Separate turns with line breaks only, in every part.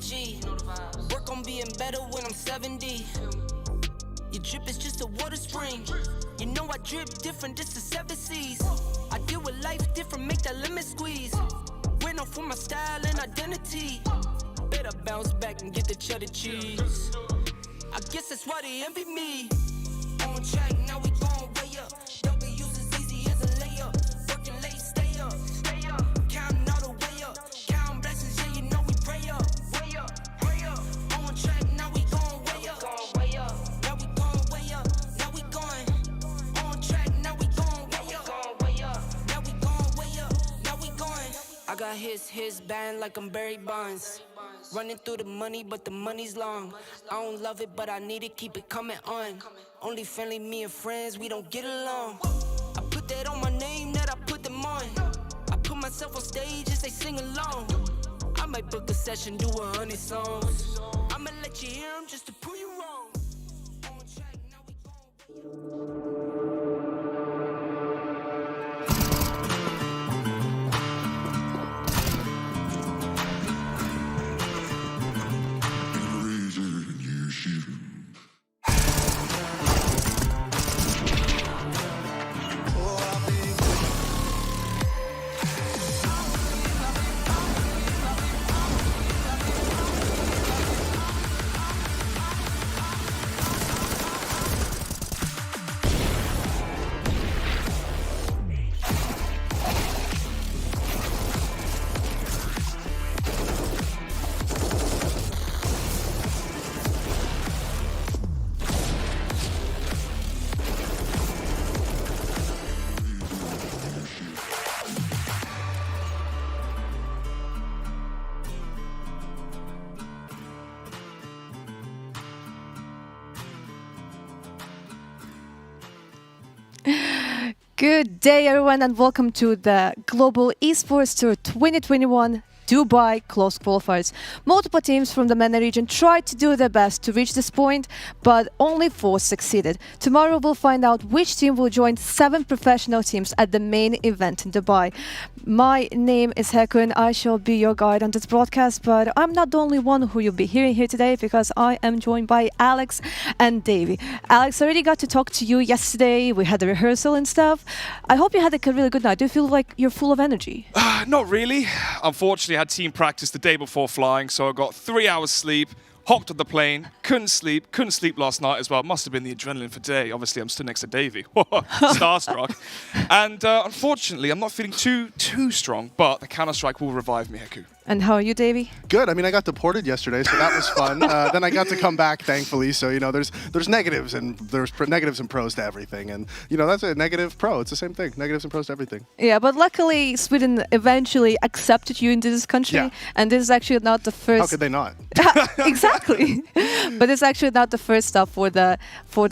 G. Work on being better when I'm 70. Your drip is just a water spring. You know I drip different, this is 7 seas. I deal with life different, make that limit squeeze. Went off for my style and identity. Better bounce back and get the cheddar cheese. I guess that's why they envy me. On track, now we going way up. W's as easy as a layup. Working late, stay up. Counting all the way up. Counting blessings, yeah, you know we pray up. Way up, way up. On track, now we going way up. Now we going way up. Now we going. On track, now we going way up. Now we going way up. Now we going. I got his band like I'm Barry Bonds. Running through the money, but the money's long. I don't love it, but I need it, keep it coming on. Only friendly, me and friends, we don't get along. I put that on my name, that I put them on. I put myself on stage as they sing along. I might book a session, do 100 songs. I'ma let you hear them just to prove you wrong. On track, now we
Good day, everyone, and welcome to the Global Esports Tour 2021 Dubai Close Qualifiers. Multiple teams from the MENA region tried to do their best to reach this point, but only 4 succeeded. Tomorrow we'll find out which team will join 7 professional teams at the main event in Dubai. My name is Heku and I shall be your guide on this broadcast, but I'm not the only one who you'll be hearing here today because I am joined by Alex and Davey. Alex, I already got to talk to you yesterday. We had the rehearsal and stuff. I hope you had a really good night. Do you feel like you're full of energy?
Not really. Unfortunately, I had team practice the day before flying, so I got 3 hours sleep, hopped on the plane, couldn't sleep last night as well. It must have been the adrenaline for today. Obviously, I'm stood next to Davey. Starstruck. And unfortunately, I'm not feeling too strong, but the Counter-Strike will revive me, Heku.
And how are you, Davey?
Good. I mean, I got deported yesterday, so that was fun. Then I got to come back, thankfully. So, you know, there's negatives and negatives and pros to everything. And, you know, that's a negative pro. It's the same thing. Negatives and pros to everything.
Yeah, but luckily, Sweden eventually accepted you into this country.
Yeah.
And this is actually not the first...
How could they not?
Exactly. But it's actually not the first stop for the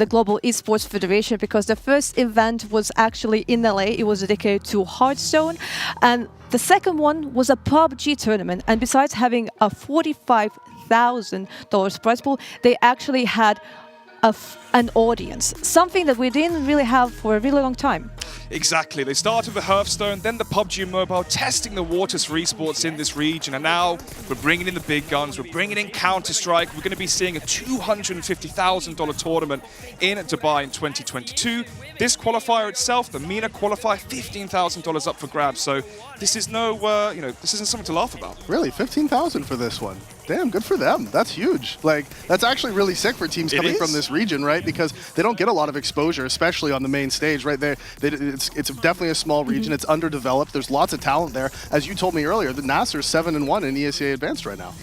Global Esports Federation, because the first event was actually in LA. It was dedicated to Hearthstone. And the second one was a PUBG tournament, and besides having a $45,000 prize pool, they actually had an audience, something that we didn't really have for a really long time.
Exactly. They started with Hearthstone, then the PUBG Mobile, testing the waters for esports in this region, and now we're bringing in the big guns. We're bringing in Counter-Strike. We're going to be seeing a $250,000 tournament in Dubai in 2022. This qualifier itself, the MENA qualifier, $15,000 up for grabs. So this is this isn't something to laugh about.
Really, $15,000 for this one. Damn, good for them. That's huge. Like, that's actually really sick for teams coming from this region, right? Because they don't get a lot of exposure, especially on the main stage, right there. It's definitely a small region. It's underdeveloped. There's lots of talent there. As you told me earlier, the Nasser's 7-1 in ESEA Advanced right now.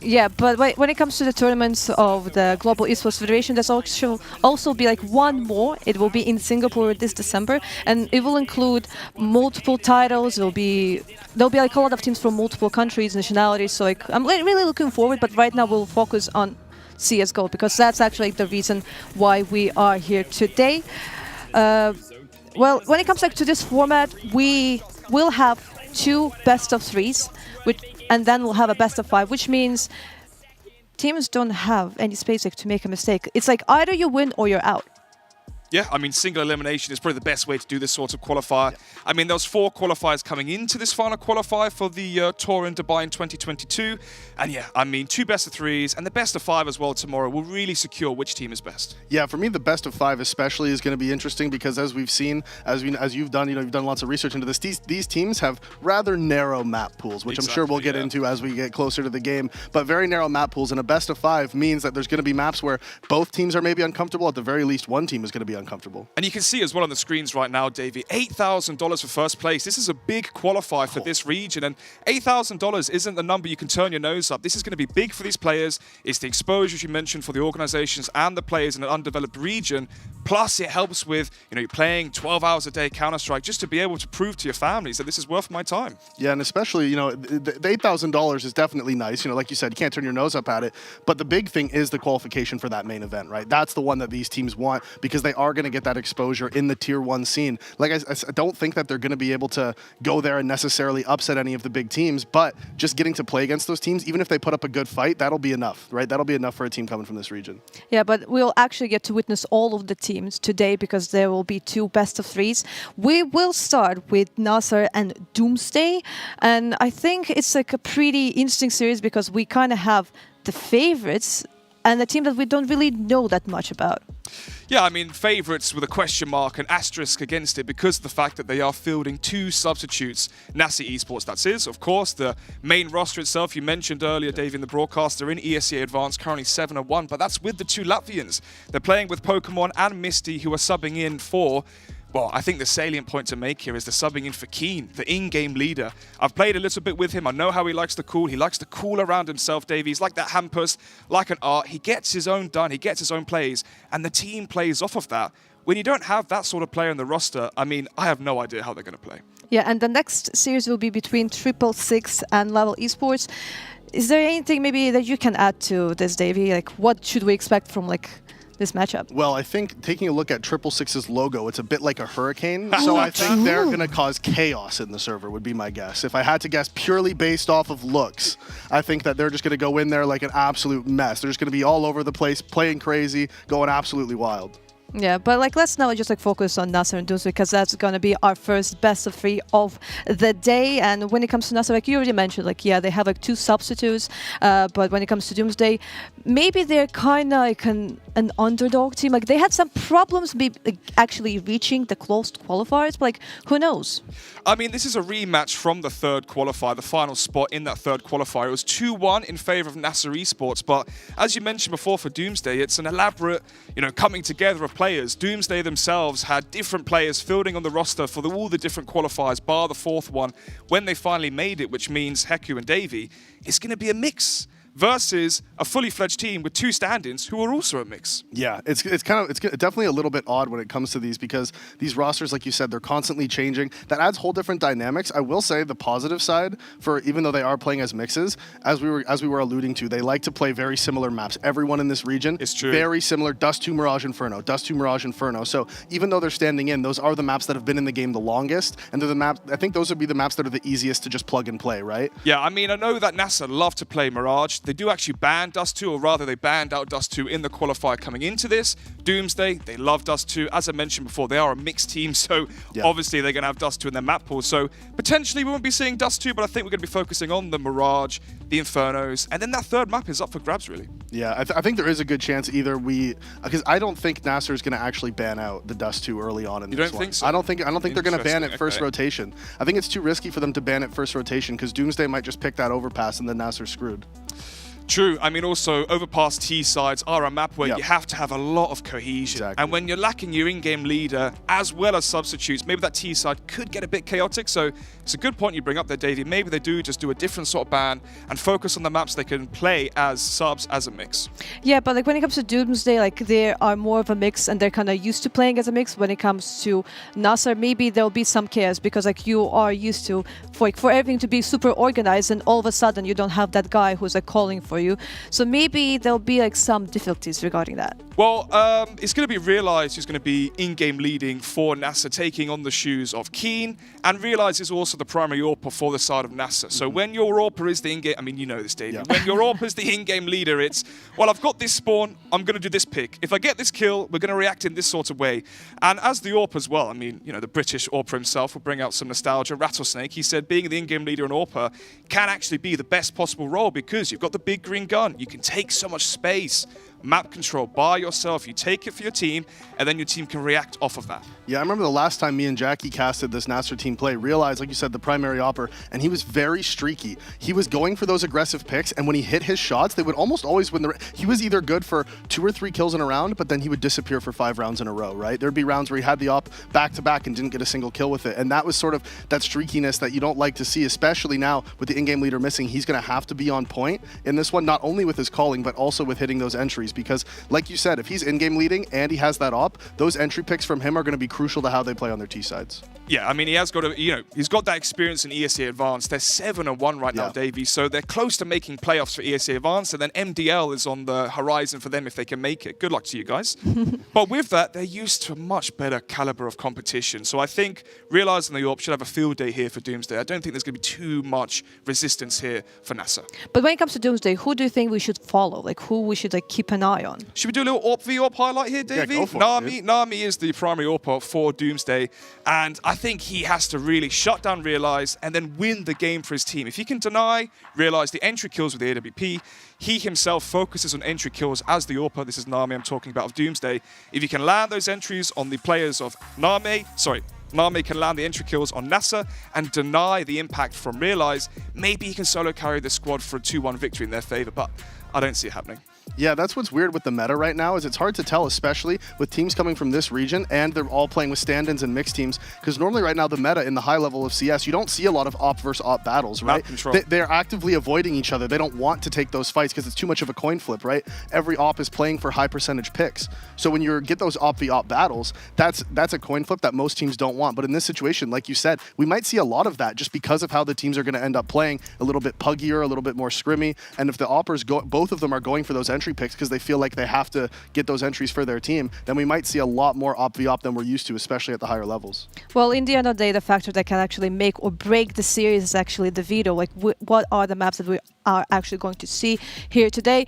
Yeah, but when it comes to the tournaments of the Global Esports Federation, there's also be like one more. It will be in Singapore this December, and it will include multiple titles. There'll be like a lot of teams from multiple countries, nationalities. So like, I'm really looking forward. But right now we'll focus on CS:GO because that's actually the reason why we are here today. Well, when it comes to this format, we will have 2 best-of-3s, and then we'll have a best-of-5, which means teams don't have any space to make a mistake. It's like either you win or you're out.
Yeah, I mean, single elimination is probably the best way to do this sort of qualifier. Yeah. I mean, there was 4 qualifiers coming into this final qualifier for the tour in Dubai in 2022. And yeah, I mean, 2 best of 3s and the best of 5 as well tomorrow will really secure which team is best.
Yeah, for me, the best of 5 especially is going to be interesting because as we've seen, as you've done, you've done lots of research into this, these teams have rather narrow map pools, which I'm sure we'll get into as we get closer to the game. But very narrow map pools, and a best of 5 means that there's going to be maps where both teams are maybe uncomfortable. At the very least, one team is going to be uncomfortable.
And you can see as well on the screens right now, Davey, $8,000 for first place. This is a big qualifier for this region, and $8,000 isn't the number you can turn your nose up. This is going to be big for these players. It's the exposure, as you mentioned, for the organizations and the players in an undeveloped region. Plus, it helps with, you're playing 12 hours a day Counter-Strike just to be able to prove to your families that this is worth my time.
Yeah, and especially, the $8,000 is definitely nice. Like you said, you can't turn your nose up at it. But the big thing is the qualification for that main event, right? That's the one that these teams want because they are going to get that exposure in the Tier 1 scene. Like, I don't think that they're going to be able to go there and necessarily upset any of the big teams, but just getting to play against those teams, even if they put up a good fight, that'll be enough, right? That'll be enough for a team coming from this region.
Yeah, but we'll actually get to witness all of the teams today because there will be 2 best of 3s. We will start with Nasser and Doomsday, and I think it's like a pretty interesting series because we kind of have the favorites and a team that we don't really know that much about.
Yeah, I mean, favourites with a question mark, an asterisk against it because of the fact that they are fielding 2 substitutes. NASA Esports, that is, of course. The main roster itself, you mentioned earlier, Dave, in the broadcast, they're in ESEA Advanced, currently 7-1, but that's with the 2 Latvians. They're playing with Pokemon and Misty, who are subbing in for... Well, I think the salient point to make here is the subbing in for Keen, the in-game leader. I've played a little bit with him. I know how he likes to cool. He likes to cool around himself, Davey. He's like that Hampus, like an art. He gets his own done. He gets his own plays, and the team plays off of that. When you don't have that sort of player in the roster, I mean, I have no idea how they're going to play.
Yeah, and the next series will be between 666 and Level Esports. Is there anything maybe that you can add to this, Davey? Like, what should we expect from, this matchup?
Well, I think taking a look at 666's logo, it's a bit like a hurricane. So I think they're going to cause chaos in the server, would be my guess. If I had to guess purely based off of looks, I think that they're just going to go in there like an absolute mess. They're just going to be all over the place, playing crazy, going absolutely wild.
Yeah, but let's now just focus on Nasser and Doomsday because that's gonna be our first best of 3 of the day. And when it comes to Nasser, like you already mentioned, yeah, they have 2 substitutes. But when it comes to Doomsday, maybe they're kind of like an underdog team. Like they had some problems actually reaching the closed qualifiers, but who knows?
I mean, this is a rematch from the 3rd qualifier, the final spot in that 3rd qualifier. It was 2-1 in favor of Nasser Esports. But as you mentioned before for Doomsday, it's an elaborate, coming together of players. Doomsday themselves had different players fielding on the roster for all the different qualifiers, bar the 4th one, when they finally made it, which means Heku and Davey. It's going to be a mix versus a fully fledged team with 2 stand-ins who are also a mix.
Yeah, it's definitely a little bit odd when it comes to these because these rosters, like you said, they're constantly changing. That adds whole different dynamics. I will say the positive side for even though they are playing as mixes, as we were alluding to, they like to play very similar maps. Everyone in this region
is
very similar. Dust 2 Mirage Inferno, Dust 2 Mirage Inferno. So even though they're standing in, those are the maps that have been in the game the longest, and they're the maps. I think those would be the maps that are the easiest to just plug and play, right?
Yeah, I mean, I know that NASA love to play Mirage. They do actually ban Dust 2, or rather they banned out Dust 2 in the qualifier coming into this. Doomsday, they love Dust 2. As I mentioned before, they are a mixed team, so obviously they're going to have Dust 2 in their map pool. So potentially we won't be seeing Dust 2, but I think we're going to be focusing on the Mirage, the Infernos, and then that 3rd map is up for grabs, really.
Yeah, I think there is a good chance either because I don't think Nasser is going to actually ban out the Dust 2 early on in this one.
You don't think so?
I don't think they're going to ban it first rotation. I think it's too risky for them to ban it first rotation because Doomsday might just pick that overpass and then Nasser's screwed.
True. I mean, also, overpass T-sides are a map where you have to have a lot of cohesion.
Exactly.
And when you're lacking your in-game leader, as well as substitutes, maybe that T-side could get a bit chaotic. So it's a good point you bring up there, Davey. Maybe they do just do a different sort of ban and focus on the maps they can play as subs, as a mix.
Yeah, but when it comes to Doomsday, they are more of a mix and they're kind of used to playing as a mix. When it comes to Nasser, maybe there'll be some chaos because you are used to for everything to be super organized, and all of a sudden you don't have that guy who's calling for you. So maybe there'll be some difficulties regarding that.
Well, it's going to be Realize who's going to be in-game leading for NASA, taking on the shoes of Keen, and Realize is also the primary AWPer for the side of NASA. So when your AWPer is the in-game, I mean, you know this, David. Yeah. When your AWPer is the in-game leader, it's, well, I've got this spawn, I'm going to do this pick. If I get this kill, we're going to react in this sort of way. And as the AWPer as well, I mean, you know, the British AWPer himself will bring out some nostalgia. Rattlesnake, he said being the in-game leader in AWPer can actually be the best possible role because you've got the big green gun. You can take so much space. Map control by yourself, you take it for your team, and then your team can react off of that.
Yeah, I remember the last time me and Jackie casted this Nasser team play, Realize, like you said, the primary AWPer, and he was very streaky. He was going for those aggressive picks, and when he hit his shots, they would almost always win the... He was either good for 2 or 3 kills in a round, but then he would disappear for 5 rounds in a row, right? There'd be rounds where he had the AWP back-to-back and didn't get a single kill with it, and that was sort of that streakiness that you don't like to see, especially now with the in-game leader missing. He's going to have to be on point in this one, not only with his calling, but also with hitting those entries, because like you said, if he's in-game leading and he has that op, those entry picks from him are going to be crucial to how they play on their T sides.
Yeah, I mean, he has got a, you know, he's got that experience in ESA Advanced. They're 7-1 right now, Davey, so they're close to making playoffs for ESA Advanced, and then MDL is on the horizon for them if they can make it. Good luck to you guys. But with that, they're used to a much better caliber of competition. So I think Realizing the AWP should have a field day here for Doomsday. I don't think there's going to be too much resistance here for NASA.
But when it comes to Doomsday, who do you think we should follow? Like, who we should like keep an eye on?
Should we do a little AWP v AWP highlight here, Davey?
Yeah, go for
Nami,
it,
Nami is the primary AWPer for Doomsday, and I think he has to really shut down Realize and then win the game for his team. If he can deny Realize the entry kills with the AWP, he himself focuses on entry kills as the AWPer. This is Nami I'm talking about of Doomsday. If he can land those entries on the players of Nami can land the entry kills on NASA and deny the impact from Realize, maybe he can solo carry the squad for a 2-1 victory in their favor, but I don't see it happening.
Yeah, that's what's weird with the meta right now is it's hard to tell, especially with teams coming from this region and they're all playing with stand-ins and mixed teams, because normally right now the meta in the high level of CS, you don't see a lot of op versus op battles, right? They're actively avoiding each other. They don't want to take those fights because it's too much of a coin flip, right? Every op is playing for high percentage picks. So when you get those op v op battles, that's a coin flip that most teams don't want. But in this situation, like you said, we might see a lot of that just because of how the teams are going to end up playing a little bit puggier, a little bit more scrimmy. And if the oppers both of them are going for those entry picks because they feel like they have to get those entries for their team, then we might see a lot more op v op than we're used to, especially at the higher levels.
Well, in the end of the day, the factor that can actually make or break the series is actually the veto. Like, what are the maps that we are actually going to see here today?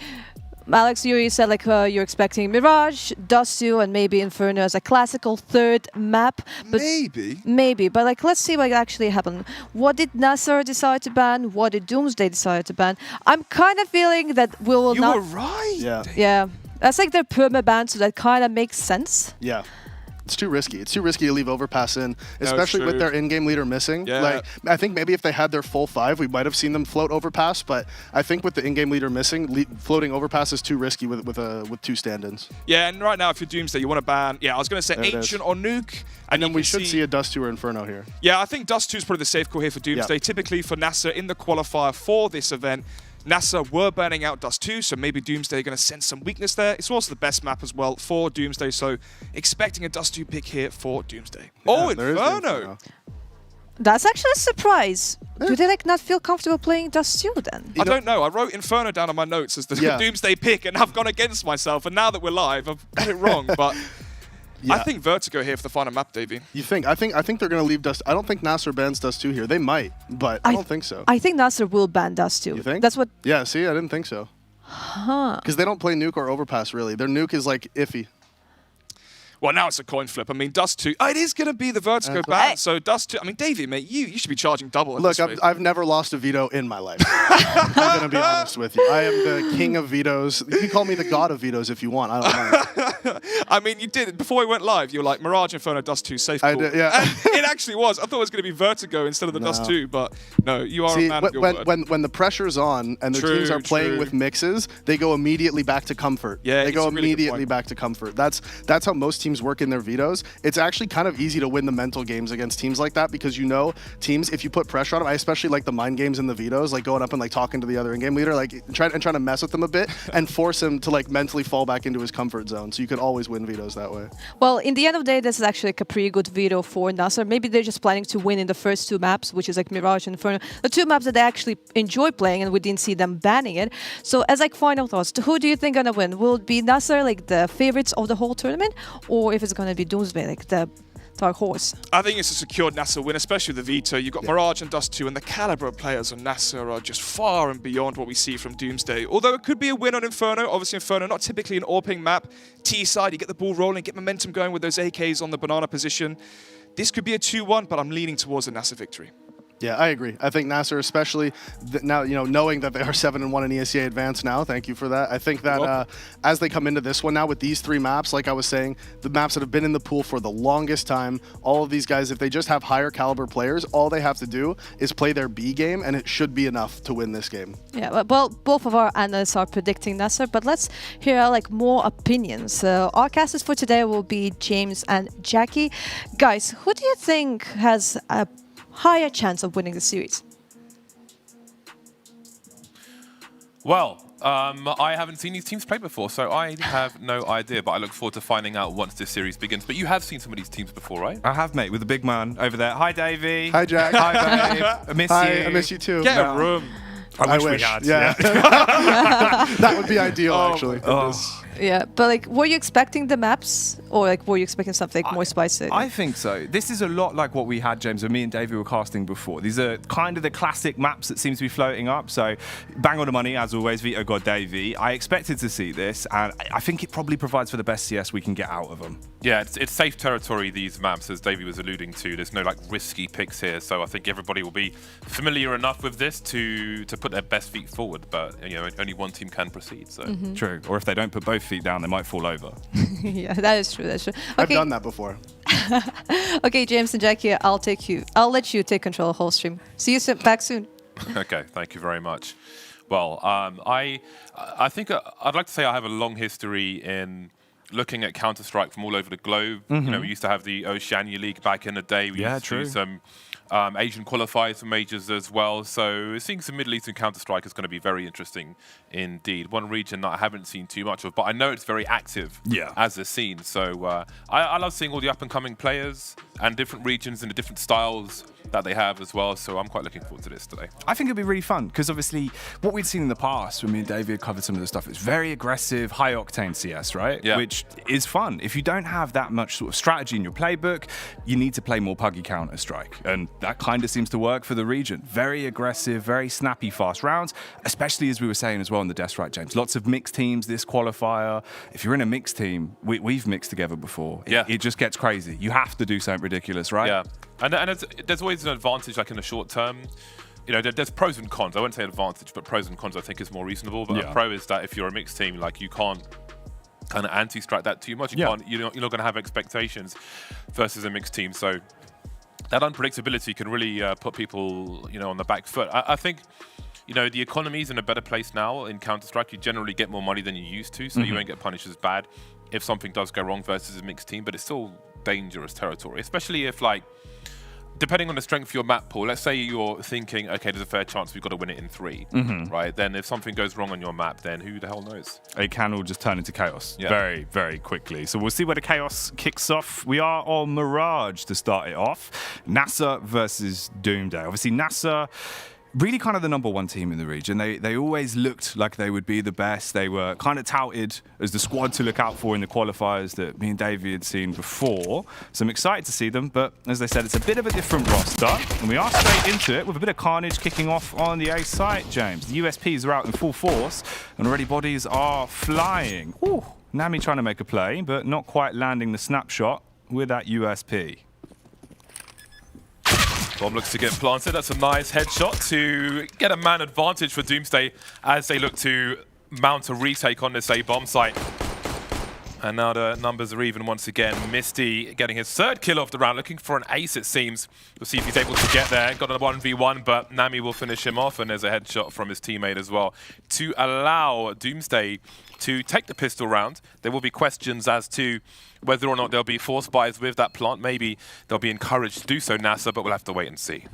Alex, you said like you're expecting Mirage, Dust 2, and maybe Inferno as a classical third map. But maybe, but like let's see what actually happened. What did Nasser decide to ban? What did Doomsday decide to ban? I'm kind of feeling that we will not.
You were right.
Yeah. That's like their perma ban, so that kind of makes sense.
Yeah. It's too risky. It's too risky to leave Overpass in, especially with their in-game leader missing.
Yeah.
Like, I think maybe if they had their full 5, we might have seen them float Overpass, but I think with the in-game leader missing, floating Overpass is too risky with 2 stand-ins.
Yeah, and right now if you're Doomsday, you want to ban, I was going to say Ancient or Nuke.
And then we should see a Dust 2 or Inferno here.
Yeah, I think Dust 2 is probably the safe call here for Doomsday. Yeah. Typically for NASA in the qualifier for this event, NASA were burning out Dust 2, so maybe Doomsday are going to sense some weakness there. It's also the best map as well for Doomsday, so expecting a Dust 2 pick here for Doomsday.
Yeah,
Inferno!
That's actually a surprise. Yeah. Do they like not feel comfortable playing Dust 2 then?
I don't know. I wrote Inferno down on my notes as the Doomsday pick, and I've gone against myself, and now that we're live, I've got it wrong, but... I think Vertigo here for the final map, Davey.
You think? I think they're going to leave Dust. I don't think Nasser bans Dust 2 here. They might, but I don't think so.
I think Nasser will ban Dust 2.
You think?
That's what.
Yeah. See, I didn't think so. Because they don't play Nuke or Overpass really. Their Nuke is like iffy.
Well, now it's a coin flip. I mean, Dust 2, it is going to be the Vertigo ban. So Dust 2, I mean, Davey, mate, you should be charging double.
Look, I've never lost a veto in my life. I'm going to be honest with you. I am the king of vetoes. You can call me the god of vetoes if you want. I don't know.
I mean, you did. Before we went live, you were like, Mirage, Inferno, Dust 2, safe call.
I did, yeah.
And it actually was. I thought it was going to be Vertigo instead of the Dust 2, but no, you are a man of your word.
When the pressure's on and the teams are playing with mixes, they go immediately back to comfort.
Yeah,
they go immediately back to comfort. That's how most teams teams work in their vetoes, it's actually kind of easy to win the mental games against teams like that, because you know teams, if you put pressure on them, I especially like the mind games in the vetoes, like going up and like talking to the other in-game leader, like trying to mess with them a bit and force him to like mentally fall back into his comfort zone. So you could always win vetoes that way.
Well, in the end of the day, this is actually like a pretty good veto for Nasser. Maybe they're just planning to win in the first two maps, which is like Mirage and Inferno. The two maps that they actually enjoy playing, and we didn't see them banning it. So as like final thoughts, who do you think gonna win? Will it be Nasser, like the favorites of the whole tournament, or if it's gonna be Doomsday, like the dark horse?
I think it's a secured Nasser win, especially with the veto. You've got Mirage and Dust 2, and the caliber of players on Nasser are just far and beyond what we see from Doomsday. Although it could be a win on Inferno. Obviously, Inferno, not typically an AWPing map. T-side, you get the ball rolling, get momentum going with those AKs on the banana position. This could be a 2-1, but I'm leaning towards a Nasser victory.
Yeah, I agree. I think Nasser, especially now, knowing that they are 7-1 in ESEA Advanced now, thank you for that. I think that as they come into this one now with these three maps, like I was saying, the maps that have been in the pool for the longest time, all of these guys, if they just have higher caliber players, all they have to do is play their B game, and it should be enough to win this game.
Yeah, well, both of our analysts are predicting Nasser, but let's hear like more opinions. Our casters for today will be James and Jackie. Guys, who do you think has a higher chance of winning the series?
Well, I haven't seen these teams play before, so I have no idea, but I look forward to finding out once this series begins. But you have seen some of these teams before, right?
I have, mate, with the big man over there. Hi, Davey.
Hi, Jack.
Hi, babe. I miss you.
Hi, I miss you too.
Get a room.
I wish we had.
Yeah. That would be ideal, actually.
Yeah, but like, were you expecting the maps, or like, were you expecting something more spicy?
I think so. This is a lot like what we had, James, when me and Davey were casting before. These are kind of the classic maps that seem to be floating up. So, bang on the money, as always, Veto God Davey. I expected to see this, and I think it probably provides for the best CS we can get out of them.
Yeah, it's safe territory, these maps, as Davey was alluding to. There's no like risky picks here, so I think everybody will be familiar enough with this to put their best feet forward. But only one team can proceed. So
True. Or if they don't put both feet down, they might fall over.
Yeah, that is true. That's true. Okay.
I've done that before.
Okay, James and Jackie, I'll let you take control of the whole stream. See you back soon.
Okay, thank you very much. Well, I think I'd like to say I have a long history in looking at Counter-Strike from all over the globe. We used to have the Oceania League back in the day. We used to do some Asian qualifiers for majors as well. So seeing some Middle Eastern Counter-Strike is going to be very interesting indeed. One region that I haven't seen too much of, but I know it's very active as a scene. So I love seeing all the up-and-coming players and different regions and the different styles that they have as well. So I'm quite looking forward to this today.
I think it'll be really fun because obviously what we'd seen in the past when me and David covered some of the stuff, it's very aggressive, high octane CS, right?
Yeah.
Which is fun. If you don't have that much sort of strategy in your playbook, you need to play more puggy Counter-Strike. And that kind of seems to work for the region. Very aggressive, very snappy, fast rounds, especially as we were saying as well in the desk, right, James? Lots of mixed teams, this qualifier. If you're in a mixed team, we've mixed together before. It just gets crazy. You have to do something ridiculous, right?
Yeah. And there's always an advantage, like in the short term. There's pros and cons. I wouldn't say advantage, but pros and cons I think is more reasonable. But a pro is that if you're a mixed team, like you can't kind of anti-strike that too much. You're not going to have expectations versus a mixed team. So that unpredictability can really put people, on the back foot. I think, the economy's in a better place now in Counter-Strike. You generally get more money than you used to, so you won't get punished as bad if something does go wrong versus a mixed team. But it's still dangerous territory, especially if depending on the strength of your map pool, let's say you're thinking, okay, there's a fair chance we've got to win it in 3, right? Then if something goes wrong on your map, then who the hell knows?
It can all just turn into chaos very, very quickly. So we'll see where the chaos kicks off. We are on Mirage to start it off. Nasser versus Doomsday. Obviously, Nasser, really kind of the number one team in the region. They always looked like they would be the best. They were kind of touted as the squad to look out for in the qualifiers that me and Davey had seen before. So I'm excited to see them. But as they said, it's a bit of a different roster. And we are straight into it with a bit of carnage kicking off on the A site, James. The USPs are out in full force and already bodies are flying. Ooh, Nami trying to make a play, but not quite landing the snapshot with that USP.
Bomb looks to get planted. That's a nice headshot to get a man advantage for Doomsday as they look to mount a retake on this A bomb site. And now the numbers are even once again. Misty getting his 3rd kill of the round, looking for an ace, it seems. We'll see if he's able to get there. Got a 1v1, but Nami will finish him off, and there's a headshot from his teammate as well. To allow Doomsday to take the pistol round, there will be questions as to whether or not there'll be force buys with that plant. Maybe they'll be encouraged to do so, NASA, but we'll have to wait and see.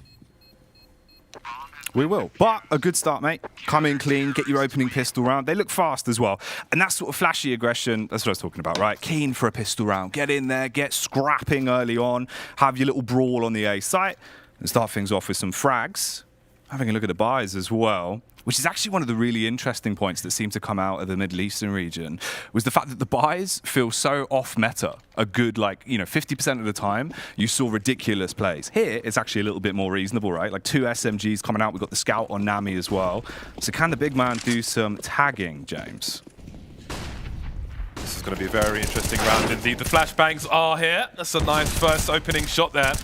We will. But a good start, mate. Come in clean, get your opening pistol round. They look fast as well. And that sort of flashy aggression, that's what I was talking about, right? Keen for a pistol round. Get in there, get scrapping early on, have your little brawl on the A site, and start things off with some frags. Having a look at the buys as well, which is actually one of the really interesting points that seemed to come out of the Middle Eastern region, was the fact that the buys feel so off-meta. A good, 50% of the time, you saw ridiculous plays. Here, it's actually a little bit more reasonable, right? Like 2 SMGs coming out. We've got the scout on Nami as well. So can the big man do some tagging, James?
This is going to be a very interesting round indeed. The flashbangs are here. That's a nice first opening shot there.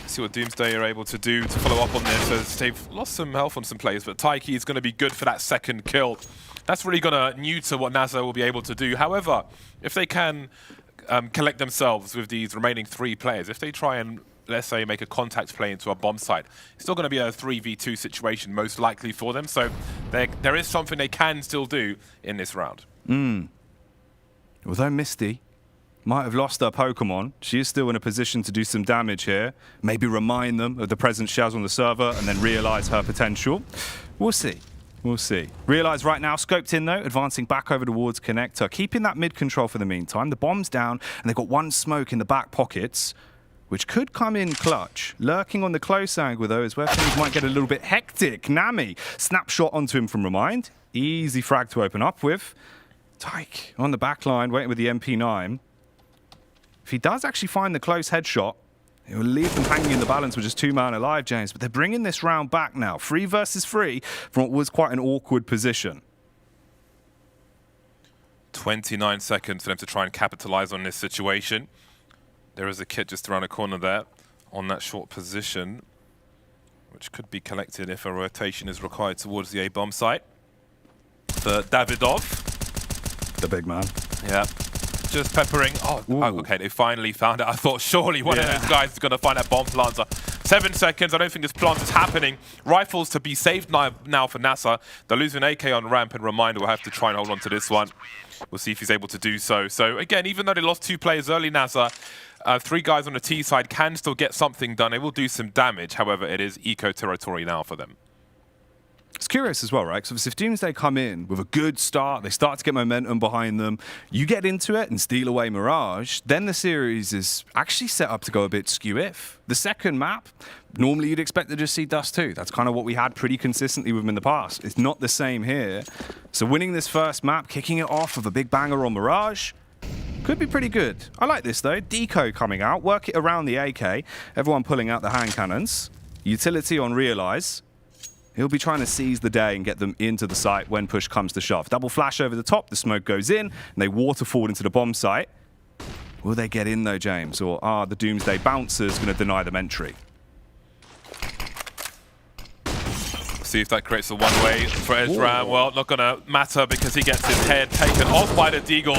See what Doomsday are able to do to follow up on this, as they've lost some health on some players, but Taiki is going to be good for that 2nd kill. That's really going to neuter what NASA will be able to do. However, if they can collect themselves with these remaining 3 players, if they try and, let's say, make a contact play into a bomb site, it's still going to be a 3v2 situation most likely for them, so there is something they can still do in this round.
Although Misty might have lost her Pokemon, she is still in a position to do some damage here. Maybe remind them of the presence she has on the server and then realise her potential. We'll see. We'll see. Realise right now, scoped in though, advancing back over towards Connector, keeping that mid control for the meantime. The bomb's down, and they've got 1 smoke in the back pockets, which could come in clutch. Lurking on the close angle though is where things might get a little bit hectic. Nami, snapshot onto him from Remind. Easy frag to open up with. Tyke on the back line, waiting with the MP9. If he does actually find the close headshot, it will leave them hanging in the balance with just 2 man alive, James. But they're bringing this round back now. 3 versus 3 from what was quite an awkward position.
29 seconds for them to try and capitalize on this situation. There is a kit just around the corner there on that short position, which could be collected if a rotation is required towards the A-bomb site. But Davidov,
the big man.
Yeah. Just peppering. Oh, okay, they finally found it. I thought surely one of those guys is going to find that bomb planter. 7 seconds. I don't think this plant is happening. Rifles to be saved now for NASA. They're losing AK on ramp, and Reminder will have to try and hold on to this one. We'll see if he's able to do so. So again, even though they lost 2 players early, NASA, 3 guys on the T side can still get something done. They will do some damage. However, it is eco territory now for them.
It's curious as well, right? Because if Doomsday come in with a good start, they start to get momentum behind them, you get into it and steal away Mirage, then the series is actually set up to go a bit skew-if. The second map, normally you'd expect to just see Dust 2. That's kind of what we had pretty consistently with them in the past. It's not the same here. So winning this first map, kicking it off with a big banger on Mirage, could be pretty good. I like this though. Deco coming out, work it around the AK, everyone pulling out the hand cannons. Utility on Realize. He'll be trying to seize the day and get them into the site when push comes to shove. Double flash over the top, the smoke goes in, and they waterfall into the bomb site. Will they get in though, James? Or are the Doomsday bouncers going to deny them entry?
See if that creates a one-way for Ezra. Well, not going to matter because he gets his head taken off by the Deagle.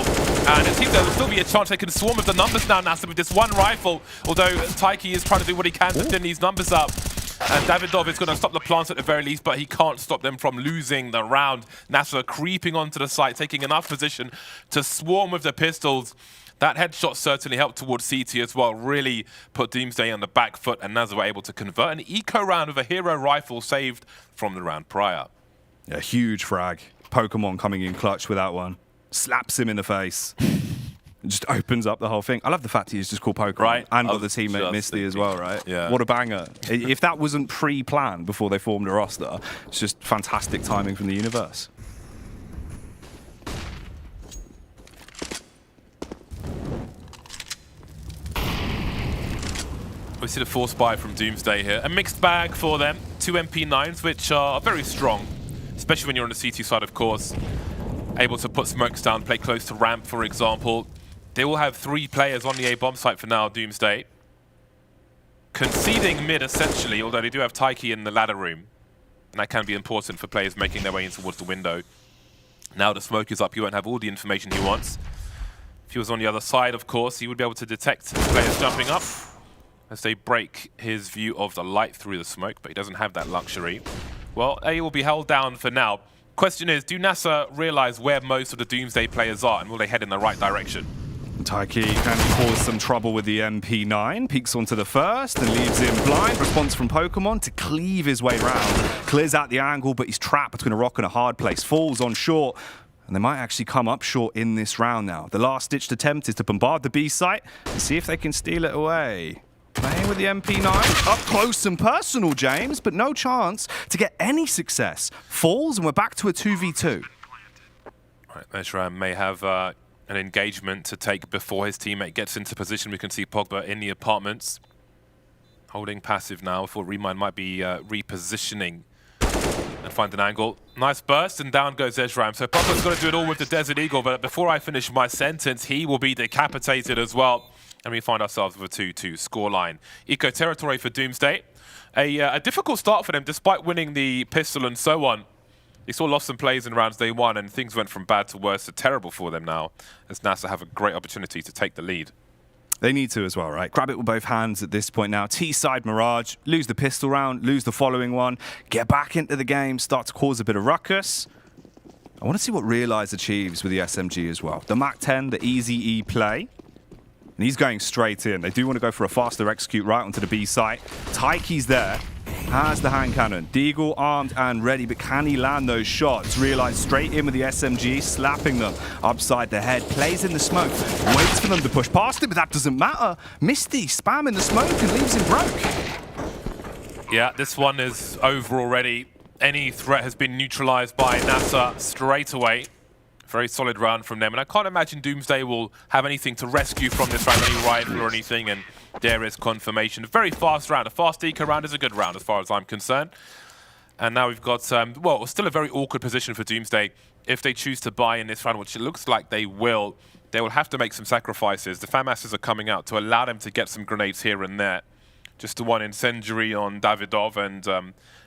And it seems there will still be a chance they can swarm with the numbers now, NASA, with this 1 rifle. Although Taiki is trying to do what he can to thin these numbers up. And Davidov is going to stop the plants at the very least, but he can't stop them from losing the round. NASA creeping onto the site, taking enough position to swarm with the pistols. That headshot certainly helped towards CT as well, really put Doomsday on the back foot, and NASA were able to convert an eco round with a hero rifle saved from the round prior.
Yeah, huge frag. Pokemon coming in clutch with that one. Slaps him in the face. Just opens up the whole thing. I love the fact he's just called Pokemon.
Right.
And got the teammate Misty as well, right?
Yeah.
What a banger. If that wasn't pre-planned before they formed a roster, it's just fantastic timing from the universe.
We see the force buy from Doomsday here. A mixed bag for them. 2 MP9s, which are very strong, especially when you're on the CT side, of course. Able to put smokes down, play close to ramp, for example. They will have 3 players on the A-bomb site for now, Doomsday. Conceding mid, essentially, although they do have Taiki in the ladder room. And that can be important for players making their way in towards the window. Now the smoke is up, he won't have all the information he wants. If he was on the other side, of course, he would be able to detect players jumping up as they break his view of the light through the smoke, but he doesn't have that luxury. Well, A will be held down for now. Question is, do NASA realize where most of the Doomsday players are, and will they head in the right direction?
Taiki can cause some trouble with the MP9, peeks onto the first and leaves him blind. Response from Pokemon to cleave his way round. Clears out the angle, but he's trapped between a rock and a hard place. Falls on short, and they might actually come up short in this round now. The last-ditched attempt is to bombard the B site and see if they can steal it away. Playing with the MP9, up close and personal, James, but no chance to get any success. Falls, and we're back to a 2v2.
Right, Meshram may have an engagement to take before his teammate gets into position. We can see Pogba in the apartments, holding passive now. Thought Remind might be repositioning and find an angle. Nice burst, and down goes Ezram. So Pogba's got to do it all with the Desert Eagle, but before I finish my sentence, he will be decapitated as well. And we find ourselves with a 2-2 scoreline. Eco territory for Doomsday. A difficult start for them, despite winning the pistol and so on. They still lost some plays in rounds day one, and things went from bad to worse to terrible for them now, as NASA have a great opportunity to take the lead.
They need to as well, right? Grab it with both hands at this point now. T-side Mirage, lose the pistol round, lose the following one, get back into the game, start to cause a bit of ruckus. I want to see what Realize achieves with the SMG as well. The Mac-10, the easy E play. And he's going straight in. They do want to go for a faster execute right onto the B site. Taiki's there. Has the hand cannon. Deagle armed and ready, but can he land those shots? Realize straight in with the SMG, slapping them upside the head. Plays in the smoke. Waits for them to push past it, but that doesn't matter. Misty spamming the smoke and leaves him broke.
Yeah, this one is over already. Any threat has been neutralized by NASA straight away. Very solid round from them, and I can't imagine Doomsday will have anything to rescue from this round, any rifle or anything, and there is confirmation. A very fast round. A fast eco round is a good round as far as I'm concerned. And now we've got, well, still a very awkward position for Doomsday. If they choose to buy in this round, which it looks like they will have to make some sacrifices. The FAMASs are coming out to allow them to get some grenades here and there. Just the one incendiary on Davidov, and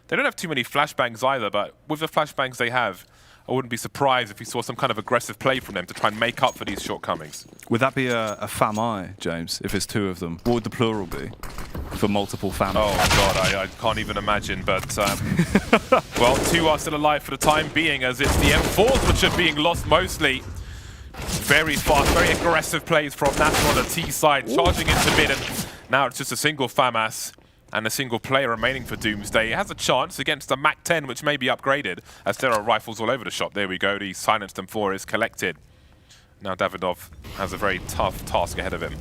they don't have too many flashbangs either, but with the flashbangs they have, I wouldn't be surprised if we saw some kind of aggressive play from them to try and make up for these shortcomings.
Would that be a FAMI, James, if it's two of them? What would the plural be for multiple FAMI?
Oh, God, I can't even imagine. But, well, two are still alive for the time being, as it's the M4s which are being lost mostly. Very fast, very aggressive plays from NASA on the T side, charging into mid, and now it's just a single FAMAS. And a single player remaining for Doomsday. He has a chance against the Mac-10, which may be upgraded, as there are rifles all over the shop. There we go, the silenced M4 is collected. Now Davidov has a very tough task ahead of him.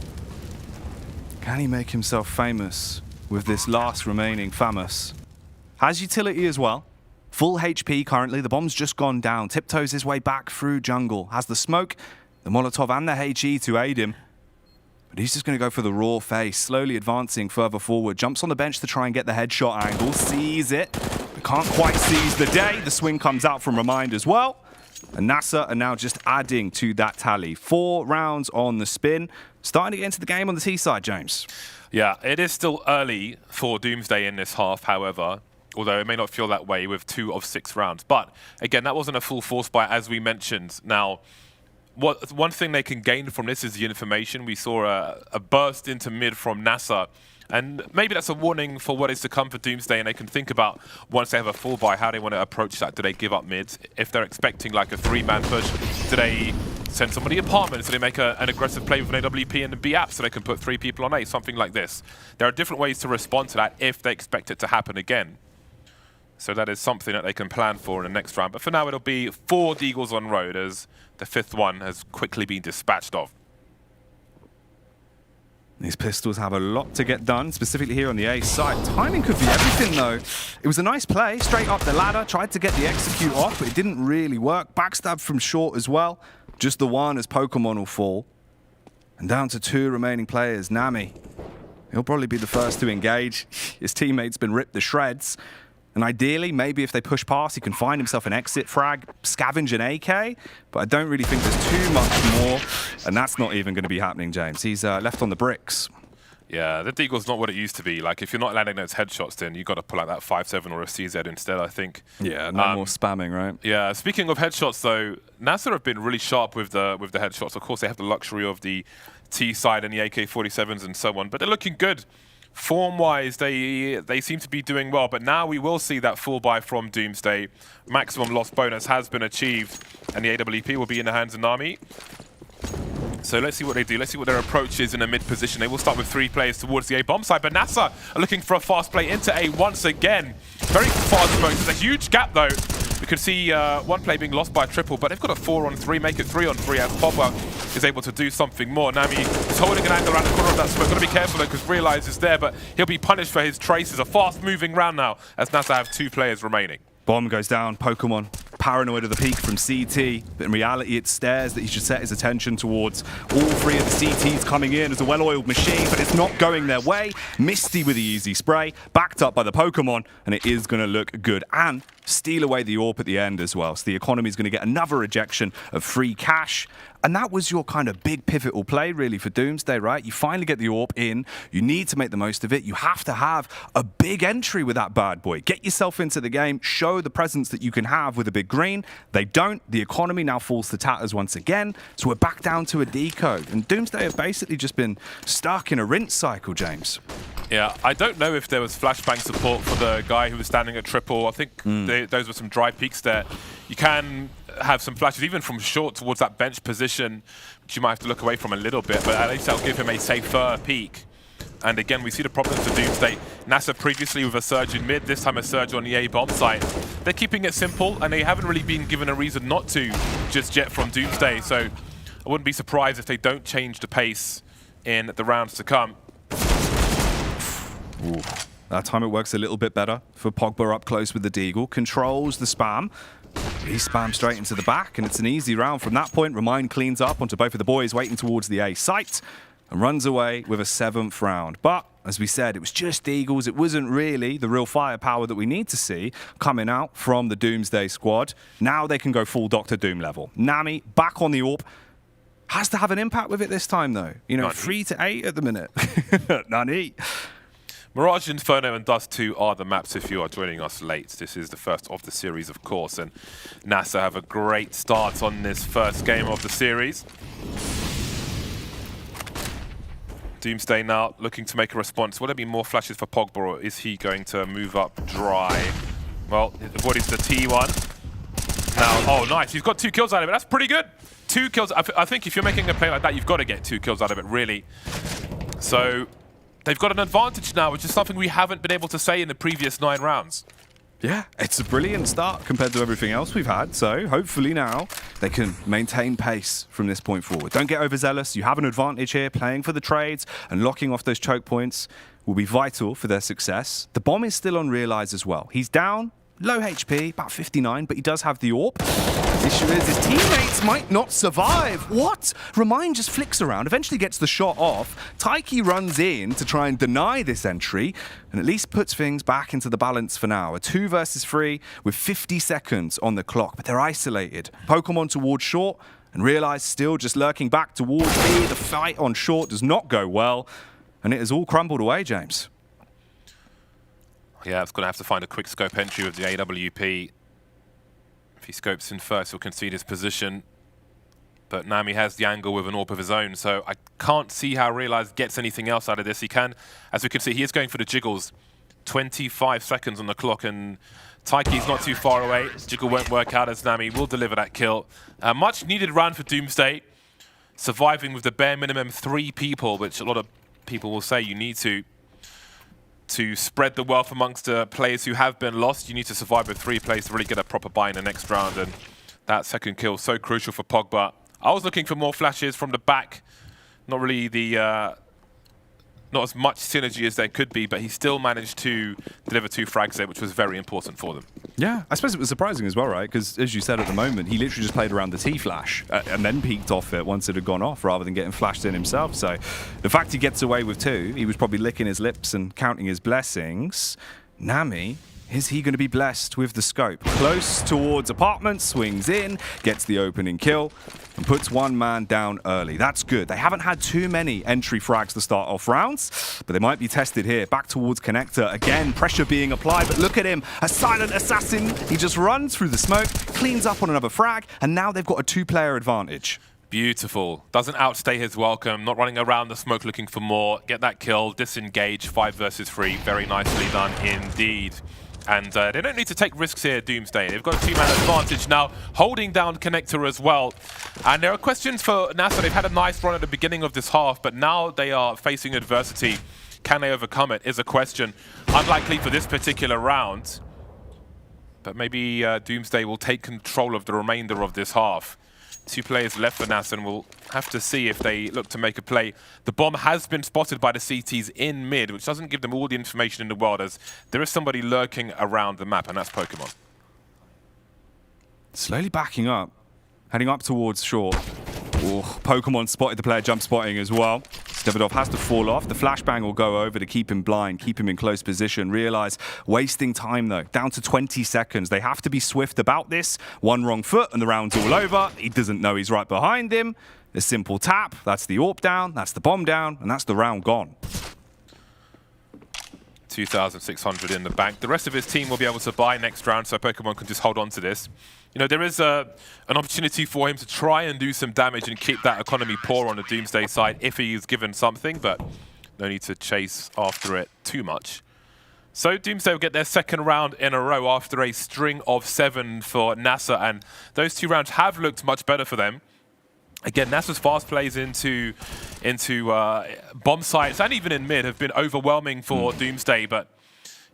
Can he make himself famous with this last remaining FAMAS? Has utility as well. Full HP currently, the bomb's just gone down. Tiptoes his way back through jungle. Has the smoke, the Molotov and the HE to aid him. But he's just going to go for the raw face, slowly advancing further forward. Jumps on the bench to try and get the headshot angle. Sees it, but can't quite seize the day. The swing comes out from Remind as well. And NASA are now just adding to that tally. 4 rounds on the spin. Starting to get into the game on the T side, James.
Yeah, it is still early for Doomsday in this half, however. Although it may not feel that way with 2 of 6 rounds. But again, that wasn't a full force buy, as we mentioned. Now, one thing they can gain from this is the information. We saw a burst into mid from NASA, and maybe that's a warning for what is to come for Doomsday, and they can think about, once they have a full buy, how they want to approach that. Do they give up mids? If they're expecting like a 3-man push, do they send somebody apartments? Do they make an aggressive play with an AWP and a B app so they can put 3 people on A? Something like this. There are different ways to respond to that if they expect it to happen again. So that is something that they can plan for in the next round. But for now, it'll be 4 Deagles on road, as the 5th one has quickly been dispatched of.
These pistols have a lot to get done, specifically here on the A side. Timing could be everything, though. It was a nice play, straight up the ladder. Tried to get the execute off, but it didn't really work. Backstab from short as well. Just the one as Pokemon will fall. And down to 2 remaining players. Nami, he'll probably be the first to engage. His teammate's been ripped to shreds. And ideally, maybe if they push past, he can find himself an exit frag, scavenge an AK, but I don't really think there's too much more, and that's not even going to be happening, James. He's left on the bricks.
Yeah, the Deagle's not what it used to be. Like, if you're not landing those headshots, then you got to pull out that 5-7 or a CZ instead, I think.
Yeah, no more spamming, right?
Yeah, speaking of headshots, though, NASA have been really sharp with the headshots. Of course, they have the luxury of the T side and the AK-47s and so on, but they're looking good. Form-wise, they seem to be doing well, but now we will see that full buy from Doomsday. Maximum loss bonus has been achieved, and the AWP will be in the hands of Nami. So let's see what they do. Let's see what their approach is in a mid position. They will start with 3 players towards the A bomb side, but NASA are looking for a fast play into A once again. Very fast approach. There's a huge gap though. We can see one play being lost by a triple, but they've got a 4-on-3, make it 3-on-3 as Pogba is able to do something more. Nami is holding an angle around the corner of that smoke. Got to be careful though, because Realize is there, but he'll be punished for his traces. A fast-moving round now, as NASA have 2 players remaining.
Bomb goes down, Pokemon paranoid of the peak from CT, but in reality it's Stairs that he should set his attention towards. All 3 of the CTs coming in as a well-oiled machine, but it's not going their way. Misty with the easy spray, backed up by the Pokemon, and it is going to look good. And steal away the AWP at the end as well. So the economy is going to get another ejection of free cash. And that was your kind of big pivotal play, really, for Doomsday, right? You finally get the AWP in. You need to make the most of it. You have to have a big entry with that bad boy. Get yourself into the game. Show the presence that you can have with a big green. They don't. The economy now falls to tatters once again. So we're back down to a decode. And Doomsday have basically just been stuck in a rinse cycle, James.
Yeah, I don't know if there was flashbang support for the guy who was standing at triple. I think those were some dry peaks there. You can have some flashes, even from short towards that bench position, which you might have to look away from a little bit, but at least that'll give him a safer peak. And again, we see the problems for Doomsday. NASA previously with a surge in mid, this time a surge on the A bomb site. They're keeping it simple, and they haven't really been given a reason not to just yet from Doomsday. So I wouldn't be surprised if they don't change the pace in the rounds to come.
Ooh. That time it works a little bit better for Pogba up close with the Deagle. Controls the spam. He spams straight into the back, and it's an easy round from that point. Remind cleans up onto both of the boys waiting towards the A site and runs away with a 7th round. But, as we said, it was just Eagles. It wasn't really the real firepower that we need to see coming out from the Doomsday squad. Now they can go full Dr. Doom level. Nami back on the AWP. Has to have an impact with it this time, though. You know, 3 to 8 at the minute. Nani.
Mirage, Inferno, and Dust 2 are the maps if you are joining us late. This is the first of the series, of course, and NASA have a great start on this first game of the series. Doomsday now looking to make a response. Will there be more flashes for Pogba, or is he going to move up dry? Well, what is the T1? Now, oh, nice. He's got 2 kills out of it. That's pretty good. 2 kills. I think if you're making a play like that, you've got to get 2 kills out of it, really. So they've got an advantage now, which is something we haven't been able to say in the previous 9 rounds.
Yeah, it's a brilliant start compared to everything else we've had. So hopefully now they can maintain pace from this point forward. Don't get overzealous. You have an advantage here. Playing for the trades and locking off those choke points will be vital for their success. The bomb is still on Realize as well. He's down, low HP, about 59, but he does have the AWP. The issue is his teammates might not survive. What? Remind just flicks around, eventually gets the shot off. Taiki runs in to try and deny this entry, and at least puts things back into the balance for now. A 2 versus 3 with 50 seconds on the clock, but they're isolated. Pokemon towards short, and Realize still just lurking back towards B. The fight on short does not go well, and it has all crumbled away, James.
Yeah, it's going to have to find a quick scope entry with the AWP. If he scopes in first, he'll concede his position. But Nami has the angle with an AWP of his own, so I can't see how Realize gets anything else out of this. He can, as we can see, he is going for the jiggles. 25 seconds on the clock, and Taiki's not too far away. Jiggle won't work out as Nami will deliver that kill. A much needed round for Doomsday, surviving with the bare minimum 3 people, which a lot of people will say you need to spread the wealth amongst the players who have been lost. You need to survive with 3 players to really get a proper buy in the next round, and that second kill is so crucial for Pogba. I was looking for more flashes from the back. Not really not as much synergy as there could be, but he still managed to deliver 2 frags there, which was very important for them.
Yeah, I suppose it was surprising as well, right? Because as you said at the moment, he literally just played around the T-flash and then peeked off it once it had gone off rather than getting flashed in himself. So the fact he gets away with 2, he was probably licking his lips and counting his blessings. Nami Is he going to be blessed with the scope? Close towards apartment, swings in, gets the opening kill, and puts one man down early. That's good. They haven't had too many entry frags to start off rounds, but they might be tested here. Back towards Connector. Again, pressure being applied, but look at him. A silent assassin. He just runs through the smoke, cleans up on another frag, and now they've got a 2-player advantage.
Beautiful. Doesn't outstay his welcome. Not running around the smoke looking for more. Get that kill. Disengage. 5 versus 3. Very nicely done indeed. And they don't need to take risks here, Doomsday. They've got a 2-man advantage now, holding down Connector as well. And there are questions for NASA. They've had a nice run at the beginning of this half, but now they are facing adversity. Can they overcome it is a question. Unlikely for this particular round. But maybe Doomsday will take control of the remainder of this half. 2 players left for NASA, and we'll have to see if they look to make a play. The bomb has been spotted by the CTs in mid, which doesn't give them all the information in the world, as there is somebody lurking around the map, and that's Pokemon.
Slowly backing up, heading up towards short. Oh, Pokemon spotted the player jump spotting as well. Davidoff has to fall off. The flashbang will go over to keep him blind, keep him in close position. Realize wasting time though, down to 20 seconds. They have to be swift about this. One wrong foot and the round's all over. He doesn't know he's right behind him. A simple tap, that's the AWP down, that's the bomb down, and that's the round gone.
2,600 in the bank. The rest of his team will be able to buy next round, so Pokemon can just hold on to this. You know, there is an opportunity for him to try and do some damage and keep that economy poor on the Doomsday side if he is given something, but no need to chase after it too much. So Doomsday will get their 2nd round in a row after a string of 7 for NASA, and those 2 rounds have looked much better for them. Again, NASA's fast plays into bomb sites and even in mid have been overwhelming for Doomsday, but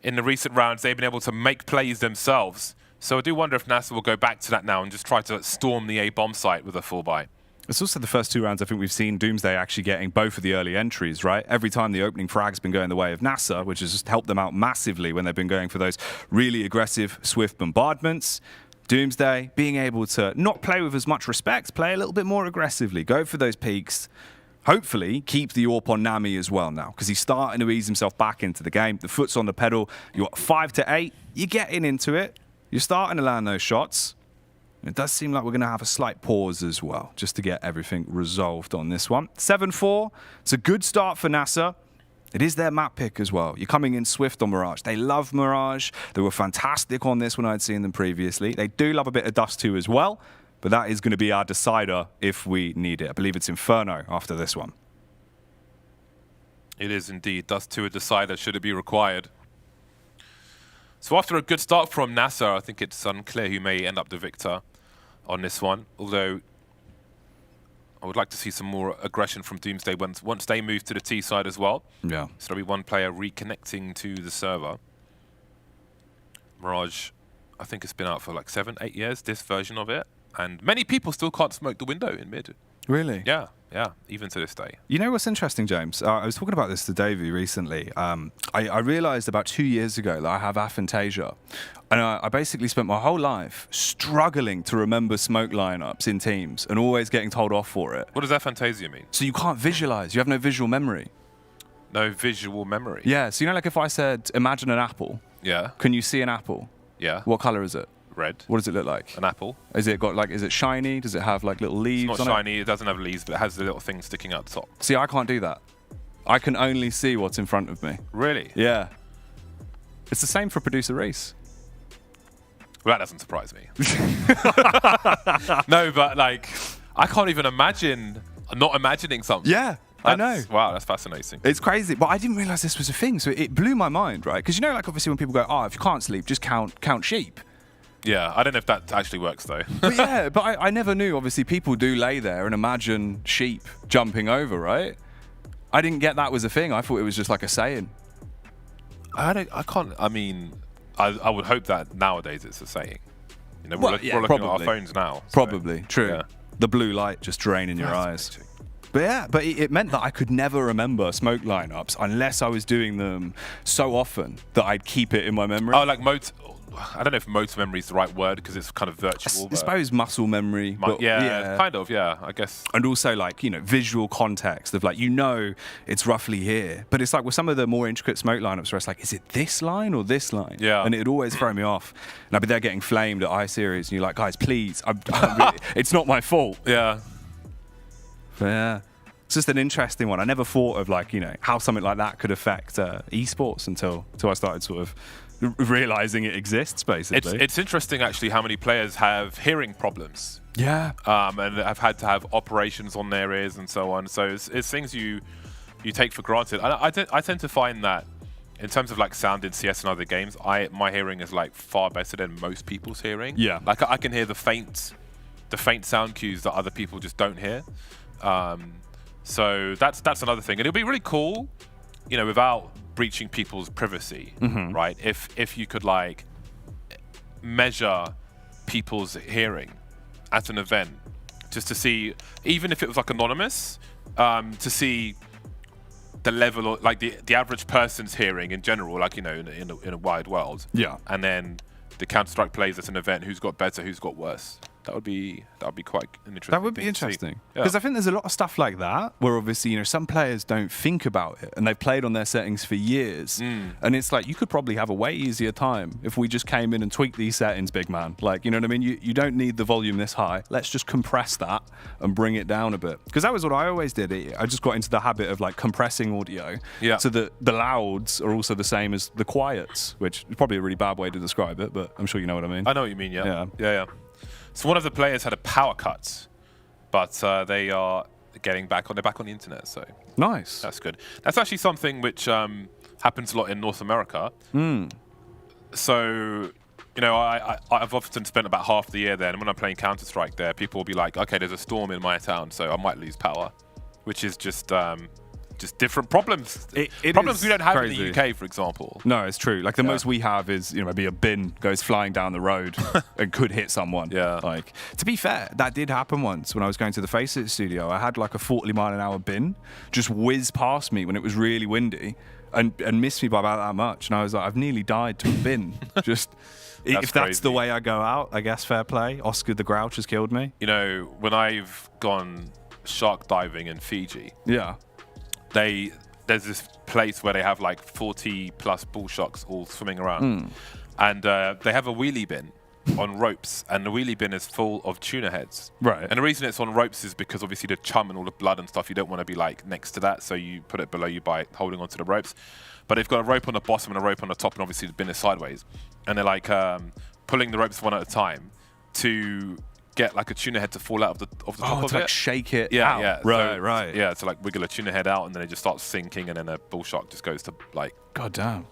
in the recent rounds they've been able to make plays themselves. So I do wonder if NASA will go back to that now and just try to storm the A bomb site with a full buy.
It's also the first 2 rounds I think we've seen Doomsday actually getting both of the early entries, right? Every time the opening frag's been going the way of NASA, which has just helped them out massively when they've been going for those really aggressive, swift bombardments. Doomsday being able to not play with as much respect, play a little bit more aggressively, go for those peaks. Hopefully keep the AWP on Nami as well now, because he's starting to ease himself back into the game. The foot's on the pedal. You're 5 to 8. You're getting into it. You're starting to land those shots. It does seem like we're going to have a slight pause as well, just to get everything resolved on this one. 7-4. It's a good start for NASA. It is their map pick as well. You're coming in swift on Mirage. They love Mirage. They were fantastic on this when I'd seen them previously. They do love a bit of Dust 2 as well, but that is going to be our decider if we need it. I believe it's Inferno after this one.
It is indeed. Dust 2 a decider should it be required. So after a good start from NASA, I think it's unclear who may end up the victor on this one, although I would like to see some more aggression from Doomsday once they move to the T side as well.
Yeah.
So there'll be one player reconnecting to the server. Mirage, I think it's been out for like 7, 8 years, this version of it. And many people still can't smoke the window in mid.
Really?
Yeah, even to this day.
You know what's interesting, James? I was talking about this to Davey recently. I realized about 2 years ago that I have aphantasia. And I basically spent my whole life struggling to remember smoke lineups in teams and always getting told off for it.
What does aphantasia mean?
So you can't visualize. You have no visual memory.
No visual memory?
Yeah. So you know, like if I said, imagine an apple.
Yeah.
Can you see an apple?
Yeah.
What color is it?
Red.
What does it look like?
An apple.
Is it shiny? Does it have like little leaves
It's not shiny. It doesn't have leaves, but it has the little thing sticking out the top.
See, I can't do that. I can only see what's in front of me.
Really?
Yeah. It's the same for producer Reese.
Well, that doesn't surprise me. No, but like, I can't even imagine not imagining something.
Yeah, I know.
Wow, that's fascinating.
It's crazy, but I didn't realize this was a thing, so it blew my mind, right? Because you know, like obviously when people go, oh, if you can't sleep, just count sheep.
Yeah, I don't know if that actually works though.
But yeah, but I never knew. Obviously, people do lay there and imagine sheep jumping over, right? I didn't get that was a thing. I thought it was just like a saying.
I mean, I would hope that nowadays it's a saying. You know,
Well,
we're looking
probably.
at our phones now. So,
Probably, true.
yeah.
The blue light just draining your eyes.
Fascinating.
But yeah, but it meant that I could never remember smoke lineups unless I was doing them so often that I'd keep it in my memory.
Oh, like I don't know if motor memory is the right word because it's kind of virtual.
I suppose muscle memory.
Kind of, I guess.
And also like, visual context of like, it's roughly here. But it's like with some of the more intricate smoke lineups where it's like, is it this line or this line?
Yeah.
And it'd always throw me off. And I'd be there getting flamed at iSeries and you're like, guys, please, I'm really, it's not my fault.
Yeah.
But yeah. It's just an interesting one. I never thought of like, how something like that could affect esports until I started sort of realizing it exists, basically.
It's interesting, actually, how many players have hearing problems.
Yeah.
And have had to have operations on their ears and so on. So it's things you take for granted. I tend to find that in terms of like sound in CS and other games, my hearing is like far better than most people's hearing.
Yeah.
Like I can hear the faint sound cues that other people just don't hear. So that's another thing. And it'll be really cool, without breaching people's privacy, right? If you could like measure people's hearing at an event, just to see, even if it was like anonymous, to see the level of like the average person's hearing in general, like in a wide world.
Yeah.
And then the Counter-Strike players at an event, who's got better, who's got worse. That would be quite an interesting.
That would be interesting because I think there's a lot of stuff like that where obviously some players don't think about it and they've played on their settings for years, and it's like you could probably have a way easier time if we just came in and tweaked these settings, big man. Like, you know what I mean? You don't need the volume this high. Let's just compress that and bring it down a bit, because that was what I always did. I just got into the habit of like compressing audio, so that the louds are also the same as the quiets, which is probably a really bad way to describe it, but I'm sure you know what I mean.
I know what you mean. Yeah. So one of the players had a power cut, but they are back on the internet. So
nice.
That's good. That's actually something which happens a lot in North America. So, I've often spent about half the year there, and when I'm playing Counter-Strike there, people will be like, okay, there's a storm in my town, so I might lose power, which is just different problems. Problems we don't have
crazy.
in the UK, for example.
No, it's true. Like the most we have is, maybe a bin goes flying down the road and could hit someone.
Yeah.
Like, to be fair, that did happen once when I was going to the Faceit studio. I had like a 40-mile-an-hour bin just whiz past me when it was really windy and missed me by about that much. And I was like, I've nearly died to a bin. Just if that's the way I go out, I guess fair play. Oscar the Grouch has killed me.
When I've gone shark diving in Fiji.
Yeah.
There's this place where they have like 40 plus bull sharks all swimming around, and they have a wheelie bin on ropes, and the wheelie bin is full of tuna heads.
Right.
And the reason it's on ropes is because obviously the chum and all the blood and stuff, you don't want to be like next to that, so you put it below you by holding onto the ropes. But they've got a rope on the bottom and a rope on the top, and obviously the bin is sideways, and they're like pulling the ropes one at a time to get like a tuna head to fall out of the top of
to
it.
like shake it
Yeah,
out.
yeah.
Right.
Yeah, to like wiggle a tuna head out, and then it just starts sinking, and then a bull shark just goes to like
God damn.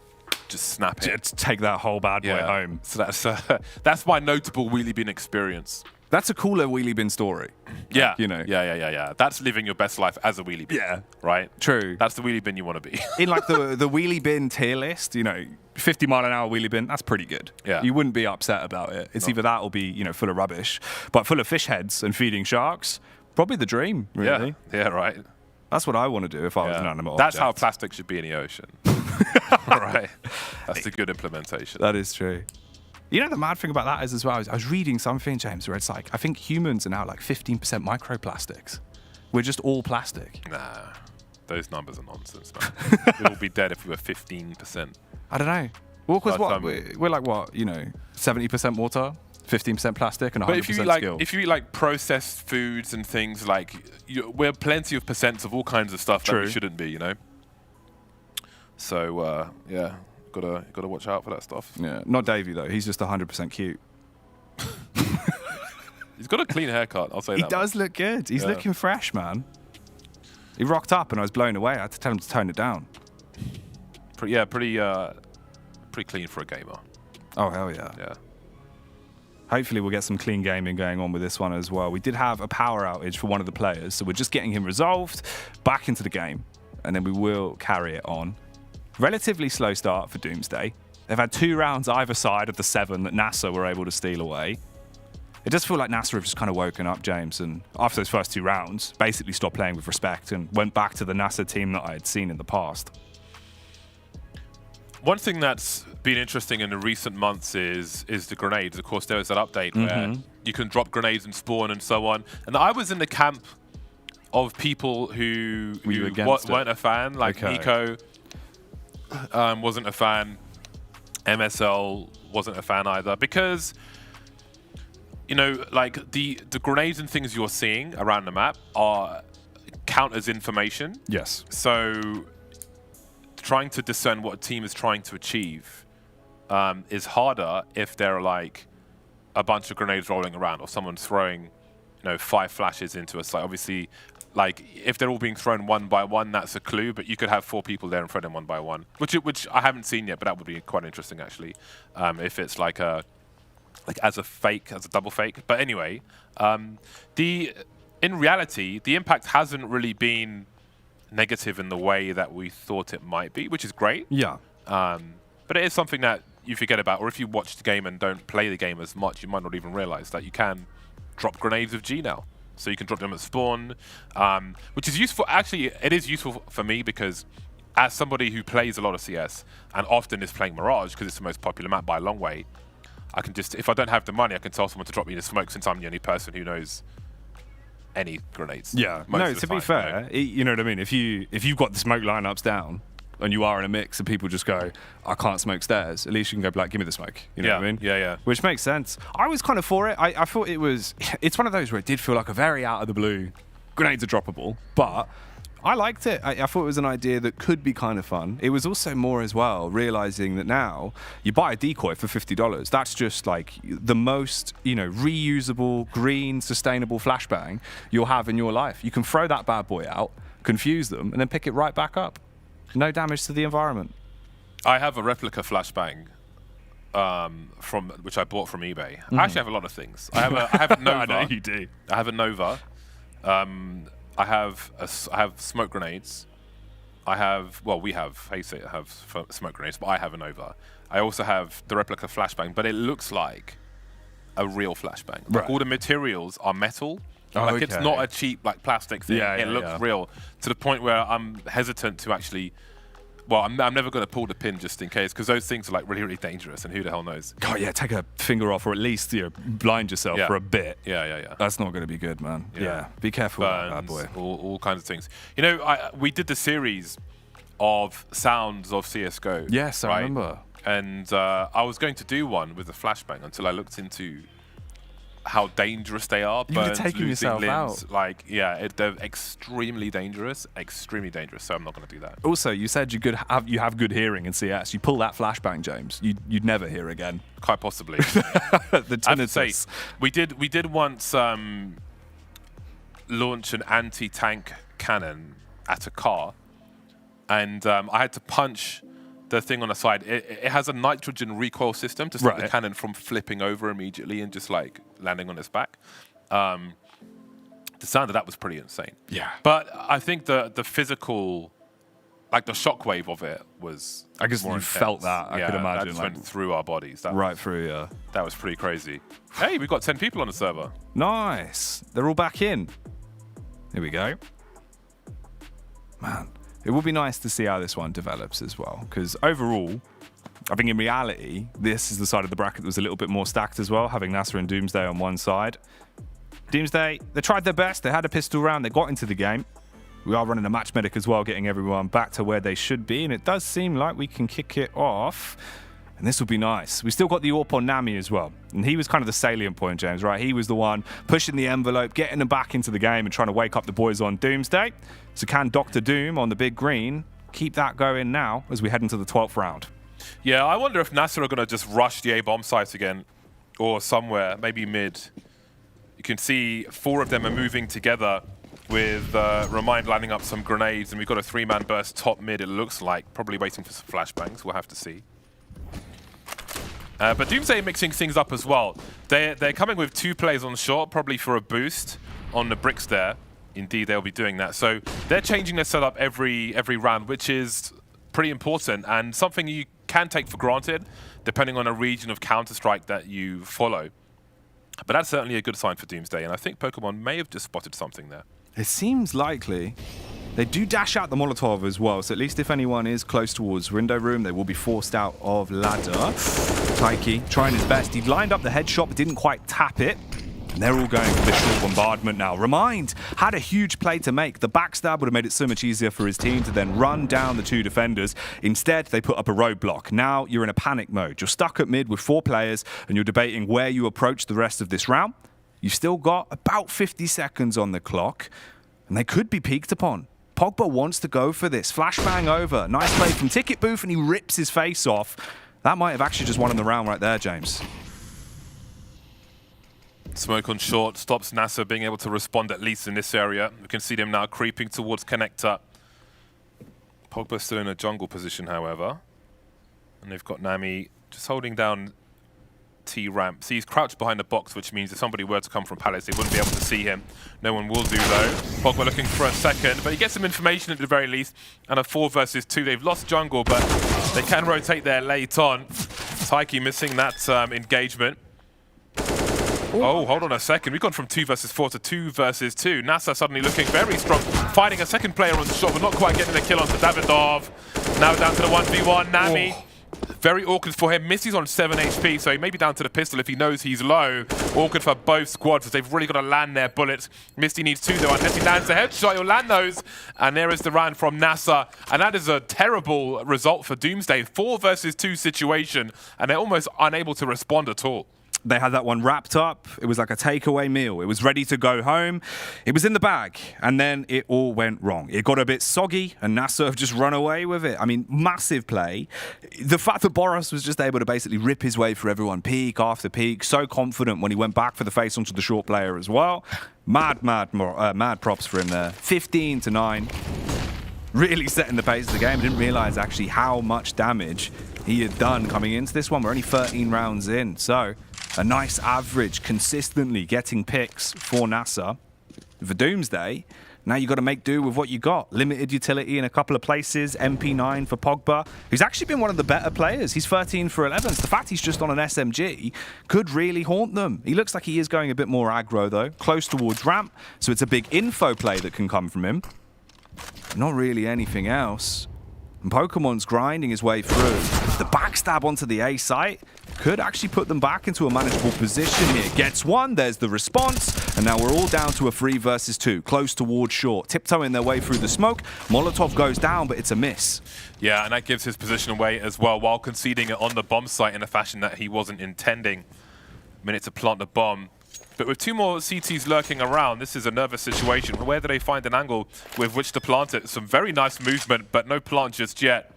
just snap it.
To take that whole bad boy home.
So that's my notable wheelie bin experience.
That's a cooler wheelie bin story.
Yeah.
Like,
Yeah. That's living your best life as a wheelie bin.
Yeah.
Right?
True.
That's the wheelie bin you want to be.
In like the wheelie bin tier list, 50-mile-an-hour wheelie bin, that's pretty good.
Yeah.
You wouldn't be upset about it. It's either that or be, full of rubbish. But full of fish heads and feeding sharks, probably the dream, really.
Yeah, right.
That's what I want to do if I was an animal
That's
object.
how plastic should be in the ocean. Right. That's a good implementation.
That is true. The mad thing about that is as well, I was reading something, James, where it's like, I think humans are now like 15% microplastics. We're just all plastic.
Nah, those numbers are nonsense, man. We'd all be dead if we were 15%.
I don't know. Well, because
But,
we're like what, 70% water, 15% plastic, and 100%
But
skill.
if you eat like processed foods and things, like we're plenty of percents of all kinds of stuff that we shouldn't be, So gotta watch out for that stuff.
Yeah, not Davey though. He's just 100% cute.
He's got a clean haircut. I'll say
He
that.
does look good. He's looking fresh, man. He rocked up and I was blown away. I had to tell him to tone it down.
Pretty clean for a gamer.
Oh hell yeah.
Yeah.
Hopefully we'll get some clean gaming going on with this one as well. We did have a power outage for one of the players, so we're just getting him resolved, back into the game, and then we will carry it on. Relatively slow start for Doomsday. They've had 2 rounds either side of the 7 that NASA were able to steal away. It does feel like NASA have just kind of woken up, James, and after those first 2 rounds, basically stopped playing with respect and went back to the NASA team that I had seen in the past.
One thing that's been interesting in the recent months is the grenades. Of course, there was that update where you can drop grenades and spawn and so on. And I was in the camp of people who weren't a fan, like Nico wasn't a fan, MSL wasn't a fan either, because like the grenades and things you're seeing around the map count as information.
Yes.
So trying to discern what a team is trying to achieve is harder if there are like a bunch of grenades rolling around or someone throwing 5 flashes into a site. Obviously, like if they're all being thrown one by one, that's a clue, but you could have 4 people there and throw them one by one, which I haven't seen yet, but that would be quite interesting actually, if it's like as a double fake. But anyway, in reality, the impact hasn't really been negative in the way that we thought it might be, which is great.
Yeah.
But it is something that you forget about, or if you watch the game and don't play the game as much, you might not even realize that you can drop grenades with G now. So you can drop them at spawn, which is useful. Actually, it is useful for me because as somebody who plays a lot of CS and often is playing Mirage because it's the most popular map by a long way, I can just, if I don't have the money, I can tell someone to drop me the smoke since I'm the only person who knows any grenades.
Yeah. No, to be fair, you know what I mean? If you've got the smoke lineups down and you are in a mix and people just go, I can't smoke stairs, at least you can go like, give me the smoke. You know what I mean?
Yeah.
Which makes sense. I was kind of for it. I thought it's one of those where it did feel like a very out of the blue, grenades are droppable, but I liked it. I thought it was an idea that could be kind of fun. It was also more as well, realizing that now you buy a decoy for $50. That's just like the most, reusable, green, sustainable flashbang you'll have in your life. You can throw that bad boy out, confuse them, and then pick it right back up. No damage to the environment.
I have a replica flashbang which I bought from eBay. I actually have a lot of things. I have a Nova.
I know you do.
I have a Nova. I have smoke grenades. We have Hayset have smoke grenades, but I have a Nova. I also have the replica flashbang, but it looks like a real flashbang. Like all the materials are metal. It's not a cheap like plastic thing. It looks real to the point where I'm hesitant to actually. Well, I'm never going to pull the pin just in case, because those things are like really, really dangerous, and who the hell knows?
God, yeah, take a finger off, or at least blind yourself for a bit.
Yeah.
That's not going to be good, man. Yeah, be careful with that boy.
All kinds of things. We did the series of sounds of CS:GO.
Yes, I remember.
And I was going to do one with a flashbang until I looked into how dangerous they are.
You were taking yourself out.
Like, they're extremely dangerous, so I'm not going to do that.
Also, you said you have good hearing in CS. You pull that flashbang, James, you'd never hear again.
Quite possibly.
The tinnitus.
We did once launch an anti-tank cannon at a car, and I had to punch the thing on the side. It has a nitrogen recoil system to stop the cannon from flipping over immediately and just like landing on its back. The sound of that was pretty insane.
Yeah.
But I think the physical, like the shockwave of it was.
I guess you felt that. I could imagine.
That just went through our bodies.
Right through, yeah.
That was pretty crazy. Hey, we've got 10 people on the server.
Nice. They're all back in. Here we go. Man. It will be nice to see how this one develops as well, because overall, I think in reality, this is the side of the bracket that was a little bit more stacked as well, having Nasser and Doomsday on one side. Doomsday, they tried their best. They had a pistol round. They got into the game. We are running a match medic as well, getting everyone back to where they should be, and it does seem like we can kick it off. And this will be nice. We still got the AWP on Nami as well. And he was kind of the salient point, James, right? He was the one pushing the envelope, getting them back into the game and trying to wake up the boys on Doomsday. So can Dr. Doom on the big green keep that going now as we head into the 12th round?
Yeah, I wonder if NASA are going to just rush the A-bomb site again or somewhere, maybe mid. You can see 4 of them are moving together with Remind lining up some grenades, and we've got a 3-man burst top mid, it looks like. Probably waiting for some flashbangs. We'll have to see. But Doomsday mixing things up as well. They're coming with 2 players on short, probably for a boost on the bricks there. Indeed, they'll be doing that. So they're changing their setup every round, which is pretty important and something you can take for granted, depending on a region of Counter-Strike that you follow. But that's certainly a good sign for Doomsday, and I think Pokemon may have just spotted something there.
It seems likely. They do dash out the Molotov as well, so at least if anyone is close towards window room, they will be forced out of ladder. Taiki trying his best. He lined up the headshot, but didn't quite tap it. And they're all going for the short bombardment now. Remind had a huge play to make. The backstab would have made it so much easier for his team to then run down the 2 defenders. Instead, they put up a roadblock. Now you're in a panic mode. You're stuck at mid with 4 players, and you're debating where you approach the rest of this round. You've still got about 50 seconds on the clock, and they could be peaked upon. Pogba wants to go for this. Flashbang over. Nice play from Ticket Booth, and he rips his face off. That might have actually just won him the round right there, James.
Smoke on short stops NASA being able to respond, at least in this area. We can see them now creeping towards connector. Pogba still in a jungle position, however. And they've got Nami just holding down T-ramp. See, he's crouched behind the box, which means if somebody were to come from Palace, they wouldn't be able to see him. No one will do, though. Pogba looking for a second, but he gets some information at the very least. And a 4 versus 2. They've lost jungle, but they can rotate there late on. Taiki missing that engagement. Oh, hold on a second. We've gone from 2 versus 4 to 2 versus 2. NASA suddenly looking very strong, fighting a second player on the shot, but not quite getting the kill onto Davidov. Now down to the 1v1. Nami, very awkward for him. Missy's on 7 HP, so he may be down to the pistol if he knows he's low. Awkward for both squads, as they've really got to land their bullets. Misty needs 2, though. Unless he lands a headshot, he'll land those. And there is the round from NASA. And that is a terrible result for Doomsday. 4 versus 2 situation, and they're almost unable to respond at all.
They had that one wrapped up. It was like a takeaway meal. It was ready to go home. It was in the bag, and then it all went wrong. It got a bit soggy, and NASA have just run away with it. I mean, massive play. The fact that Boros was just able to basically rip his way through everyone, peak after peak, so confident when he went back for the face onto the short player as well. Mad props for him there. 15-9. Really setting the pace of the game. I didn't realize actually how much damage he had done coming into this one. We're only 13 rounds in, so a nice average, consistently getting picks for NASA. For Doomsday, now you've got to make do with what you got. Limited utility in a couple of places. MP9 for Pogba, who's actually been one of the better players. He's 13 for 11. So the fact he's just on an SMG could really haunt them. He looks like he is going a bit more aggro, though. Close towards ramp, so it's a big info play that can come from him. Not really anything else. And Pokemon's grinding his way through. The backstab onto the A site could actually put them back into a manageable position here. Gets one, there's the response, and now we're all down to a 3 versus 2, close towards short. Tiptoeing their way through the smoke. Molotov goes down, but it's a miss.
Yeah, and that gives his position away as well, while conceding it on the bomb site in a fashion that he wasn't intending. Minute to plant the bomb. But with 2 more CTs lurking around, this is a nervous situation. Where do they find an angle with which to plant it? Some very nice movement, but no plant just yet.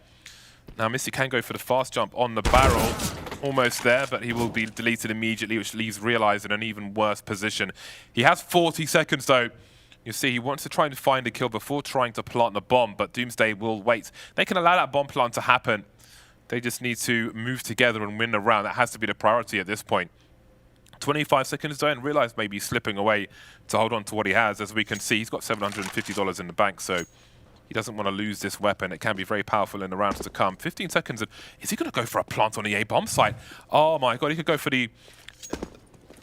Now Missy can go for the fast jump on the barrel. Almost there, but he will be deleted immediately, which leaves Realize in an even worse position. He has 40 seconds, though. You see, he wants to try and find a kill before trying to plant the bomb, but Doomsday will wait. They can allow that bomb plant to happen. They just need to move together and win the round. That has to be the priority at this point. 25 seconds though, and Realize may be slipping away to hold on to what he has. As we can see, he's got $750 in the bank, so he doesn't want to lose this weapon. It can be very powerful in the rounds to come. 15 seconds, and is he going to go for a plant on the A bomb site? Oh my god, he could go for the...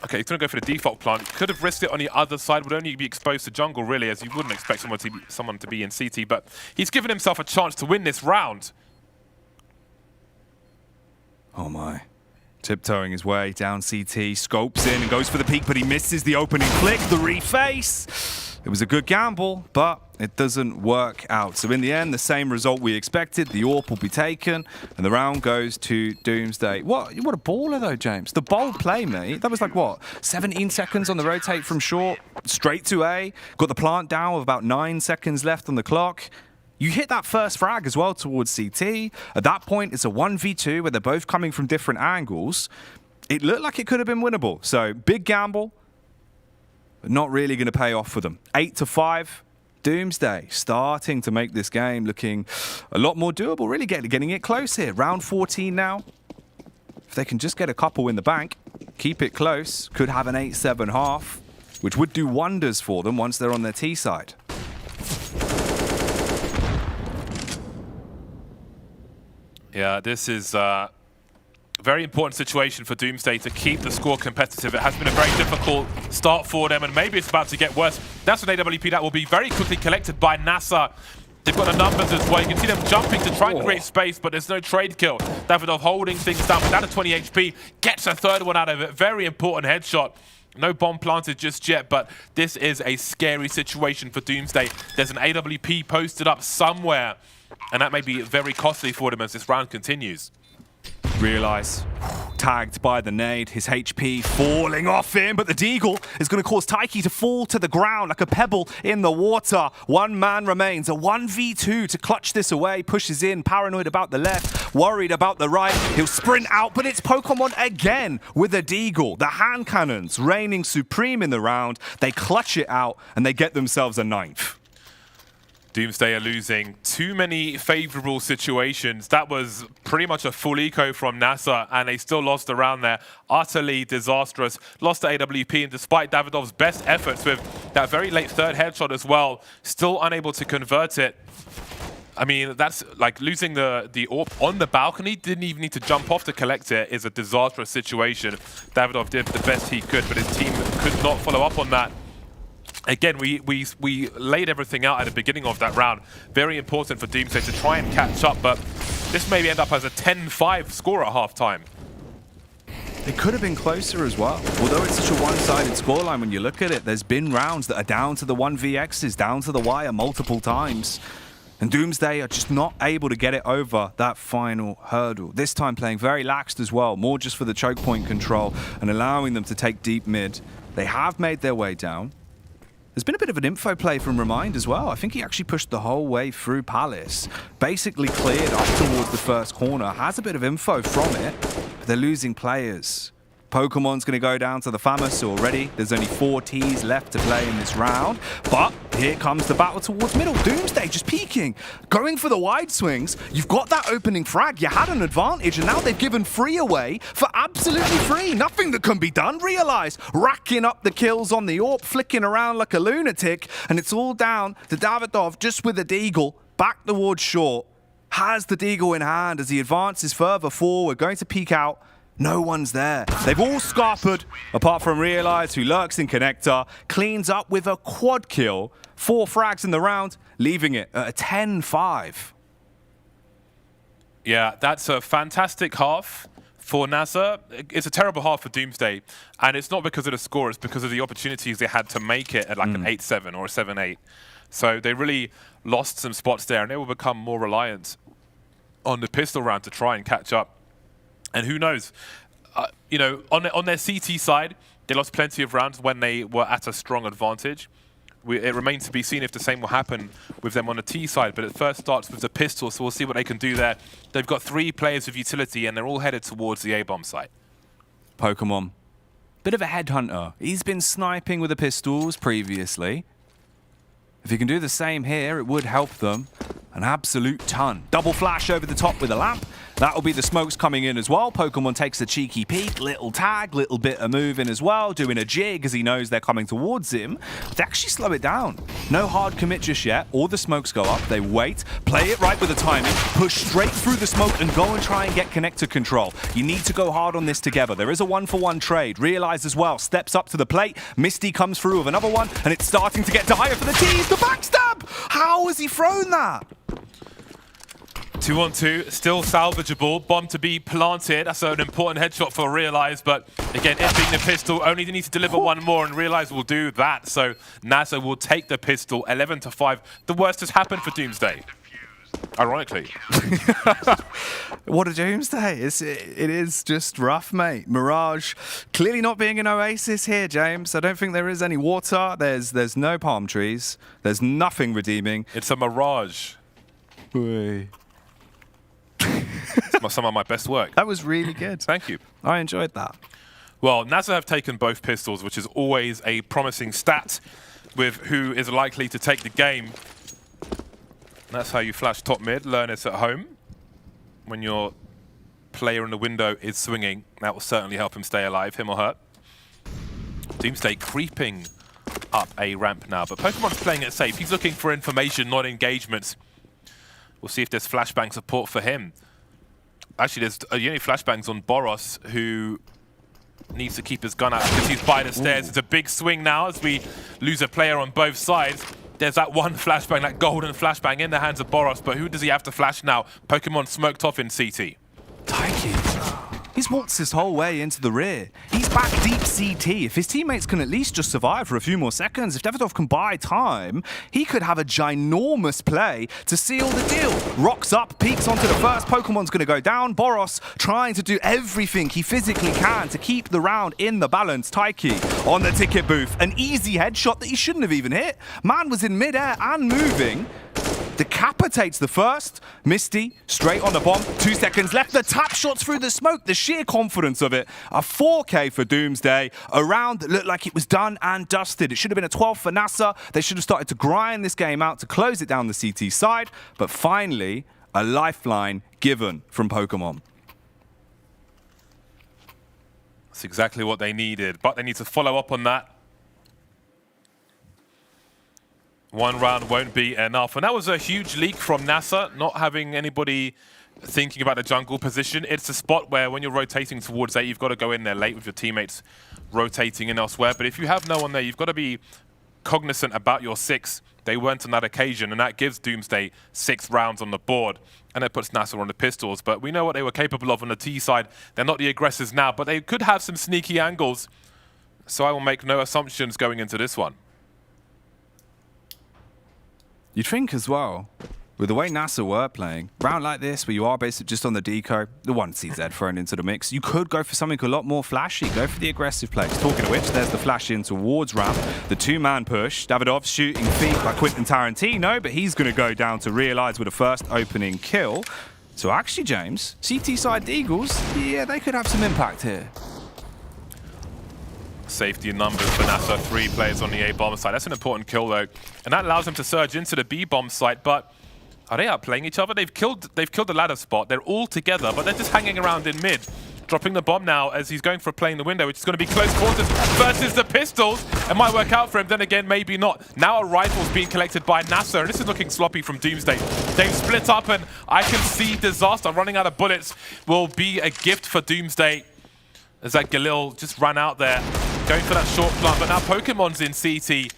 Okay, he's going to go for the default plant. Could have risked it on the other side, would only be exposed to jungle, really, as you wouldn't expect someone to be in CT, but he's given himself a chance to win this round.
Oh my. Tiptoeing his way down CT, scopes in and goes for the peek, but he misses the opening flick, the reface. It was a good gamble, but it doesn't work out. So in the end, the same result we expected. The AWP will be taken, and the round goes to Doomsday. What a baller, though, James. The bold play, mate. That was like, what, 17 seconds on the rotate from short, straight to A. Got the plant down with about 9 seconds left on the clock. You hit that first frag as well towards CT. At that point, it's a 1v2 where they're both coming from different angles. It looked like it could have been winnable. So, big gamble, but not really going to pay off for them. 8-5. Doomsday starting to make this game looking a lot more doable. Really getting it close here. Round 14 now. If they can just get a couple in the bank, keep it close, could have an 8-7 half, which would do wonders for them once they're on their T side.
Yeah, this is Very important situation for Doomsday to keep the score competitive. It has been a very difficult start for them, and maybe it's about to get worse. That's an AWP that will be very quickly collected by NASA. They've got the numbers as well. You can see them jumping to try and create space, but there's no trade kill. Davidoff holding things down, but down to 20 HP, gets a third one out of it. Very important headshot. No bomb planted just yet, but this is a scary situation for Doomsday. There's an AWP posted up somewhere, and that may be very costly for them as this round continues.
Realize, tagged by the nade, his HP falling off him, but the Deagle is going to cause Taiki to fall to the ground like a pebble in the water. One man remains, a 1v2 to clutch this away, pushes in, paranoid about the left, worried about the right. He'll sprint out, but it's Pokemon again with a Deagle. The hand cannons reigning supreme in the round. They clutch it out, and they get themselves a 9th.
Doomsday are losing too many favorable situations. That was pretty much a full eco from NASA, and they still lost the round there. Utterly disastrous. Lost to AWP, and despite Davidoff's best efforts with that very late third headshot as well, still unable to convert it. I mean, that's like losing the AWP on the balcony, didn't even need to jump off to collect it, is a disastrous situation. Davidoff did the best he could, but his team could not follow up on that. Again, we laid everything out at the beginning of that round. Very important for Doomsday to try and catch up, but this may end up as a 10-5 score at halftime.
It could have been closer as well. Although it's such a one-sided scoreline when you look at it, there's been rounds that are down to the 1vx's, down to the wire multiple times. And Doomsday are just not able to get it over that final hurdle. This time playing very laxed as well, more just for the choke point control and allowing them to take deep mid. They have made their way down. There's been a bit of an info play from Remind as well. I think he actually pushed the whole way through Palace. Basically cleared up towards the first corner. Has a bit of info from it, but they're losing players. Pokemon's going to go down to the Famous already. There's only 4 Ts left to play in this round. But here comes the battle towards middle. Doomsday just peeking, going for the wide swings. You've got that opening frag. You had an advantage, and now they've given free away for absolutely free. Nothing that can be done. Realize, racking up the kills on the AWP, flicking around like a lunatic, and it's all down to Davidoff just with the Deagle, back towards short. Has the Deagle in hand as he advances further forward, going to peek out. No one's there. They've all scarpered, apart from Realize, who lurks in connector, cleans up with a quad kill, 4 frags in the round, leaving it at a 10-5.
Yeah, that's a fantastic half for NASA. It's a terrible half for Doomsday, and it's not because of the score, it's because of the opportunities they had to make it at like an 8-7 or a 7-8. So they really lost some spots there, and they will become more reliant on the pistol round to try and catch up. And who knows, you know, on their CT side, they lost plenty of rounds when they were at a strong advantage. It remains to be seen if the same will happen with them on the T side, but it first starts with the pistol, so we'll see what they can do there. They've got 3 players with utility, and they're all headed towards the A-bomb site.
Pokemon, bit of a headhunter. He's been sniping with the pistols previously. If he can do the same here, it would help them an absolute ton. Double flash over the top with a lamp. That'll be the smokes coming in as well. Pokemon takes a cheeky peek, little tag, little bit of move in as well, doing a jig as he knows they're coming towards him. They actually slow it down. No hard commit just yet. All the smokes go up. They wait, play it right with the timing, push straight through the smoke and go and try and get connector control. You need to go hard on this together. There is a 1-for-1 trade. Realize as well, steps up to the plate. Misty comes through with another one, and it's starting to get dire for the T's. The backstab! How has he thrown that?
2-on-2, still salvageable. Bomb to be planted. That's an important headshot for Realize, but again, it being the pistol, only need to deliver one more, and Realize will do that. So NASA will take the pistol, 11-5. The worst has happened for Doomsday, ironically.
What a Doomsday. It is just rough, mate. Mirage clearly not being an oasis here, James. I don't think there is any water. There's no palm trees. There's nothing redeeming.
It's a mirage.
Oy.
It's some of my best work.
That was really good.
Thank you.
I enjoyed that.
Well, NASA have taken both pistols, which is always a promising stat with who is likely to take the game. That's how you flash top mid. Learn it at home. When your player in the window is swinging, that will certainly help him stay alive, him or her. Doomsday creeping up a ramp now, but Pokemon's playing it safe. He's looking for information, not engagements. We'll see if there's flashbang support for him. Actually, there's Yoni flashbangs on Boros, who needs to keep his gun out because he's by the stairs. It's a big swing now as we lose a player on both sides. There's that one flashbang, that golden flashbang in the hands of Boros, but who does he have to flash now? Pokemon smoked off in CT.
Taiki. He's waltzed his whole way into the rear. He's back deep CT. If his teammates can at least just survive for a few more seconds, if Davidov can buy time, he could have a ginormous play to seal the deal. Rocks up, peeks onto the first. Pokemon's going to go down. Boros trying to do everything he physically can to keep the round in the balance. Taiki on the ticket booth. An easy headshot that he shouldn't have even hit. Man was in midair and moving. Decapitates the first. Misty straight on the bomb. 2 seconds left. The tap shots through the smoke. The sheer confidence of it. A 4K for Doomsday. A round that looked like it was done and dusted. It should have been a 12 for NASA. They should have started to grind this game out to close it down the CT side. But finally, a lifeline given from Pokemon.
That's exactly what they needed. But they need to follow up on that. One round won't be enough. And that was a huge leak from NASA, not having anybody thinking about the jungle position. It's a spot where when you're rotating towards A, you've got to go in there late with your teammates rotating in elsewhere. But if you have no one there, you've got to be cognizant about your 6. They weren't on that occasion, and that gives Doomsday 6 rounds on the board. And it puts NASA on the pistols. But we know what they were capable of on the T side. They're not the aggressors now, but they could have some sneaky angles. So I will make no assumptions going into this one.
You'd think as well, with the way NASA were playing, round like this, where you are basically just on the deco, the 1CZ thrown into the mix, you could go for something a lot more flashy, go for the aggressive plays. Talking of which, there's the flash in towards ramp, the 2-man push. Davidov shooting feet by Quentin Tarantino, but he's going to go down to Realize with a first opening kill. So actually, James, CT side Eagles, yeah, they could have some impact here.
Safety in numbers for NASA, 3 players on the A-bomb side. That's an important kill though. And that allows them to surge into the B-bomb site, but are they outplaying each other? They've killed the ladder spot. They're all together, but they're just hanging around in mid. Dropping the bomb now as he's going for a play in the window, which is going to be close quarters versus the pistols. It might work out for him, then again, maybe not. Now a rifle's being collected by NASA, and this is looking sloppy from Doomsday. They've split up, and I can see disaster. Running out of bullets will be a gift for Doomsday. As that Galil just ran out there, going for that short plant, but now Pokemon's in CT.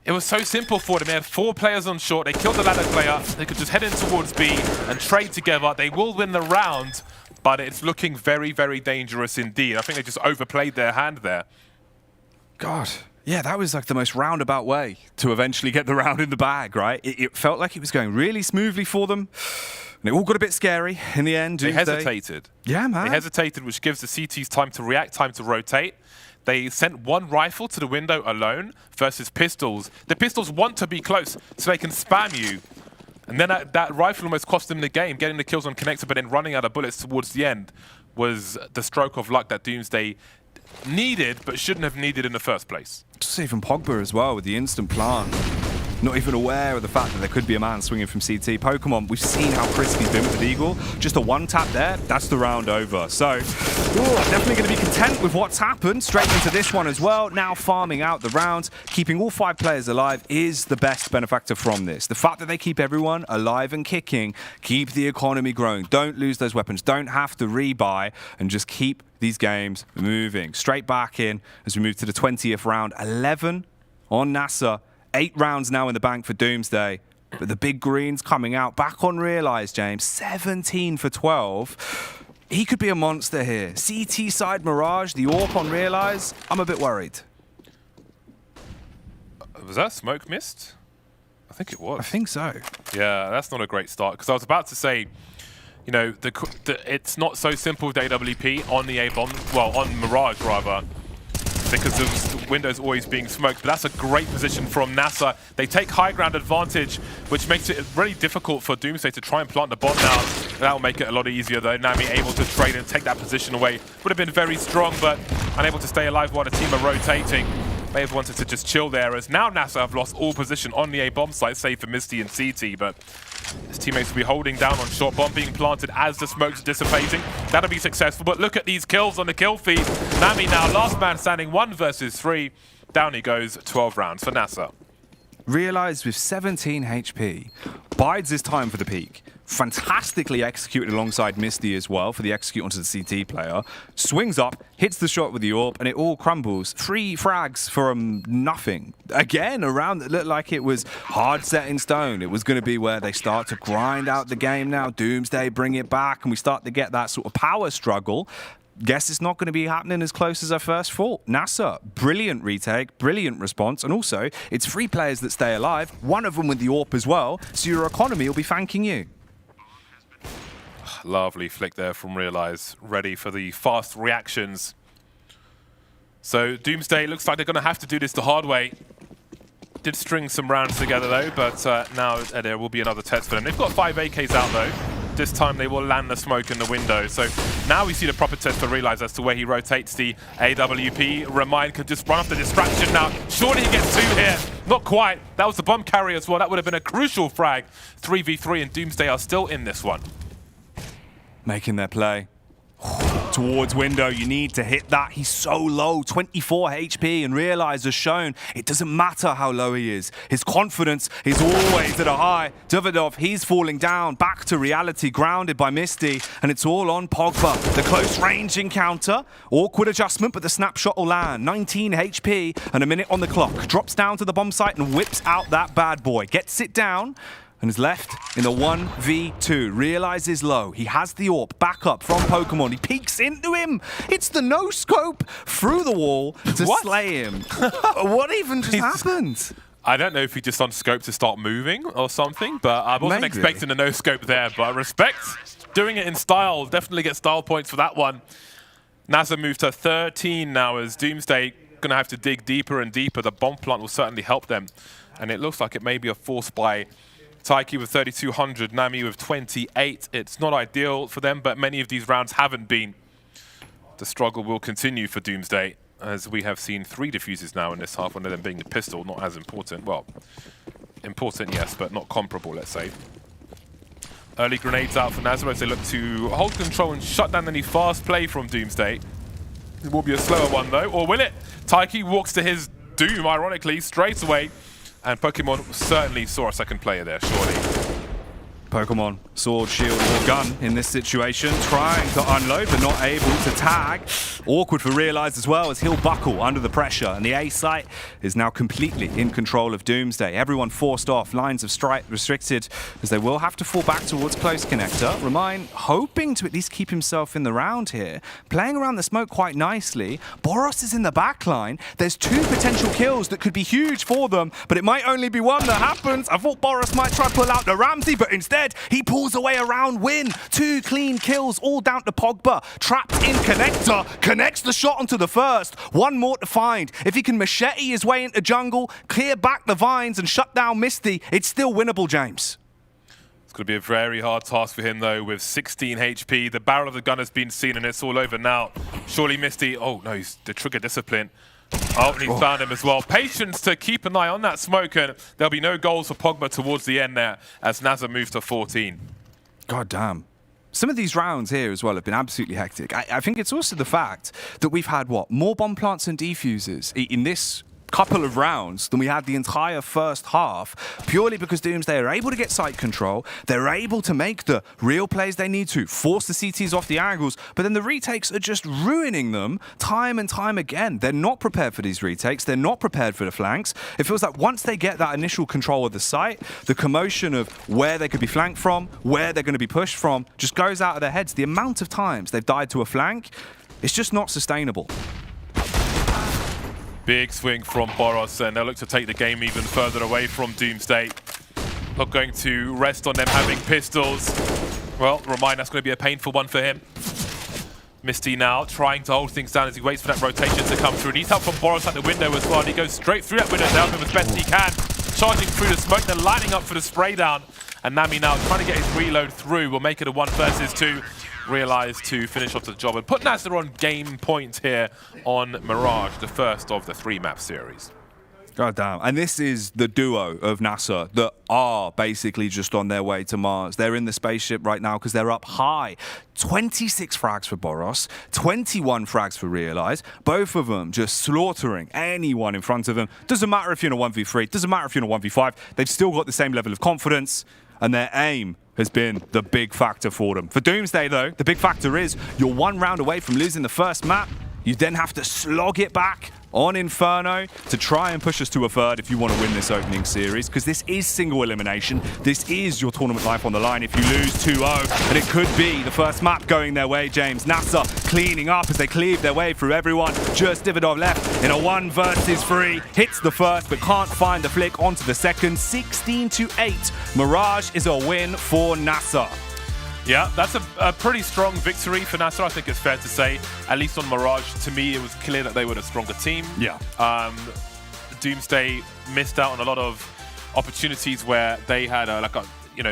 It was so simple for them. They had 4 players on short. They killed the ladder player. They could just head in towards B and trade together. They will win the round, but it's looking very, very dangerous indeed. I think they just overplayed their hand there.
God. Yeah, that was like the most roundabout way to eventually get the round in the bag, right? It felt like it was going really smoothly for them. And it all got a bit scary in the end.
They hesitated.
Yeah, man.
They hesitated, which gives the CTs time to react, time to rotate. They sent 1 rifle to the window alone versus pistols. The pistols want to be close so they can spam you. And then that rifle almost cost them the game. Getting the kills on connector, but then running out of bullets towards the end was the stroke of luck that Doomsday needed, but shouldn't have needed in the first place.
Just even Pogba as well with the instant plant. Not even aware of the fact that there could be a man swinging from CT. Pokemon, we've seen how crisp he's been with the Eagle. Just a 1 tap there, that's the round over. So, definitely going to be content with what's happened. Straight into this one as well. Now farming out the rounds. Keeping all 5 players alive is the best benefactor from this. The fact that they keep everyone alive and kicking, keep the economy growing. Don't lose those weapons. Don't have to rebuy, and just keep these games moving. Straight back in as we move to the 20th round. 11 on NASA. 8 rounds now in the bank for Doomsday. But the big greens coming out. Back on Realize, James. 17 for 12. He could be a monster here. CT side Mirage, the AWP on Realize. I'm a bit worried.
Was that smoke missed? I think it was.
I think so.
Yeah, that's not a great start. Because I was about to say, you know, it's not so simple with AWP on the A-bomb. Well, on Mirage, rather. Because the window's always being smoked. But that's a great position from NASA. They take high ground advantage, which makes it really difficult for Doomsday to try and plant the bomb now. That will make it a lot easier, though. Nami able to trade and take that position away. Would have been very strong, but unable to stay alive while the team are rotating. May have wanted to just chill there, as now NASA have lost all position on the A-bomb site, save for Misty and CT, but his teammates will be holding down on short bomb being planted as the smoke's dissipating. That'll be successful, but look at these kills on the kill feed. Nami now last man standing, 1 versus 3. Down he goes, 12 rounds for NASA.
Realize with 17 HP, bides his time for the peak. fantastically executed alongside Misty as well for the execute onto the CT player. Swings up, hits the shot with the AWP, and it all crumbles. 3 frags from nothing. Again, around it looked like it was hard set in stone. It was going to be where they start to grind out the game now. Doomsday bring it back, and we start to get that sort of power struggle. Guess it's not going to be happening as close as I first thought. NASA, brilliant retake, brilliant response, and also it's 3 players that stay alive, one of them with the AWP as well, so your economy will be thanking you.
Lovely flick there from Realize, ready for the fast reactions. So Doomsday looks like they're going to have to do this the hard way. Did string some rounds together though, but now there will be another test for them. They've got 5 AKs out though. This time they will land the smoke in the window. So now we see the proper test for Realize as to where he rotates the AWP. Remind could just run off the distraction now. Surely he gets 2 here. Not quite. That was the bomb carrier as well. That would have been a crucial frag. 3v3 and Doomsday are still in this one.
Making their play. Towards window, you need to hit that. He's so low, 24 HP, and Realize has shown it doesn't matter how low he is. His confidence is always at a high. Davidov, he's falling down, back to reality, grounded by Misty, and it's all on Pogba. The close range encounter, awkward adjustment, but the snapshot will land. 19 HP and a minute on the clock. Drops down to the bomb site and whips out that bad boy. Gets it down. And is left in the 1v2. Realizes low. He has the AWP back up from Pokemon. He peeks into him. It's the no-scope through the wall to slay him. What even just happened?
I don't know if he just on scope to start moving or something, but I wasn't expecting a no-scope there. But respect, doing it in style. Definitely get style points for that one. NASA moved to 13 now as Doomsday going to have to dig deeper and deeper. The bomb plant will certainly help them. And it looks like it may be a force by Taiki with 3,200, Nami with 28. It's not ideal for them, but many of these rounds haven't been. The struggle will continue for Doomsday, as we have seen 3 defuses now in this half, one of them being the pistol, not as important. Well, important, yes, but not comparable, let's say. Early grenades out for Nazareth. They look to hold control and shut down any fast play from Doomsday. It will be a slower one, though, or will it? Taiki walks to his doom, ironically, straight away. And Pokemon certainly saw a second player there, surely.
Pokemon, sword, shield, or gun in this situation. Trying to unload, but not able to tag. Awkward for Realize as well, as he'll buckle under the pressure. And the A site is now completely in control of Doomsday. Everyone forced off, lines of strike restricted, as they will have to fall back towards close connector. Remind hoping to at least keep himself in the round here. Playing around the smoke quite nicely. Boros is in the back line. There's 2 potential kills that could be huge for them, but it might only be one that happens. I thought Boros might try to pull out the Ramsey, but instead he pulls away around win. 2 clean kills, all down to Pogba. Trapped in connector, connects the shot onto the first. 1 more to find. If he can machete his way into jungle, clear back the vines and shut down Misty, it's still winnable, James.
It's going to be a very hard task for him, though, with 16 HP. The barrel of the gun has been seen, and it's all over now. Surely Misty, oh no, he's the trigger discipline. Oh, and he's found him as well. Patience to keep an eye on that smoke, and there'll be no goals for Pogba towards the end there as NASA moves to 14.
God damn. Some of these rounds here as well have been absolutely hectic. I think it's also the fact that we've had, more bomb plants and defusers in this couple of rounds than we had the entire first half, purely because Doomsday are able to get site control. They're able to make the real plays they need to, force the CTs off the angles, but then the retakes are just ruining them time and time again. They're not prepared for these retakes. They're not prepared for the flanks. It feels like once they get that initial control of the site, the commotion of where they could be flanked from, where they're going to be pushed from, just goes out of their heads. The amount of times they've died to a flank, it's just not sustainable.
Big swing from Boros, and they'll look to take the game even further away from Doomsday. Not going to rest on them having pistols. Well, remind that's going to be a painful one for him. Misty now trying to hold things down as he waits for that rotation to come through. Needs help from Boros at the window as well, and he goes straight through that window to help him as best he can. Charging through the smoke, they're lining up for the spray down. And Nami now trying to get his reload through. Will make it a 1 versus 2. Realize to finish off the job and put NASA on game point here on Mirage, the first of the 3-map series.
God damn. And this is the duo of NASA that are basically just on their way to Mars. They're in the spaceship right now because they're up high. 26 frags for Boros, 21 frags for Realize. Both of them just slaughtering anyone in front of them. Doesn't matter if you're in a 1v3, doesn't matter if you're in a 1v5. They've still got the same level of confidence. and their aim has been the big factor for them. For Doomsday, though, the big factor is you're 1 round away from losing the first map. You then have to slog it back on Inferno to try and push us to a third if you want to win this opening series, because this is single elimination. This is your tournament life on the line if you lose 2-0, and it could be the first map going their way, James. NASA cleaning up as they cleave their way through everyone. Just Dividov left in a 1 versus 3. Hits the first, but can't find the flick onto the second. 16-8. Mirage is a win for NASA.
Yeah, that's a pretty strong victory for NASA, I think it's fair to say. At least on Mirage, to me, it was clear that they were a stronger team.
Yeah.
Doomsday missed out on a lot of opportunities where they had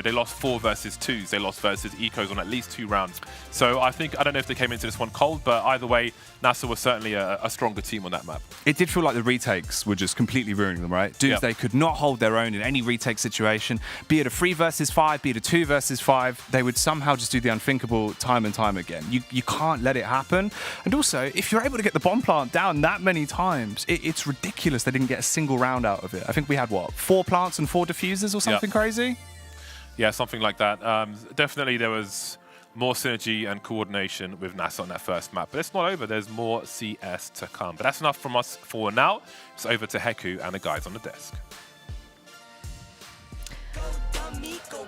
they lost 4 versus 2s. They lost versus Ecos on at least 2 rounds. So I don't know if they came into this one cold, but either way, NASA was certainly a stronger team on that map.
It did feel like the retakes were just completely ruining them, right? Doomsday could not hold their own in any retake situation, be it a 3 versus 5, be it a 2 versus 5. They would somehow just do the unthinkable time and time again. You can't let it happen. And also, if you're able to get the bomb plant down that many times, it's ridiculous they didn't get a single round out of it. I think we had, 4 plants and 4 diffusers or something crazy?
Yeah, something like that. Definitely there was more synergy and coordination with NASA on that first map. But it's not over. There's more CS to come. But that's enough from us for now. It's over to Heku and the guys on the desk.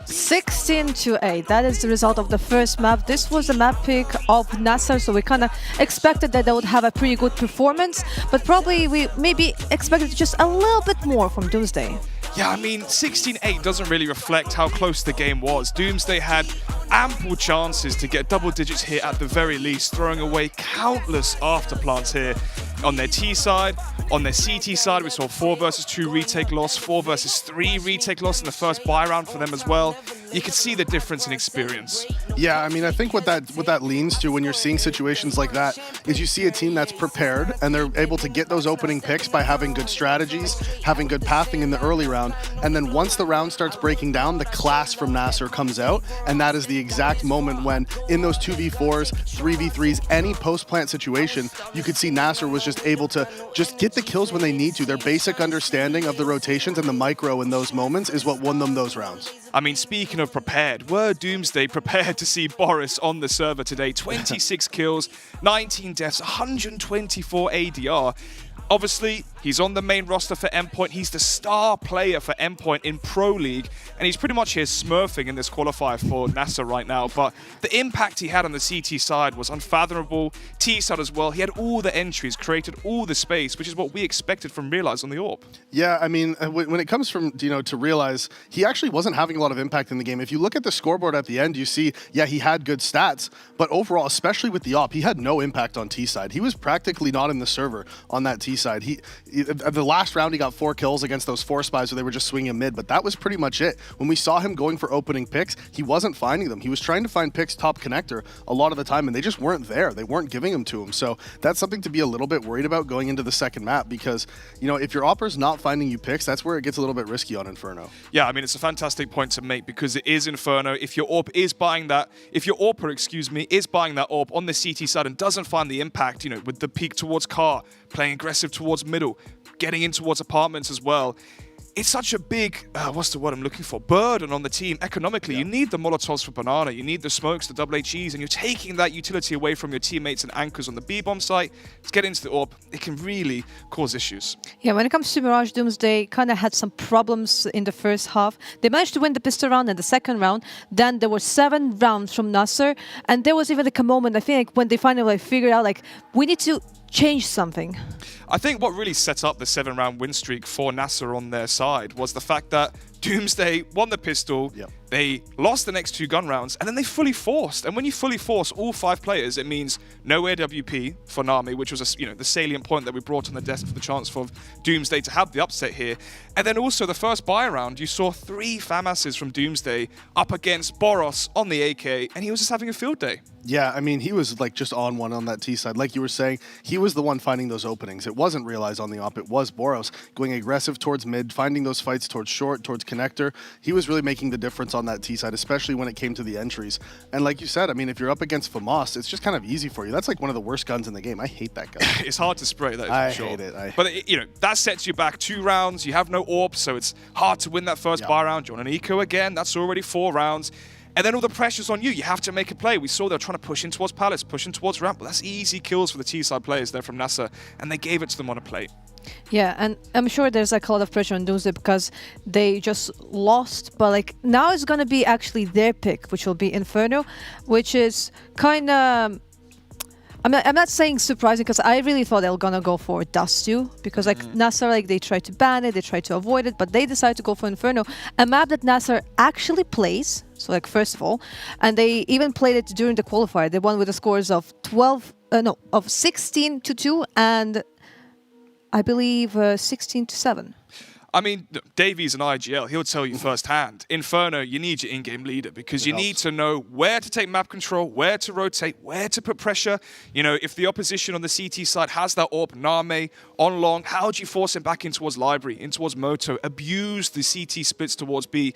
16-8. That is the result of the first map. This was a map pick of NASA, so we kind of expected that they would have a pretty good performance, but probably we maybe expected just a little bit more from Doomsday.
Yeah, I mean, 16-8 doesn't really reflect how close the game was. Doomsday had ample chances to get double digits here at the very least, throwing away countless afterplants here on their T side. On their CT side, we saw 4 versus 2 retake loss, 4 versus 3 retake loss in the first buy round for them as well. You could see the difference in experience.
Yeah, I mean, I think what that leans to when you're seeing situations like that is you see a team that's prepared and they're able to get those opening picks by having good strategies, having good pathing in the early round, and then once the round starts breaking down, the class from Nasser comes out, and that is the exact moment when in those 2v4s, 3v3s, any post-plant situation, you could see Nasser was just able to just get the kills when they need to. Their basic understanding of the rotations and the micro in those moments is what won them those rounds.
I mean, speaking of prepared, were Doomsday prepared to see Boris on the server today? 26 kills, 19 deaths, 124 ADR. Obviously, he's on the main roster for Endpoint. He's the star player for Endpoint in Pro League, and he's pretty much here smurfing in this qualifier for NASA right now. But the impact he had on the CT side was unfathomable. T side as well. He had all the entries, created all the space, which is what we expected from Realize on the AWP.
Yeah, I mean, when it comes from to Realize, he actually wasn't having a lot of impact in the game. If you look at the scoreboard at the end, you see, yeah, he had good stats, but overall, especially with the AWP, he had no impact on T side. He was practically not in the server on that T side. The last round, he got 4 kills against those 4 spies where they were just swinging mid, but that was pretty much it. When we saw him going for opening picks, he wasn't finding them. He was trying to find picks top connector a lot of the time, and they just weren't there. They weren't giving them to him. So that's something to be a little bit worried about going into the second map, because, if your AWPer's not finding you picks, that's where it gets a little bit risky on Inferno.
Yeah, I mean, it's a fantastic point to make because it is Inferno. If your AWP is buying that, if your AWPer, is buying that AWP on the CT side and doesn't find the impact, with the peak towards car, playing aggressive towards middle, getting in towards apartments as well. It's such a big, what's the word I'm looking for, burden on the team economically. Yeah. You need the Molotovs for Banana, you need the smokes, the double HEs, and you're taking that utility away from your teammates and anchors on the B-bomb site. To get into the AWP, it can really cause issues. Yeah,
when it comes to Mirage, Doomsday kind of had some problems in the first half. They managed to win the pistol round in the second round. Then there were 7 rounds from Nasser, and there was even a moment, I think, when they finally figured out, we need to change something.
I think what really set up the 7-round win streak for Nasser on their side was the fact that Doomsday won the pistol, they lost the next 2 gun rounds, and then they fully forced. And when you fully force all 5 players, it means no AWP for Nami, which was the salient point that we brought on the desk for the chance for Doomsday to have the upset here. And then also the first buy round, you saw 3 FAMASs from Doomsday up against Boros on the AK, and he was just having a field day.
Yeah, I mean, he was just on one on that T side. Like you were saying, he was the one finding those openings. It wasn't Realize on the AWP, it was Boros going aggressive towards mid, finding those fights towards short, towards connector. He was really making the difference on on that T side, especially when it came to the entries. And like you said, I mean, if you're up against FAMAS, it's just kind of easy for you. That's like one of the worst guns in the game. I hate that gun.
It's hard to spray, that is
I
for sure.
hate it.
But, you know, that sets you back 2 rounds. You have no AWP, so it's hard to win that first buy round. You're on an eco again. That's already 4 rounds. And then all the pressure's on you. You have to make a play. We saw they were trying to push in towards Palace, pushing towards ramp. But that's easy kills for the T-side players there from NASA. And they gave it to them on a plate.
Yeah, and I'm sure there's like a lot of pressure on Doomsday because they just lost. But like now it's going to be actually their pick, which will be Inferno, which is kind of... I'm not saying surprising because I really thought they were gonna go for Dust 2 because like Nasser, like they tried to ban it, they tried to avoid it, but they decided to go for Inferno, a map that Nasser actually plays. So like first of all, and they even played it during the qualifier. They won with the scores of 16-2 and I believe 16-7.
I mean, Davies and IGL, he'll tell you firsthand. Inferno, you need your in-game leader because you need to know where to take map control, where to rotate, where to put pressure. You know, if the opposition on the CT side has that AWP, Name, on long, how do you force him back in towards Library, in towards Moto, abuse the CT splits towards B?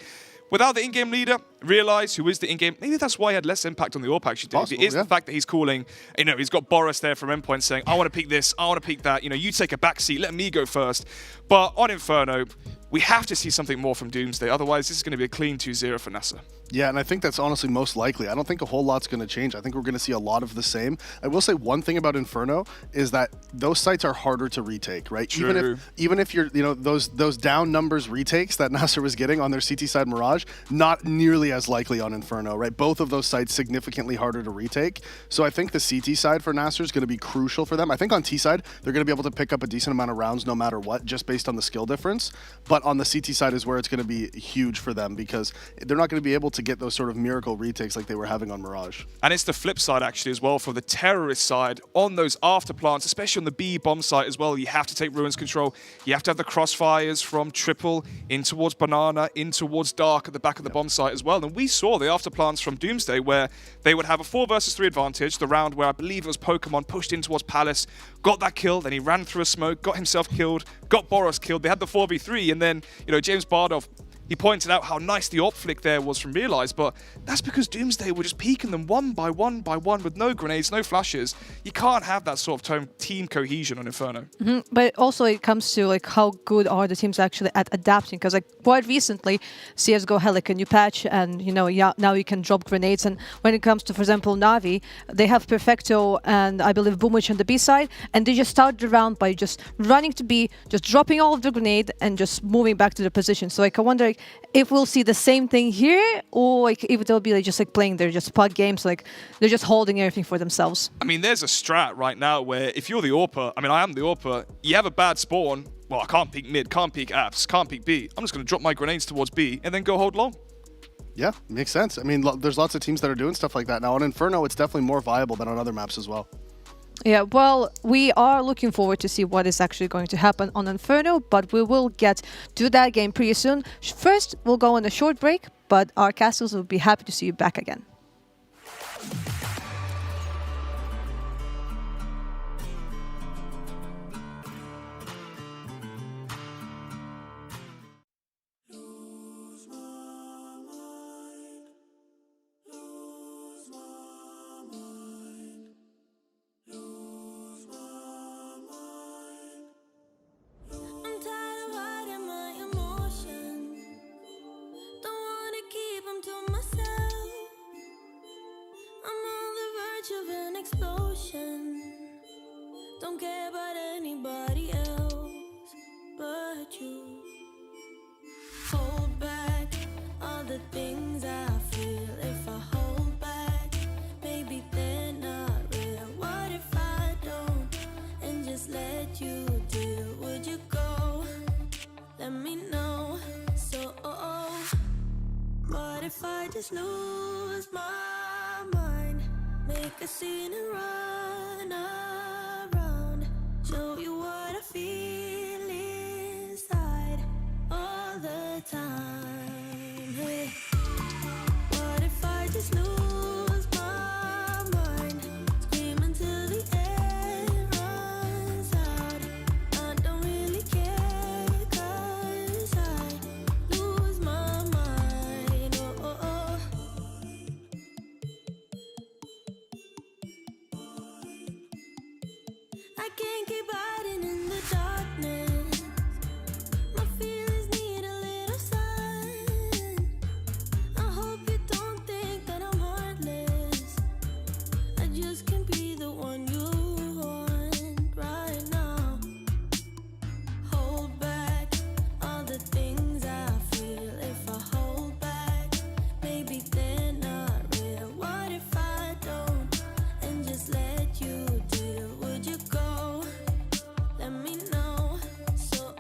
Without the in-game leader, realize who is the in-game. Maybe that's why he had less impact on the AWP, actually. Possible, it is the fact that he's calling, you know, he's got Boris there from endpoint saying, I want to peek this, I want to peek that. You know, you take a back seat, let me go first. But on Inferno, we have to see something more from Doomsday. Otherwise, this is going to be a clean 2-0 for NASA.
Yeah, and I think that's honestly most likely. I don't think a whole lot's going to change. I think we're going to see a lot of the same. I will say one thing about Inferno is that those sites are harder to retake, right?
True.
Even if you're, you know, those down numbers retakes that Nasser was getting on their CT side Mirage, not nearly as likely on Inferno, right? Both of those sites significantly harder to retake. So I think the CT side for Nasser is going to be crucial for them. I think on T side, they're going to be able to pick up a decent amount of rounds no matter what, just based on the skill difference. But on the CT side is where it's going to be huge for them because they're not going to be able to get those sort of miracle retakes like they were having on Mirage.
And it's the flip side actually as well for the terrorist side on those after plants, especially on the B bomb site as well. You have to take Ruins control. You have to have the crossfires from Triple in towards Banana, in towards Dark at the back of the bomb site as well. And we saw the after plants from Doomsday where they would have a 4 versus 3 advantage, the round where I believe it was Pokemon pushed in towards Palace, got that kill, then he ran through a smoke, got himself killed, got Boros killed. They had the 4v3 and then, you know, James Bardov, he pointed out how nice the AWP flick there was from Realize, but that's because Doomsday were just peeking them one by one with no grenades, no flashes. You can't have that sort of team cohesion on Inferno.
But also it comes to like how good are the teams actually at adapting, because like quite recently CSGO had like a new patch and you know now you can drop grenades, and when it comes to, for example, Navi, they have Perfecto and I believe Boomwitch on the B side, and they just start the round by just running to B, just dropping all of the grenade and just moving back to the position. So like I wonder if we'll see the same thing here, or like if they'll be like just like playing their just pod games, like they're just holding everything for themselves.
I mean, there's a strat right now where if you're the AWPer, I mean, I am the AWPer, you have a bad spawn, well, I can't peek mid, can't peek apps, can't peek B. I'm just going to drop my grenades towards B and then go hold long.
Yeah, makes sense. I mean, there's lots of teams that are doing stuff like that now. On Inferno, it's definitely more viable than on other maps as well.
Yeah, well, we are looking forward to see what is actually going to happen on Inferno, but we will get to that game pretty soon. First, we'll go on a short break, but our castles will be happy to see you back again.
Don't care about anybody else but you. Hold back all the things I feel. If I hold back, maybe they're not real. What if I don't and just let you deal? Would you go? Let me know. So what if I just lose my mind? Make a scene and run around. Show you what I feel inside all the time. Hey. What if I just lose my mind? Scream until the air runs out. I don't really care 'cause I lose my mind. just can't be the one you want right now. Hold back all the things I feel. If I hold back, maybe they're not real. What if I don't and just let you deal? Would you go? Let me know. So,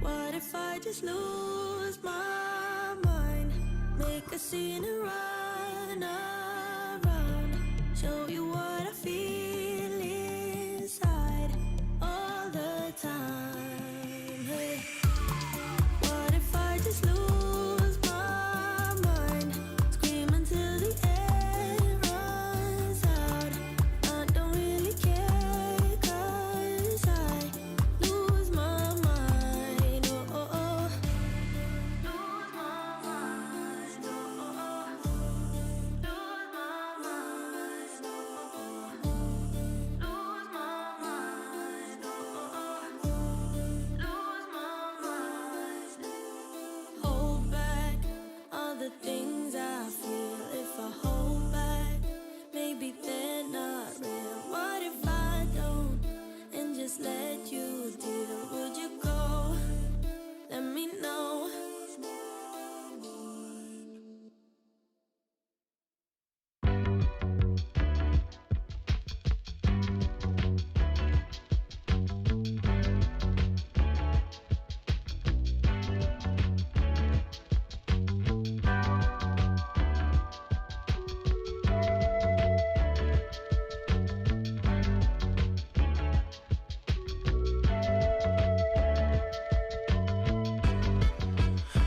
what if I just lose my mind? Make a scene and run around. Show you what I feel inside all the time. Hey. What if I just lose my mind? Scream until the air runs out. I don't really care 'cause I lose my mind. Oh, oh, oh. Lose my mind. Oh, oh, oh. Lose my mind. Oh, oh, oh. Lose my mind. Oh, oh, oh. Lose my mind. Hold back all the things I feel. If I hold back, maybe they're not real. What if I don't and just let you deal? Would you go? Let me know.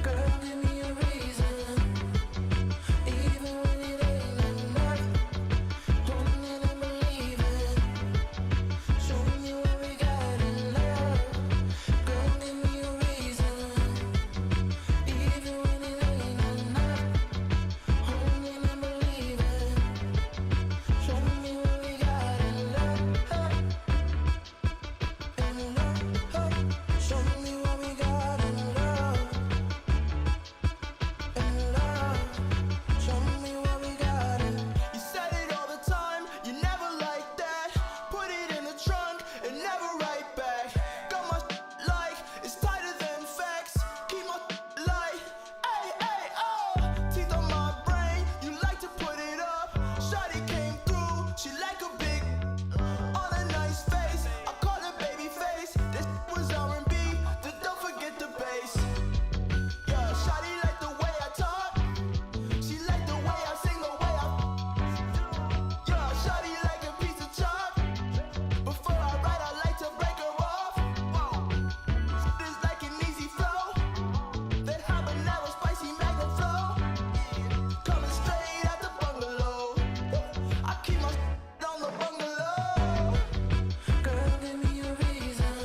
Girl, give me a reason, even when it ain't enough. Holding and believing, show me what we got in love. Girl, give me a reason, even when it ain't enough. Holding and believing, show me what we got in love. In love, show me what we got in love. In love, show me what we got in. You said it all the time, you never like that. Put it in the trunk and never write back. Got my like, it's tighter than facts. Keep my light, ay, ay, oh. Teeth on my brain, you like to put it up. Shawty came through, she like a big on a nice face. I call it baby face. This was R&B, don't forget the bass. Yeah, shawty like the way I talk. She like the way I sing, the way I. Yeah, shawty like a piece of chalk. Before I write, I like to break her off. It's like an easy flow. That habanero spicy mango flow. Coming straight out the bungalow. I keep my on the bungalow. Girl, give me a reason,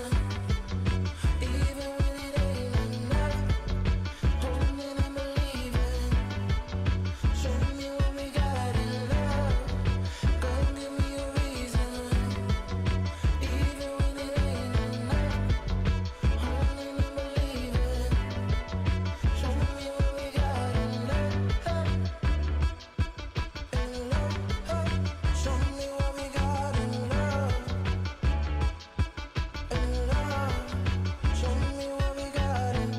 even when it ain't enough. Holding and believing, show me what we got in love. Girl, give me a reason, even when it ain't enough. Holding and believing, show me what we got in love. In love, show me what we got in love. In love, show me what we got in.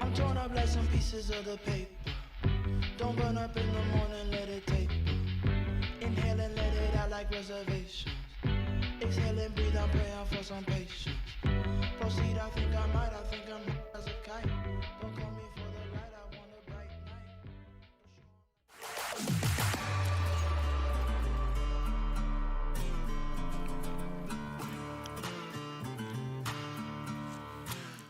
I'm torn up like some pieces of the paper. Don't burn up in the morning, let it taper. Inhale and let it out like reservations. Exhale and breathe, I'm praying for some patience. Proceed, I think I might as a kite. Don't call me for the light, I want a bright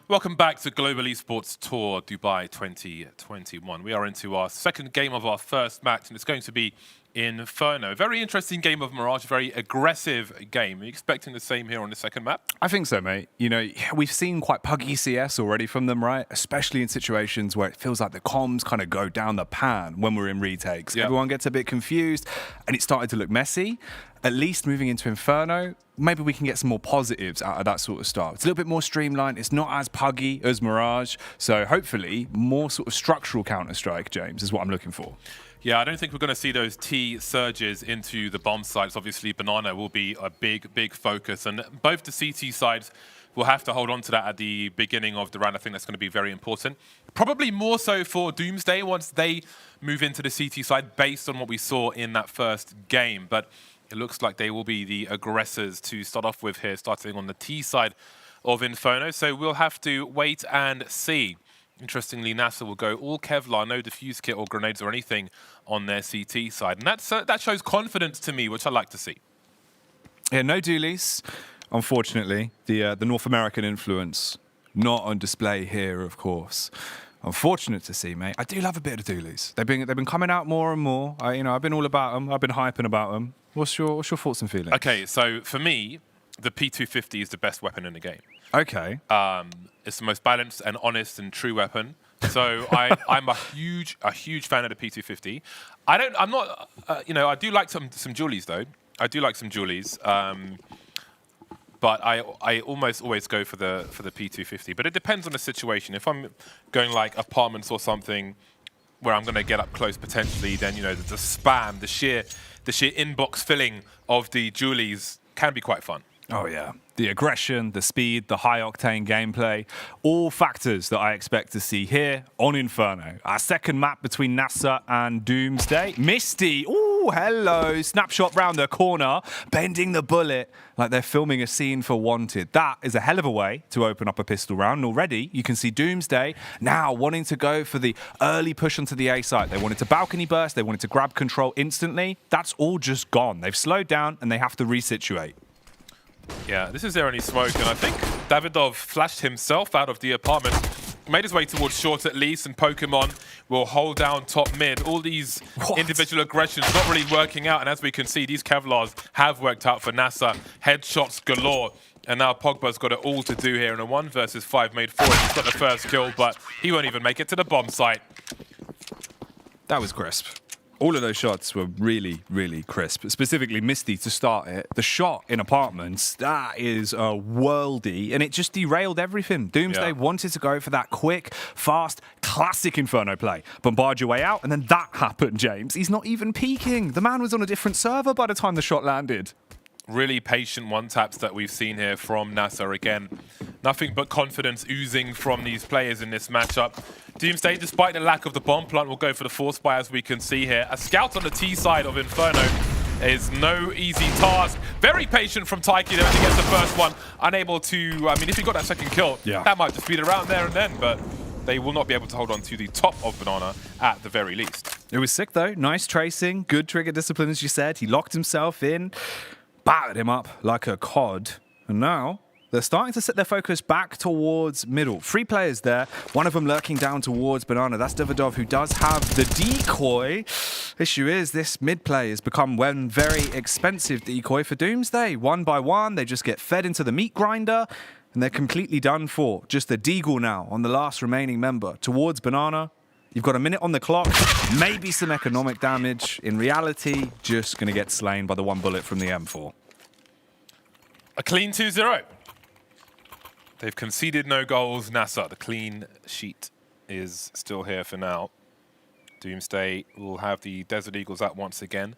Welcome back to Global Esports Tour Dubai 2021. We are into our second game of our first match, and it's going to be Inferno. Very interesting game of Mirage, very aggressive game. Are you expecting the same here on the second map?
I think so, mate. You know, we've seen quite puggy CS already from them, right? Especially in situations where it feels like the comms kind of go down the pan when we're in retakes.
Yep.
Everyone gets a bit confused and it started to look messy. At least moving into Inferno, maybe we can get some more positives out of that sort of start. It's a little bit more streamlined. It's not as puggy as Mirage. So hopefully more sort of structural Counter-Strike, James, is what I'm looking for.
Yeah, I don't think we're going to see those T surges into the bomb sites. Obviously, Banana will be a big focus. And both the CT sides will have to hold on to that at the beginning of the round. I think that's going to be very important. Probably more so for Doomsday once they move into the CT side based on what we saw in that first game. But it looks like they will be the aggressors to start off with here, starting on the T side of Inferno. So we'll have to wait and see. Interestingly, NASA will go all Kevlar, no defuse kit or grenades or anything on their CT side. And that shows confidence to me, which I like to see.
Yeah, no dualies, unfortunately. The North American influence not on display here, of course. Unfortunate to see, mate. I do love a bit of dualies. They've been coming out more and more. I've been all about them. I've been hyping about them. What's your thoughts and feelings?
Okay, so for me, the P250 is the best weapon in the game.
Okay.
It's the most balanced and honest and true weapon. So I'm a huge fan of the P250. I do like some dualies though. I do like some dualies. But I almost always go for the P250. But it depends on the situation. If I'm going like apartments or something where I'm going to get up close potentially, then the spam, the sheer inbox filling of the dualies can be quite fun.
Oh, yeah. The aggression, the speed, the high-octane gameplay, all factors that I expect to see here on Inferno. Our second map between NASA and Doomsday. Misty, ooh, hello. Snapshot round the corner, bending the bullet like they're filming a scene for Wanted. That is a hell of a way to open up a pistol round. And already, you can see Doomsday now wanting to go for the early push onto the A site. They wanted to balcony burst. They wanted to grab control instantly. That's all just gone. They've slowed down, and they have to resituate.
Yeah, this is their only smoke, and I think Davidov flashed himself out of the apartment, made his way towards short at least, and Pokemon will hold down top mid. All these individual aggressions not really working out, and as we can see, these Kevlars have worked out for NASA. Headshots galore, and now Pogba's got it all to do here in a 1 versus 5 made 4. He's got the first kill, but he won't even make it to the bomb site.
That was crisp. All of those shots were really, really crisp. Specifically, Misty to start it. The shot in apartments, that is worldy, and it just derailed everything. Doomsday wanted to go for that quick, fast, classic Inferno play. Bombard your way out, and then that happened, James. He's not even peeking. The man was on a different server by the time the shot landed.
Really patient one-taps that we've seen here from NASA again. Nothing but confidence oozing from these players in this matchup. Doomsday, despite the lack of the bomb plant, will go for the force buy, as we can see here. A scout on the T side of Inferno is no easy task. Very patient from Taiki there as he gets the first one. Unable to, if he got that second kill, that might just be the round there and then, but they will not be able to hold on to the top of Banana at the very least.
It was sick though. Nice tracing, good trigger discipline, as you said. He locked himself in, battered him up like a cod, and now they're starting to set their focus back towards middle. 3 players there, one of them lurking down towards Banana. That's Davidov, who does have the decoy. Issue is, this mid play has become one very expensive decoy for Doomsday. 1 by 1, they just get fed into the meat grinder, and they're completely done for. Just a deagle now on the last remaining member towards Banana. You've got a minute on the clock, maybe some economic damage. In reality, just going to get slain by the 1 bullet from the M4.
A clean 2-0. They've conceded no goals, NASA. The clean sheet is still here for now. Doomsday will have the Desert Eagles out once again.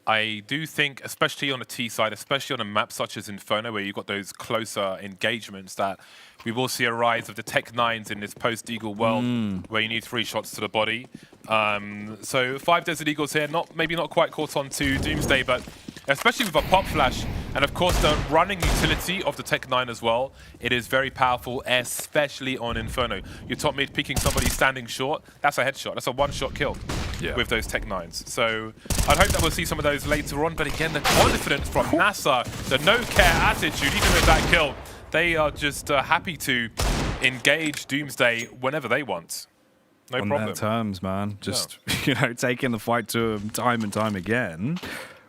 I do think, especially on the T side, especially on a map such as Inferno, where you've got those closer engagements, that we will see a rise of the Tech 9s in this post-Eagle world, where you need 3 shots to the body. So 5 Desert Eagles here, maybe not quite caught on to Doomsday, but especially with a pop flash, and of course the running utility of the Tech 9 as well, it is very powerful, especially on Inferno. Your top mid picking somebody standing short, that's a headshot, that's a 1-shot kill with those Tech 9s. So I'd hope that we'll see some of those later on, but again, the confidence from NASA, the no-care attitude, even with that kill, they are just happy to engage Doomsday whenever they want. No
on
problem.
their terms, man. Just, taking the fight to him time and time again.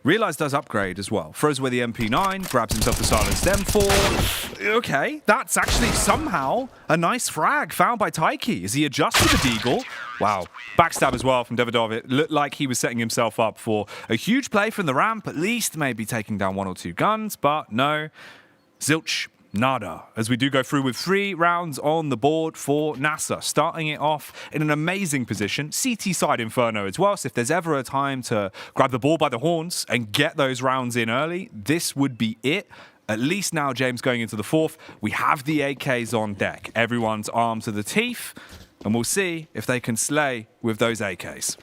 Realize does upgrade as well. Throws away the MP9, grabs himself the Silenced M4. Okay, that's actually somehow a nice frag found by Taiki as he adjusts to the Deagle. Wow, backstab as well from Davidov. It looked like he was setting himself up for a huge play from the ramp, at least maybe taking down 1 or 2 guns, but no. Zilch. Nada, as we do go through with 3 rounds on the board for NASA, starting it off in an amazing position. CT side Inferno as well, so if there's ever a time to grab the ball by the horns and get those rounds in early, this would be it. At least now, James, going into the 4th, we have the AKs on deck. Everyone's armed to the teeth, and we'll see if they can slay with those AKs.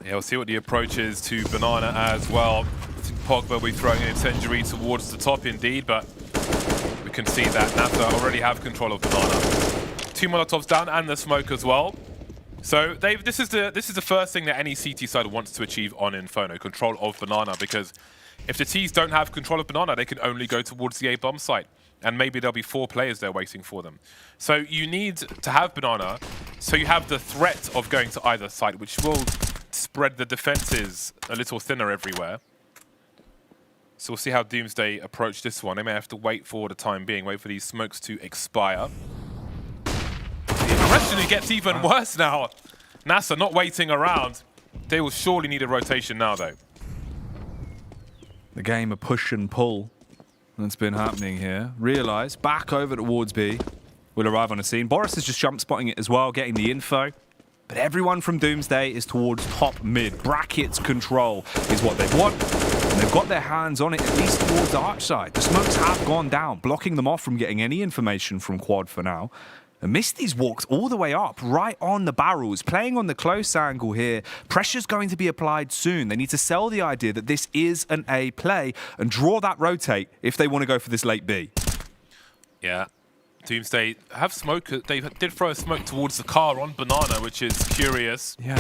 Yeah, we'll see what the approach is to Banana as well. I think Pogba will be throwing an incendiary towards the top indeed, but we can see that NASA already have control of Banana. 2 Molotovs down and the smoke as well. So this is the first thing that any CT side wants to achieve on Inferno, control of Banana, because if the Ts don't have control of Banana, they can only go towards the A bomb site. And maybe there'll be 4 players there waiting for them. So you need to have Banana, so you have the threat of going to either site, which will spread the defenses a little thinner everywhere. So we'll see how Doomsday approach this one. They may have to wait for the time being, wait for these smokes to expire. The aggression gets even worse now. NASA not waiting around. They will surely need a rotation now, though.
The game of push and pull that's been happening here. Realize, back over towards B. Will arrive on the scene. Boris is just jump spotting it as well, getting the info. But everyone from Doomsday is towards top mid. Brackets control is what they want. And they've got their hands on it, at least towards the arch side. The smokes have gone down, blocking them off from getting any information from Quad for now. And Misty's walked all the way up, right on the barrels, playing on the close angle here. Pressure's going to be applied soon. They need to sell the idea that this is an A play and draw that rotate if they want to go for this late B.
Yeah. Doomsday have smoke. They did throw a smoke towards the car on Banana, which is curious.
Yeah.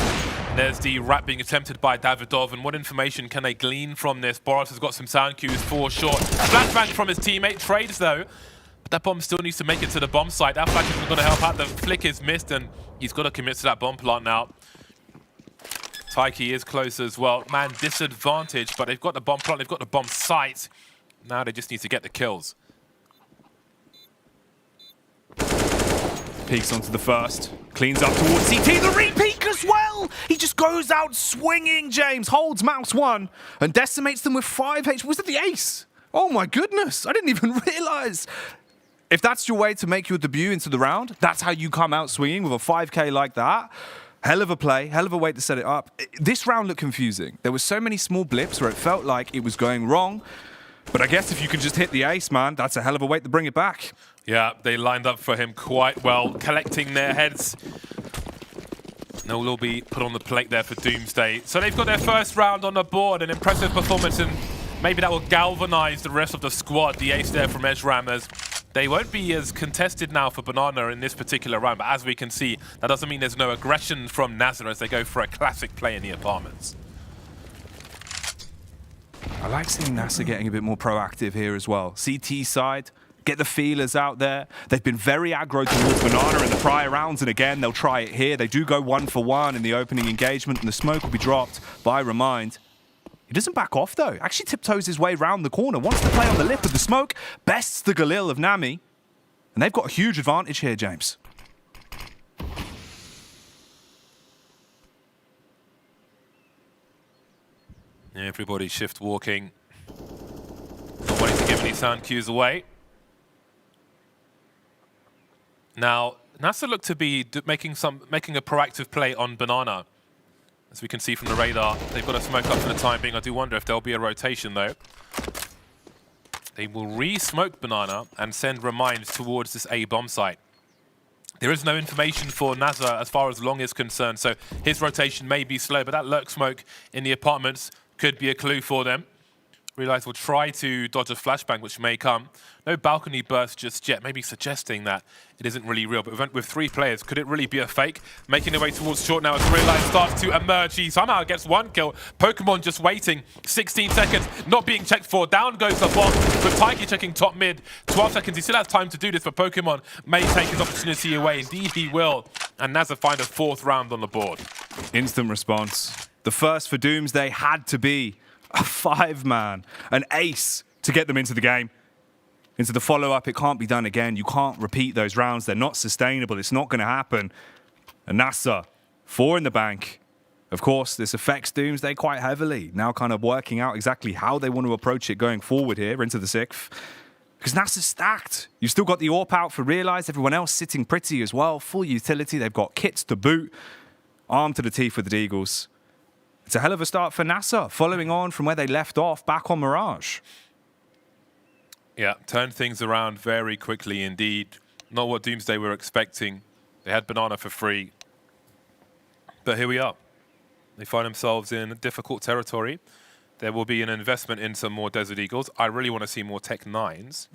There's the wrap being attempted by Davidov, and what information can they glean from this? Boris has got some sound cues for sure. Flashbang from his teammate. Trades, though. But that bomb still needs to make it to the bomb site. That flash isn't going to help out. The flick is missed, and he's got to commit to that bomb plant now. Taiki is close as well. Man, disadvantage, but they've got the bomb plant, they've got the bomb site. Now they just need to get the kills.
Peeks onto the first. Cleans up towards CT. The re-peek as well! He just goes out swinging, James. Holds mouse 1 and decimates them with 5 HP. Was it the ace? Oh my goodness. I didn't even realize. If that's your way to make your debut into the round, that's how you come out swinging with a 5k like that. Hell of a play, hell of a way to set it up. This round looked confusing. There were so many small blips where it felt like it was going wrong. But I guess if you can just hit the ace, man, that's a hell of a way to bring it back.
Yeah, they lined up for him quite well, collecting their heads. No will all be put on the plate there for Doomsday. So they've got their first round on the board, an impressive performance, and maybe that will galvanize the rest of the squad. The ace there from Ezram, as they won't be as contested now for Banana in this particular round, but as we can see, that doesn't mean there's no aggression from Nazar as they go for a classic play in the apartments.
I like seeing NASA getting a bit more proactive here as well. CT side, get the feelers out there. They've been very aggro towards Banana in the prior rounds, and again, they'll try it here. They do go 1 for 1 in the opening engagement, and the smoke will be dropped by Remind. He doesn't back off, though. Actually tiptoes his way round the corner. Wants to play on the lip of the smoke. Bests the Galil of Nami. And they've got a huge advantage here, James.
Everybody shift walking. Not wanting to give any sound cues away. Now, NASA look to be making a proactive play on Banana. As we can see from the radar, they've got a smoke up for the time being. I do wonder if there'll be a rotation, though. They will re-smoke Banana and send Remind towards this A bomb site. There is no information for Nazar as far as Long is concerned, so his rotation may be slow, but that lurk smoke in the apartments could be a clue for them. Realize we'll try to dodge a flashbang, which may come. No balcony burst just yet, maybe suggesting that it isn't really real. But with 3 players, could it really be a fake? Making their way towards short now as Realize starts to emerge. He somehow gets 1 kill. Pokemon just waiting. 16 seconds, not being checked for. Down goes the bomb, but Taiki checking top mid. 12 seconds, he still has time to do this, but Pokemon may take his opportunity away. Indeed he will. and NASA find a 4th round on the board.
Instant response. The first for Doomsday had to be a 5-man, an ace to get them into the game. Into the follow-up, it can't be done again. You can't repeat those rounds. They're not sustainable. It's not going to happen. And NASA, 4 in the bank. Of course, this affects Doomsday quite heavily. Now kind of working out exactly how they want to approach it going forward here into the 6th. Because NASA's stacked. You've still got the AWP out for Realize. Everyone else sitting pretty as well. Full utility. They've got kits to boot. Armed to the teeth with the Deagles. It's a hell of a start for NASA, following on from where they left off back on Mirage.
Yeah, turned things around very quickly indeed. Not what Doomsday were expecting. They had Banana for free. But here we are. They find themselves in difficult territory. There will be an investment in some more Desert Eagles. I really want to see more Tech 9s.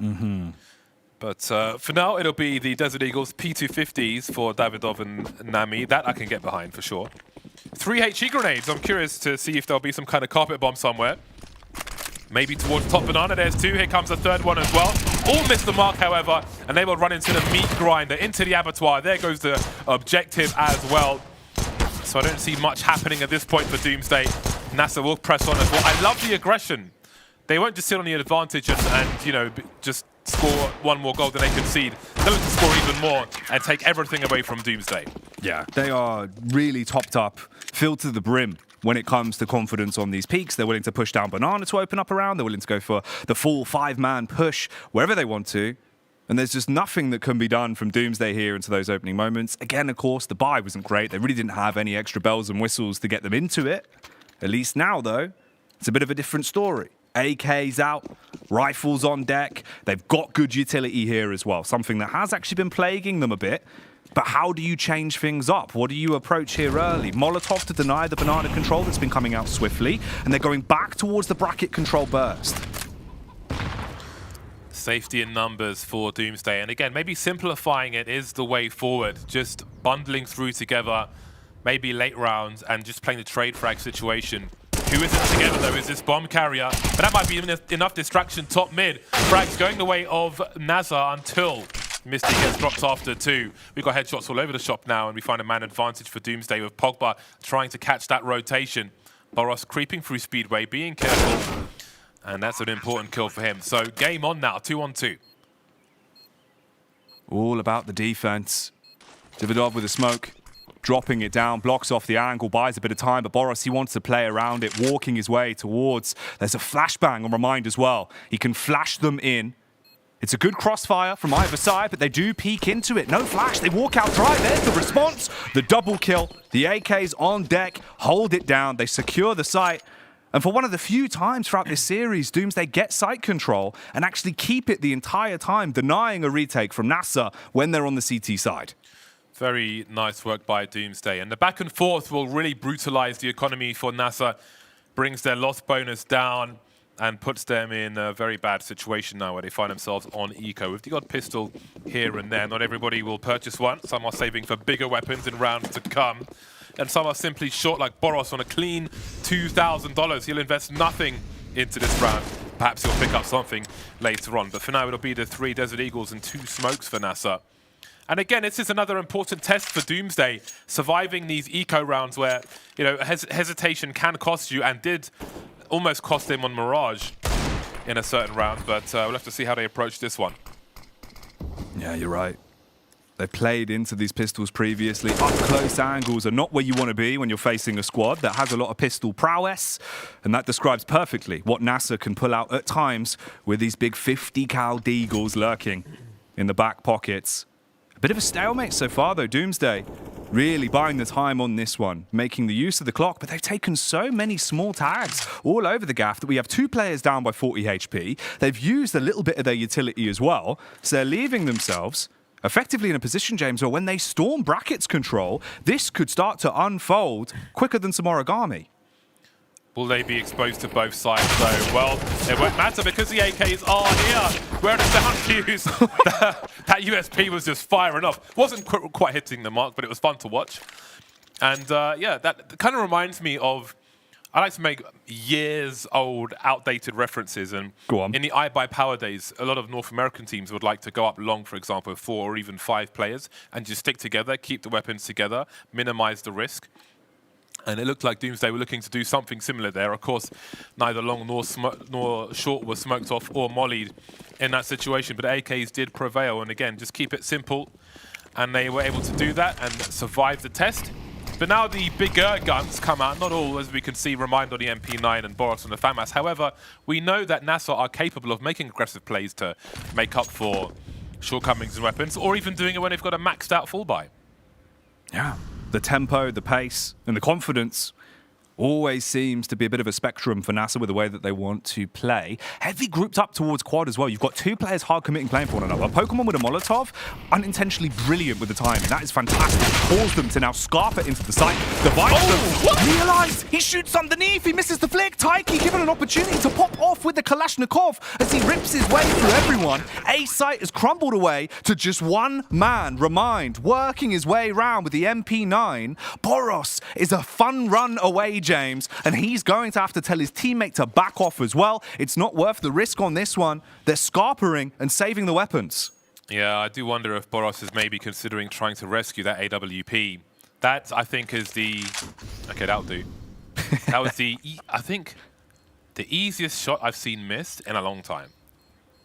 But for now, it'll be the Desert Eagles P250s for Davidov and Nami. That I can get behind for sure. 3 HE grenades. I'm curious to see if there'll be some kind of carpet bomb somewhere. Maybe towards top Banana. There's 2. Here comes the 3rd one as well. All missed the mark, however, and they will run into the meat grinder, into the abattoir. There goes the objective as well. So I don't see much happening at this point for Doomsday. NASA will press on as well. I love the aggression. They won't just sit on the advantage and you know, just score 1 more goal than they concede. They'll look to score even more and take everything away from Doomsday.
Yeah, they are really topped up, filled to the brim when it comes to confidence on these peaks. They're willing to push down Banana to open up around. They're willing to go for the full 5-man push wherever they want to. And there's just nothing that can be done from Doomsday here into those opening moments. Again, of course, the buy wasn't great. They really didn't have any extra bells and whistles to get them into it. At least now, though, it's a bit of a different story. AK's out, rifles on deck. They've got good utility here as well, something that has actually been plaguing them a bit. But how do you change things up? What do you approach here early? Molotov to deny the Banana control that's been coming out swiftly, and they're going back towards the bracket control burst.
Safety in numbers for Doomsday. And again, maybe simplifying it is the way forward. Just bundling through together, maybe late rounds, and just playing the trade frag situation. Who isn't together, though, is this bomb carrier. But that might be enough distraction top mid. Frags going the way of NASA until Misty gets dropped after 2. We've got headshots all over the shop now, and we find a man advantage for Doomsday with Pogba trying to catch that rotation. Boros creeping through Speedway, being careful. And that's an important kill for him. So game on now, 2-on-2.
All about the defense. Davidov with a smoke, dropping it down, blocks off the angle, buys a bit of time, but Boros, he wants to play around it, walking his way towards. There's a flashbang on Remind as well. He can flash them in. It's a good crossfire from either side, but they do peek into it. No flash, they walk out dry. There's the response, the double kill. The AK's on deck, hold it down, they secure the site. And for one of the few times throughout this series, Doomsday get site control and actually keep it the entire time, denying a retake from NASA when they're on the CT side.
Very nice work by Doomsday. And the back and forth will really brutalize the economy for NASA, brings their loss bonus down and puts them in a very bad situation now where they find themselves on eco. With the odd pistol here and there, not everybody will purchase one. Some are saving for bigger weapons in rounds to come. And some are simply short, like Boros on a clean $2,000. He'll invest nothing into this round. Perhaps he'll pick up something later on. But for now, it'll be the 3 Desert Eagles and 2 smokes for NASA. And again, this is another important test for Doomsday, surviving these eco rounds where, you know, hesitation can cost you, and did almost cost him on Mirage in a certain round. But we'll have to see how they approach this one.
Yeah, you're right. They played into these pistols previously. Up-close angles are not where you want to be when you're facing a squad that has a lot of pistol prowess. And that describes perfectly what NASA can pull out at times with these big 50 cal Deagles lurking in the back pockets. A bit of a stalemate so far, though. Doomsday really buying the time on this one, making the use of the clock, but they've taken so many small tags all over the gaff that we have 2 players down by 40 HP. They've used a little bit of their utility as well, so they're leaving themselves effectively in a position, James, where when they storm brackets control, this could start to unfold quicker than some origami.
Will they be exposed to both sides, though? Well, it won't matter because the AKs are here. Where the sound cues, that USP was just firing off. Wasn't quite hitting the mark, but it was fun to watch. And yeah, that kind of reminds me of I like to make years-old, outdated references. And
Go on.
in the iBuyPower days, a lot of North American teams would like to go up long, for example, with 4 or even 5 players and just stick together, keep the weapons together, minimize the risk. And it looked like Doomsday were looking to do something similar there. Of course, neither long nor short was smoked off or mollied in that situation, but AKs did prevail. And again, just keep it simple. And they were able to do that and survive the test. But now the bigger guns come out, not all, as we can see, Remind on the MP9 and Boros on the FAMAS. However, we know that NASA are capable of making aggressive plays to make up for shortcomings in weapons, or even doing it when they've got a maxed out full buy.
Yeah. The tempo, the pace, and the confidence always seems to be a bit of a spectrum for NASA with the way that they want to play. Heavy grouped up towards quad as well. You've got 2 players hard committing playing for one another. Pokemon with a Molotov, unintentionally brilliant with the timing. That is fantastic. Caused them to now scarf it into the site. Divides them. Realised he shoots underneath. He misses the flick. Taiki given an opportunity to pop off with the Kalashnikov as he rips his way through everyone. A site has crumbled away to just one man. Remind, working his way around with the MP9. Boros is a fun run away, James, and he's going to have to tell his teammate to back off as well. It's not worth the risk on this one. They're scarpering and saving the weapons.
Yeah, I do wonder if Boros is maybe considering trying to rescue that AWP. That, I think, is the... Okay, that'll do. That was I think, the easiest shot I've seen missed in a long time.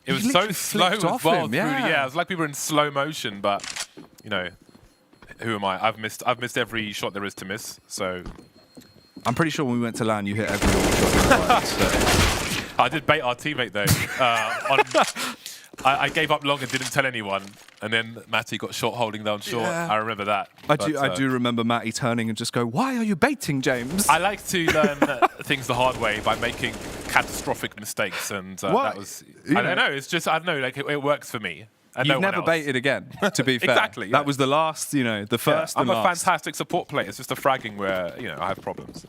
It was so slow as well. Yeah, it was like we were in slow motion, but, you know, who am I? I've missed every shot there is to miss, so...
I'm pretty sure when we went to LAN, you hit every shot. So.
I did bait our teammate, though. I gave up long and didn't tell anyone, and then Matty got shot holding down short. Yeah. I remember that.
I do remember Matty turning and just go, "Why are you baiting, James?"
I like to learn things the hard way by making catastrophic mistakes, and that was... I don't know, it's just, I don't know, like it works for me.
You've never baited again, to be fair.
Exactly. Yeah.
That was the last, you know, the first and
I'm a
last.
fantastic support player. It's just the fragging where, you know, I have problems.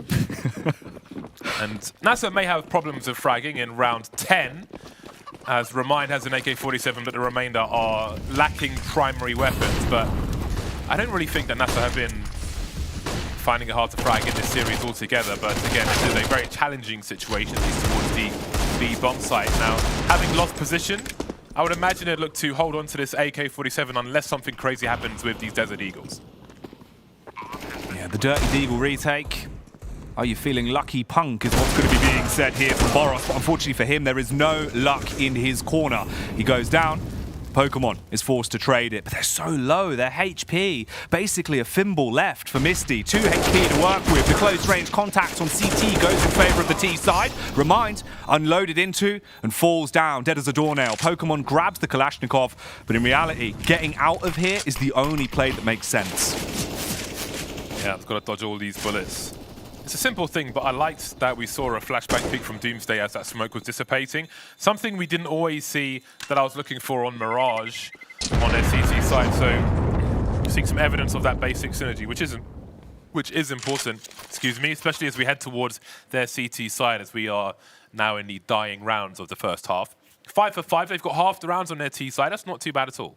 And NASA may have problems with fragging in round 10, as Remind has an AK-47, but the remainder are lacking primary weapons. But I don't really think that NASA have been finding it hard to frag in this series altogether. But again, this is a very challenging situation, at least towards the bomb site. Now, having lost position, I would imagine they'd look to hold on to this AK-47 unless something crazy happens with these Desert Eagles.
Yeah, the Dirty Deagle retake. Are you feeling lucky, punk, is what's going to be being said here from Boros. But unfortunately for him, there is no luck in his corner. He goes down. Pokemon is forced to trade it, but they're so low. Their HP, basically a thimble left for Misty. 2 HP to work with. The close range contact on CT goes in favor of the T side. Remind, unloaded into and falls down, dead as a doornail. Pokemon grabs the Kalashnikov, but in reality, getting out of here is the only play that makes sense.
Yeah, it's got to dodge all these bullets. It's a simple thing, but I liked that we saw a flashback peek from Doomsday as that smoke was dissipating. Something we didn't always see that I was looking for on Mirage on their CT side. So seeing some evidence of that basic synergy, which is important, excuse me, especially as we head towards their CT side, as we are now in the dying rounds of the first half. 5 for 5, they've got half the rounds on their T side. That's not too bad at all.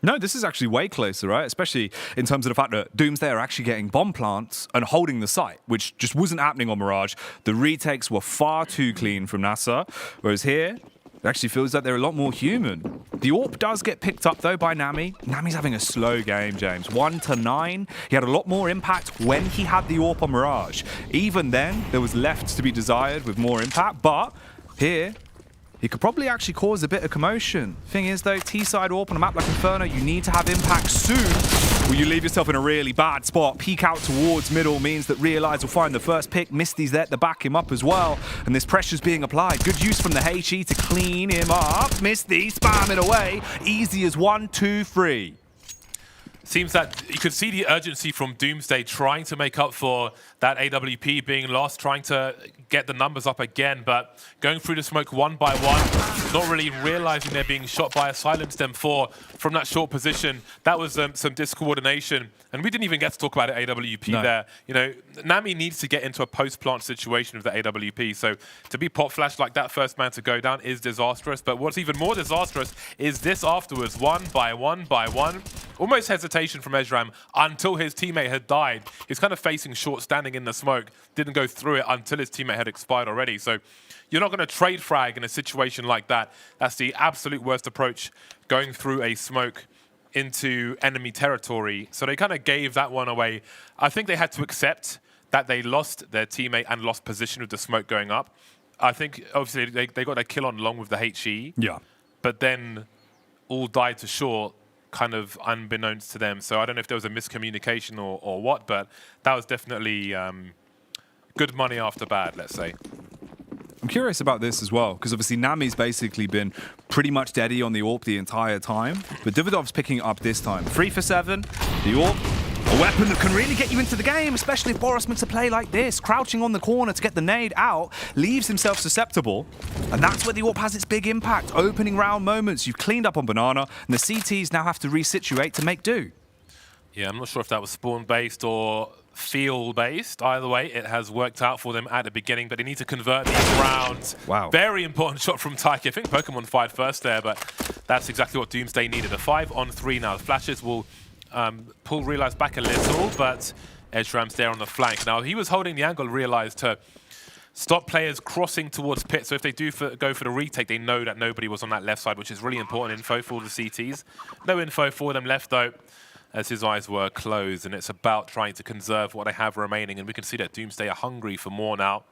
No, this is actually way closer, right? Especially in terms of the fact that Doomsday are actually getting bomb plants and holding the site, which just wasn't happening on Mirage. The retakes were far too clean from NASA, whereas here, it actually feels like they're a lot more human. The AWP does get picked up, though, by Nami. Nami's having a slow game, James. 1 to 9. He had a lot more impact when he had the AWP on Mirage. Even then, there was left to be desired with more impact, but here, he could probably actually cause a bit of commotion. Thing is, though, T-side AWP on a map like Inferno, you need to have impact soon. Will you leave yourself in a really bad spot? Peek out towards middle means that Realize will find the first pick. Misty's there to back him up as well. And this pressure's being applied. Good use from the HE to clean him up. Misty, spam it away. Easy as 1, 2, 3.
Seems that you could see the urgency from Doomsday trying to make up for that AWP being lost, trying to get the numbers up again, but going through the smoke one by one, not really realizing they're being shot by a Silence Them 4 from that short position. That was some discoordination, and we didn't even get to talk about AWP there. You know, Nami needs to get into a post-plant situation with the AWP, so to be pot flashed like that first man to go down is disastrous, but what's even more disastrous is this afterwards, one by one by one. almost hesitation from Ezram until his teammate had died. He's kind of facing short, standing in the smoke, didn't go through it until his teammate had expired already. So you're not going to trade frag in a situation like that. That's the absolute worst approach, going through a smoke into enemy territory. So they kind of gave that one away. I think they had to accept that they lost their teammate and lost position with the smoke going up. I think, obviously, they got their kill on along with the HE.
Yeah.
But then all died to shore, kind of unbeknownst to them. So I don't know if there was a miscommunication or what, but that was definitely good money after bad, let's say.
I'm curious about this as well, because obviously Nami's basically been pretty much steady on the AWP the entire time, but Davidov's picking it up this time. 3 for 7, the AWP, a weapon that can really get you into the game, especially if Boros makes a play like this, crouching on the corner to get the nade out, leaves himself susceptible, and that's where the AWP has its big impact. Opening round moments, you've cleaned up on Banana, and the CTs now have to resituate to make do.
Yeah, I'm not sure if that was spawn-based or feel-based. Either way, it has worked out for them at the beginning, but they need to convert these rounds.
Wow. Very
important shot from Taiki. I think Pokemon fired first there, but that's exactly what Doomsday needed. A 5-on-3 now. The flashes will pull Realize back a little, but Ezram's there on the flank. Now, he was holding the angle, Realize, to stop players crossing towards pit. So if they do go for the retake, they know that nobody was on that left side, which is really important info for the CTs. No info for them left, though, as his eyes were closed, and it's about trying to conserve what they have remaining. And we can see that Doomsday are hungry for more now.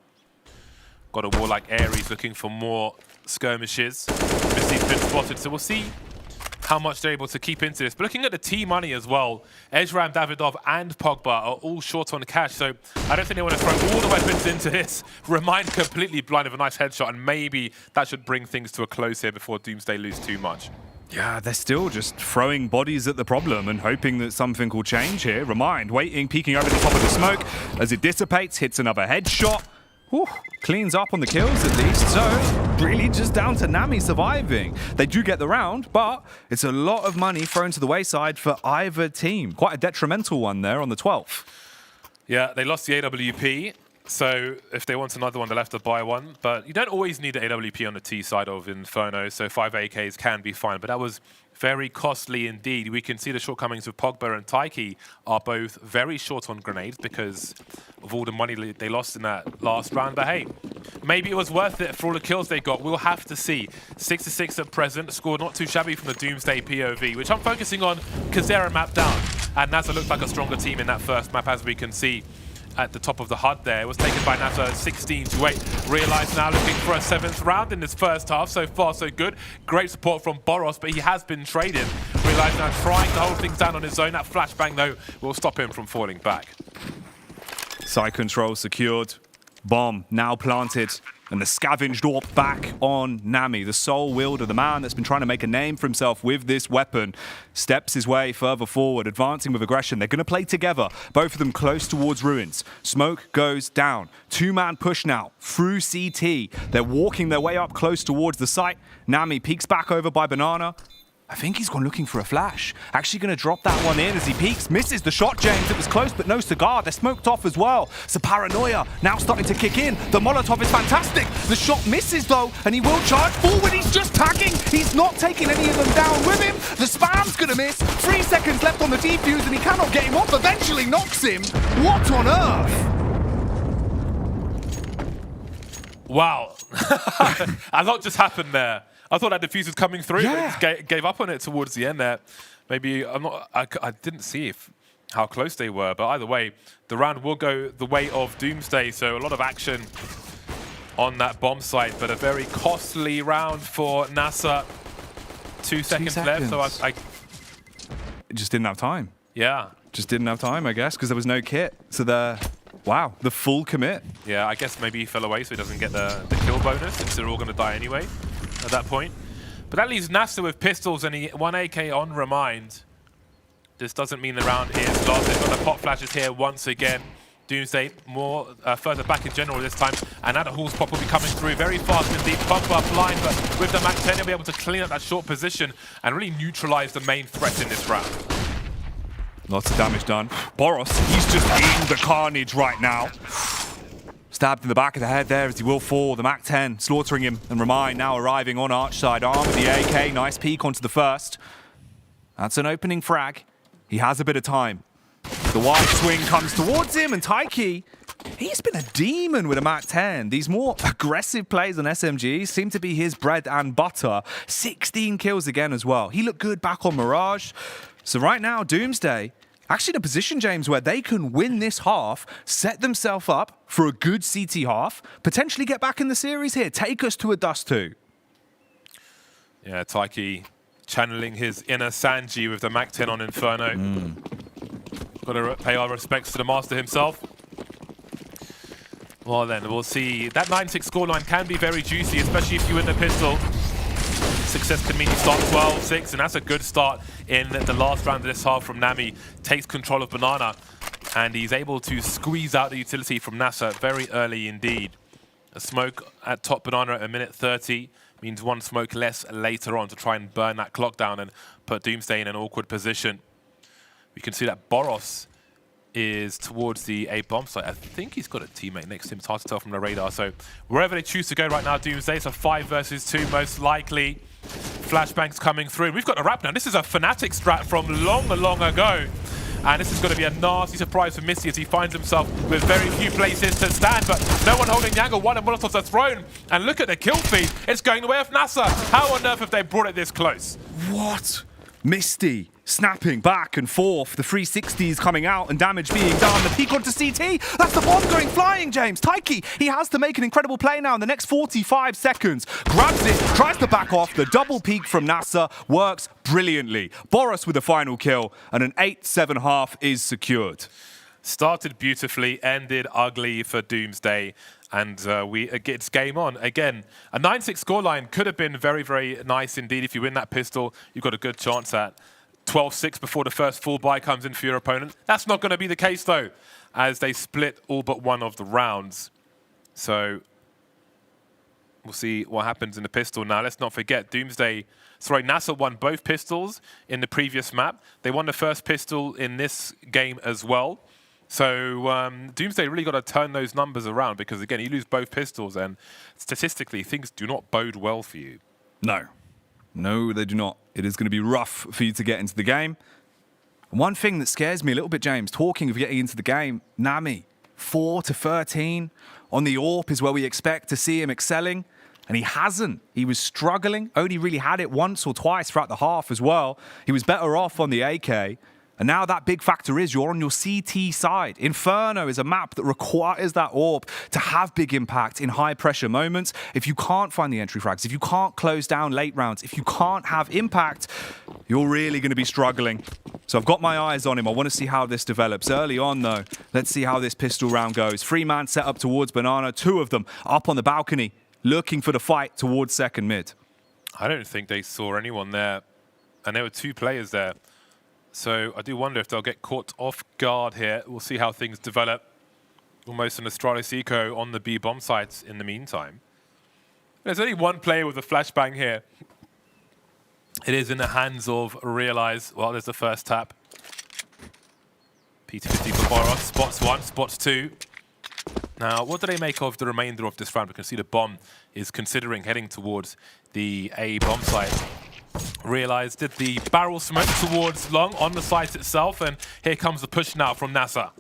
Got a Warlike Ares looking for more skirmishes. Missy's been spotted, so we'll see how much they're able to keep into this. But looking at the T-money as well, Ezram, Davidov, and Pogba are all short on cash, so I don't think they want to throw all the weapons into this. Remind completely blind of a nice headshot, and maybe that should bring things to a close here before Doomsday lose too much.
Yeah, they're still just throwing bodies at the problem and hoping that something will change here. Remind, waiting, peeking over the top of the smoke. As it dissipates, hits another headshot. Whew, cleans up on the kills at least. So, really just down to Nami surviving. They do get the round, but it's a lot of money thrown to the wayside for either team. Quite a detrimental one there on the 12th.
Yeah, they lost the AWP. So if they want another one, they'll have to buy one. But you don't always need an AWP on the T side of Inferno, so 5 AKs can be fine. But that was very costly indeed. We can see the shortcomings of Pogba and Taiki are both very short on grenades because of all the money they lost in that last round. But hey, maybe it was worth it for all the kills they got. We'll have to see. 6-6 at present, scored not too shabby from the Doomsday POV, which I'm focusing on Kazera map down. And NASA looked like a stronger team in that first map, as we can see at the top of the HUD there. It was taken by NASA 16-8. Realize now looking for a 7th round in this first half. So far, so good. Great support from Boros, but he has been traded. Realize now trying to hold things down on his own. That flashbang, though, will stop him from falling back.
Side control secured. Bomb now planted. And the scavenged AWP back on Nami, the sole wielder, the man that's been trying to make a name for himself with this weapon, steps his way further forward, advancing with aggression. They're going to play together, both of them close towards ruins. Smoke goes down. 2-man push now through CT. They're walking their way up close towards the site. Nami peeks back over by Banana. I think he's gone looking for a flash. Actually going to drop that one in as he peeks. Misses the shot, James. It was close, but no cigar. They're smoked off as well. So paranoia now starting to kick in. The Molotov is fantastic. The shot misses, though, and he will charge forward. He's just tagging. He's not taking any of them down with him. The spam's going to miss. 3 seconds left on the defuse, and he cannot get him off. Eventually knocks him. What on earth?
Wow. A lot just happened there. I thought that defuse was coming through,
yeah.
But he gave up on it towards the end there. Maybe I didn't see how close they were, but either way, the round will go the way of Doomsday. So a lot of action on that bomb site, but a very costly round for NASA. 2 seconds left, so I
just didn't have time.
Yeah,
just didn't have time, I guess, because there was no kit. So wow, the full commit.
Yeah, I guess maybe he fell away, so he doesn't get the kill bonus, since they're all going to die anyway at that point. But that leaves NASA with pistols and 1 AK on Remind. This doesn't mean the round is lost. They've got the pop flashes here once again. Doomsday more further back in general this time. And now the Hall's pop will be coming through very fast indeed. Pogba blind, but with the Mac 10, he'll be able to clean up that short position and really neutralize the main threat in this round.
Lots of damage done. Boros, he's just in the carnage right now. Stabbed in the back of the head there as he will fall. The Mac 10 slaughtering him. And Remind now arriving on Arch side arm with the AK. Nice peek onto the first. That's an opening frag. He has a bit of time. The wide swing comes towards him, and Taiki, he's been a demon with a Mach 10. These more aggressive plays on SMGs seem to be his bread and butter. 16 kills again as well. He looked good back on Mirage. So right now, Doomsday, actually in a position, James, where they can win this half, set themselves up for a good CT half, potentially get back in the series here, take us to a Dust 2.
Yeah, Taiki channeling his inner Sanji with the Mach 10 on Inferno. Got to pay our respects to the master himself. Well then, we'll see. That 9-6 scoreline can be very juicy, especially if you win the pistol. Success can mean you start 12-6, and that's a good start in the last round of this half from Nami. Takes control of Banana, and he's able to squeeze out the utility from NASA very early indeed. A smoke at top Banana at a minute 30 means one smoke less later on to try and burn that clock down and put Doomsday in an awkward position. We can see that Boros is towards the A bomb site. I think he's got a teammate next to him. It's hard to tell from the radar. So wherever they choose to go right now, Doomsday, it's a 5 versus 2 most likely. Flashbangs coming through. We've got a wrap now. This is a Fnatic strat from long ago. And this is going to be a nasty surprise for Misty as he finds himself with very few places to stand. But no one holding the angle. One of Molotovs are thrown. And look at the kill feed. It's going the way of NASA. How on earth have they brought it this close?
What? Misty snapping back and forth, the 360s coming out and damage being done, the peek onto CT, that's the bomb going flying, James. Taiki, he has to make an incredible play now in the next 45 seconds. Grabs it, tries to back off, the double peek from NASA works brilliantly. Boros with the final kill, and an 8-7 half is secured.
Started beautifully, ended ugly for Doomsday. And it's game on. Again, a 9-6 scoreline could have been very, very nice indeed. If you win that pistol, you've got a good chance at 12-6 before the first full buy comes in for your opponent. That's not going to be the case, though, as they split all but one of the rounds. So we'll see what happens in the pistol. Now, let's not forget, NASA won both pistols in the previous map. They won the first pistol in this game as well. So Doomsday really got to turn those numbers around because, again, you lose both pistols and statistically, things do not bode well for you.
No, they do not. It is going to be rough for you to get into the game. And one thing that scares me a little bit, James, talking of getting into the game, Nami, 4-13 on the AWP is where we expect to see him excelling. And he hasn't. He was struggling, only really had it once or twice throughout the half as well. He was better off on the AK. And now that big factor is you're on your CT side. Inferno is a map that requires that AWP to have big impact in high pressure moments. If you can't find the entry frags, if you can't close down late rounds, if you can't have impact, you're really going to be struggling. So I've got my eyes on him. I want to see how this develops. Early on, though, let's see how this pistol round goes. 3-man set up towards Banana, 2 of them up on the balcony, looking for the fight towards second mid.
I don't think they saw anyone there. And there were 2 players there. So I do wonder if they'll get caught off guard here. We'll see how things develop. Almost an Astralis Eco on the B bomb sites in the meantime. There's only one player with a flashbang here. It is in the hands of Realize. Well, there's the first tap. P250 for Boros. Spots 1, spots 2. Now, what do they make of the remainder of this round? We can see the bomb is considering heading towards the A bomb site. Realize did the barrel smoke towards long on the site itself, and here comes the push now from NASA.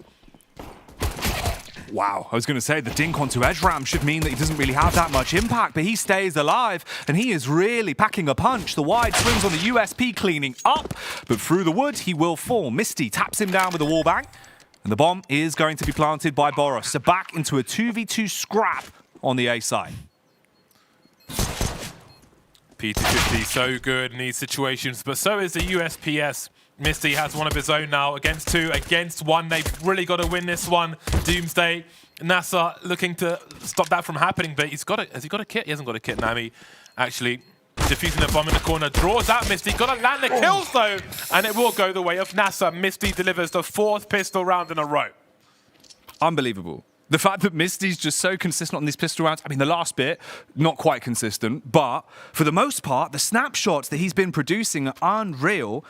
Wow, I was going to say the dink onto edge ram should mean that he doesn't really have that much impact, but he stays alive, and he is really packing a punch. The wide swings on the USP cleaning up, but through the wood he will fall. Misty taps him down with a wallbang, and the bomb is going to be planted by Boros. So back into a 2v2 scrap on the A side.
P250 so good in these situations, but so is the USPS. Misty has one of his own now, against 2, against 1. They've really got to win this one. Doomsday, NASA looking to stop that from happening, but has he got a kit? He hasn't got a kit. Nami actually defusing the bomb in the corner, draws out Misty, got to land the kills though, and it will go the way of NASA. Misty delivers the 4th pistol round in a row.
Unbelievable. The fact that Misty's just so consistent on these pistol rounds, I mean, the last bit, not quite consistent, but for the most part, the snapshots that he's been producing are unreal.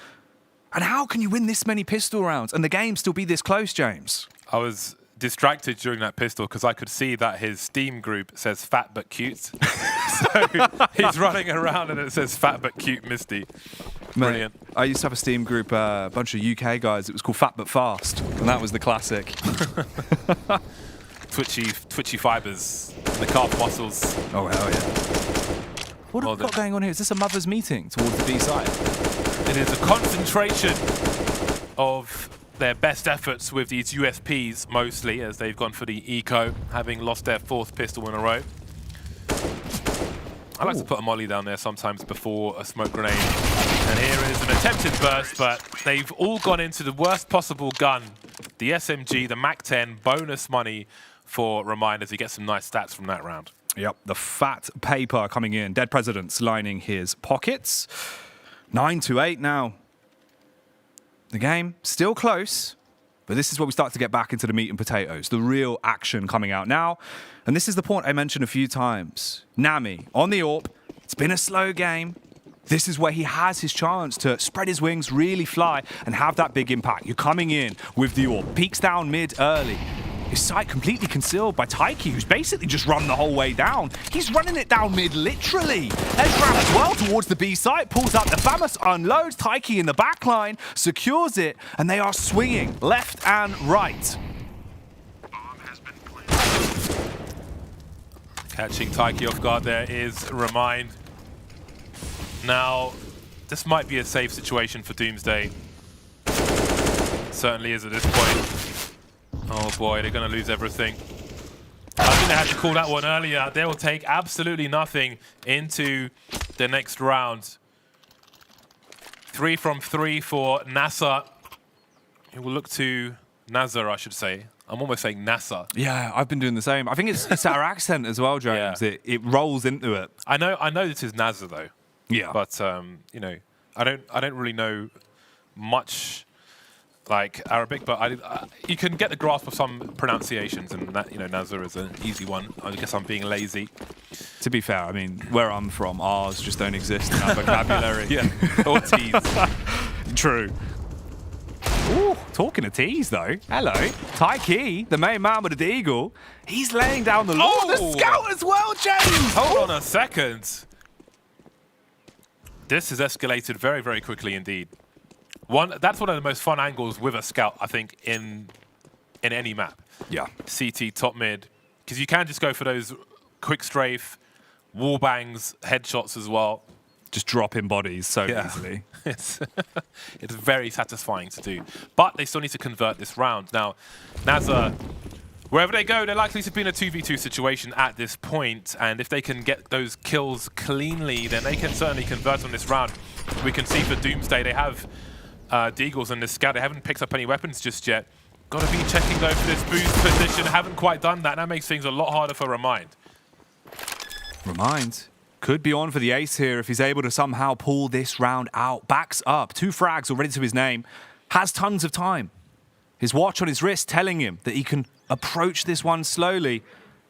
And how can you win this many pistol rounds and the game still be this close, James?
I was distracted during that pistol because I could see that his Steam group says fat but cute. So he's running around and it says fat but cute Misty. Brilliant.
I used to have a Steam group, a bunch of UK guys. It was called Fat But Fast, and that was the classic.
Twitchy fibers, the calf muscles.
Oh, hell yeah. What have we got going on here? Is this a mother's meeting towards the B side?
It is a concentration of their best efforts with these USPs, mostly, as they've gone for the eco, having lost their 4th pistol in a row. I like to put a molly down there sometimes before a smoke grenade. And here is an attempted burst, but they've all gone into the worst possible gun. The SMG, the MAC-10, bonus money for Remind as he gets some nice stats from that round.
Yep, the fat paper coming in. Dead President's lining his pockets. 9-8 now. The game still close, but this is where we start to get back into the meat and potatoes, the real action coming out now. And this is the point I mentioned a few times. Nami on the AWP. It's been a slow game. This is where he has his chance to spread his wings, really fly, and have that big impact. You're coming in with the AWP. Peeks down mid early. His sight completely concealed by Taiki, who's basically just run the whole way down. He's running it down mid, literally. Ezram as well towards the B site, pulls out the FAMAS, unloads Taiki in the backline, secures it, and they are swinging left and right.
Catching Taiki off guard there is Remind. Now, this might be a safe situation for Doomsday. Certainly is at this point. Oh boy, they're going to lose everything. I think they had to call that one earlier. They will take absolutely nothing into the next round. 3 from 3 for NASA. He will look to Nazar, I should say. I'm almost saying NASA.
Yeah, I've been doing the same. I think it's our accent as well, James. Yeah. It rolls into it.
I know this is Nazar though.
Yeah.
But you know, I don't really know much like Arabic, but you can get the grasp of some pronunciations, and that, you know, Nazar is an easy one. I guess I'm being lazy.
To be fair, I mean, where I'm from, R's just don't exist in our vocabulary.
Yeah, or T's.
True. Ooh, talking of T's though. Hello. Taiki, the main man with the Eagle, he's laying down the law. Oh, the scout as well, James!
Hold on a second. This has escalated very, very quickly indeed. That's one of the most fun angles with a scout, I think, in any map.
Yeah.
CT, top mid. Because you can just go for those quick strafe, wall bangs, headshots as well.
Just drop in bodies so easily.
It's very satisfying to do. But they still need to convert this round. Now, Nazar, wherever they go, they're likely to be in a 2v2 situation at this point. And if they can get those kills cleanly, then they can certainly convert on this round. We can see for Doomsday, they have Deagles and the scout. They haven't picked up any weapons just yet. Got to be checking though for this boost position. Haven't quite done that. That makes things a lot harder for Remind.
Remind could be on for the ace here if he's able to somehow pull this round out. Backs up, 2 frags already to his name. Has tons of time. His watch on his wrist telling him that he can approach this one slowly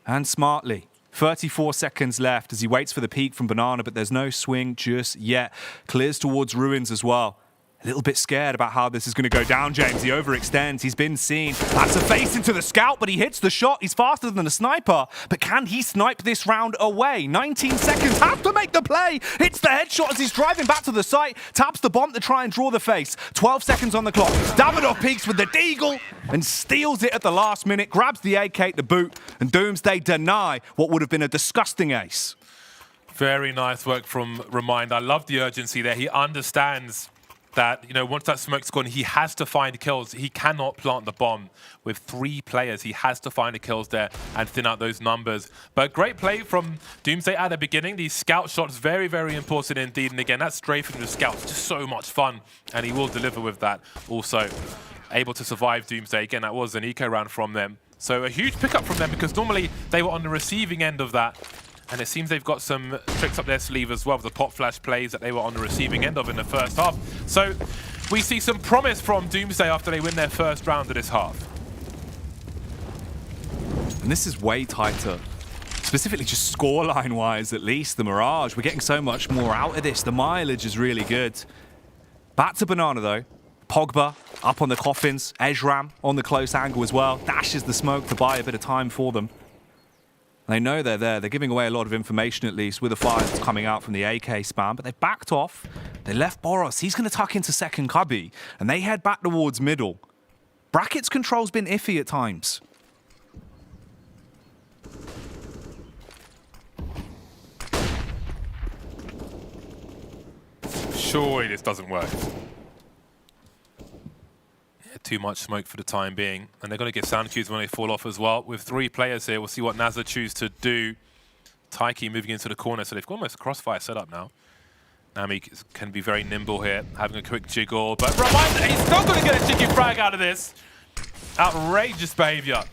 and smartly. 34 seconds left as he waits for the peek from Banana, but there's no swing just yet. Clears towards Ruins as well. A little bit scared about how this is going to go down, James. He overextends. He's been seen. That's a face into the scout, but he hits the shot. He's faster than a sniper. But can he snipe this round away? 19 seconds. Has to make the play. Hits the headshot as he's driving back to the site. Taps the bomb to try and draw the face. 12 seconds on the clock. Davidoff peeks with the deagle and steals it at the last minute. Grabs the AK to boot. And Doomsday deny what would have been a disgusting ace.
Very nice work from Remind. I love the urgency there. He understands that, you know, once that smoke's gone, he has to find kills. He cannot plant the bomb with 3 players. He has to find the kills there and thin out those numbers. But great play from Doomsday at the beginning. These scout shots, very, very important indeed. And again, that strafing the scouts, just so much fun. And he will deliver with that. Also, able to survive Doomsday. Again, that was an eco round from them. So a huge pickup from them, because normally they were on the receiving end of that. And it seems they've got some tricks up their sleeve as well, with the pop flash plays that they were on the receiving end of in the first half. So we see some promise from Doomsday after they win their first round of this half.
And this is way tighter. Specifically just scoreline-wise, at least, the Mirage. We're getting so much more out of this. The mileage is really good. Back to Banana, though. Pogba up on the coffins. Ezram on the close angle as well. Dashes the smoke to buy a bit of time for them. They know they're there. They're giving away a lot of information, at least, with the fire that's coming out from the AK spam. But they've backed off. They left Boros. He's going to tuck into second cubby, and they head back towards middle. Bracket's control's been iffy at times.
Surely this doesn't work. Yeah, too much smoke for the time being. And they're going to get sound cues when they fall off as well. With 3 players here, we'll see what Nazar choose to do. Taiki moving into the corner, so they've got almost a crossfire set up now. Nami can be very nimble here, having a quick jiggle, but reminder, he's still going to get a cheeky frag out of this. Outrageous behavior.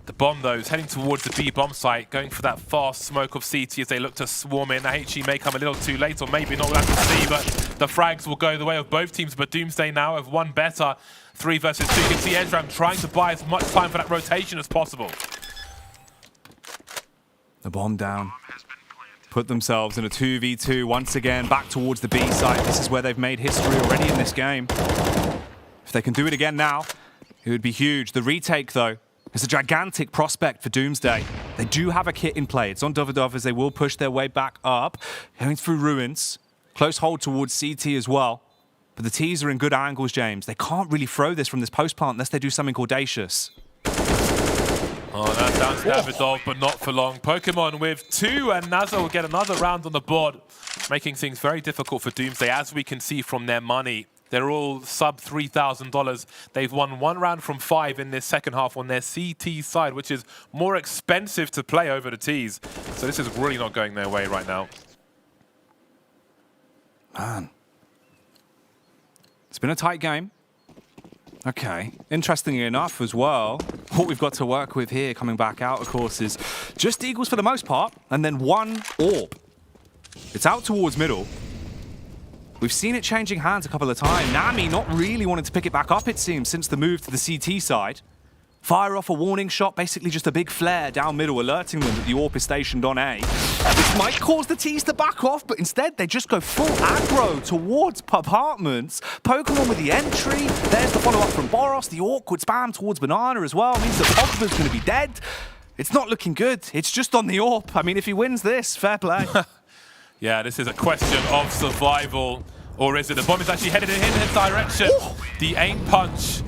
The bomb, though, is heading towards the B bomb site, going for that fast smoke of CT as they look to swarm in. The HE may come a little too late, or maybe not, we'll have to see, but the frags will go the way of both teams. But Doomsday now have one better. 3 versus 2. You can see Ezram trying to buy as much time for that rotation as possible.
The bomb down. Put themselves in a 2v2 once again, back towards the B site. This is where they've made history already in this game. If they can do it again now, it would be huge. The retake, though, is a gigantic prospect for Doomsday. They do have a kit in play. It's on Davidov as they will push their way back up, going through ruins. Close hold towards CT as well. But the T's are in good angles, James. They can't really throw this from this post plant unless they do something audacious.
Oh, that's down to Davidov, but not for long. Pokemon with 2, and Nazar will get another round on the board, making things very difficult for Doomsday. As we can see from their money, they're all sub $3,000. They've won 1 round from 5 in this second half on their CT side, which is more expensive to play over the T's. So this is really not going their way right now.
Man. It's been a tight game. Okay, interestingly enough as well, what we've got to work with here coming back out, of course, is just Eagles for the most part, and then 1 orb. It's out towards middle. We've seen it changing hands a couple of times. Nami not really wanting to pick it back up, it seems, since the move to the CT side. Fire off a warning shot, basically just a big flare down middle, alerting them that the AWP is stationed on A. This might cause the T's to back off, but instead they just go full aggro towards apartments. Pokemon with the entry. There's the follow-up from Boros. The awkward spam towards Banana as well means that Pogba's going to be dead. It's not looking good. It's just on the AWP. I mean, if he wins this, fair play.
Yeah, this is a question of survival. Or is it? The bomb is actually headed in his direction.
Oh.
The aim punch.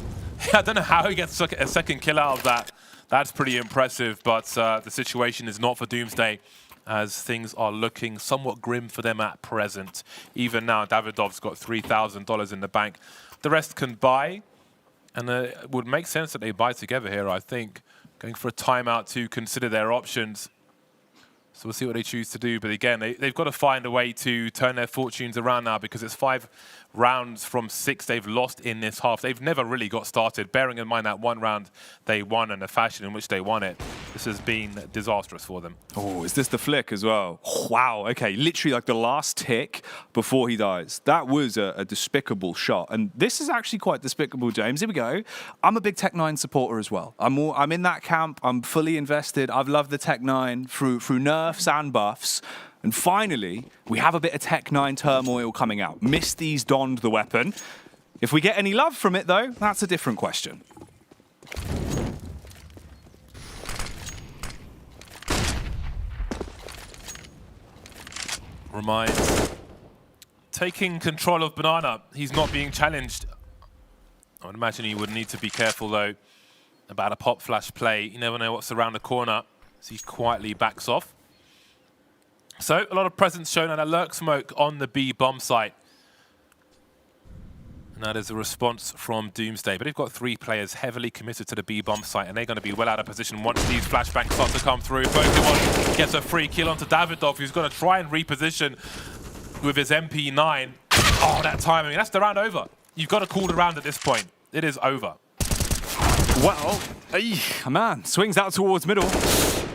I don't know how he gets a second kill out of that. That's pretty impressive, but the situation is not for Doomsday, as things are looking somewhat grim for them at present. Even now, Davidov's got $3,000 in the bank. The rest can buy, and it would make sense that they buy together here, I think. Going for a timeout to consider their options. So we'll see what they choose to do. But again, they've got to find a way to turn their fortunes around now, because it's 5 rounds from 6 they've lost in this half. They've never really got started, bearing in mind that 1 round they won and the fashion in which they won it. This has been disastrous for them.
Oh, is this the flick as well? Wow, okay, literally like the last tick before he dies. That was a despicable shot. And this is actually quite despicable, James. Here we go. I'm a big Tech9 supporter as well. I'm in that camp. I'm fully invested. I've loved the Tech9 through nerfs and buffs. And finally, we have a bit of Tech9 turmoil coming out. Misty's donned the weapon. If we get any love from it, though, that's a different question.
Reminds, taking control of Banana. He's not being challenged. I would imagine he would need to be careful, though, about a pop flash play. You never know what's around the corner, so he quietly backs off. So, a lot of presence shown and a lurk smoke on the B bomb site. And that is a response from Doomsday. But they've got 3 players heavily committed to the B bomb site, and they're going to be well out of position once these flashbangs start to come through. Pokemon gets a free kill onto Davidov, who's going to try and reposition with his MP9. Oh, that timing. That's the round over. You've got to call the round at this point. It is over.
Well, man, swings out towards middle.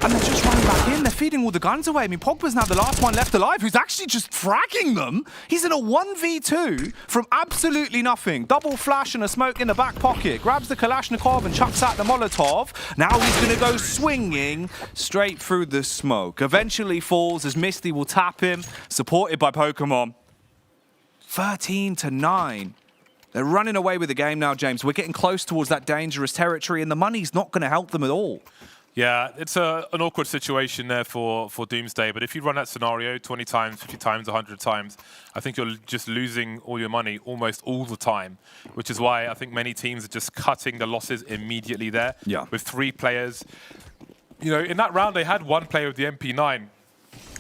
And they're just running back in. They're feeding all the guns away. I mean, Pogba's now the last one left alive, who's actually just fragging them. He's in a 1v2 from absolutely nothing. Double flash and a smoke in the back pocket. Grabs the Kalashnikov and chucks out the Molotov. Now he's going to go swinging straight through the smoke. Eventually falls as Misty will tap him, supported by Pokemon. 13-9. They're running away with the game now, James. We're getting close towards that dangerous territory, and the money's not going to help them at all.
Yeah, it's an awkward situation there for Doomsday, but if you run that scenario 20 times, 50 times, 100 times, I think you're just losing all your money almost all the time, which is why I think many teams are just cutting the losses immediately there.
Yeah.
With 3 players. You know, in that round, they had 1 player with the MP9.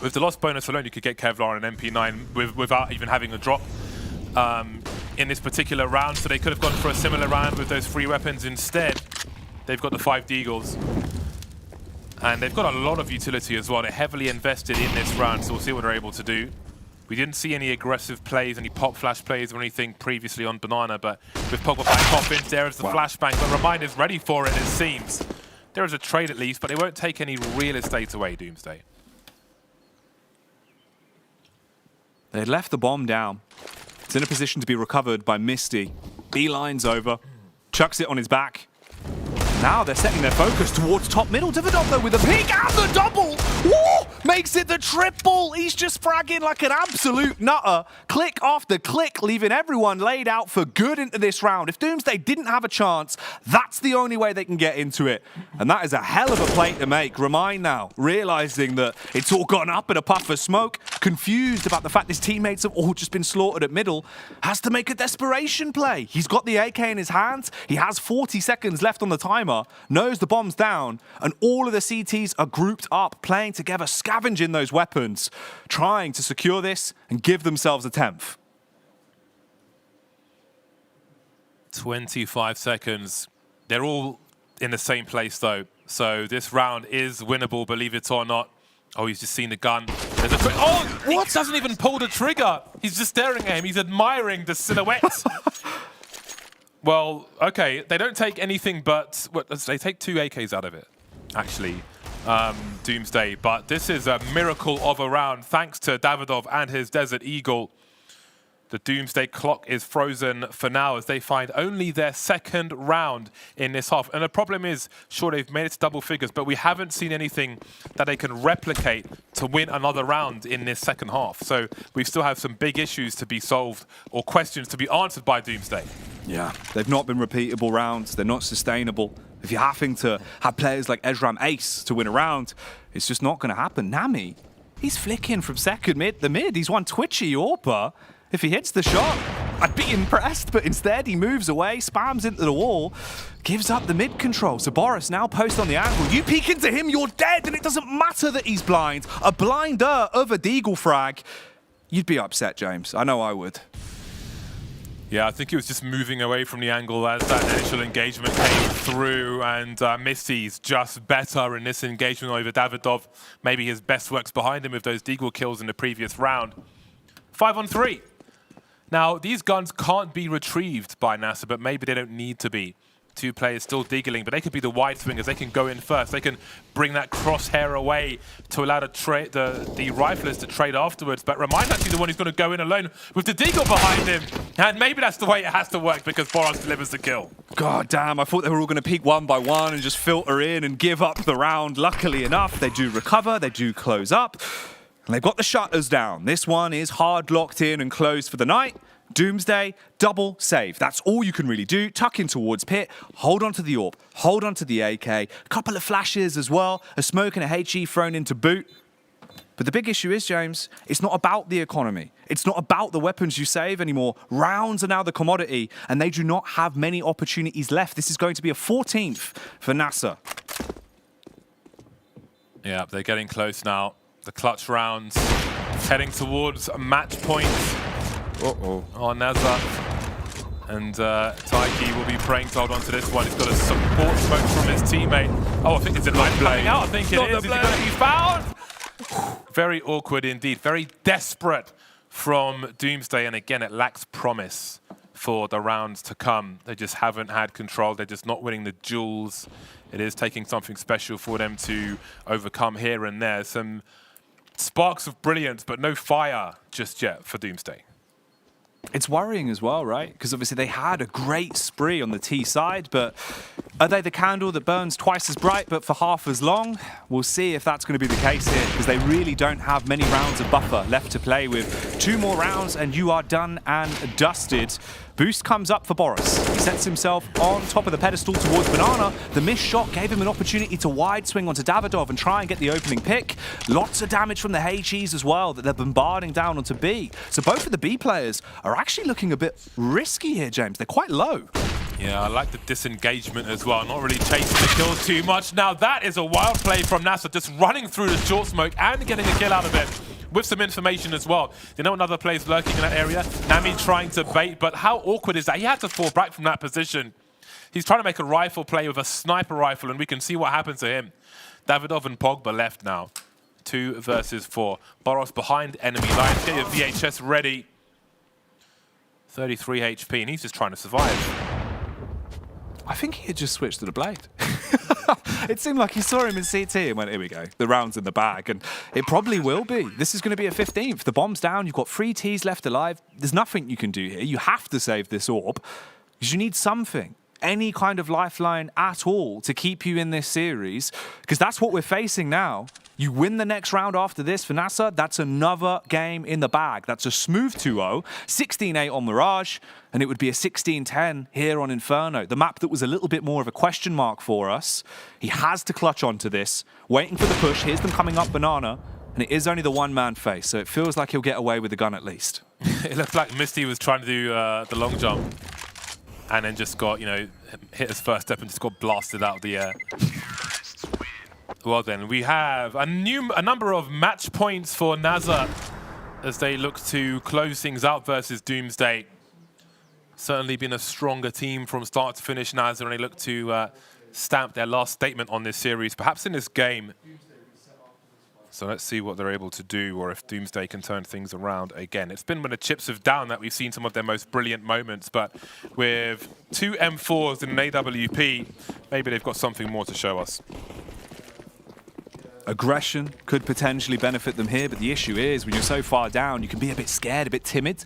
With the loss bonus alone, you could get Kevlar and MP9 without even having a drop in this particular round, so they could have gone for a similar round with those 3 weapons. Instead, they've got the 5 Deagles. And they've got a lot of utility as well. They're heavily invested in this round, so we'll see what they're able to do. We didn't see any aggressive plays, any pop flash plays or anything previously on Banana, but with Pogba back pop-ins, there is the flashbang. But Remind is ready for it, it seems. There is a trade at least, but they won't take any real estate away, Doomsday.
They left the bomb down. It's in a position to be recovered by Misty. Beelines over, chucks it on his back. Now they're setting their focus towards top middle. Davidoff though with a peek and the double. Woo! Makes it the triple. He's just fragging like an absolute nutter. Click after click, leaving everyone laid out for good into this round. If Doomsday didn't have a chance, that's the only way they can get into it. And that is a hell of a play to make. Remind now, realizing that it's all gone up in a puff of smoke, confused about the fact his teammates have all just been slaughtered at middle, has to make a desperation play. He's got the AK in his hands. He has 40 seconds left on the timer, knows the bomb's down, and all of the CTs are grouped up, playing together, scavenging those weapons, trying to secure this and give themselves a 10th.
25 seconds. They're all in the same place though, so this round is winnable, believe it or not. Oh, he's just seen the gun. There's a oh, what? He doesn't even pull the trigger. He's just staring at him. He's admiring the silhouette. Well, okay, they don't take anything but... they take 2 AKs out of it, actually, Doomsday. But this is a miracle of a round, thanks to Davidoff and his Desert Eagle. The Doomsday clock is frozen for now as they find only their 2nd round in this half. And the problem is, sure, they've made it to double figures, but we haven't seen anything that they can replicate to win another round in this 2nd half. So we still have some big issues to be solved or questions to be answered by Doomsday.
Yeah, they've not been repeatable rounds. They're not sustainable. If you're having to have players like Ezram Ace to win a round, it's just not going to happen. Nami, he's flicking from second mid, the mid. He's one twitchy AWPer. If he hits the shot, I'd be impressed, but instead he moves away, spams into the wall, gives up the mid control. So Boris now post on the angle. You peek into him, you're dead, and it doesn't matter that he's blind. A blinder of a Deagle frag. You'd be upset, James. I know I would.
Yeah, I think he was just moving away from the angle as that initial engagement came through, and Misty's just better in this engagement over Davidoff. Maybe his best work's behind him with those Deagle kills in the previous round. 5-on-3. Now, these guns can't be retrieved by NASA, but maybe they don't need to be. 2 players still deagling, but they could be the wide swingers. They can go in first. They can bring that crosshair away to allow the riflers to trade afterwards. But Remind actually the one who's going to go in alone with the deagle behind him. And maybe that's the way it has to work because Boros delivers the kill.
God damn, I thought they were all going to peek one by one and just filter in and give up the round. Luckily enough, they do recover. They do close up. And they've got the shutters down. This one is hard locked in and closed for the night. Doomsday, double save. That's all you can really do. Tuck in towards pit, hold on to the AWP, hold on to the AK. A couple of flashes as well, a smoke and a HE thrown into boot. But the big issue is, James, it's not about the economy. It's not about the weapons you save anymore. Rounds are now the commodity, and they do not have many opportunities left. This is going to be a 14th for NASA.
Yeah, they're getting close now. The clutch rounds heading towards match point. On Nazar. And Taiki will be praying to hold on to this one. He's got a support smoke from his teammate. Oh, I think it's a knife coming out. I think it is. Is he going to be found? Very awkward indeed. Very desperate from Doomsday. And again, it lacks promise for the rounds to come. They just haven't had control. They're just not winning the duels. It is taking something special for them to overcome here and there. Some sparks of brilliance, but no fire just yet for Doomsday.
It's worrying as well, right? Because obviously they had a great spree on the T side, but Are they the candle that burns twice as bright but for half as long? We'll see if that's going to be the case here, because they really don't have many rounds of buffer left to play with. 2 more rounds and you are done and dusted. Boost comes up for Boris. He sets himself on top of the pedestal towards Banana. The missed shot gave him an opportunity to wide swing onto Davidov and try and get the opening pick. Lots of damage from the HEs as well that they're bombarding down onto B. So both of the B players are actually looking a bit risky here, James. They're quite low.
Yeah, I like the disengagement as well. Not really chasing the kill too much. Now that is a wild play from NASA, just running through the short smoke and getting a kill out of it. With some information as well. They know another player's lurking in that area. Nami trying to bait, but how awkward is that? He had to fall back from that position. He's trying to make a rifle play with a sniper rifle, and we can see what happens to him. Davidov and Pogba left now. 2 versus 4. Boros behind enemy lines. Get your VHS ready. 33 HP, and he's just trying to survive.
I think he had just switched to the blade. It seemed like he saw him in CT and went, here we go, the round's in the bag. And it probably will be. This is going to be a 15th. The bomb's down, you've got 3 Ts left alive. There's nothing you can do here. You have to save this orb because you need something, any kind of lifeline at all to keep you in this series, because that's what we're facing now. You win the next round after this for NASA, that's another game in the bag. That's a smooth 2-0, 16-8 on Mirage, and it would be a 16-10 here on Inferno. The map that was a little bit more of a question mark for us. He has to clutch onto this, waiting for the push. Here's them coming up Banana, and it is only the one-man face, so it feels like he'll get away with the gun at least.
It looked like Misty was trying to do the long jump, and then just got, hit his first step and just got blasted out of the air. Well then, we have a number of match points for NASA as they look to close things out versus Doomsday. Certainly been a stronger team from start to finish, NASA, and they look to stamp their last statement on this series, perhaps in this game. So let's see what they're able to do, or if Doomsday can turn things around again. It's been when the chips have down that we've seen some of their most brilliant moments, but with 2 M4s and an AWP, maybe they've got something more to show us.
Aggression could potentially benefit them here, but the issue is when you're so far down, you can be a bit scared, a bit timid.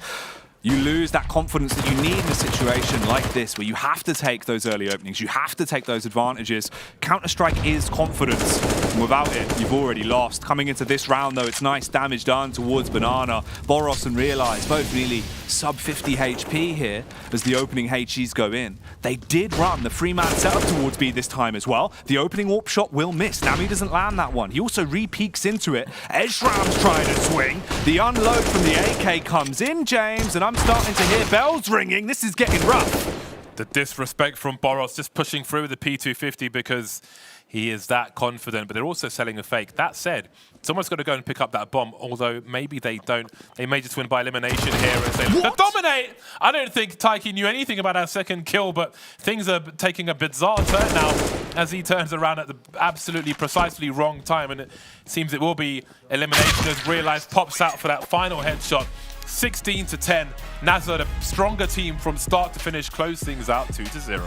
You lose that confidence that you need in a situation like this, where you have to take those early openings, you have to take those advantages. Counter-Strike is confidence, and without it, you've already lost. Coming into this round, though, it's nice damage done towards Banana. Boros and Realize, both nearly sub 50 HP here as the opening HEs go in. They did run the 3-man setup towards B this time as well. The opening AWP shot will miss. Nami doesn't land that one. He also re-peeks into it. Eshram's trying to swing. The unload from the AK comes in, James, and I'm starting to hear bells ringing. This is getting rough.
The disrespect from Boros, just pushing through with the P250 because he is that confident, but they're also selling a fake. That said, someone's got to go and pick up that bomb, although maybe they don't. They may just win by elimination here and say, "Look, dominate!" I don't think Taiki knew anything about our second kill, but things are taking a bizarre turn now as he turns around at the absolutely precisely wrong time, and it seems it will be elimination as Realize pops out for that final headshot. 16-10. NASA, the stronger team from start to finish, close things out 2-0.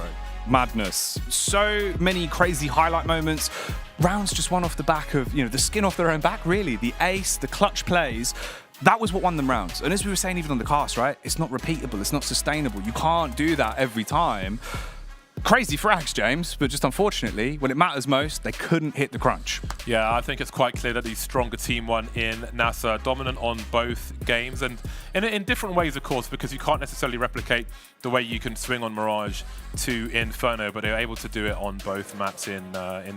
Madness. So many crazy highlight moments. Rounds just won off the back of, the skin off their own back, really. The ace, the clutch plays. That was what won them rounds. And as we were saying even on the cast, right? It's not repeatable. It's not sustainable. You can't do that every time. Crazy frags, James, but just unfortunately, when it matters most, they couldn't hit the crunch.
Yeah, I think it's quite clear that the stronger team won in NASA, dominant on both games, and in different ways, of course, because you can't necessarily replicate the way you can swing on Mirage to Inferno, but they're able to do it on both maps in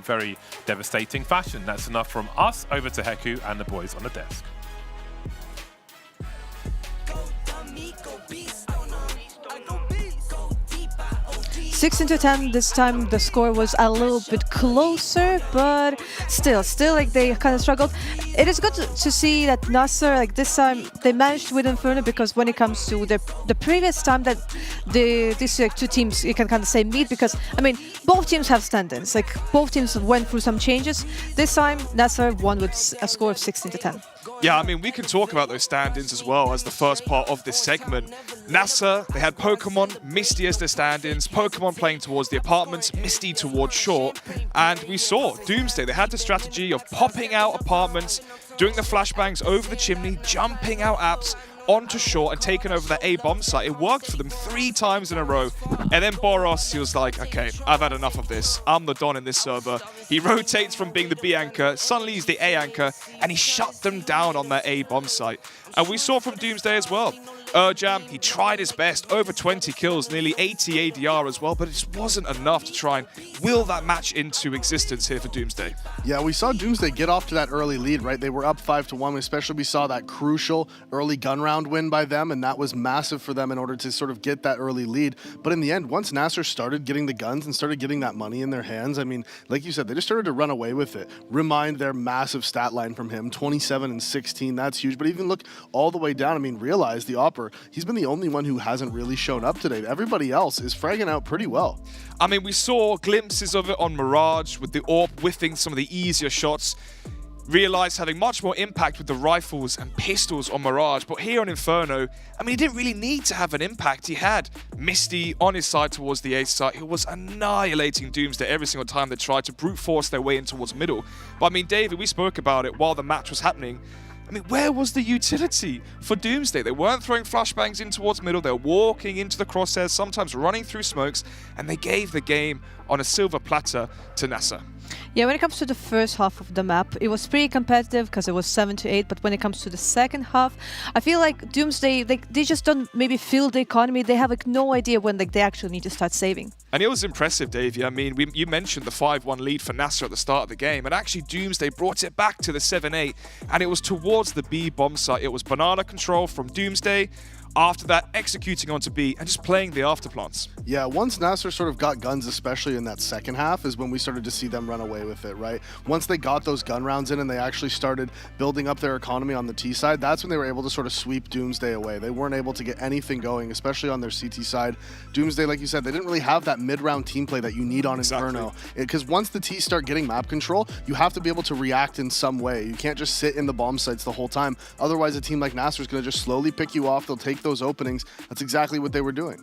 very devastating fashion. That's enough from us. Over to Heku and the boys on the desk.
16-10. This time the score was a little bit closer, but still like they kind of struggled. It is good to see that NASA, like this time, they managed to win Inferno, because when it comes to the previous time that these two teams, you can kind of say meet, because I mean both teams have stand-ins. Like both teams went through some changes. This time NASA won with a score of 16-10.
Yeah, I mean, we can talk about those stand-ins as well as the first part of this segment. NASA, they had Pokemon, Misty as their stand-ins, Pokemon playing towards the apartments, Misty towards short, and we saw Doomsday. They had the strategy of popping out apartments, doing the flashbangs over the chimney, jumping out apps, onto short and taken over that A bomb site. It worked for them 3 times in a row. And then Boros, he was like, okay, I've had enough of this. I'm the Don in this server. He rotates from being the B anchor, suddenly he's the A anchor, and he shut them down on that A bomb site. And we saw from Doomsday as well. Urjam, he tried his best, over 20 kills, nearly 80 ADR as well, but it just wasn't enough to try and will that match into existence here for Doomsday.
Yeah, we saw Doomsday get off to that early lead, right? They were up 5-1, especially we saw that crucial early gun round win by them, and that was massive for them in order to sort of get that early lead. But in the end, once Nasser started getting the guns and started getting that money in their hands, I mean, like you said, they just started to run away with it. Remind their massive stat line from him, 27 and 16, that's huge. But even look all the way down, I mean, realize the Opper, he's been the only one who hasn't really shown up today. Everybody else is fragging out pretty well.
I mean, we saw glimpses of it on Mirage with the AWP whiffing some of the easier shots. Realized having much more impact with the rifles and pistols on Mirage, but here on Inferno, I mean, he didn't really need to have an impact. He had Misty on his side towards the A site, who was annihilating Doomsday every single time they tried to brute force their way in towards middle. But I mean, David, we spoke about it while the match was happening. I mean, where was the utility for Doomsday? They weren't throwing flashbangs in towards middle. They were walking into the crosshairs, sometimes running through smokes, and they gave the game on a silver platter to NASA.
Yeah, when it comes to the first half of the map, it was pretty competitive because it was 7-8. But when it comes to the second half, I feel like Doomsday, they just don't maybe feel the economy. They have like no idea when like they actually need to start saving.
And it was impressive, Davey. I mean, you mentioned the 5-1 lead for NASA at the start of the game, and actually Doomsday brought it back to the 7-8, and it was towards the B bomb site. It was banana control from Doomsday. After that, executing onto B and just playing the afterplants.
Yeah, once Nasser sort of got guns, especially in that second half, is when we started to see them run away with it, right? Once they got those gun rounds in and they actually started building up their economy on the T side, that's when they were able to sort of sweep Doomsday away. They weren't able to get anything going, especially on their CT side. Doomsday, like you said, they didn't really have that mid-round team play that you need on Inferno. Because once the T start getting map control, you have to be able to react in some way. You can't just sit in the bomb sites the whole time. Otherwise, a team like Nasser is going to just slowly pick you off. They'll take those openings. That's exactly what they were doing.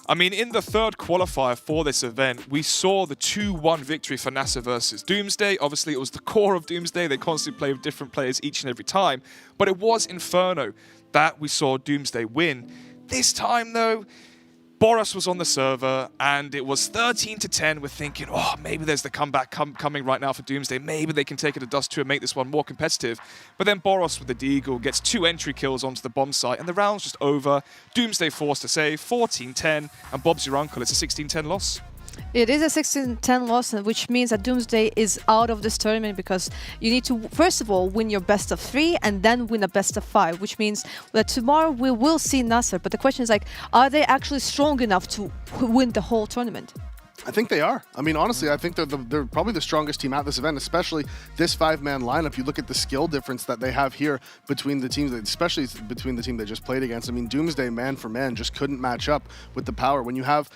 I mean, in the third qualifier for this event, we saw the 2-1 victory for NASA versus Doomsday. Obviously, it was the core of Doomsday. They constantly play with different players each and every time. But it was Inferno that we saw Doomsday win. This time, though, Boros was on the server, and it was 13-10. We're thinking, oh, maybe there's the comeback coming right now for Doomsday. Maybe they can take it to Dust 2 and make this one more competitive. But then Boros with the Deagle gets 2 entry kills onto the bomb site, and the round's just over. Doomsday forced to save, 14-10, and Bob's your uncle. It's a 16-10 loss.
It is a 16-10 loss, which means that Doomsday is out of this tournament because you need to, first of all, win your best of 3 and then win a best of 5, which means that tomorrow we will see Nasser. But the question is, like, are they actually strong enough to win the whole tournament?
I think they are. I mean, honestly, I think they're probably the strongest team at this event, especially this 5-man lineup. You look at the skill difference that they have here between the teams, especially between the team they just played against. I mean, Doomsday, man for man, just couldn't match up with the power. When you have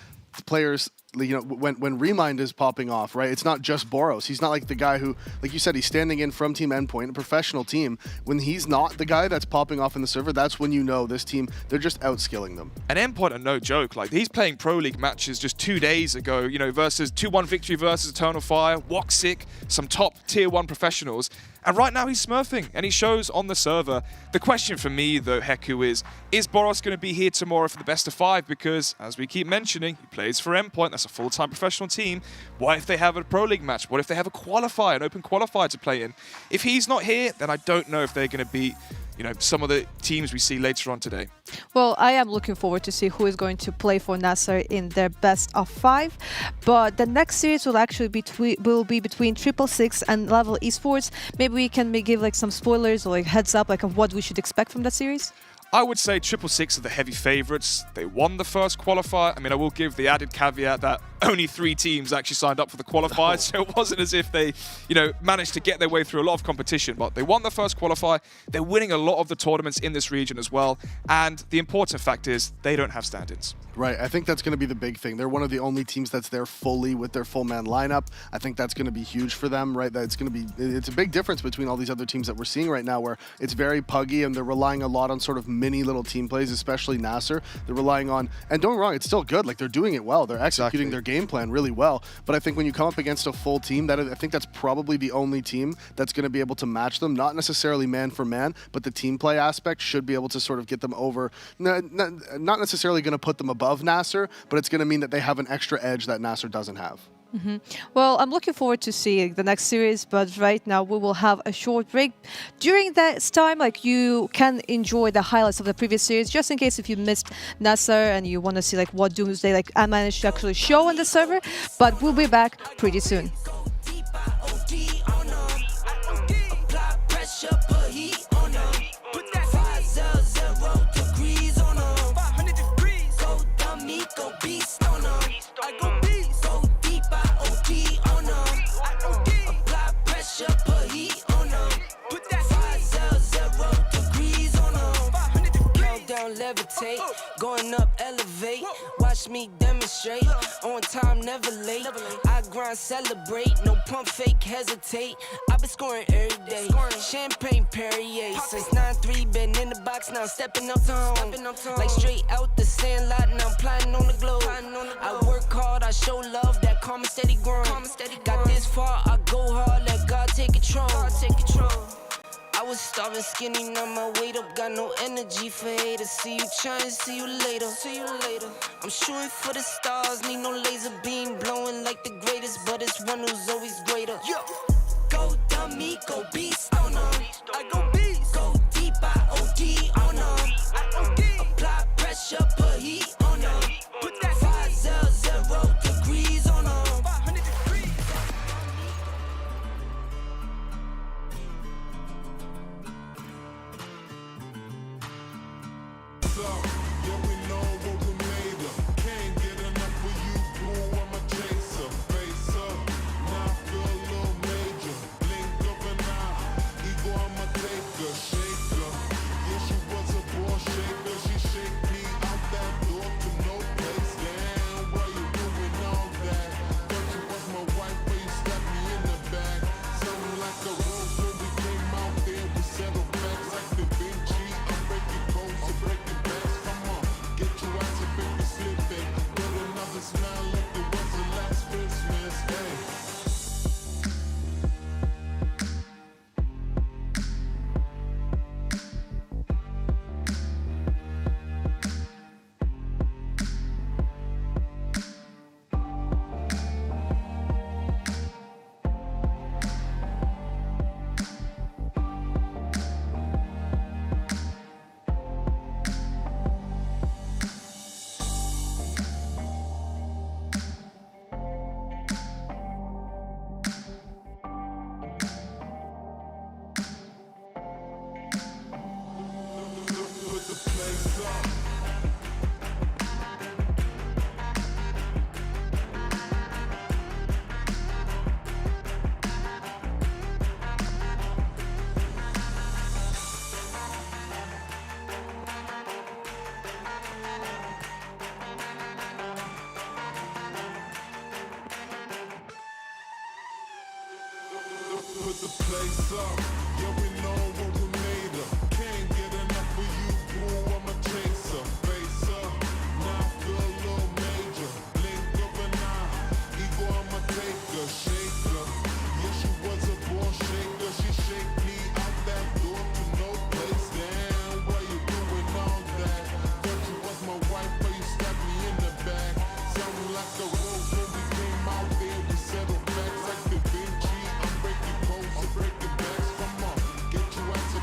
players, you know, when Remind is popping off, right? It's not just Boros. He's not like the guy who, like you said, he's standing in from Team Endpoint, a professional team. When he's not the guy that's popping off in the server, that's when you know this team, they're just outskilling them.
And Endpoint are no joke. Like, he's playing Pro League matches just 2 days ago, you know, versus 2-1 victory versus Eternal Fire, Woxic, some top tier 1 professionals. And right now he's smurfing, and he shows on the server. The question for me, though, Heku, is Boros going to be here tomorrow for the best of 5? Because, as we keep mentioning, he plays for Endpoint. That's a full-time professional team. What if they have a Pro League match? What if they have a qualifier, an open qualifier to play in? If he's not here, then I don't know if they're going to beat, you know, some of the teams we see later on today.
Well, I am looking forward to see who is going to play for Nasser in their best of 5. But the next series will actually be between 666 and Level Esports. Maybe we can give like some spoilers or like heads up like of what we should expect from that series.
I would say 666 are the heavy favorites. They won the first qualifier. I mean, I will give the added caveat that only 3 teams actually signed up for the qualifiers, so it wasn't as if they, you know, managed to get their way through a lot of competition, but they won the first qualifier. They're winning a lot of the tournaments in this region as well, and the important fact is they don't have stand-ins.
Right, I think that's going to be the big thing. They're one of the only teams that's there fully with their full-man lineup. I think that's going to be huge for them, right? That it's a big difference between all these other teams that we're seeing right now, where it's very puggy and they're relying a lot on sort of mini little team plays, especially Nasser. They're relying on, and don't get me wrong, it's still good. Like, they're doing it well. They're executing their game game plan really well. But I think when you come up against a full team, I think that's probably the only team that's going to be able to match them. Not necessarily man for man, but the team play aspect should be able to sort of get them over. Not necessarily going to put them above Nasser, but it's going to mean that they have an extra edge that Nasser doesn't have.
Well, I'm looking forward to seeing the next series, but right now we will have a short break. During that time, like, you can enjoy the highlights of the previous series, just in case if you missed Nasser and you want to see like what Doomsday like I managed to actually show on the server. But we'll be back pretty soon.
Levitate, going up, elevate. Watch me demonstrate. On time, never late. I grind, celebrate. No pump, fake, hesitate. I've been scoring every day. Champagne Perrier. Since 9-3, been in the box, now stepping up to home. Like straight out the sandlot, now I'm plotting on the globe. I work hard, I show love, that calm and steady grind. Got this far, I go hard, let God take control. I was starving skinny, now my weight up, got no energy for haters. See you trying, see you later. I'm shooting for the stars, need no laser beam blowing like the greatest, but it's one who's always greater. Yo, go dummy, go beast on 'em. I go beast, go deep, I OD on 'em. Apply pressure, put heat on 'em. Put that 500 degrees on 'em.
Put the place up, yeah, we know what we made of. Can't get enough of you, boo, I'm a chaser. Face up, now I feel a little major. Blink of an eye, ego, I'm a taker, shaker. Yeah, she was a born shaker, she shake me out that door to no place. Damn, why you doing all that? Thought you was my wife, but you stabbed me in the back. Sounding like a rose when we came out there, we settled facts like Da Vinci. I'm breaking codes and breaking backs. Come on, get your ass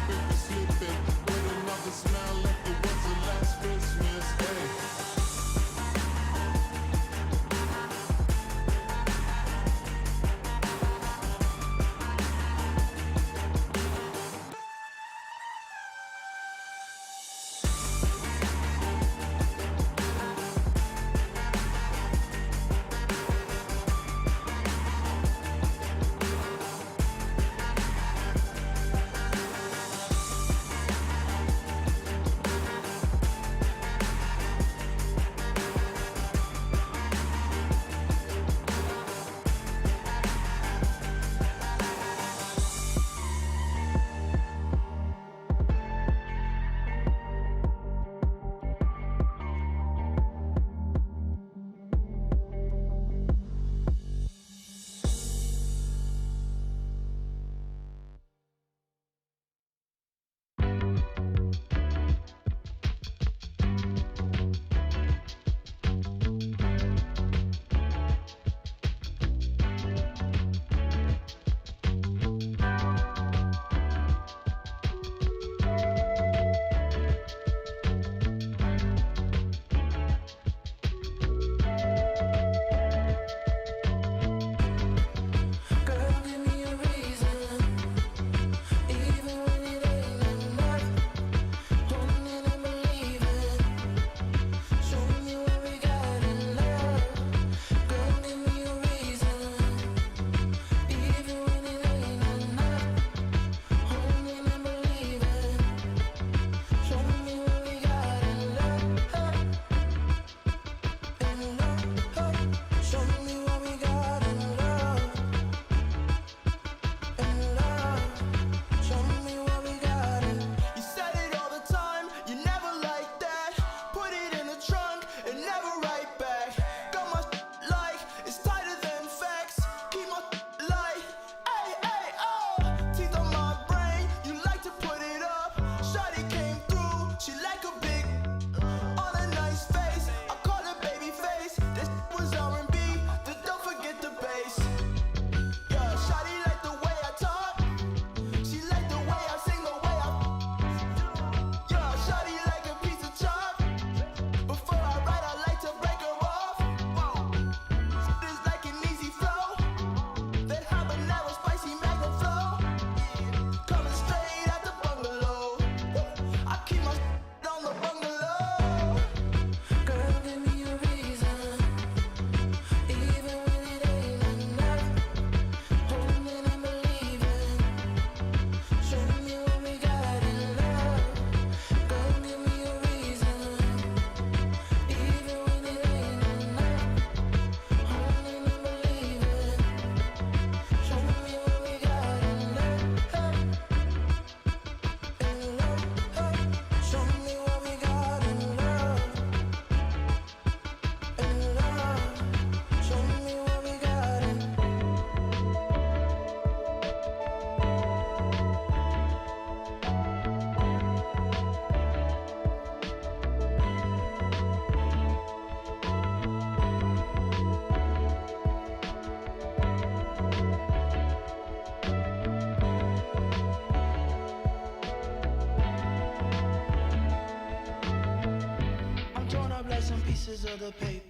pieces of the paper.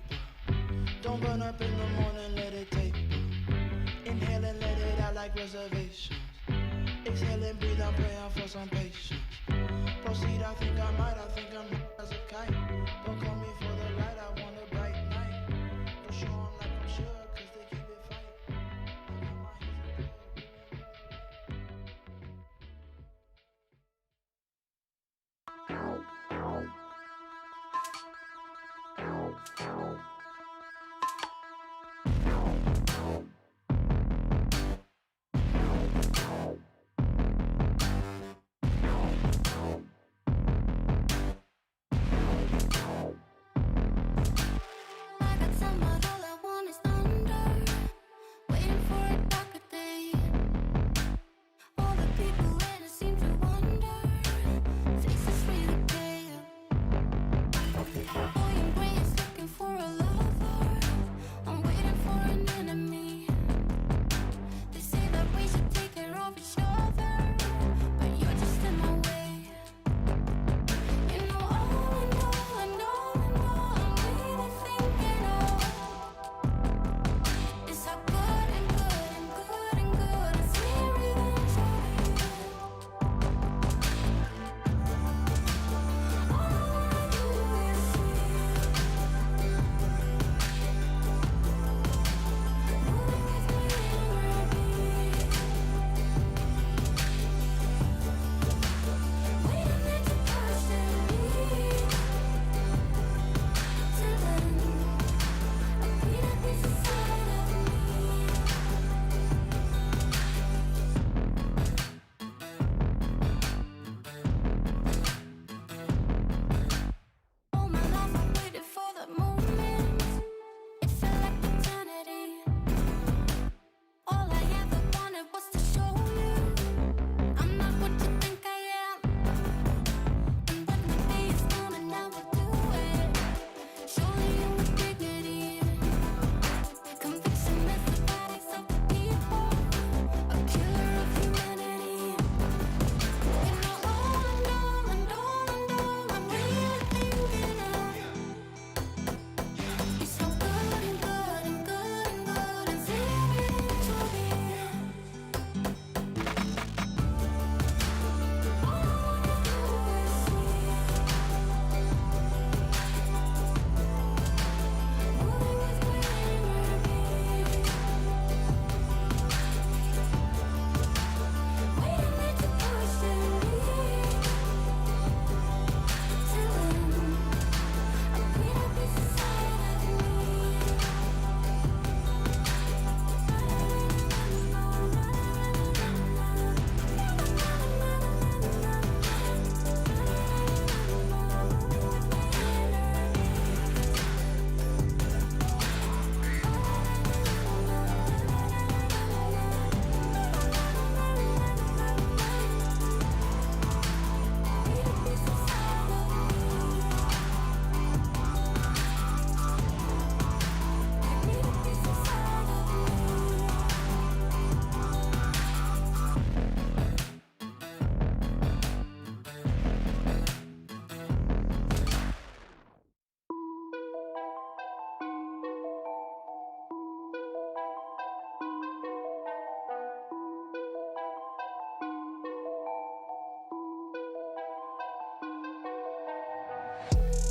Don't burn up in the morning, let it taper. Inhale and let it out like reservations. Exhale and breathe, I'm praying for some patience. Proceed, I think I might as a kite. Don't call me for the light, I want a bright night. Don't show 'em like I'm sure, cause they keep it fight. I got my hands in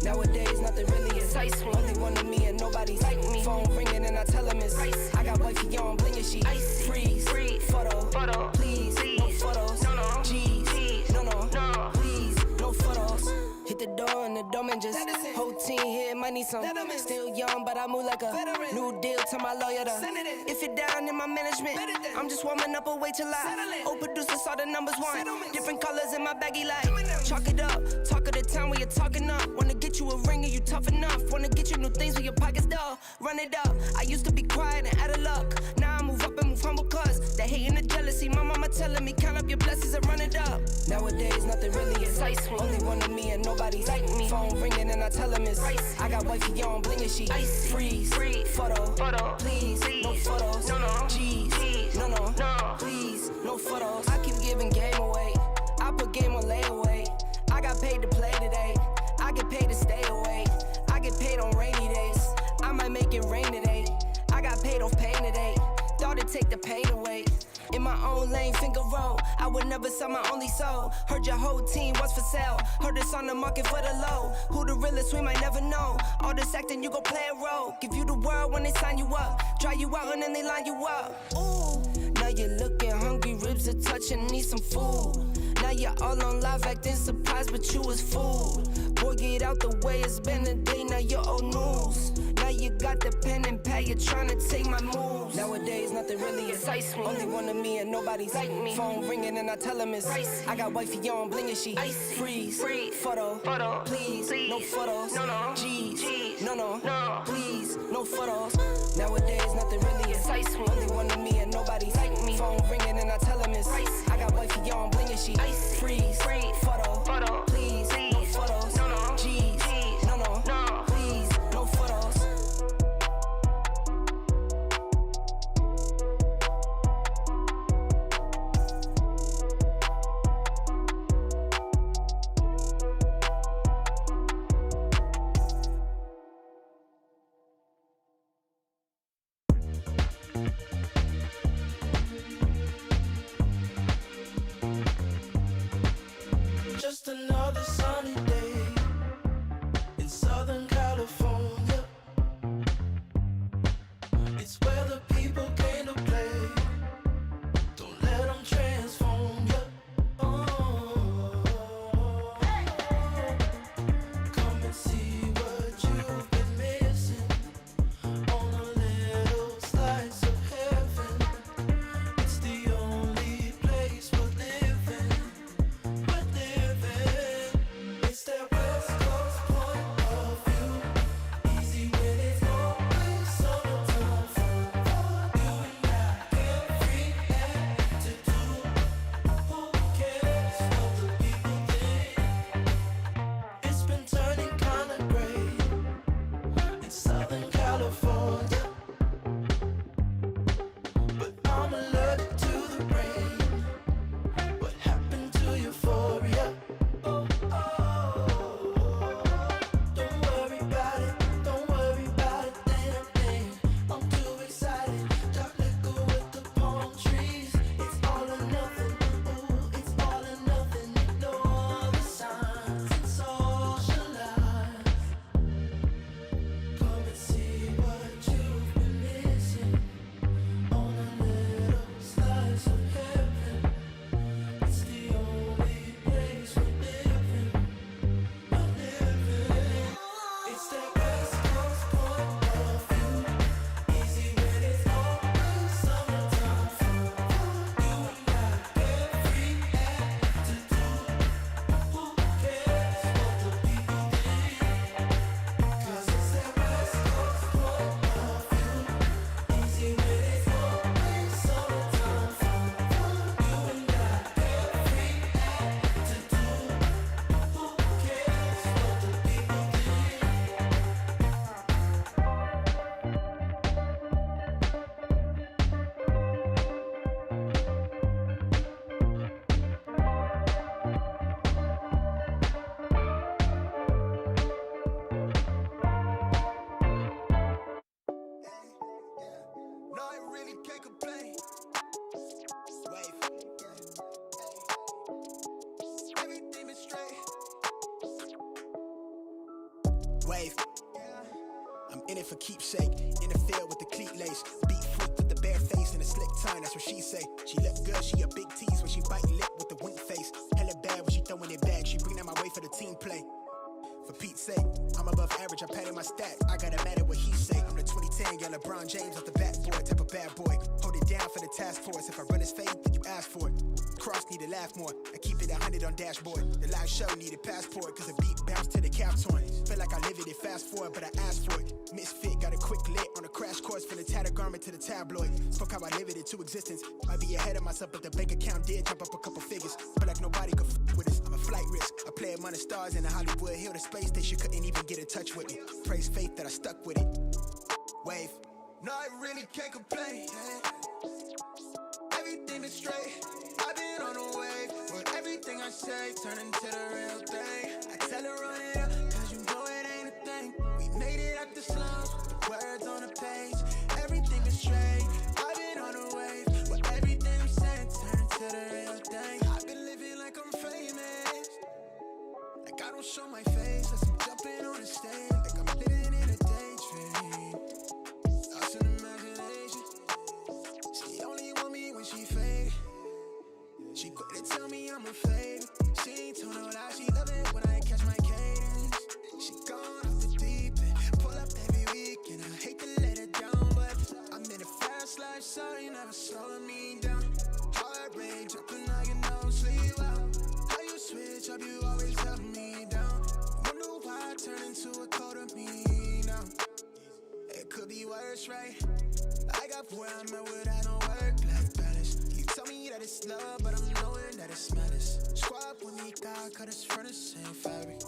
Nowadays, nothing really is ice. Only one of me and nobody's like me. Phone ringing and I tell him it's ice. I got wifey on blingin' she ice. Freeze, photo, please, no photos. No, G's, no, please, no photos. Hit the door and the doorman just whole team here might need some. Still young, but I move like a new deal to my lawyer. If you're down in my management, I'm just warming up a wait till I old producer saw the numbers one. Different colors in my baggy light. Chalk it up, talk of the town where you're talking up. Wanna get you a ring and you tough enough. Wanna get you new things with your pockets dull. Run it up. I used to be quiet and out of luck. Now I move up and move humble cause the hate and the jealousy. My mama telling me count up your blessings and run it up. Nowadays nothing really is ice. Only one of me and nobody's like me. Phone ringing and I tell him it's ice. I got wifey on blingin' she ice. Freeze, photo, please, no photos. No, G's, no, please, no photos. I keep giving game away. I put game on layaway. I got paid to play today. I get paid to stay away. I get paid on rainy pain it ain't. Thought it'd take the pain away. In my own lane, finger roll. I would never sell my only soul. Heard your whole team was for sale. Heard it's on the market for the low. Who the realest, we might never know. All this acting, you gon' play a role. Give you the world when they sign you up. Try you out and then they line you up. Ooh, now you're looking hungry, ribs are touching, need some food. Now you're all on live acting surprised, but you was fooled. Boy, get out the way, it's been a day, now you're old news. Now you got the pen and pad, you're trying to take my moves. Nowadays, nothing really excites me. Only one of me and nobody's like me. Phone ringing and I tell him it's icy. I got wifey on bling and she icy. Freeze, photo, please, no photos. No, G's, no, please, no photos. Nowadays, nothing really excites me. Only one of me and nobody's like me. Phone ringing and I tell him it's icy. I got wifey on bling and she icy. Freeze, photo, please, no photos. No, G's, no, please, no photos.
Just another sunny day in Southern California. It's where the people came to play. Don't let them transform you. Oh. Come and see what you've been missing on a little slice of heaven. It's the only place we're living. It's that West Coast point of view. Easy when it's always summertime for you and I. Carefree attitude. Who cares what the people think? It's been turning kinda gray in Southern California, but I'm allergic to the rain. What happened to euphoria?
Wave. I'm in it for keepsake. In the field with the cleat lace. Beat freak with the bare face and a slick tongue, that's what she say. She look good, she a big tease when she bite lip with the wink face. Hella bad when she throwing it back. She bring that my way for the team play. For Pete's sake, I'm above average, I padded my stats. I gotta matter what he say. I'm the 2010, yeah, LeBron James off the backboard, type of bad boy. Hold it down for the task force. If I run his fade, then you ask for it. Cross need to laugh more. I keep it 100 on dashboard. The live show needed passport, cause the beat bounced to the cap torn. Feel like I live it fast forward, but I asked for it. Misfit, got a quick lit on a crash course from the tattered garment to the tabloid. Spoke how I live it into existence. Might be ahead of myself, but the bank account did jump up a couple figures. Feel like nobody could with us. I'm a flight risk. I play among the stars in the Hollywood Hill. The space station couldn't even get in touch with me. Praise faith that I stuck with it. Wave.
No, I really can't complain. Everything is straight. I've been on a wave. But everything I say turn into the real thing. I tell her run it up, cause you know it ain't a thing. We made it out the slums with the words on the page. Everything is straight.
lifestyle, never slowing me down. Heart rate jumping like you don't sleep well. How you switch up, you always help me down. Wonder why I turn into a cold of me now. It could be worse, right? I got where I'm at without no work-life balance. You tell me that it's love, but I'm knowing that it's madness. Squad with me, God, cut us from the same fabric.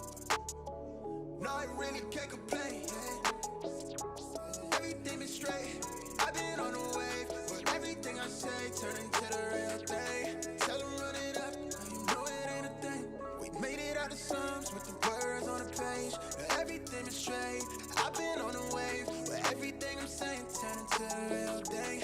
No, I really can't complain. Everything is straight. I've been on the wave, but everything I say turn into the real thing. Tell them run it up, now you know it ain't a thing. We made it out of Psalms with the words on the page. Now everything is straight. I've been on the wave, but everything I'm saying turn into the real thing.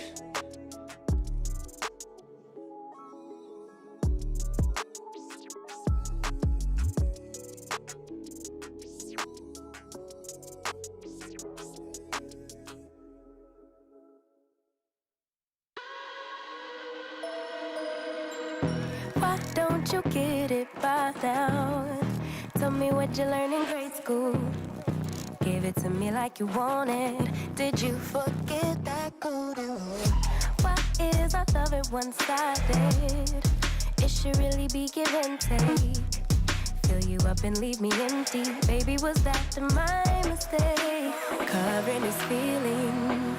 Don't you get it by now? Tell me what you learned in grade school. Give it to me like you want it. Did you forget that code? Why is our love it one-sided? It should really be give and take. Fill you up and leave me empty. Baby, was that my mistake? Covering these feelings,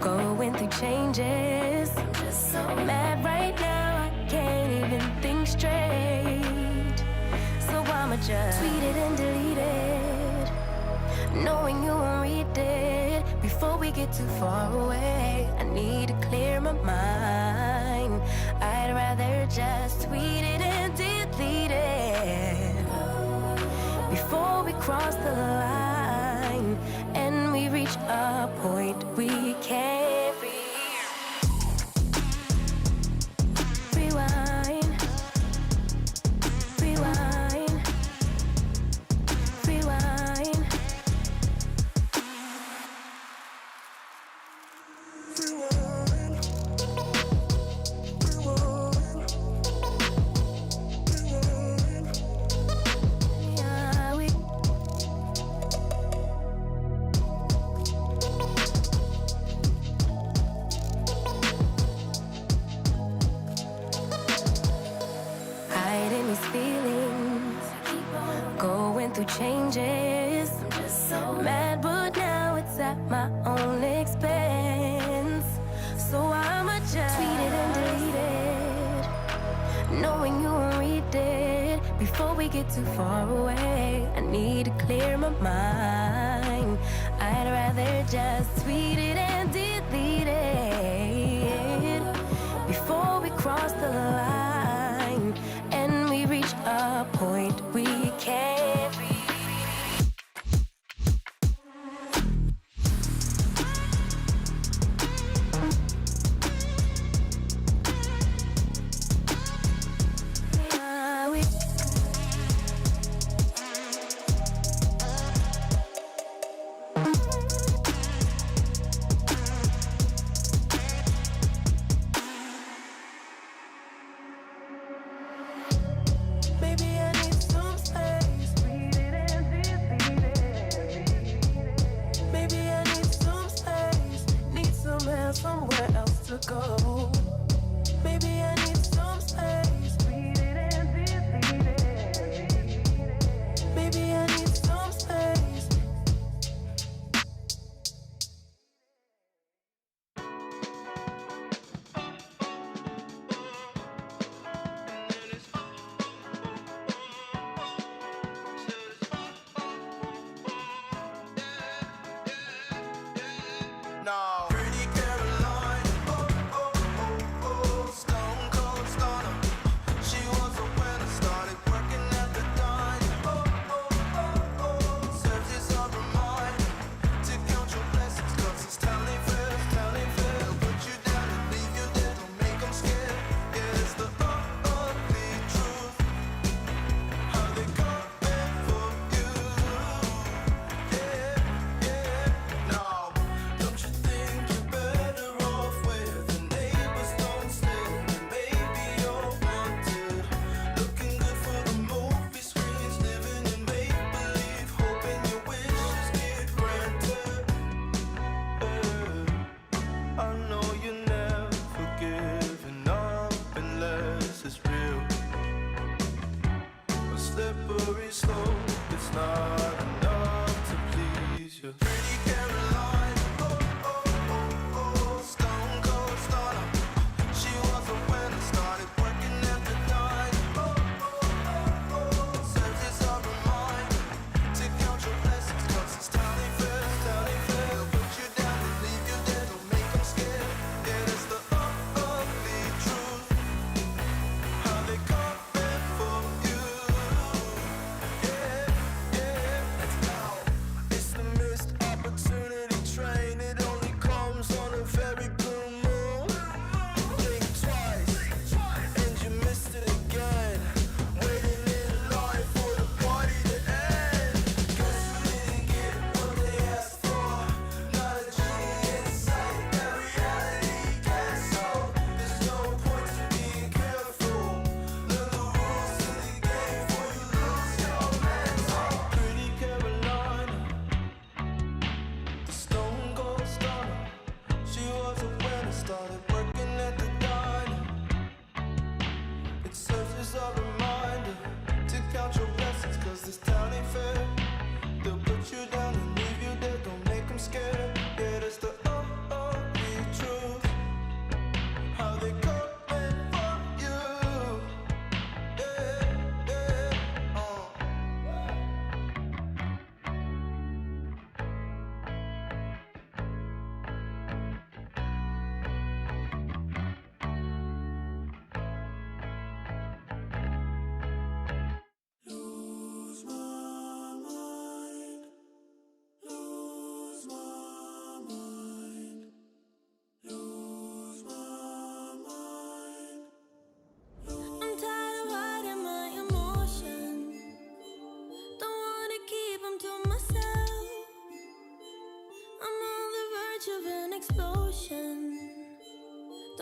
going through changes. I'm just so mad right now. Can't even think straight. So I'ma just tweet it and delete it, knowing you won't read it. Before we get too far away, I need to clear my mind. I'd rather just tweet it and delete it before we cross the line and we reach a point we can't reach. Changes. I'm just so mad, but now it's at my own expense. So I'ma just tweet it and delete it, knowing you won't read it. Before we get too far away, I need to clear my mind. I'd rather just tweet it and delete it before we cross the line and we reach a point we can't reach.
No. Pretty Caroline, oh, oh, oh, oh, stone cold stunner.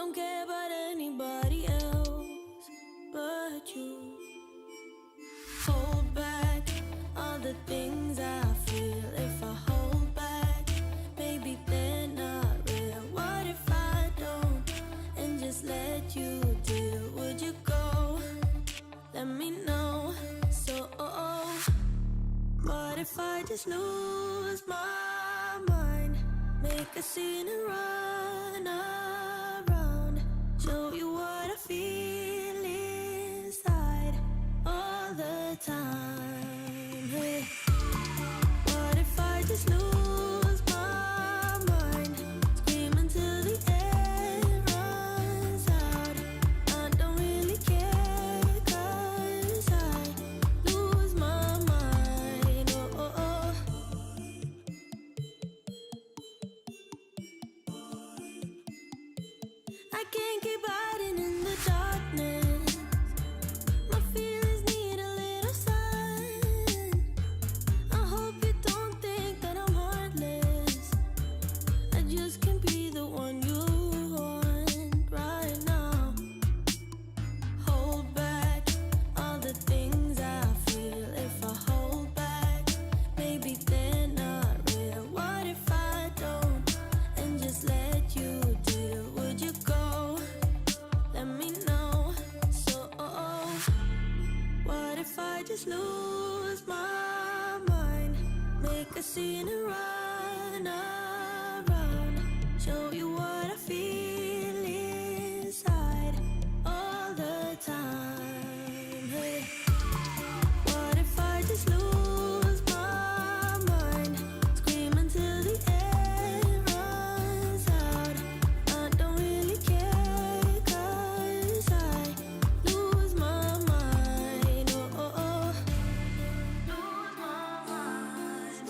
Don't care about anybody else but you. Hold back all the things I feel. If I hold back, maybe they're not real. What if I don't and just let you deal? Would you go? Let me know. So, what if I just lose my mind? Make a scene and run around. Show you what I feel inside all the time. Hey. What if I just lose my mind? Scream until the air runs out. I don't really care, 'cause I lose my mind. I can't keep hiding in the darkness. My feelings need a little sun. I hope you don't think that I'm heartless. I just can't be the one you want right now. Hold back all the things I feel. If I hold back, maybe they're not real. What if I don't and just let you deal? Would you go? Let me know. So, what if I just lose my mind? Make a scene and run around. Show you what I feel inside all the time. Hey. What if I just lose my mind? Scream until the air runs out. I don't really care, 'cause I lose my mind. Lose my mind.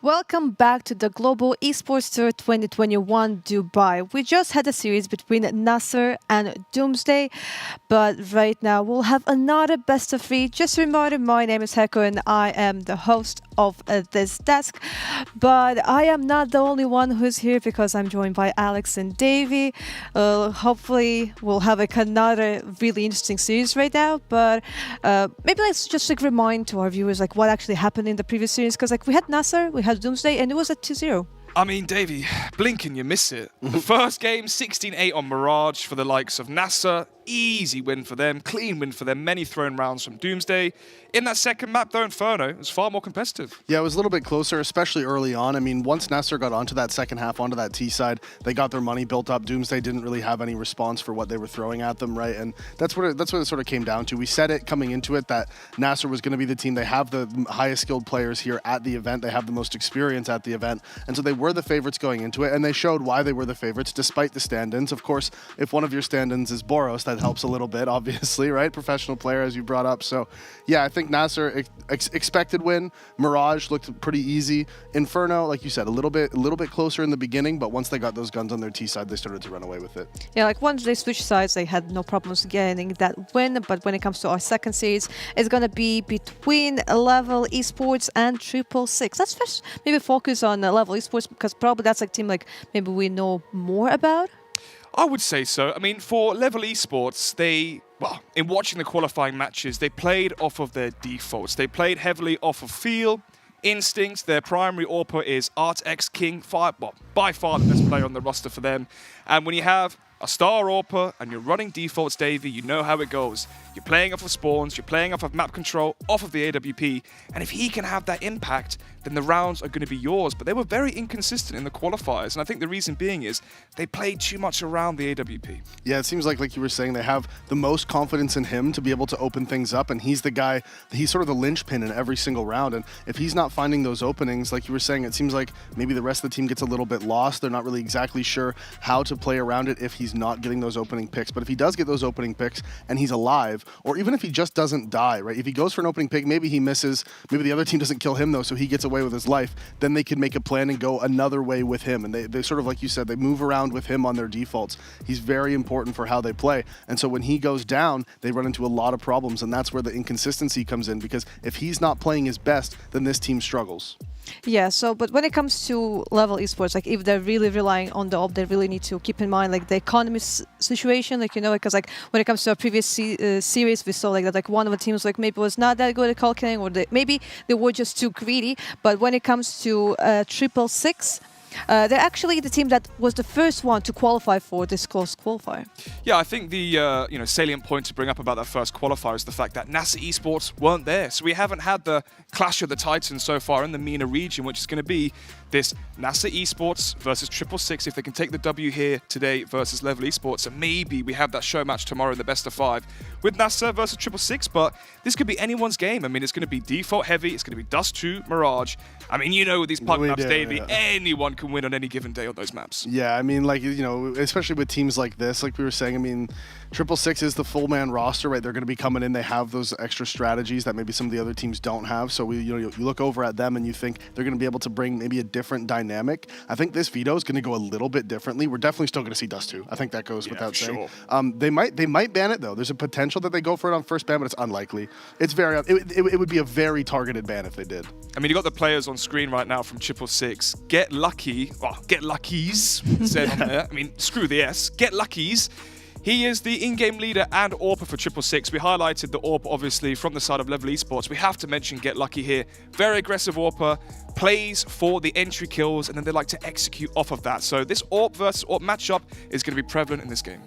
Welcome back to the Global Esports Tour 2021 Dubai. We just had a series between Nasser and Doomsday, but right now we'll have another best of three. Just a reminder, my name is Heko and I am the host of this desk, but I am not the only one who's here because I'm joined by Alex and Davey. Hopefully we'll have another really interesting series right now, but maybe let's just remind to our viewers what actually happened in the previous series, because we had Nasser, we had Doomsday, and it was at 2-0.
I mean, Davey, blink and you miss it. The first game, 16-8 on Mirage for the likes of Nasser. Easy win for them, clean win for them, many thrown rounds from Doomsday. In that second map, though, Inferno, it was far more competitive.
Yeah, it was a little bit closer, especially early on. I mean, once Nasser got onto that second half, onto that T side, they got their money built up. Doomsday didn't really have any response for what they were throwing at them, right? And that's what it sort of came down to. We said it coming into it that Nasser was going to be the team. They have the highest skilled players here at the event. They have the most experience at the event. And so they were the favorites going into it, and they showed why they were the favorites despite the stand-ins. Of course, if one of your stand-ins is Boros, that helps a little bit, obviously, right? Professional player, as you brought up. So, yeah, I think Nasser expected win. Mirage looked pretty easy. Inferno, like you said, a little bit closer in the beginning, but once they got those guns on their T side, they started to run away with it.
Yeah, once they switched sides, they had no problems getting that win. But when it comes to our second series, it's going to be between Level Esports and 666. Let's first maybe focus on Level Esports, because probably that's a team maybe we know more about.
I would say so. I mean, for Level Esports, in watching the qualifying matches, they played off of their defaults. They played heavily off of feel, instincts. Their primary AWPer is ArtX King, by far the best player on the roster for them. And when you have a star AWPer and you're running defaults, Davey, you know how it goes. You're playing off of spawns, you're playing off of map control, off of the AWP, and if he can have that impact, then the rounds are going to be yours. But they were very inconsistent in the qualifiers, and I think the reason being is they played too much around the AWP.
Yeah, it seems like you were saying, they have the most confidence in him to be able to open things up, and he's the guy, he's sort of the linchpin in every single round, and if he's not finding those openings, like you were saying, it seems like maybe the rest of the team gets a little bit lost. They're not really exactly sure how to play around it if he's not getting those opening picks. But if he does get those opening picks and he's alive, or even if he just doesn't die, right? If he goes for an opening pick, maybe he misses, maybe the other team doesn't kill him though, so he gets away with his life, then they can make a plan and go another way with him. And they sort of, like you said, they move around with him on their defaults. He's very important for how they play. And so when he goes down, they run into a lot of problems, and that's where the inconsistency comes in, because if he's not playing his best, then this team struggles.
Yeah, but when it comes to Level Esports, if they're really relying on the op, they really need to keep in mind the economy situation, because when it comes to our previous series, we saw that one of the teams maybe was not that good at calculating, or maybe they were just too greedy. But when it comes to 666, they're actually the team that was the first one to qualify for this close qualifier.
Yeah, I think the salient point to bring up about that first qualifier is the fact that Nasser Esports weren't there. So we haven't had the clash of the Titans so far in the MENA region, which is going to be this Nasser Esports versus 666. If they can take the W here today versus Level Esports, and maybe we have that show match tomorrow in the best of 5 with Nasser versus 666. But this could be anyone's game. I mean, it's going to be default heavy. It's going to be Dust 2, Mirage. I mean, with these pug maps, Davey, anyone can win on any given day on those maps.
Yeah, I mean, especially with teams like this, like we were saying, I mean, 666 is the full man roster, right? They're going to be coming in. They have those extra strategies that maybe some of the other teams don't have. So you look over at them and you think they're going to be able to bring maybe a different dynamic. I think this veto is going to go a little bit differently. We're definitely still going to see Dust 2. I think that goes without saying.
Sure.
They might ban it though. There's a potential that they go for it on first ban, but it's unlikely. It's it would be a very targeted ban if they did.
I mean, you got the players on screen right now from 666. Get lucky. Well, get luckies said on there. I mean, screw the S. Get luckies. He is the in-game leader and AWPer for 666. We highlighted the AWP, obviously, from the side of Level Esports. We have to mention Get Lucky here. Very aggressive AWPer, plays for the entry kills, and then they like to execute off of that. So this AWP versus AWP matchup is going to be prevalent in this game.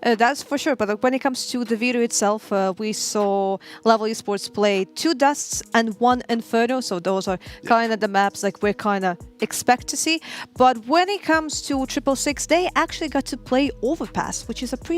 That's for sure. But when it comes to the video itself, we saw Level Esports play 2 Dusts and 1 Inferno. So those are kind of the maps we kind of expect to see. But when it comes to 666, they actually got to play Overpass, which is a pretty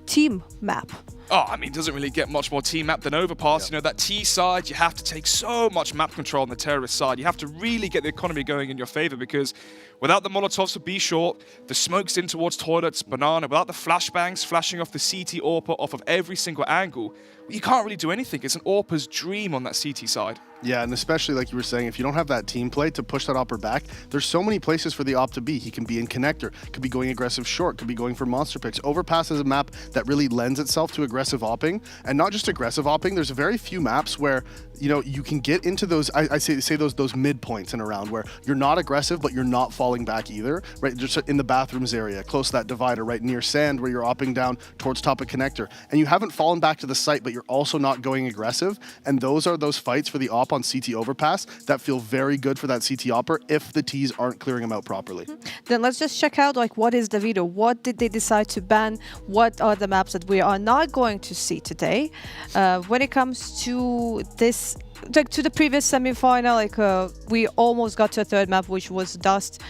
team map.
Oh, I mean, doesn't really get much more team map than Overpass. That T side, you have to take so much map control on the terrorist side. You have to really get the economy going in your favor, because without the Molotovs for B short, the smokes in towards toilets, banana, without the flashbangs flashing off the CT AWPer off of every single angle, you can't really do anything. It's an AWPer's dream on that CT side.
Yeah, and especially like you were saying, if you don't have that team play to push that AWPer back, there's so many places for the AWP to be. He can be in connector, could be going aggressive short, could be going for monster picks. Overpass is a map that really lends itself to aggressive AWPing, and not just aggressive AWPing. There's very few maps where you can get into those. I say those mid points in a round where you're not aggressive, but you're not falling back either. Right, just in the bathrooms area, close to that divider, right near sand, where you're AWPing down towards top of connector, and you haven't fallen back to the site, but you're also not going aggressive. And those are those fights for the AWP on CT overpass that feel very good for that CT AWPer if the Ts aren't clearing them out properly.
Then let's just check out like what is the video. What did they decide to ban? What are the maps that we are not going to see today? When it comes to this, like to the previous semi-final, we almost got to a third map, which was Dust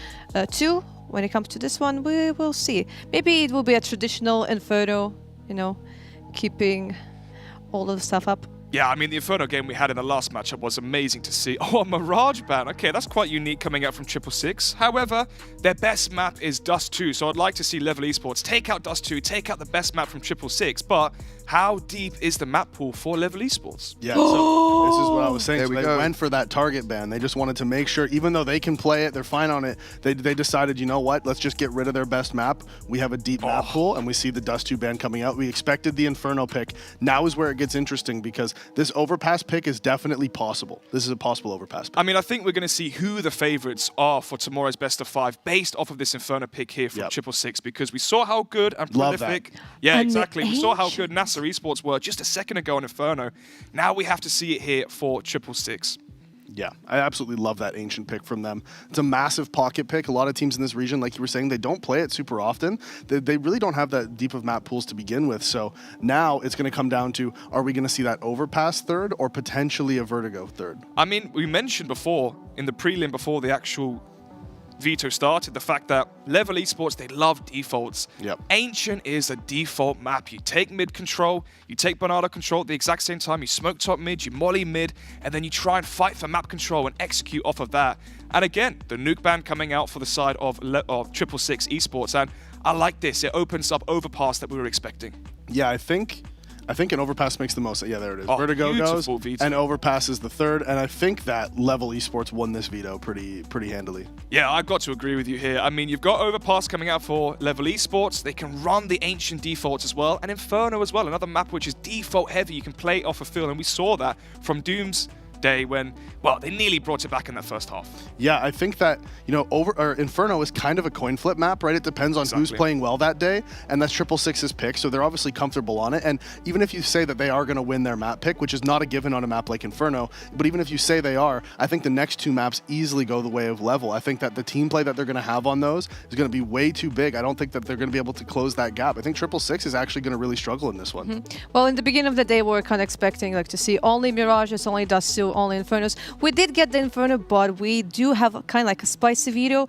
2. When it comes to this one, we will see. Maybe it will be a traditional Inferno, keeping all of the stuff up.
Yeah, I mean, the Inferno game we had in the last matchup was amazing to see. Oh, a Mirage ban. Okay, that's quite unique coming out from 666. However, their best map is Dust 2, so I'd like to see Level Esports take out Dust 2, take out the best map from 666, but how deep is the map pool for Level Esports?
Yeah, so this is what I was saying. So they went for that target ban. They just wanted to make sure, even though they can play it, they're fine on it, they decided, you know what, let's just get rid of their best map. We have a deep map pool, and we see the Dust 2 ban coming out. We expected the Inferno pick. Now is where it gets interesting, because this overpass pick is definitely possible. This is a possible overpass pick.
I mean, I think we're going to see who the favorites are for tomorrow's best of 5 based off of this Inferno pick here from 666, because we saw how good and prolific. Yeah,
and
exactly. We saw how good NASA Esports were just a second ago on Inferno. Now we have to see it here for 666.
Yeah, I absolutely love that Ancient pick from them. It's a massive pocket pick. A lot of teams in this region, like you were saying, they don't play it super often. They really don't have that deep of map pools to begin with. So now it's going to come down to, are we going to see that overpass third or potentially a vertigo third?
I mean, we mentioned before, in the prelim before the actual veto started, the fact that Level Esports, they love defaults.
Yep.
Ancient is a default map. You take mid control, you take Bernardo control at the exact same time, you smoke top mid, you molly mid, and then you try and fight for map control and execute off of that. And again, the nuke ban coming out for the side of 666 Esports, and I like this. It opens up overpass that we were expecting.
Yeah, I think an overpass makes the most. Yeah, there it is.
Oh,
Vertigo goes,
veto.
and overpass is the third. And I think that Level Esports won this veto pretty handily.
Yeah, I've got to agree with you here. I mean, you've got overpass coming out for Level Esports. They can run the Ancient defaults as well, and Inferno as well. Another map which is default heavy. You can play off a field, and we saw that from Doom's day when, well, they nearly brought it back in that first half.
Yeah, I think that, Inferno is kind of a coin flip map, right? It depends on who's playing well that day, and that's 666's pick, so they're obviously comfortable on it. And even if you say that they are going to win their map pick, which is not a given on a map like Inferno, but even if you say they are, I think the next two maps easily go the way of Level. I think that the team play that they're going to have on those is going to be way too big. I don't think that they're going to be able to close that gap. I think 666 is actually going to really struggle in this one.
Well, in the beginning of the day, we were kind of expecting to see only Mirages, only Dust 2, only Infernos. We did get the Inferno, but we do have kind of like a spicy veto.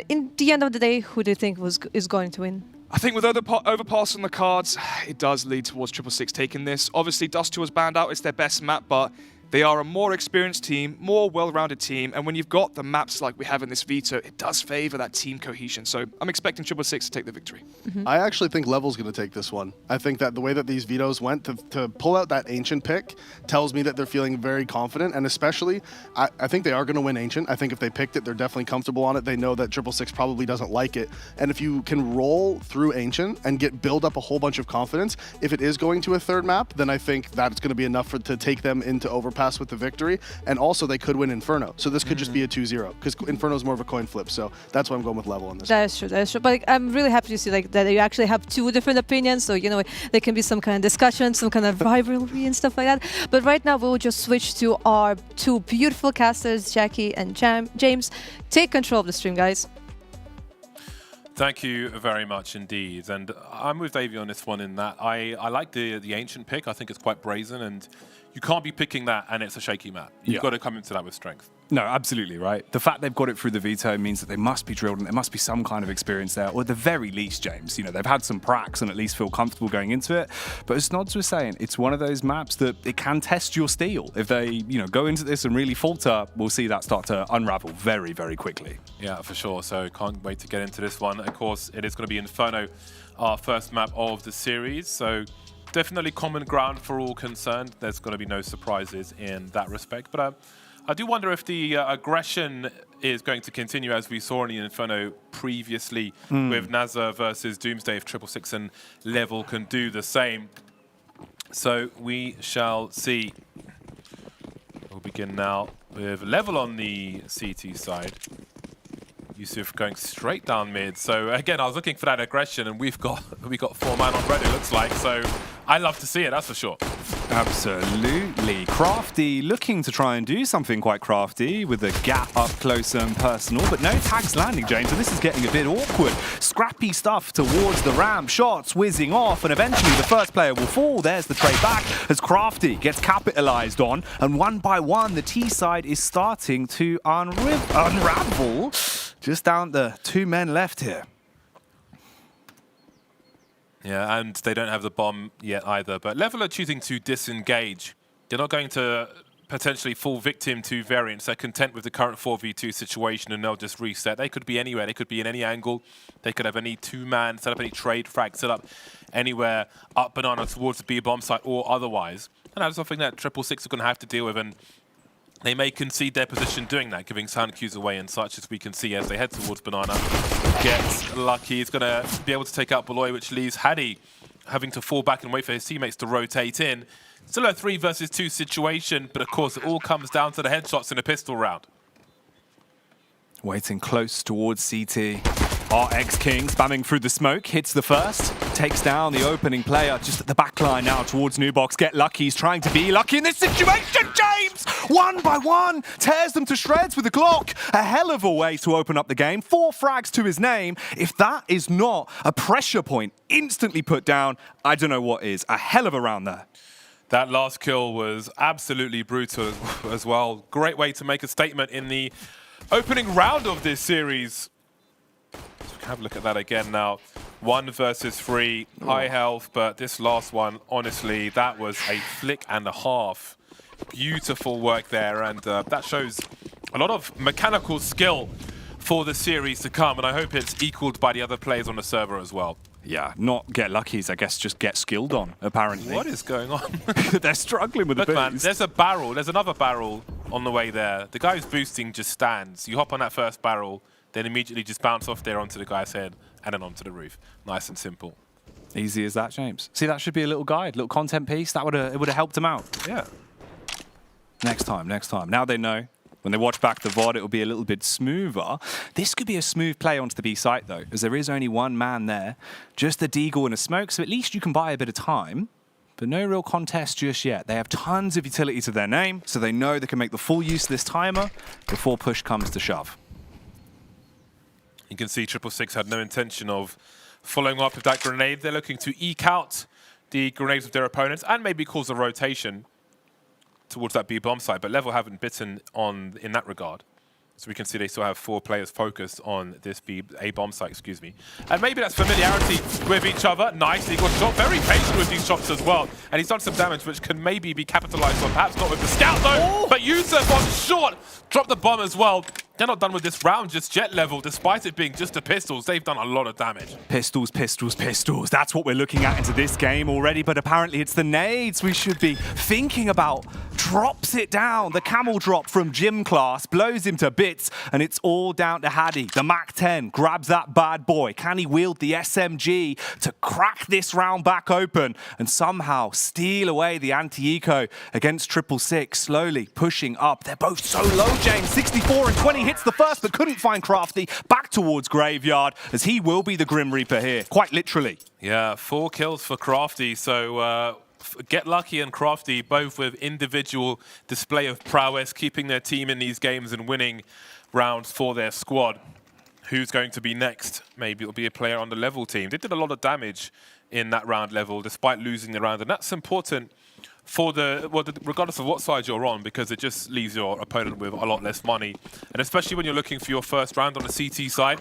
In the end of the day, who do you think is going to win?
I think with overpass on the cards, it does lead towards 666 taking this. Obviously, Dust 2 was banned out. It's their best map, but they are a more experienced team, more well-rounded team, and when you've got the maps like we have in this veto, it does favor that team cohesion. So I'm expecting 666 to take the victory.
I actually think Level's going to take this one. I think that the way that these vetoes went, to pull out that Ancient pick tells me that they're feeling very confident, and especially, I think they are going to win Ancient. I think if they picked it, they're definitely comfortable on it. They know that 666 probably doesn't like it, and if you can roll through Ancient and build up a whole bunch of confidence, if it is going to a third map, then I think that's going to be enough to take them into overpass with the victory, and also they could win Inferno. So this could just be a 2-0 because Inferno is more of a coin flip. So that's why I'm going with Level on this.
That is true. That is true. But I'm really happy to see that you actually have two different opinions. So there can be some kind of discussion, some kind of rivalry and stuff like that. But right now we'll just switch to our two beautiful casters, Jackie and James. Take control of the stream, guys.
Thank you very much indeed. And I'm with Davey on this one in that I like the Ancient pick. I think it's quite brazen, and you can't be picking that and it's a shaky map. You've got to come into that with strength.
No, absolutely, right? The fact they've got it through the veto means that they must be drilled and there must be some kind of experience there, or at the very least, James, they've had some pracs and at least feel comfortable going into it. But as Nods was saying, it's one of those maps that it can test your steel. If they, go into this and really falter, we'll see that start to unravel very, very quickly.
Yeah, for sure. So can't wait to get into this one. Of course, it is going to be Inferno, our first map of the series. So definitely common ground for all concerned. There's going to be no surprises in that respect. But I do wonder if the aggression is going to continue as we saw in the Inferno previously with Nazar versus Doomsday, if 666 and Level can do the same. So we shall see. We'll begin now with Level on the CT side. Yusuf going straight down mid. So again, I was looking for that aggression, and we got 4 man on red, it looks like. So I love to see it, that's for sure.
Absolutely. Crafty looking to try and do something quite crafty with a gap up close and personal, but no tags landing, James, and this is getting a bit awkward. Scrappy stuff towards the ramp, shots whizzing off, and eventually the first player will fall. There's the trade back as Crafty gets capitalized on, and one by one, the T side is starting to unravel. Just down to 2 men left here.
Yeah, and they don't have the bomb yet either. But Level are choosing to disengage. They're not going to potentially fall victim to variants. They're content with the current 4v2 situation, and they'll just reset. They could be anywhere. They could be in any angle. They could have any 2-man, set up any trade frag, set up anywhere up banana towards the B bomb site or otherwise. And that's something that 666 are going to have to deal with. And they may concede their position doing that, giving sound cues away and such, as we can see as they head towards banana. Gets lucky. He's going to be able to take out Beloy, which leaves Hadi having to fall back and wait for his teammates to rotate in. Still a 3 versus 2 situation, but of course it all comes down to the headshots in a pistol round.
Waiting close towards CT. RX King spamming through the smoke, hits the first, takes down the opening player just at the back line now towards Nubox. Get lucky, he's trying to be lucky in this situation, James! 1 by 1, tears them to shreds with a Glock. A hell of a way to open up the game. 4 frags to his name. If that is not a pressure point instantly put down, I don't know what is. A hell of a round there.
That last kill was absolutely brutal as well. Great way to make a statement in the opening round of this series. So we can have a look at that again now. 1 versus 3, high health, but this last one, honestly, that was a flick and a half. Beautiful work there, and that shows a lot of mechanical skill for the series to come, and I hope it's equaled by the other players on the server as well.
Yeah, not get luckies, I guess, just get skilled on, apparently.
What is going on?
They're struggling with the boost.
Man, there's a barrel, there's another barrel on the way there. The guy who's boosting just stands. You hop on that first barrel, then immediately just bounce off there onto the guy's head and then onto the roof. Nice and simple.
Easy as that, James. See, that should be a little guide, little content piece. That would have helped him out.
Yeah.
Next time. Now they know. When they watch back the VOD, it will be a little bit smoother. This could be a smooth play onto the B site, though, as there is only 1 man there. Just a deagle and a smoke, so at least you can buy a bit of time. But no real contest just yet. They have tons of utility to their name, so they know they can make the full use of this timer before push comes to shove.
You can see 666 had no intention of following up with that grenade. They're looking to eke out the grenades of their opponents and maybe cause a rotation towards that B bomb site, but Level haven't bitten on in that regard. So we can see they still have 4 players focused on this A bomb site, excuse me. And maybe that's familiarity with each other. Nice, he got shot. Very patient with these shots as well. And he's done some damage which can maybe be capitalized on. Perhaps not with the scout though, but Yusuf on short. Dropped the bomb as well. They're not done with this round just yet, Level, despite it being just the pistols. They've done a lot of damage.
Pistols, pistols, pistols. That's what we're looking at into this game already, but apparently it's the nades we should be thinking about. Drops it down. The camel drop from gym class blows him to bits, and it's all down to Hadi. The MAC-10 grabs that bad boy. Can he wield the SMG to crack this round back open and somehow steal away the anti-eco against 666, slowly pushing up. They're both so low, James. 64 and 20 hits the first, but couldn't find Crafty. Back towards Graveyard, as he will be the Grim Reaper here, quite literally.
Yeah, 4 kills for Crafty, so Get Lucky and Crafty, both with individual display of prowess, keeping their team in these games and winning rounds for their squad. Who's going to be next? Maybe it'll be a player on the Level team. They did a lot of damage in that round, Level, despite losing the round, and that's important for regardless of what side you're on, because it just leaves your opponent with a lot less money. And especially when you're looking for your first round on the CT side,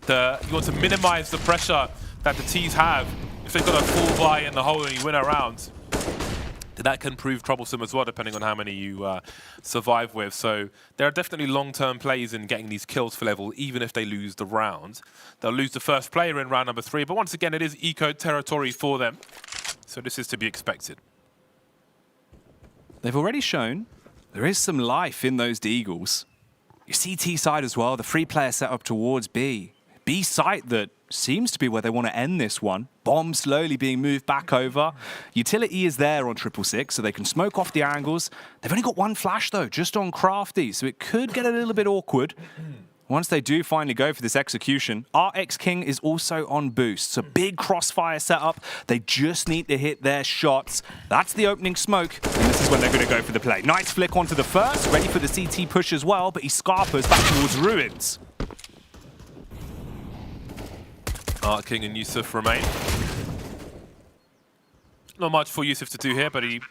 you want to minimize the pressure that the T's have. If they've got a full buy in the hole and you win a round, then that can prove troublesome as well, depending on how many you survive with. So there are definitely long-term plays in getting these kills for Level, even if they lose the round. They'll lose the first player in round number 3, but once again, it is eco territory for them. So this is to be expected.
They've already shown there is some life in those Deagles. You see T-side as well, the 3-player setup towards B. B site that seems to be where they want to end this one. Bomb slowly being moved back over. Utility is there on 666, so they can smoke off the angles. They've only got one flash, though, just on Crafty, so it could get a little bit awkward. Once they do finally go for this execution, RX King is also on boost. So big crossfire setup. They just need to hit their shots. That's the opening smoke. And this is when they're going to go for the play. Nice flick onto the first. Ready for the CT push as well, but he scarpers back towards Ruins.
RX King and Yusuf remain. Not much for Yusuf to do here, but he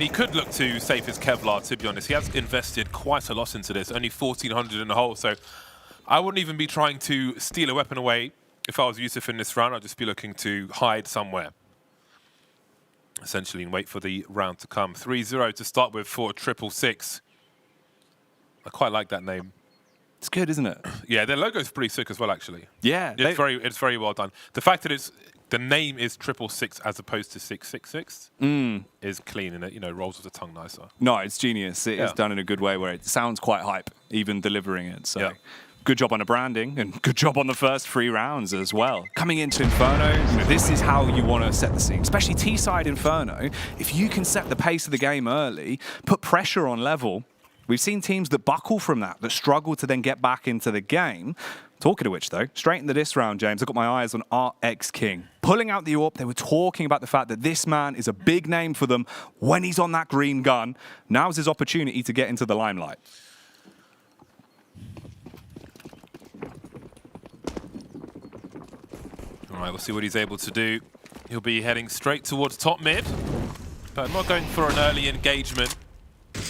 could look to save his Kevlar, to be honest. He has invested quite a lot into this, only 1,400 in the hole, so I wouldn't even be trying to steal a weapon away if I was Yusuf in this round. I'd just be looking to hide somewhere, essentially, and wait for the round to come. 3-0 to start with for 666. I quite like that name.
It's good, isn't it?
Yeah, their logo is pretty sick as well, actually.
Yeah.
It's very well done. The fact that the name is 666 as opposed to 666 is clean, and it rolls with the tongue nicer.
No, it's genius. It is done in a good way where it sounds quite hype, even delivering it. So good job on the branding and good job on the first 3 rounds as well. Coming into Inferno, this is how you want to set the scene, especially T-side Inferno. If you can set the pace of the game early, put pressure on level. We've seen teams that buckle from that struggle to then get back into the game. Talking of which, though, straight into this round, James, I've got my eyes on RX King. Pulling out the AWP, they were talking about the fact that this man is a big name for them when he's on that green gun. Now's his opportunity to get into the limelight.
All right, we'll see what he's able to do. He'll be heading straight towards top mid, but I'm not going for an early engagement.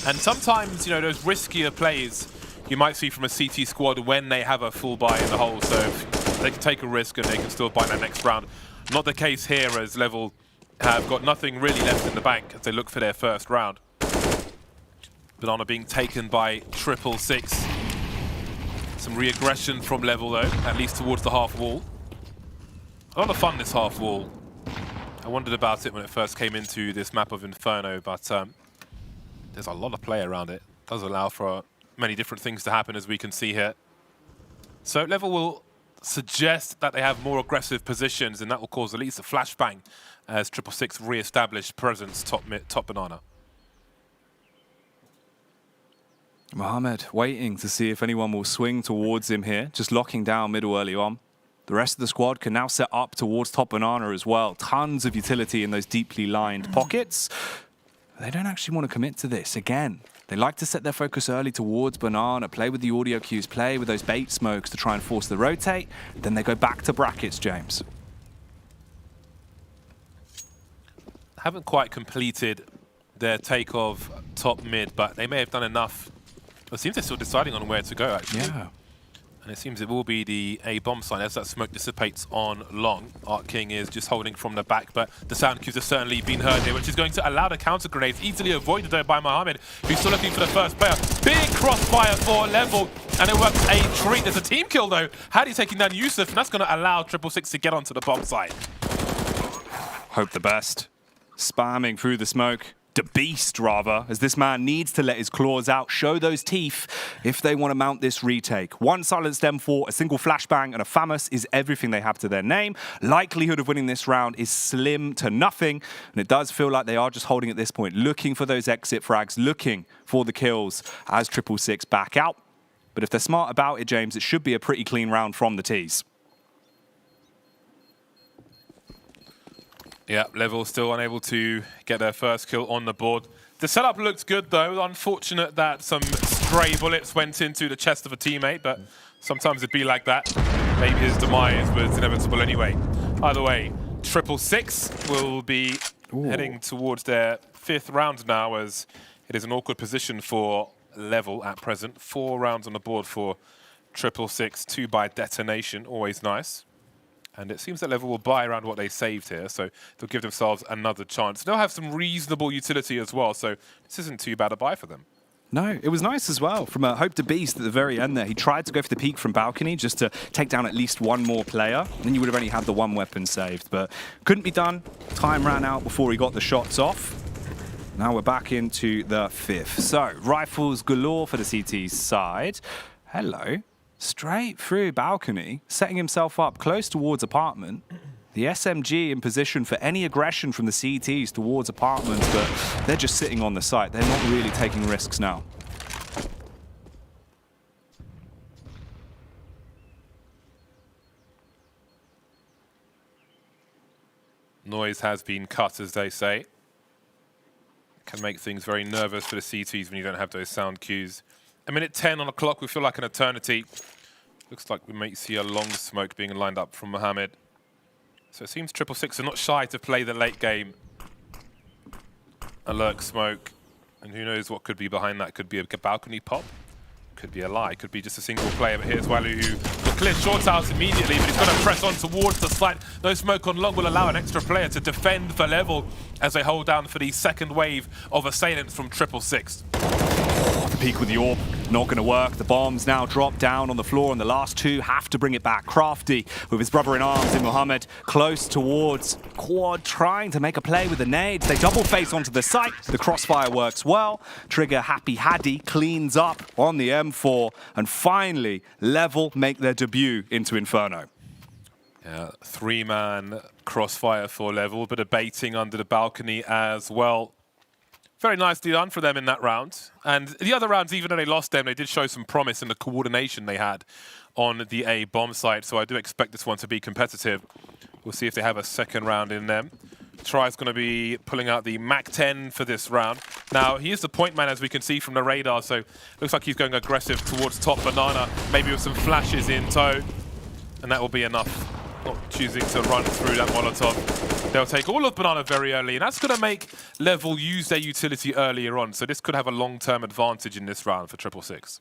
And sometimes, those riskier plays you might see from a CT squad when they have a full buy in the hole. So if they can take a risk and they can still buy that next round. Not the case here, as Level have got nothing really left in the bank as they look for their first round. Banana being taken by 666. Some re-aggression from Level, though, at least towards the half wall. A lot of fun, this half wall. I wondered about it when it first came into this map of Inferno, but there's a lot of play around it. It does allow for many different things to happen, as we can see here. So Level will suggest that they have more aggressive positions, and that will cause at least a flashbang as 666 re-established presence top Banana.
Mohamed waiting to see if anyone will swing towards him here, just locking down middle early on. The rest of the squad can now set up towards top Banana as well. Tons of utility in those deeply lined pockets. They don't actually want to commit to this. Again, they like to set their focus early towards Banana, play with the audio cues, play with those bait smokes to try and force the rotate. Then they go back to brackets, James.
Haven't quite completed their take of top mid, but they may have done enough. It seems they're still deciding on where to go, actually.
Yeah.
And it seems it will be the A bomb sign as that smoke dissipates on long. Art King is just holding from the back, but the sound cues have certainly been heard here, which is going to allow the counter grenades easily avoided though by Mohamed, who's still looking for the first player. Big crossfire for Level, and it works a treat. There's a team kill though. Hadi taking down Yusuf, and that's going to allow 666 to get onto the bomb side.
Hope the best. Spamming through the smoke. The beast, rather, as this man needs to let his claws out, show those teeth if they want to mount this retake. One silenced M4, a single flashbang, and a FAMAS is everything they have to their name. Likelihood of winning this round is slim to nothing, and it does feel like they are just holding at this point, looking for those exit frags, looking for the kills as 666 back out. But if they're smart about it, James, it should be a pretty clean round from the T's.
Yeah, Level still unable to get their first kill on the board. The setup looked good, though. Unfortunate that some stray bullets went into the chest of a teammate, but sometimes it'd be like that. Maybe his demise was inevitable anyway. Either way, 666 will be heading towards their 5th round now, as it is an awkward position for Level at present. 4 rounds on the board for 666, 2 by detonation, always nice. And it seems that Level will buy around what they saved here, so they'll give themselves another chance. They'll have some reasonable utility as well, so this isn't too bad a buy for them.
No, it was nice as well. From a Hope to Beast at the very end there, he tried to go for the peek from balcony just to take down at least one more player. Then you would have only had the one weapon saved, but couldn't be done. Time ran out before he got the shots off. Now we're back into the 5th. So, rifles galore for the CT side. Hello. Straight through balcony, setting himself up close towards apartment. The SMG in position for any aggression from the CTs towards apartments, but they're just sitting on the site. They're not really taking risks now.
Noise has been cut, as they say. Can make things very nervous for the CTs when you don't have those sound cues. A minute 10 on the clock, we feel like an eternity. Looks like we might see a long smoke being lined up from Mohamed. So it seems 666 are not shy to play the late game. A lurk smoke, and who knows what could be behind that. Could be a balcony pop, could be a lie, could be just a single player. But here's Walu, who will clear short house immediately, but he's going to press on towards the site. No smoke on long will allow an extra player to defend the level as they hold down for the second wave of assailants from 666.
Peek with the AWP, not going to work. The bombs now drop down on the floor, and the last two have to bring it back. Crafty, with his brother in arms in Mohamed, close towards Quad, trying to make a play with the nades. They double face onto the site. The crossfire works well. Trigger Happy Haddy cleans up on the M4, and finally, Level make their debut into Inferno.
Yeah, 3-man crossfire for Level, bit of baiting under the balcony as well. Very nicely done for them in that round. And the other rounds, even though they lost them, they did show some promise in the coordination they had on the A bomb site. So I do expect this one to be competitive. We'll see if they have a second round in them. Try's going to be pulling out the MAC-10 for this round. Now, he is the point man, as we can see from the radar, so looks like he's going aggressive towards top banana, maybe with some flashes in tow. And that will be enough. Not choosing to run through that Molotov. They'll take all of banana very early, and that's going to make Level use their utility earlier on. So this could have a long-term advantage in this round for 666.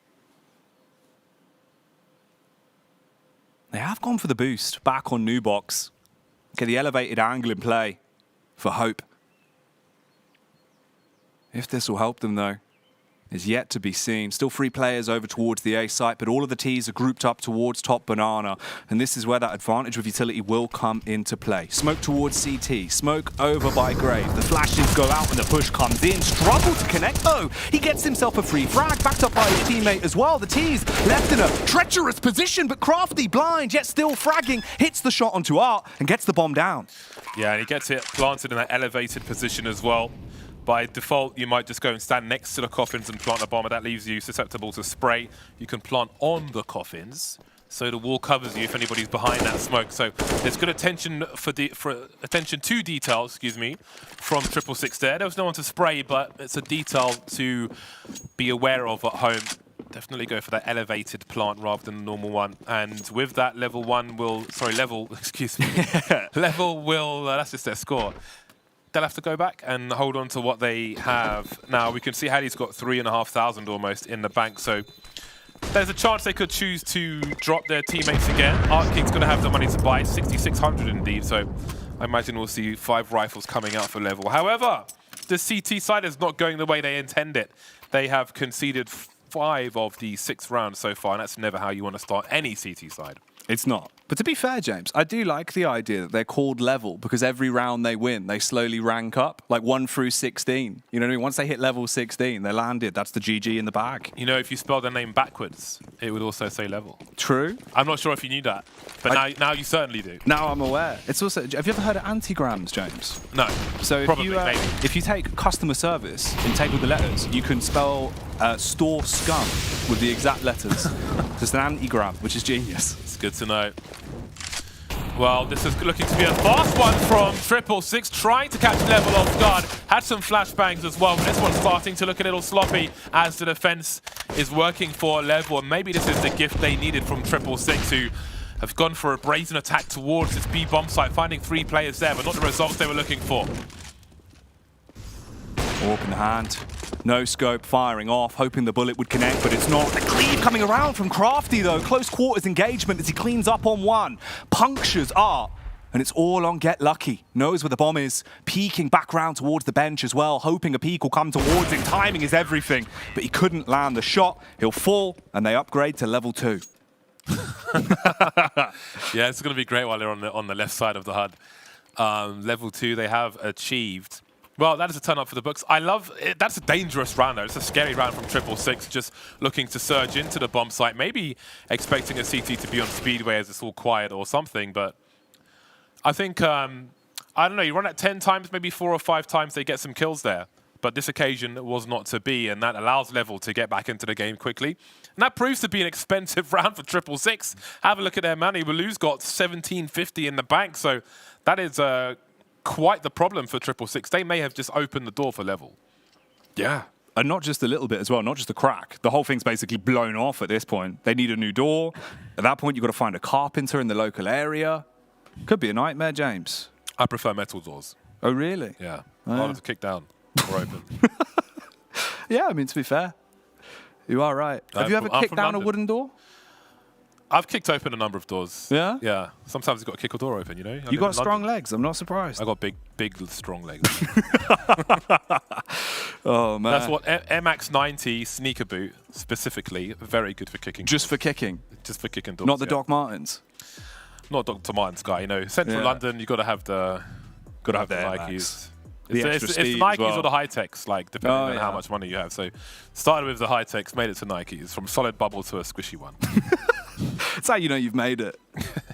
They have gone for the boost back on New Box. Get the elevated angle in play for Hope. If this will help them, though, is yet to be seen. Still 3 players over towards the A site, but all of the Ts are grouped up towards top banana. And this is where that advantage with utility will come into play. Smoke towards CT, smoke over by Grave. The flashes go out and the push comes in. Struggle to connect though. He gets himself a free frag, backed up by his teammate as well. The Ts left in a treacherous position, but Crafty, blind, yet still fragging, hits the shot onto Art and gets the bomb down.
Yeah, and he gets it planted in that elevated position as well. By default, you might just go and stand next to the coffins and plant a bomb, and that leaves you susceptible to spray. You can plant on the coffins, so the wall covers you if anybody's behind that smoke. So there's good attention attention to detail, excuse me, from 666 there. There was no one to spray, but it's a detail to be aware of at home. Definitely go for that elevated plant rather than the normal one. And with that, Level, excuse me. Level will, that's just their score. They'll have to go back and hold on to what they have. Now, we can see Hattie's got 3,500 almost in the bank, so there's a chance they could choose to drop their teammates again. Art King's going to have the money to buy 6,600 indeed, so I imagine we'll see 5 rifles coming out for Level. However, the CT side is not going the way they intend it. They have conceded 5 of the 6 rounds so far, and that's never how you want to start any CT side.
It's not. But to be fair, James, I do like the idea that they're called Level because every round they win, they slowly rank up, like 1 through 16. You know what I mean? Once they hit level 16, they're landed. That's the GG in the bag.
You know, if you spell their name backwards, it would also say Level.
True.
I'm not sure if you knew that, but now you certainly do.
Now I'm aware. It's also, have you ever heard of antigrams, James?
No.
So if you take customer service and take all the letters, you can spell store scum with the exact letters. Just an antigram, which is genius.
It's good to know. Well, this is looking to be a fast one from 666, trying to catch Level off guard. Had some flashbangs as well, but this one's starting to look a little sloppy as the defense is working for Level. And maybe this is the gift they needed from 666, who have gone for a brazen attack towards this B bomb site, finding 3 players there, but not the results they were looking for.
Orb in the hand. No scope, firing off, hoping the bullet would connect, but it's not. The cleave coming around from Crafty, though. Close quarters engagement as he cleans up on one. Punctures Art. And it's all on Get Lucky. Knows where the bomb is, peeking back round towards the bench as well, hoping a peek will come towards him. Timing is everything, but he couldn't land the shot. He'll fall, and they upgrade to level 2.
Yeah, it's going to be great while they're on the left side of the HUD. Level 2 they have achieved. Well, that is a turn up for the books. I love it. That's a dangerous round, though. It's a scary round from 666, just looking to surge into the bomb site, maybe expecting a CT to be on Speedway as it's all quiet or something, but I think, I don't know, you run it 10 times, maybe 4 or 5 times, they get some kills there. But this occasion was not to be, and that allows Level to get back into the game quickly. And that proves to be an expensive round for 666. Have a look at their money. Walu's got 1750 in the bank, so that is quite the problem for 666. They may have just opened the door for Level.
Yeah. And not just a little bit as well, not just a crack. The whole thing's basically blown off at this point. They need a new door. At that point, you've got to find a carpenter in the local area. Could be a nightmare, James.
I prefer metal doors.
Oh, really?
Yeah. Harder to kick down or open.
Yeah, I mean, to be fair, you are right. Have you ever kicked down a wooden door?
I've kicked open a number of doors.
Yeah?
Yeah. Sometimes you've got to kick a door open, you know?
You got strong legs. I'm not surprised.
I got big, strong legs.
Oh, man.
That's what MX 90 sneaker boot, specifically, very good for kicking.
Just for kicking?
Just for kicking doors.
Not the Doc Martens?
Not Dr. Martens guy, you know. Central London, you got to have the Nikes. It's the Nikes or the high-techs, like, depending on how much money you have. So, started with the high-techs, made it to Nikes, from solid bubble to a squishy one.
That's how you know you've made it.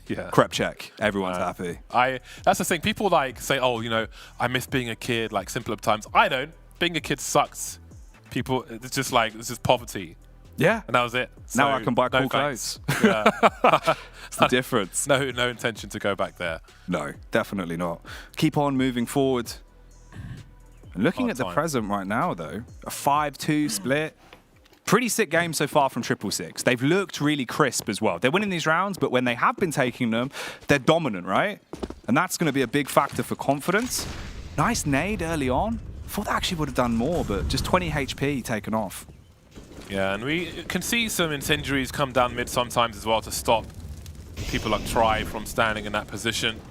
Yeah.
Crep check. Everyone's happy.
That's the thing. People like say, oh, you know, I miss being a kid, like simpler times. I don't. Being a kid sucks. People, it's just poverty.
Yeah.
And that was it. So,
now I can buy cool clothes. Yeah. It's the difference.
No intention to go back there.
No, definitely not. Keep on moving forward. And looking at the present right now, though, a 5-2 split. Pretty sick game so far from 666. They've looked really crisp as well. They're winning these rounds, but when they have been taking them, they're dominant, right? And that's going to be a big factor for confidence. Nice nade early on. Thought they actually would have done more, but just 20 HP taken off.
Yeah, and we can see some incendiaries come down mid sometimes as well to stop people like Try from standing in that position.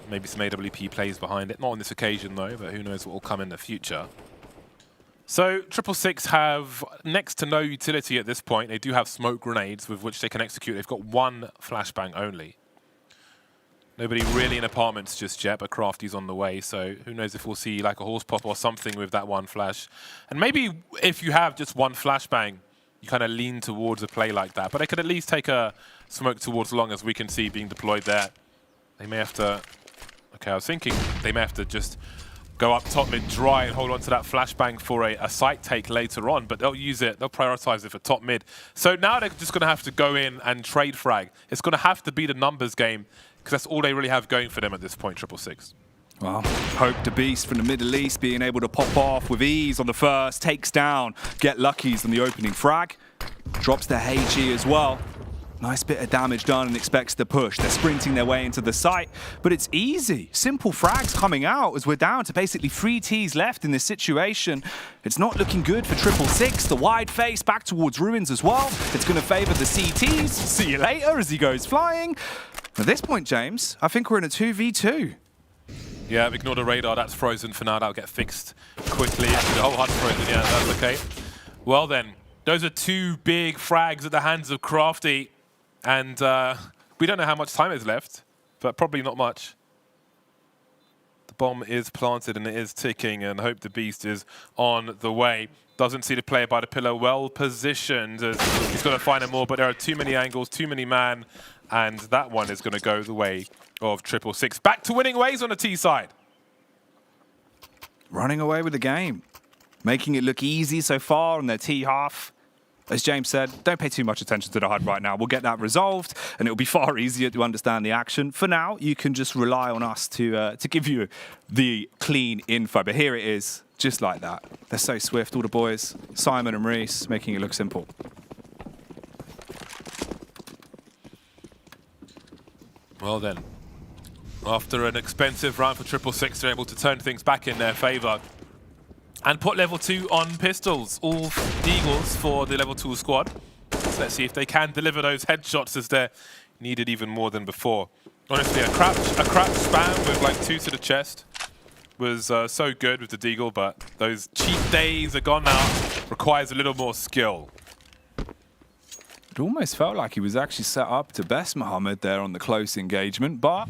Maybe some AWP plays behind it. Not on this occasion, though, but who knows what will come in the future. So 666 have next to no utility at this point. They do have smoke grenades with which they can execute. They've got one flashbang only. Nobody really in apartments just yet, but Crafty's on the way, so who knows if we'll see like a horse pop or something with that one flash. And maybe if you have just one flashbang, you kind of lean towards a play like that. But they could at least take a smoke towards long, as we can see being deployed there. They may have to... Okay, I was thinking they may have to just go up top mid dry and hold on to that flashbang for a site take later on, but they'll use it, they'll prioritize it for top mid. So now they're just going to have to go in and trade frag. It's going to have to be the numbers game, because that's all they really have going for them at this point, 666.
Well, Hope the Beast from the Middle East being able to pop off with ease on the first, takes down Get Lucky's on the opening frag, drops the HE as well. Nice bit of damage done and expects the push. They're sprinting their way into the site, but it's easy. Simple frags coming out as we're down to basically 3 Ts left in this situation. It's not looking good for 666. The wide face back towards Ruins as well. It's going to favor the CTs. See you later as he goes flying. At this point, James, I think we're in a 2v2.
Yeah, ignore the radar. That's frozen for now. That'll get fixed quickly. The whole HUD's frozen. Yeah, that's okay. Well then, those are 2 big frags at the hands of Crafty. And we don't know how much time is left, but probably not much. The bomb is planted and it is ticking, and Hope the Beast is on the way. Doesn't see the player by the pillar, well positioned. As he's got to find him more, but there are too many angles, too many man, and that one is going to go the way of 666. Back to winning ways on the T side.
Running away with the game, making it look easy so far on their T half. As James said, don't pay too much attention to the HUD right now. We'll get that resolved, and it'll be far easier to understand the action. For now, you can just rely on us to give you the clean info. But here it is, just like that. They're so swift, all the boys. Simon and Reese, making it look simple.
Well then, after an expensive round for 666, they're able to turn things back in their favor. And put level 2 on pistols, all Deagles for the level 2 squad. So let's see if they can deliver those headshots, as they're needed even more than before. Honestly, a crouch spam with like 2 to the chest was so good with the Deagle, but those cheap days are gone now. Requires a little more skill.
It almost felt like he was actually set up to best Mohammed there on the close engagement, but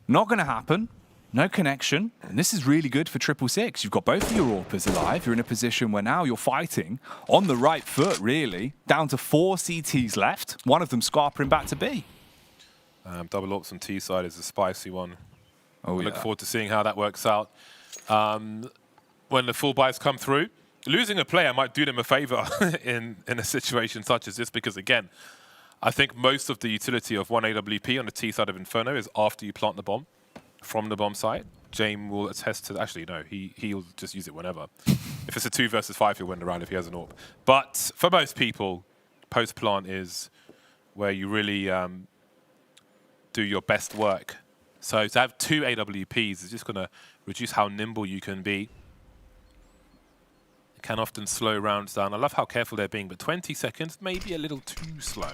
not going to happen. No connection, and this is really good for 666. You've got both of your AWPers alive. You're in a position where now you're fighting on the right foot, really. Down to 4 CTs left. One of them scarpering back to B.
Double AWPs on T side is a spicy one.
Oh,
I look forward to seeing how that works out. When the full buys come through, losing a player might do them a favor in a situation such as this, because again, I think most of the utility of one AWP on the T side of Inferno is after you plant the bomb. From the bomb site. James will attest to that. Actually, no, he'll just use it whenever. If it's a 2 versus 5, he'll win the round if he has an AWP. But for most people, post-plant is where you really do your best work. So to have 2 AWPs is just going to reduce how nimble you can be. It can often slow rounds down. I love how careful they're being, but 20 seconds, maybe a little too slow.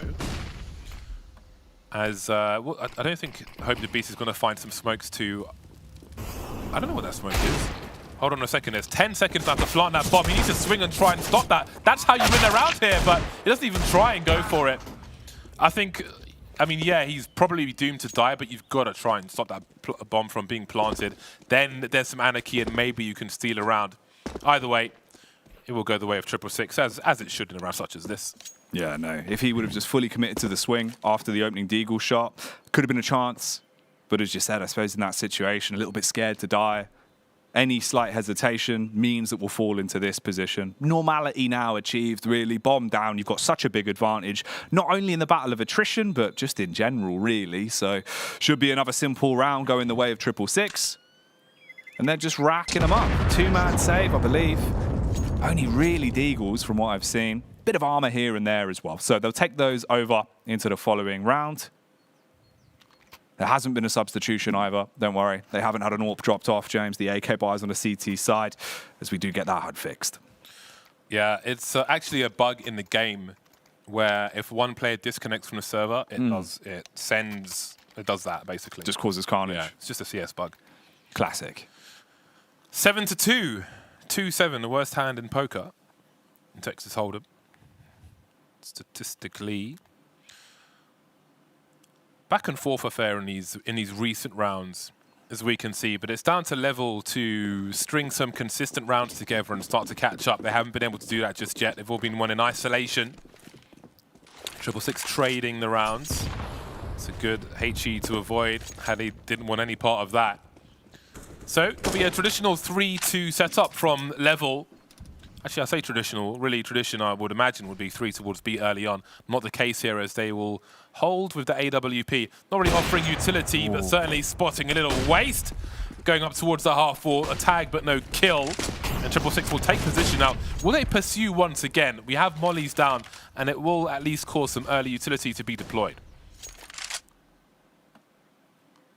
As well, I don't think Hope the Beast is going to find some smokes to... I don't know what that smoke is. Hold on a second. There's 10 seconds now to plant that bomb. He needs to swing and try and stop that. That's how you win around here, but he doesn't even try and go for it. I think... I mean, yeah, he's probably doomed to die, but you've got to try and stop that bomb from being planted. Then there's some anarchy, and maybe you can steal around. Either way, it will go the way of 666, as it should in a round such as this.
Yeah, no. If he would have just fully committed to the swing after the opening Deagle shot, could have been a chance. But as you said, I suppose in that situation, a little bit scared to die. Any slight hesitation means that we'll fall into this position. Normality now achieved, really. Bomb down, you've got such a big advantage. Not only in the battle of attrition, but just in general, really. So should be another simple round going the way of 666. And they're just racking them up. 2-man save, I believe. Only really Deagles from what I've seen. Bit of armor here and there as well. So they'll take those over into the following round. There hasn't been a substitution either. Don't worry. They haven't had an AWP dropped off, James. The AK buys on the CT side, as we do get that HUD fixed.
Yeah, it's actually a bug in the game where if one player disconnects from the server, it does that, basically.
Just causes carnage.
Yeah, it's just a CS bug.
Classic.
7-2. 2-7, the worst hand in poker in Texas Hold'em. Statistically, back and forth affair in these recent rounds, as we can see, but it's down to Level to string some consistent rounds together and start to catch up. They haven't been able to do that just yet. They've all been won in isolation. 666 trading the rounds. It's a good HE to avoid had he didn't want any part of that. So it'll be a traditional 3-2 setup from Level. Actually, I say traditional. Really, tradition, I would imagine, would be 3 towards B early on. Not the case here, as they will hold with the AWP. Not really offering utility, but certainly spotting a little waste. Going up towards the half wall. A tag, but no kill. And 666 will take position now. Will they pursue once again? We have mollies down, and it will at least cause some early utility to be deployed.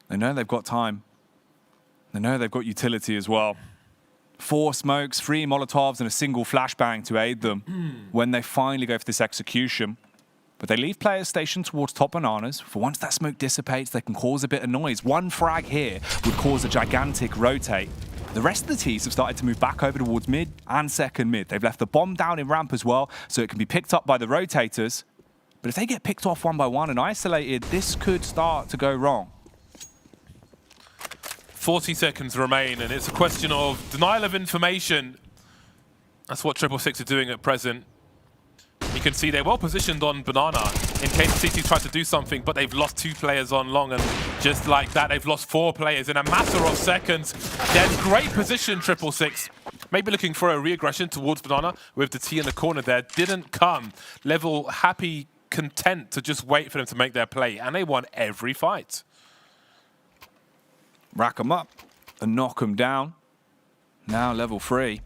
They know they've got time. They know they've got utility as well. 4 smokes, 3 Molotovs, and a single flashbang to aid them when they finally go for this execution. But they leave players stationed towards top bananas. For once that smoke dissipates, they can cause a bit of noise. 1 frag here would cause a gigantic rotate. The rest of the teams have started to move back over towards mid and second mid. They've left the bomb down in ramp as well, so it can be picked up by the rotators. But if they get picked off one by one and isolated, this could start to go wrong.
40 seconds remain, and it's a question of denial of information. That's what 666 are doing at present. You can see they're well positioned on Banana in case CT tries to do something, but they've lost 2 players on long, and just like that, they've lost 4 players in a matter of seconds. They're in great position, 666. Maybe looking for a re-aggression towards Banana with the T in the corner there. Didn't come. Level happy, content to just wait for them to make their play, and they won every fight.
Rack them up and knock them down. Now Level 3.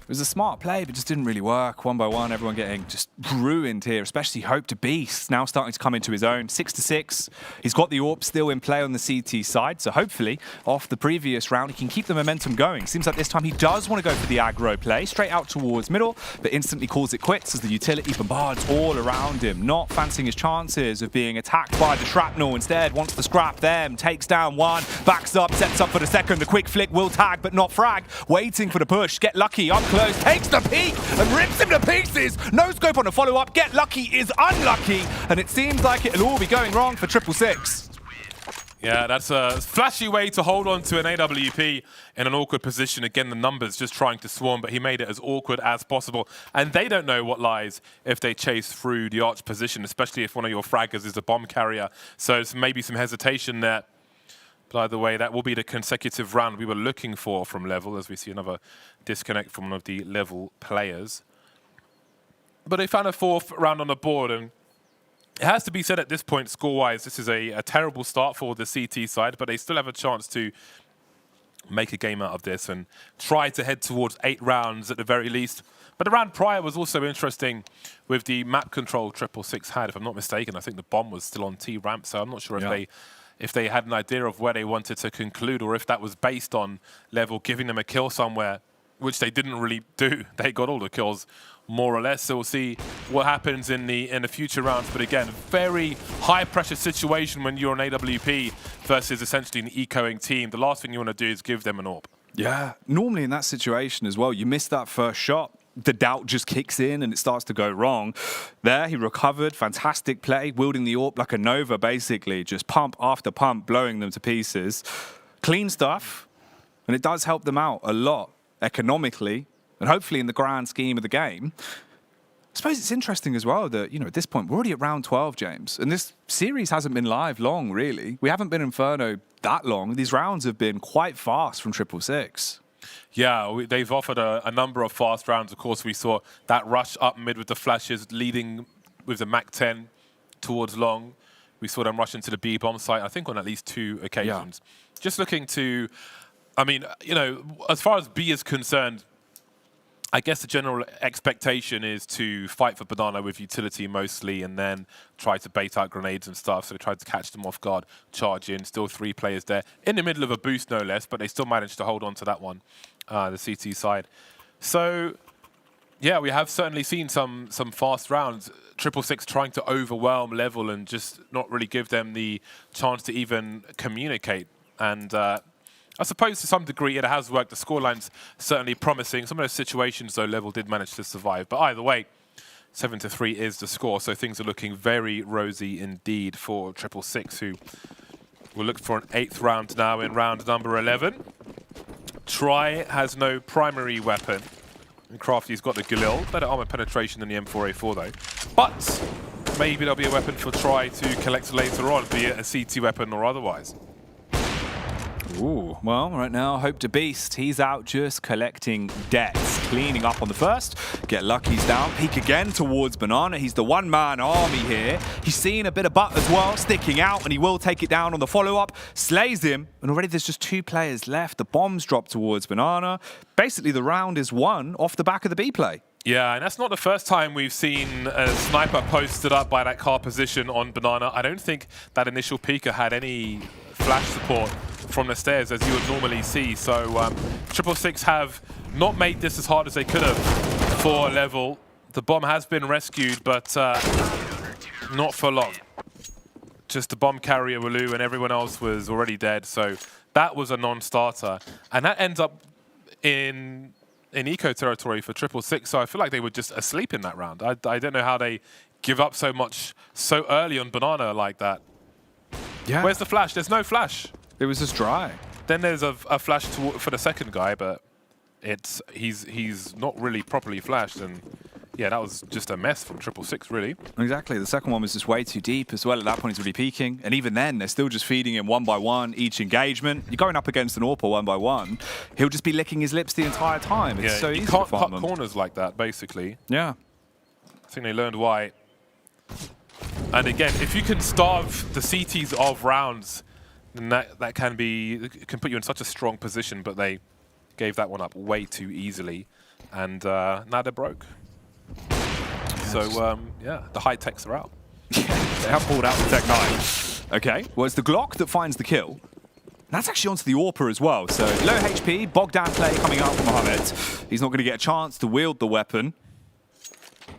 It was a smart play, but just didn't really work. 1 by 1, everyone getting just ruined here, especially Hope to Beast now starting to come into his own. 6-6. He's got the AWP still in play on the CT side, so hopefully off the previous round he can keep the momentum going. Seems like this time he does want to go for the aggro play, straight out towards middle, but instantly calls it quits as the utility bombards all around him, not fancying his chances of being attacked by the shrapnel. Instead, wants to scrap them, takes down one, backs up, sets up for the second. The quick flick will tag, but not frag. Waiting for the push, Get Lucky up close, takes the peek and rips him to pieces. No scope on the follow-up. Get Lucky is unlucky, and it seems like it'll all be going wrong for 666.
Yeah, that's a flashy way to hold on to an AWP in an awkward position. Again, the numbers just trying to swarm, but he made it as awkward as possible. And they don't know what lies if they chase through the arch position, especially if one of your fraggers is a bomb carrier. So it's maybe some hesitation there. But either way, that will be the consecutive round we were looking for from Level, as we see another disconnect from one of the Level players. But they found a 4th round on the board, and it has to be said at this point, score-wise, this is a terrible start for the CT side, but they still have a chance to make a game out of this and try to head towards 8 rounds at the very least. But the round prior was also interesting with the map control 666 had. If I'm not mistaken, I think the bomb was still on T-ramp, so I'm not sure if they had an idea of where they wanted to conclude or if that was based on Level giving them a kill somewhere, which they didn't really do. They got all the kills, more or less. So we'll see what happens in the future rounds. But again, very high pressure situation when you're an AWP versus essentially an ecoing team. The last thing you want to do is give them an AWP.
Yeah, normally in that situation as well, you miss that first shot. The doubt just kicks in and it starts to go wrong. There, he recovered. Fantastic play, wielding the AWP like a Nova, basically. Just pump after pump, blowing them to pieces. Clean stuff. And it does help them out a lot economically and hopefully in the grand scheme of the game. I suppose it's interesting as well that, at this point, we're already at round 12, James. And this series hasn't been live long, really. We haven't been Inferno that long. These rounds have been quite fast from 666.
Yeah, they've offered a number of fast rounds. Of course, we saw that rush up mid with the flashes, leading with the Mac-10 towards long. We saw them rush into the B bomb site, I think on at least 2 occasions. Yeah. Just looking to, as far as B is concerned, I guess the general expectation is to fight for Banana with utility mostly and then try to bait out grenades and stuff. So they tried to catch them off guard, charge in. Still 3 players there. In the middle of a boost, no less, but they still managed to hold on to that one, the CT side. So, yeah, we have certainly seen some fast rounds. 666 trying to overwhelm Level and just not really give them the chance to even communicate. And I suppose to some degree it has worked. The scoreline's certainly promising. Some of those situations, though, Level did manage to survive. But either way, 7-3 is the score. So things are looking very rosy indeed for 666, who will look for an 8th round now in round number 11. Try has no primary weapon. And Crafty's got the Galil. Better armor penetration than the M4A4, though. But maybe there'll be a weapon for Try to collect later on, be it a CT weapon or otherwise.
Ooh, well, right now, Hope to Beast, he's out just collecting debts, cleaning up on the first. Get Lucky's down, peek again towards Banana. He's the one-man army here. He's seeing a bit of butt as well, sticking out, and he will take it down on the follow-up. Slays him, and already there's just 2 players left. The bombs drop towards Banana. Basically, the round is won off the back of the B play.
Yeah, and that's not the first time we've seen a sniper posted up by that car position on Banana. I don't think that initial peeker had any flash support from the stairs as you would normally see. So 666 have not made this as hard as they could have for Level. The bomb has been rescued, but not for long. Just the bomb carrier Walu and everyone else was already dead. So that was a non-starter. And that ends up in eco territory for 666. So I feel like they were just asleep in that round. I don't know how they give up so much so early on Banana like that.
Yeah.
Where's the flash? There's no flash.
It was just dry.
Then there's a flash for the second guy, but he's not really properly flashed, and yeah, that was just a mess from 666, really.
Exactly. The second one was just way too deep as well. At that point, he's really peaking, and even then, they're still just feeding him 1 by 1 each engagement. You're going up against an AWPer 1 by 1. He'll just be licking his lips the entire time. It's so easy
you
to
can't
farm
cut
them.
corners like that, basically.
Yeah.
I think they learned why. And again, if you can starve the CTs of rounds, then that can put you in such a strong position, but they gave that one up way too easily, and now they're broke. So, yeah, the high techs are out.
They have pulled out the Tech 9. Okay, well, it's the Glock that finds the kill. That's actually onto the AWPer as well. So low HP, bogged down play coming out from Mohamed. He's not going to get a chance to wield the weapon.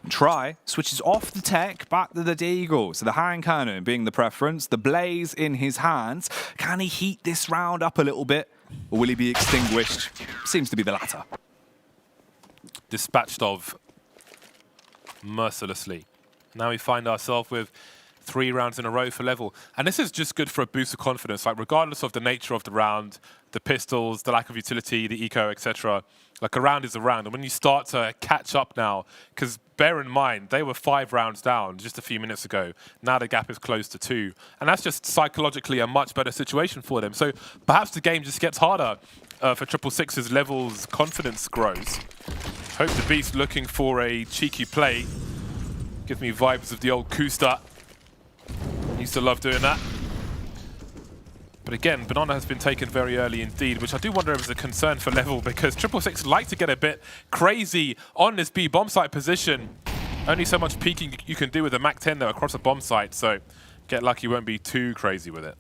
Try switches off the tech, back to the Deagle. So the hand cannon being the preference, the blaze in his hands. Can he heat this round up a little bit, or will he be extinguished? Seems to be the latter.
Dispatched of mercilessly. Now we find ourselves with 3 rounds in a row for level. And this is just good for a boost of confidence. Like, regardless of the nature of the round, the pistols, the lack of utility, the eco, etc., like, a round is a round. And when you start to catch up now, because bear in mind, they were 5 rounds down just a few minutes ago. Now the gap is close to 2. And that's just psychologically a much better situation for them. So perhaps the game just gets harder for 666 as levels confidence grows. Hope the Beast looking for a cheeky play. Gives me vibes of the old Kusta. Used to love doing that. But again, Banana has been taken very early indeed, which I do wonder if is a concern for level, because 666 like to get a bit crazy on this B bomb site position. Only so much peeking you can do with a MAC-10 though across a bomb site, so get lucky, won't be too crazy with it.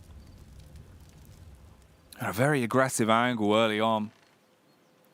A very aggressive angle early on.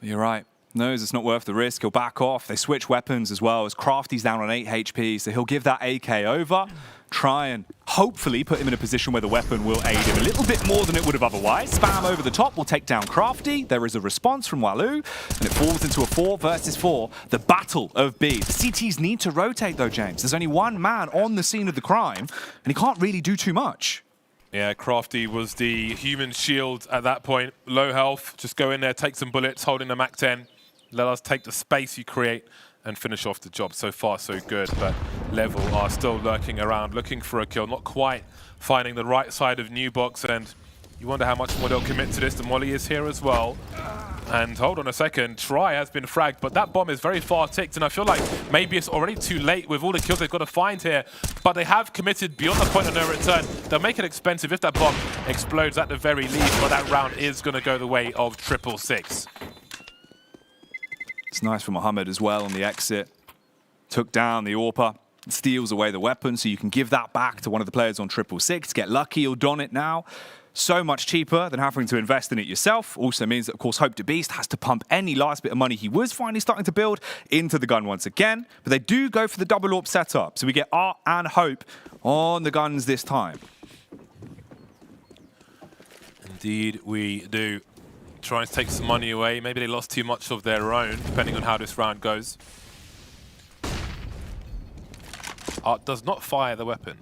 You're right. Knows it's not worth the risk. He'll back off. They switch weapons as well, as Crafty's down on 8 HP, so he'll give that AK over. Try and hopefully put him in a position where the weapon will aid him a little bit more than it would have otherwise. Spam over the top will take down Crafty. There is a response from Walou, and it falls into a 4 versus 4. The battle of B. The CTs need to rotate though, James. There's only one man on the scene of the crime, and he can't really do too much.
Yeah, Crafty was the human shield at that point. Low health, just go in there, take some bullets, holding the MAC-10. Let us take the space you create and finish off the job. So far, so good, but level are still lurking around, looking for a kill, not quite finding the right side of New Box, and you wonder how much more they'll commit to this. The Molly is here as well. And hold on a second, Try has been fragged, but that bomb is very far ticked, and I feel like maybe it's already too late with all the kills they've got to find here, but they have committed beyond the point of no return. They'll make it expensive if that bomb explodes at the very least, but that round is going to go the way of 666.
It's nice for Mohamed as well on the exit. Took down the AWPer, steals away the weapon, so you can give that back to one of the players on 666. Get lucky, you'll don it now. So much cheaper than having to invest in it yourself. Also means that, of course, Hope to Beast has to pump any last bit of money he was finally starting to build into the gun once again. But they do go for the double AWP setup. So we get Art and Hope on the guns this time.
Indeed, we do. Trying to take some money away. Maybe they lost too much of their own, depending on how this round goes. Art does not fire the weapon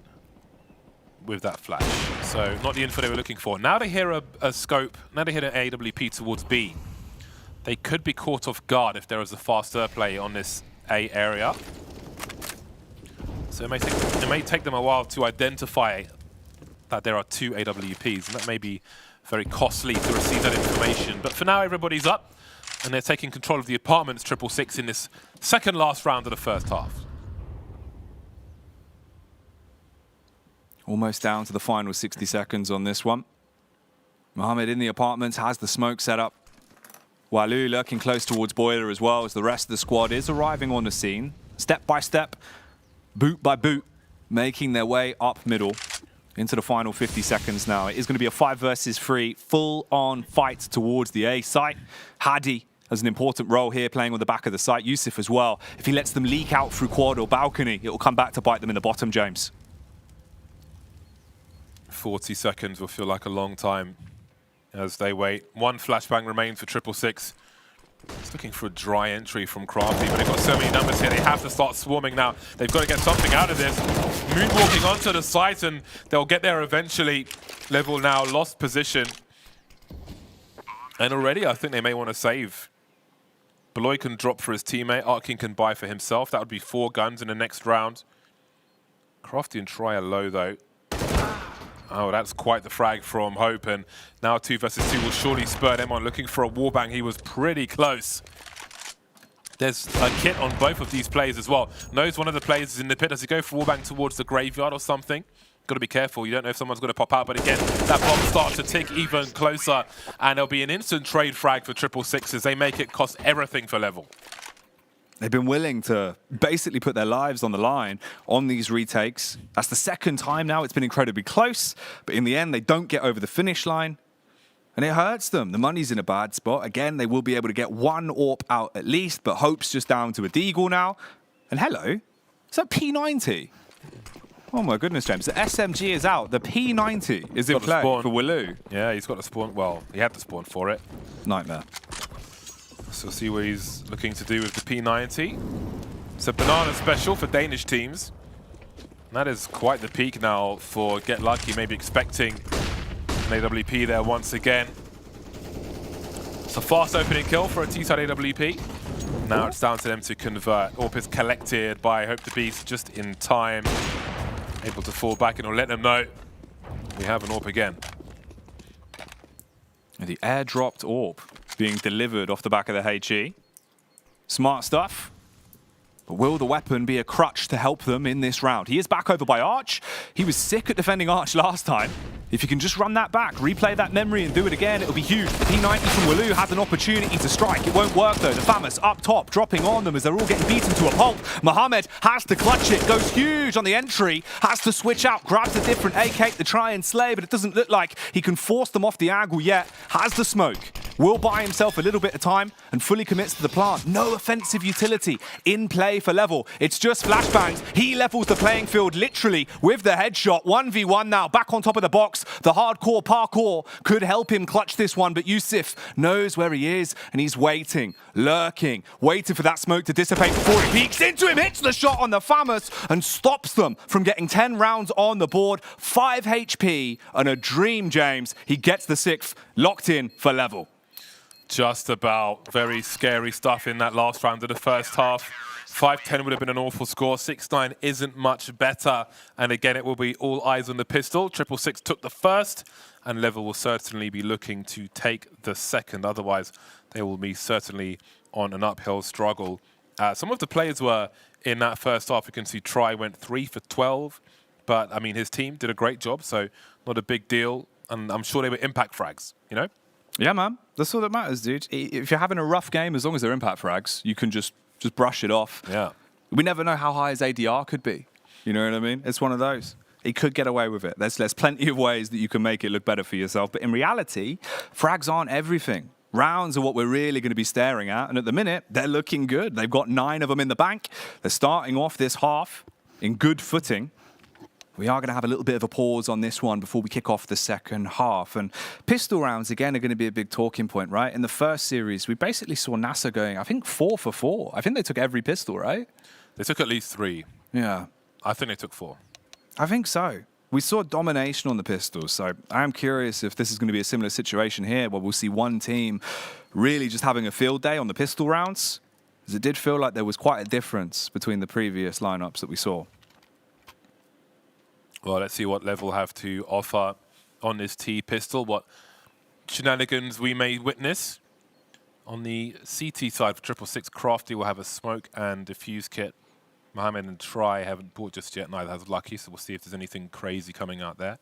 with that flash. So not the info they were looking for. Now they hear a scope. Now they hear an AWP towards B. They could be caught off guard if there is a faster play on this A area. So it may take them a while to identify that there are 2 AWPs, and that may be very costly to receive that information. But for now, everybody's up, and they're taking control of the apartments, 666, in this second last round of the first half.
Almost down to the final 60 seconds on this one. Mohamed in the apartments has the smoke set up. Walou lurking close towards Boiler as well, as the rest of the squad is arriving on the scene. Step by step, boot by boot, making their way up middle into the final 50 seconds now. It is going to be a 5 versus 3 full-on fight towards the A site. Hadi has an important role here, playing on the back of the site. Yusuf as well. If he lets them leak out through quad or balcony, it will come back to bite them in the bottom, James.
40 seconds will feel like a long time as they wait. 1 flashbang remains for 666. It's looking for a dry entry from Crafty, but they've got so many numbers here. They have to start swarming now. They've got to get something out of this. Moonwalking onto the site, and they'll get there eventually. Level now lost position. And already I think they may want to save. Beloy can drop for his teammate. Arkin can buy for himself. That would be 4 guns in the next round. Crafty and Try are low though. Oh, that's quite the frag from Hope, and now 2 versus 2 will surely spur them on. Looking for a warbang, he was pretty close. There's a kit on both of these players as well. Knows one of the players is in the pit. Does he go for warbang towards the graveyard or something? got to be careful. You don't know if someone's going to pop out. But again, that bomb starts to tick even closer. And there'll be an instant trade frag for 666 as they make it cost everything for level.
They've been willing to basically put their lives on the line on these retakes. That's the second time now. It's been incredibly close. But in the end, they don't get over the finish line. And it hurts them. The money's in a bad spot. Again, they will be able to get one AWP out at least. But Hope's just down to a Deagle now. And hello, is that P90? Oh my goodness, James. The SMG is out. The P90 is in play for Willu.
Yeah, he's got the spawn. Well, he had the spawn for it.
Nightmare.
So we'll see what he's looking to do with the P90. It's a banana special for Danish teams. And that is quite the peak now for Get Lucky, maybe expecting an AWP there once again. It's a fast opening kill for a T-side AWP. Now it's down to them to convert. AWP is collected by Hope the Beast just in time. Able to fall back and will let them know we have an AWP again.
The airdropped AWP being delivered off the back of the HE. Smart stuff. But will the weapon be a crutch to help them in this round? He is back over by Arch. He was sick at defending Arch last time. If you can just run that back, replay that memory and do it again, it'll be huge. The P90 from Willu has an opportunity to strike. It won't work though. The Famous up top, dropping on them as they're all getting beaten to a pulp. Mohamed has to clutch it, goes huge on the entry, has to switch out, grabs a different AK to try and slay, but it doesn't look like he can force them off the angle yet. Has the smoke, will buy himself a little bit of time and fully commits to the plant. No offensive utility in play for level. It's just flashbangs. He levels the playing field literally with the headshot. 1v1 now, back on top of the box. The hardcore parkour could help him clutch this one, but Yusuf knows where he is and he's waiting, lurking, waiting for that smoke to dissipate before he peeks into him, hits the shot on the Famous and stops them from getting 10 rounds on the board. 5 HP and a dream, James. He gets the 6th, locked in for level.
Just about. Very scary stuff in that last round of the first half. 5-10 would have been an awful score. 6-9 isn't much better. And again, it will be all eyes on the pistol. 666 took the first, and Level will certainly be looking to take the second. Otherwise, they will be certainly on an uphill struggle. Some of the players were in that first half. You can see Try went 3 for 12. But, I mean, his team did a great job, so not a big deal. And I'm sure they were impact frags, you know?
Yeah, man. That's all that matters, dude. If you're having a rough game, as long as they're impact frags, you can just brush it off.
Yeah.
We never know how high his ADR could be. You know what I mean? It's one of those. He could get away with it. There's plenty of ways that you can make it look better for yourself. But in reality, frags aren't everything. Rounds are what we're really going to be staring at. And at the minute, they're looking good. They've got 9 of them in the bank. They're starting off this half in good footing. We are going to have a little bit of a pause on this one before we kick off the second half. And pistol rounds, again, are going to be a big talking point, right? In the first series, we basically saw NASA going, I think, 4 for 4. I think they took every pistol, right?
They took at least 3.
Yeah.
I think they took 4.
I think so. We saw domination on the pistols, so I'm curious if this is going to be a similar situation here where we'll see one team really just having a field day on the pistol rounds, because it did feel like there was quite a difference between the previous lineups that we saw.
Well, let's see what Level have to offer on this T pistol, what shenanigans we may witness. On the CT side for 666, Crafty will have a smoke and diffuse kit. Mohamed and Try haven't bought just yet, neither has Lucky, so we'll see if there's anything crazy coming out there.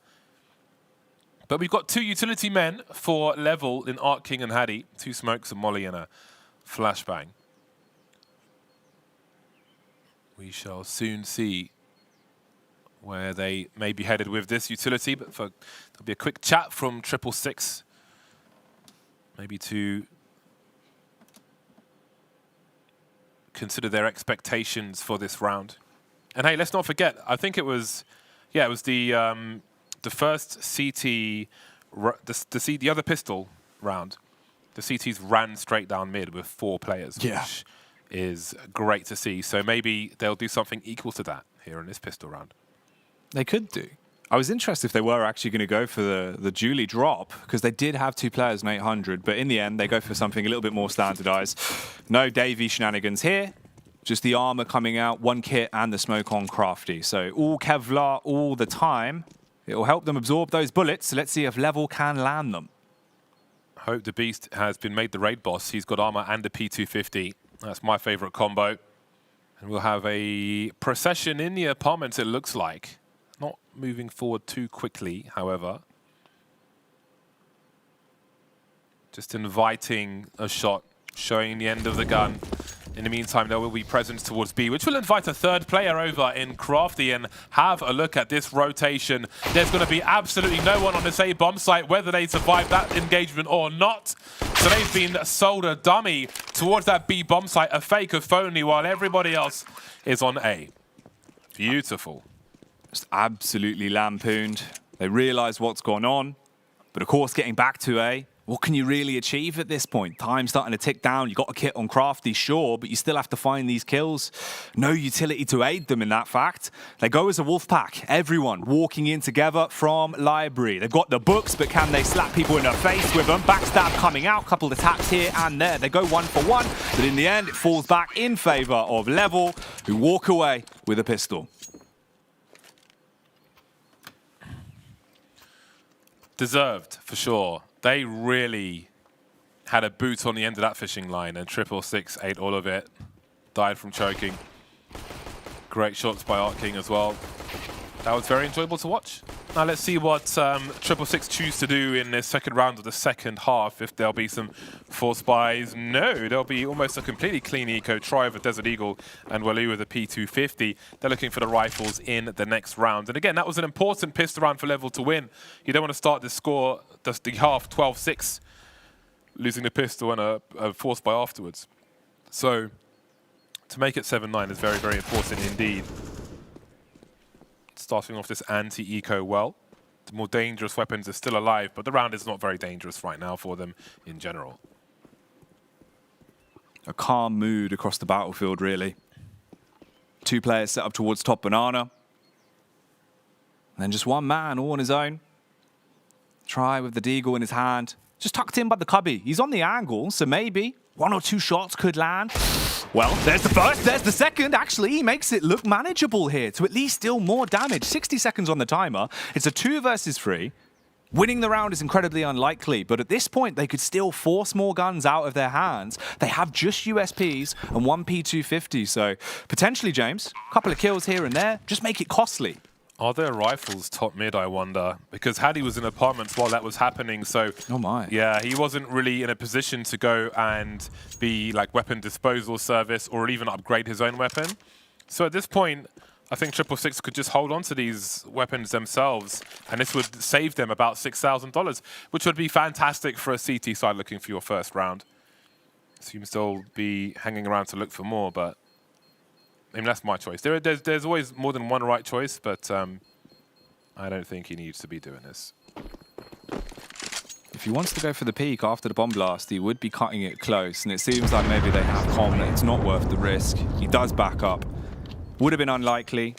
But we've got 2 utility men for Level in Art King and Haddy, 2 smokes, a molly and a flashbang. We shall soon see where they may be headed with this utility, but there'll be a quick chat from 666, maybe to consider their expectations for this round. And hey, let's not forget, I think it was the first CT, the other pistol round. The CTs ran straight down mid with 4 players, which is great to see. So maybe they'll do something equal to that here in this pistol round.
They could do. I was interested if they were actually going to go for the Julie drop, because they did have 2 players in 800, but in the end, they go for something a little bit more standardized. No Davey shenanigans here, just the armor coming out, 1 kit and the smoke on Crafty. So all Kevlar all the time. It will help them absorb those bullets, so let's see if Level can land them.
Hope the Beast has been made the raid boss. He's got armor and a P250. That's my favorite combo. And we'll have a procession in the apartment, it looks like. Not moving forward too quickly, however. Just inviting a shot, showing the end of the gun. In the meantime, there will be presence towards B, which will invite a third player over in Crafty, and have a look at this rotation. There's going to be absolutely no one on this A bomb site, whether they survive that engagement or not. So they've been sold a dummy towards that B bomb site, a fake of phony, while everybody else is on A. Beautiful.
Just absolutely lampooned. They realise what's gone on. But of course, getting back to A, what can you really achieve at this point? Time's starting to tick down. You got a kit on Crafty, sure, but you still have to find these kills. No utility to aid them in that fact. They go as a wolf pack. Everyone walking in together from library. They've got the books, but can they slap people in the face with them? Backstab coming out, couple of attacks here and there. They go 1 for 1, but in the end, it falls back in favor of Level, who walk away with a pistol.
Deserved, for sure. They really had a boot on the end of that fishing line, and 666 ate all of it. Died from choking. Great shots by Art King as well. That was very enjoyable to watch. Now let's see what 666 choose to do in this second round of the second half. If there'll be some force buys. No, there'll be almost a completely clean eco. Try with Desert Eagle and Walu with a P250. They're looking for the rifles in the next round. And again, that was an important pistol round for Level to win. You don't want to start the score, the half 12-6, losing the pistol and a force buy afterwards. So to make it 7-9 is very, very important indeed. Starting off this anti-eco well. The more dangerous weapons are still alive, but the round is not very dangerous right now for them in general.
A calm mood across the battlefield, really. 2 players set up towards top banana. And then just 1 man all on his own. Try with the deagle in his hand. Just tucked in by the cubby. He's on the angle, so maybe 1 or 2 shots could land. Well, there's the first, there's the second. Actually, he makes it look manageable here to at least deal more damage. 60 seconds on the timer. It's a 2 versus 3. Winning the round is incredibly unlikely, but at this point, they could still force more guns out of their hands. They have just USPs and 1 P250, so potentially, James, a couple of kills here and there, just make it costly.
Are there rifles top mid, I wonder? Because Haddy was in apartments while that was happening, so...
Oh my.
Yeah, he wasn't really in a position to go and be like weapon disposal service or even upgrade his own weapon. So at this point, I think 666 could just hold on to these weapons themselves, and this would save them about $6,000, which would be fantastic for a CT side looking for your first round. Seems they'll be hanging around to look for more, but... I mean, that's my choice. There's always more than one right choice, but I don't think he needs to be doing this.
If he wants to go for the peak after the bomb blast, he would be cutting it close, and it seems like maybe they have comm that it's not worth the risk. He does back up. Would have been unlikely.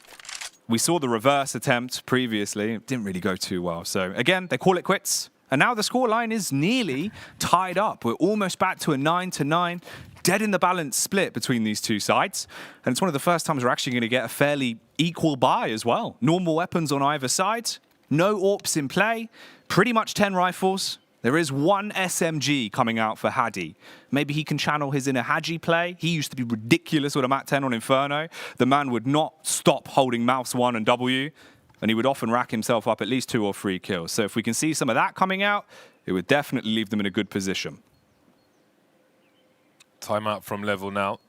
We saw the reverse attempt previously. It didn't really go too well. So again, they call it quits. And now the scoreline is nearly tied up. We're almost back to a 9-9. Dead in the balance split between these 2 sides. And it's one of the first times we're actually going to get a fairly equal buy as well. Normal weapons on either side. No AWPs in play. Pretty much 10 rifles. There is 1 SMG coming out for Haddy. Maybe he can channel his inner Hadji play. He used to be ridiculous with a MAC 10 on Inferno. The man would not stop holding mouse 1 and W. And he would often rack himself up at least 2 or 3 kills. So if we can see some of that coming out, it would definitely leave them in a good position.
Timeout from Level now.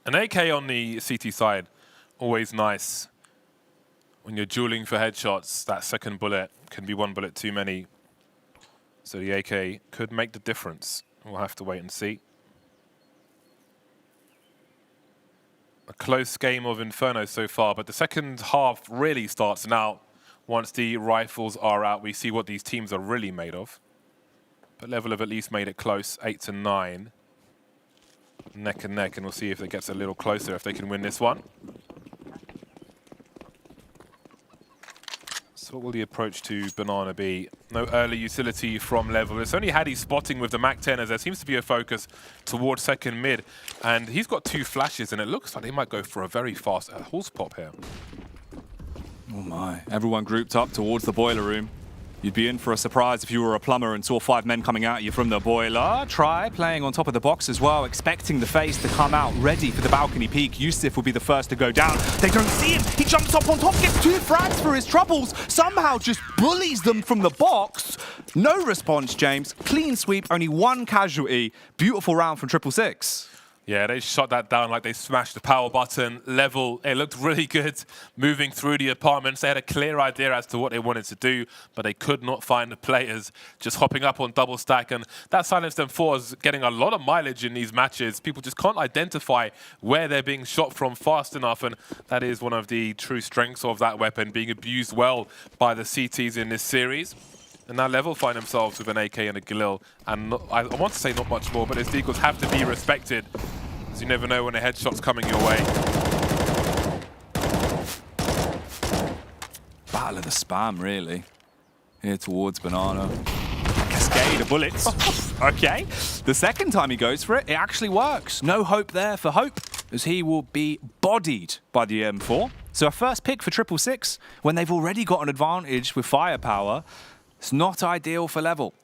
An AK on the CT side, always nice. When you're dueling for headshots, that second bullet can be 1 bullet too many. So the AK could make the difference. We'll have to wait and see. A close game of Inferno so far, but the second half really starts now. Once the rifles are out, we see what these teams are really made of. But Level have at least made it close, 8-9. Neck and neck, and we'll see if it gets a little closer, if they can win this one. So what will the approach to Banana be? No early utility from Level. It's only Haddy spotting with the MAC 10, as there seems to be a focus towards second mid. And he's got 2 flashes, and it looks like they might go for a very fast horse pop here.
Oh my. Everyone grouped up towards the boiler room. You'd be in for a surprise if you were a plumber and saw 5 men coming at you from the boiler. Try playing on top of the box as well, expecting the face to come out, ready for the balcony peek. Yusuf will be the first to go down. They don't see him. He jumps up on top, gets 2 frags for his troubles, somehow just bullies them from the box. No response, James. Clean sweep, only 1 casualty. Beautiful round from 666.
Yeah, they shot that down like they smashed the power button. Level, it looked really good moving through the apartments. They had a clear idea as to what they wanted to do, but they could not find the players just hopping up on double stack. And that silenced them for us getting a lot of mileage in these matches. People just can't identify where they're being shot from fast enough. And that is one of the true strengths of that weapon, being abused well by the CTs in this series. And now Level find themselves with an AK and a Galil. And I want to say not much more, but his deagles have to be respected. Because you never know when a headshot's coming your way.
Battle of the spam, really. Here towards Banana. Cascade of bullets. Okay. The second time he goes for it, it actually works. No hope there for Hope, as he will be bodied by the M4. So a first pick for 666 when they've already got an advantage with firepower. It's not ideal for Level.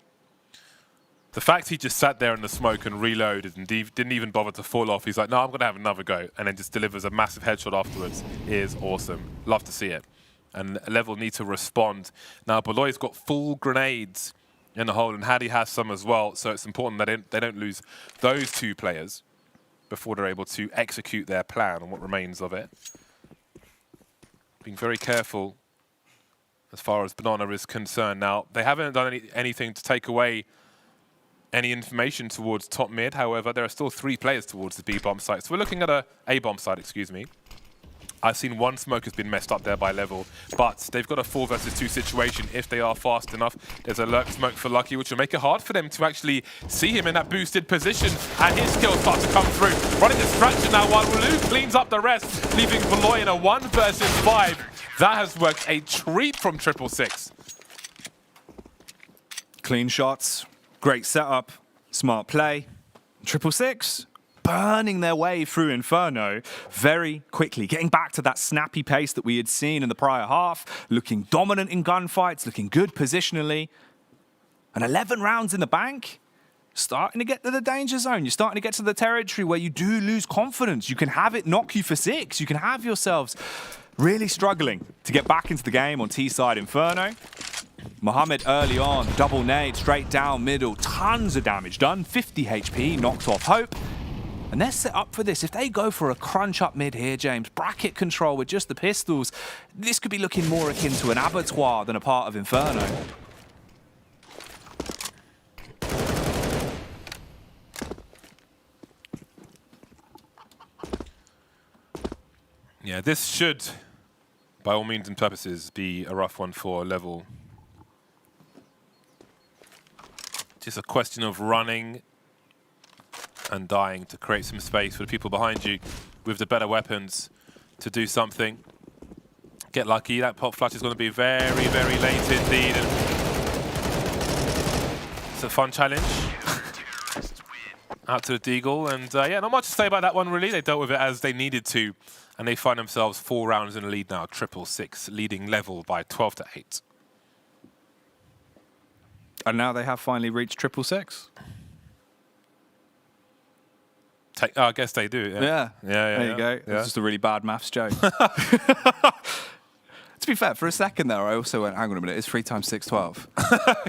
The fact he just sat there in the smoke and reloaded and didn't even bother to fall off. He's like, no, I'm going to have another go. And then just delivers a massive headshot afterwards is awesome. Love to see it. And Level need to respond. Now, Beloy's got full grenades in the hole, and Hadi has some as well. So it's important that they don't lose those 2 players before they're able to execute their plan on what remains of it. Being very careful as far as Banana is concerned. Now, they haven't done anything to take away any information towards top mid. However, there are still 3 players towards the B bomb site. So we're looking at A bomb site, excuse me. I've seen 1 smoke has been messed up there by Level, but they've got a 4 versus 2 situation if they are fast enough. There's a lurk smoke for Lucky, which will make it hard for them to actually see him in that boosted position, and his skills start to come through. Running distraction now while Walu cleans up the rest, leaving Beloy in a 1 versus 5. That has worked a treat from 666.
Clean shots, great setup, smart play. 666 burning their way through Inferno very quickly, getting back to that snappy pace that we had seen in the prior half, looking dominant in gunfights, looking good positionally. And 11 rounds in the bank, starting to get to the danger zone. You're starting to get to the territory where you do lose confidence. You can have it knock you for 6. You can have yourselves really struggling to get back into the game on T-side Inferno. Mohammed early on, double nade, straight down middle, tons of damage done, 50 HP, knocked off Hope. And they're set up for this. If they go for a crunch up mid here, James, bracket control with just the pistols, this could be looking more akin to an abattoir than a part of Inferno.
Yeah, this should, by all means and purposes, be a rough one for Level. Just a question of running and dying to create some space for the people behind you with the better weapons to do something. Get lucky. That pop flash is going to be very, very late indeed. And it's a fun challenge. Out to the Deagle. And yeah, not much to say about that one, really. They dealt with it as they needed to. And they find themselves 4 rounds in the lead now. 666 leading Level by 12-8.
And now they have finally reached 666.
I guess they do. Yeah.
There you go.
Yeah.
It's just a really bad maths joke. To be fair, for a second there, I also went, hang on a minute, it's 3 times 6, 12.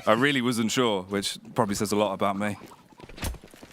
I really wasn't sure, which probably says a lot about me.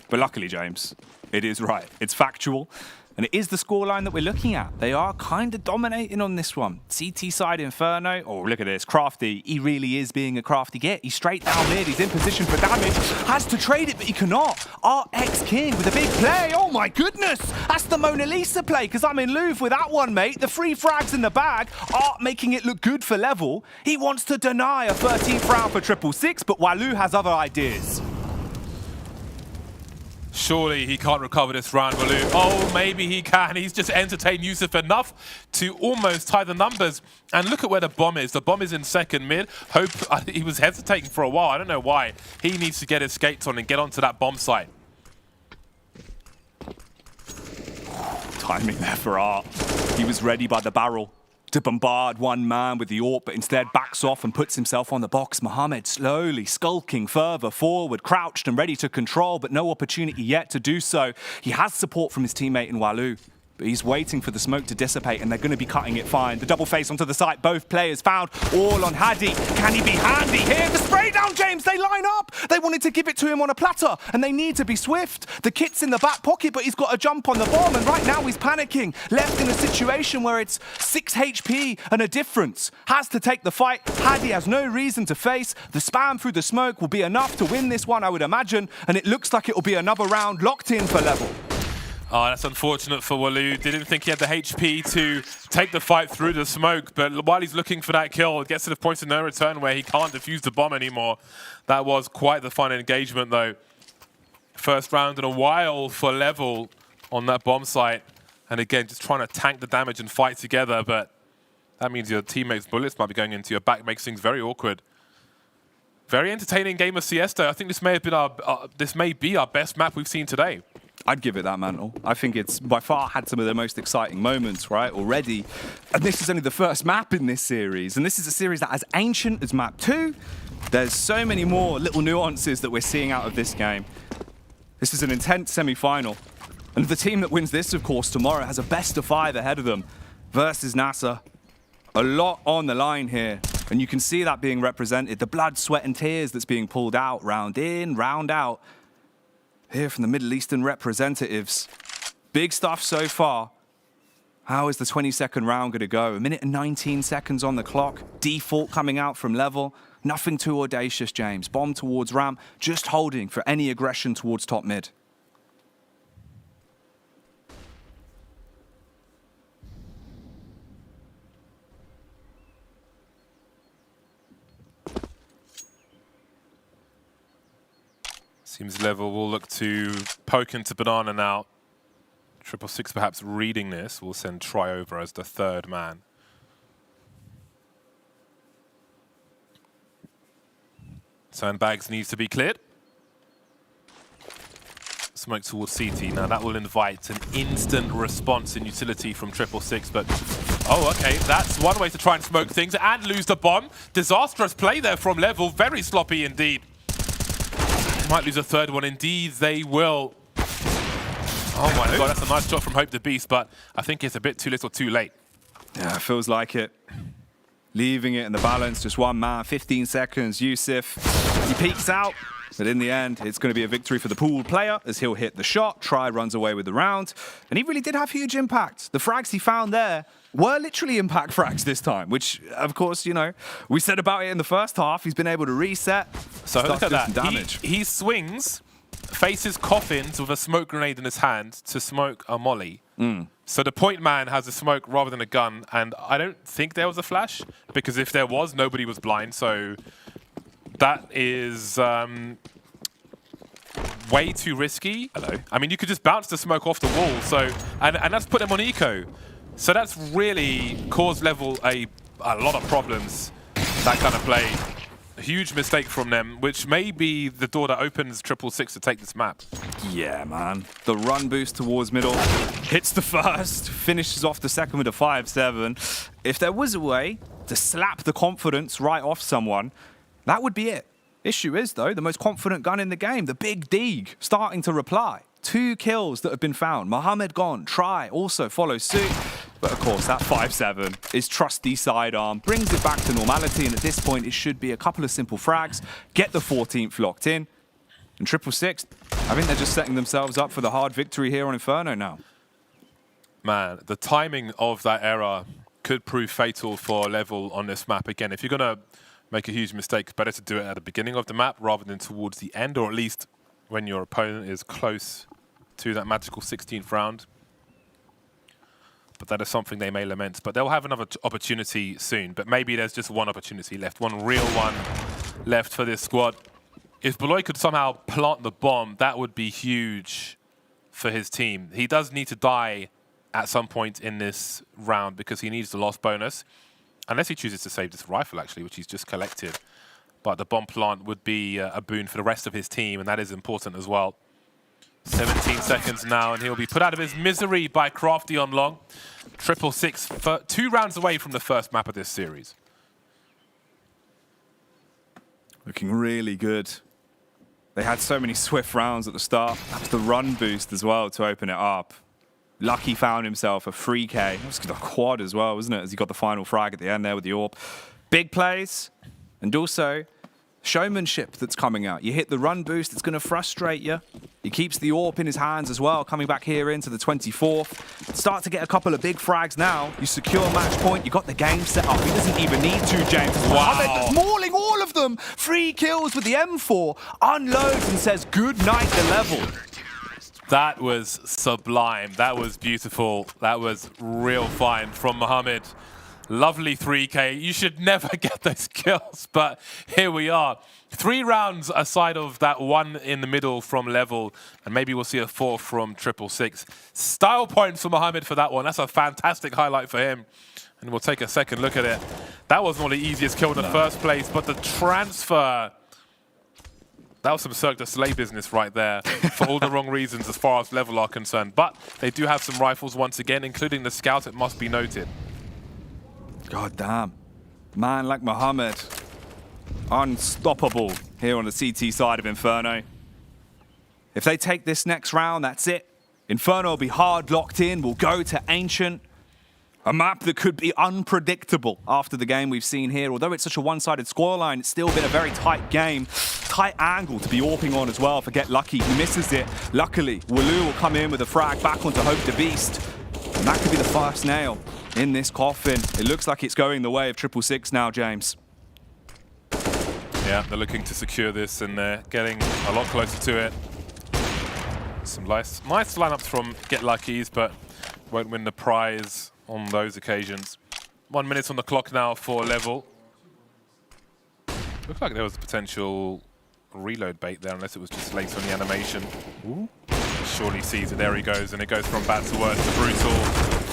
But luckily, James, it is right. It's factual. And it is the scoreline that we're looking at. They are kind of dominating on this one. CT side Inferno. Oh, look at this. Crafty. He really is being a crafty get. He's straight down mid. He's in position for damage. Has to trade it, but he cannot. RX King with a big play. Oh, my goodness. That's the Mona Lisa play, because I'm in Louvre with that one, mate. The 3 frags in the bag. Art making it look good for Level. He wants to deny a 13th round for 666, but Walu has other ideas.
Surely he can't recover this round, Walu. Oh, maybe he can. He's just entertained Yusuf enough to almost tie the numbers. And look at where the bomb is. The bomb is in second mid. Hope, he was hesitating for a while. I don't know why. He needs to get his skates on and get onto that bomb site.
Timing there for Art. He was ready by the barrel. to bombard one man with the AWP, but instead backs off and puts himself on the box. Mohamed slowly skulking further forward, crouched and ready to control, but no opportunity yet to do so. He has support from his teammate in Walu, but he's waiting for the smoke to dissipate, and they're going to be cutting it fine. The double face onto the site, both players found, all on Hadi. Can he be handy here? The spray down, James, they line up. They wanted to give it to him on a platter, and they need to be swift. The kit's in the back pocket, but he's got a jump on the bomb, and right now he's panicking. Left in a situation where it's 6 HP and a difference. Has to take the fight. Hadi has no reason to face. The spam through the smoke will be enough to win this one, I would imagine, and it looks like it will be another round locked in for Level.
Oh, that's unfortunate for Walu. Didn't think he had the HP to take the fight through the smoke, but while he's looking for that kill, it gets to the point of no return where he can't defuse the bomb anymore. That was quite the fun engagement, though. First round in a while for Level on that bomb site. And again, just trying to tank the damage and fight together, but that means your teammates' bullets might be going into your back, makes things very awkward. Very entertaining game of Siesta. I think this may have been this may be our best map we've seen today.
I'd give it that mantle. I think it's by far had some of the most exciting moments, right, already. And this is only the first map in this series. And this is a series that as ancient as map 2. There's so many more little nuances that we're seeing out of this game. This is an intense semi-final. And the team that wins this, of course, tomorrow has a best of 5 ahead of them versus NASA. A lot on the line here. And you can see that being represented. The blood, sweat, and tears that's being pulled out, round in, round out. Here from the Middle Eastern representatives. Big stuff so far. How is the 22nd round going to go? 1 minute and 19 seconds on the clock. Default coming out from Level. Nothing too audacious, James. Bomb towards ramp. Just holding for any aggression towards top mid.
Seems Level will look to poke into Banana now. 666 perhaps reading this will send Try over as the third man. Sandbags needs to be cleared. Smoke towards CT. Now that will invite an instant response in utility from 666, but oh, okay, that's one way to try and smoke things and lose the bomb. Disastrous play there from Level, very sloppy indeed. Might lose a third one, indeed they will. Oh my god, that's a nice shot from Hope the Beast, but I think it's a bit too little too late.
Yeah, it feels like it. Leaving it in the balance, just one man, 15 seconds, Yusuf. He peeks out, but in the end, it's going to be a victory for the pooled player as he'll hit the shot. Try runs away with the round, and he really did have huge impact. The frags he found there were literally impact frags this time, which, of course, you know, we said about it in the first half. He's been able to reset.
So look at that.
Damage.
He swings, faces coffins with a smoke grenade in his hand to smoke a molly. So the point man has a smoke rather than a gun, and I don't think there was a flash, because if there was, nobody was blind. So that is way too risky. Hello. I mean, you could just bounce the smoke off the wall. So and that's put them on eco. So that's really caused Level a lot of problems, that kind of play. A huge mistake from them, which may be the door that opens 666 to take this map.
Yeah, man. The run boost towards middle. Hits the first, finishes off the second with a 5-7. If there was a way to slap the confidence right off someone, that would be it. Issue is, though, the most confident gun in the game, the Big Deeg, starting to reply. 2 kills that have been found. Mohamed gone. Try also follows suit. But of course, that 5-7 is trusty sidearm, brings it back to normality, and at this point, it should be a couple of simple frags, get the 14th locked in, and 666, I think they're just setting themselves up for the hard victory here on Inferno now.
Man, the timing of that error could prove fatal for Level on this map. Again, if you're going to make a huge mistake, it's better to do it at the beginning of the map rather than towards the end, or at least when your opponent is close to that magical 16th round. But that is something they may lament. But they'll have another opportunity soon. But maybe there's just one opportunity left, one real one left for this squad. If Beloy could somehow plant the bomb, that would be huge for his team. He does need to die at some point in this round because he needs the loss bonus. Unless he chooses to save this rifle, actually, which he's just collected. But the bomb plant would be a boon for the rest of his team, and that is important as well. 17 seconds now, and he'll be put out of his misery by Crafty on long. 666, 2 rounds away from the first map of this series.
Looking really good. They had so many swift rounds at the start. That was the run boost as well to open it up. Lucky found himself a 3K. That was a quad as well, wasn't it? As he got the final frag at the end there with the AWP. Big plays, and also showmanship that's coming out. You hit the run boost, it's going to frustrate you. He keeps the AWP in his hands as well, coming back here into the 24th. Start to get a couple of big frags now. You secure match point, you got the game set up. He doesn't even need to, James.
Wow.
Mohamed mauling all of them. 3 kills with the M4. Unloads and says good night to level.
That was sublime. That was beautiful. That was real fine from Mohamed. Lovely 3K. You should never get those kills, but here we are. 3 rounds aside of that one in the middle from level, and maybe we'll see a 4 from 666. Style points for Mohamed for that one. That's a fantastic highlight for him. And we'll take a second look at it. That wasn't the easiest kill in the first place, but the transfer... That was some Cirque du Soleil business right there for all the wrong reasons as far as level are concerned. But they do have some rifles once again, including the Scout, it must be noted.
God damn. Man like Mohamed. Unstoppable here on the CT side of Inferno. If they take this next round, that's it. Inferno will be hard locked in. We'll go to Ancient. A map that could be unpredictable after the game we've seen here. Although it's such a one-sided scoreline, it's still been a very tight game. Tight angle to be AWPing on as well. For Get Lucky, he misses it. Luckily, Walu will come in with a frag back onto Hope the Beast. And that could be the first nail in this coffin. It looks like it's going the way of 666 now, James.
Yeah, they're looking to secure this, and they're getting a lot closer to it. Some nice lineups from Get Luckies, but won't win the prize on those occasions. 1 minute on the clock now for level. Looks like there was a potential reload bait there, unless it was just late on the animation. Ooh. Surely sees it. There he goes, and it goes from bad to worse to brutal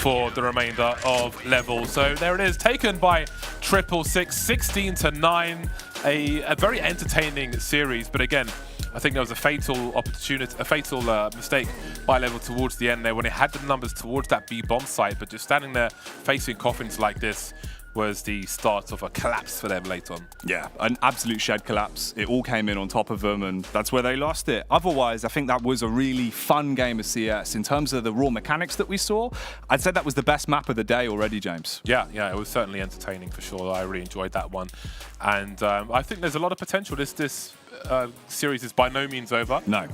for the remainder of level. So there it is, taken by 666, 16-9. A very entertaining series, but again, I think there was a fatal opportunity, a fatal mistake by level towards the end there when it had the numbers towards that B bomb site, but just standing there facing coffins like this was the start of a collapse for them late on.
Yeah, an absolute shed collapse. It all came in on top of them, and that's where they lost it. Otherwise, I think that was a really fun game of CS. In terms of the raw mechanics that we saw, I'd say that was the best map of the day already, James.
Yeah, it was certainly entertaining for sure. I really enjoyed that one. And I think there's a lot of potential. This series is by no means over.
No.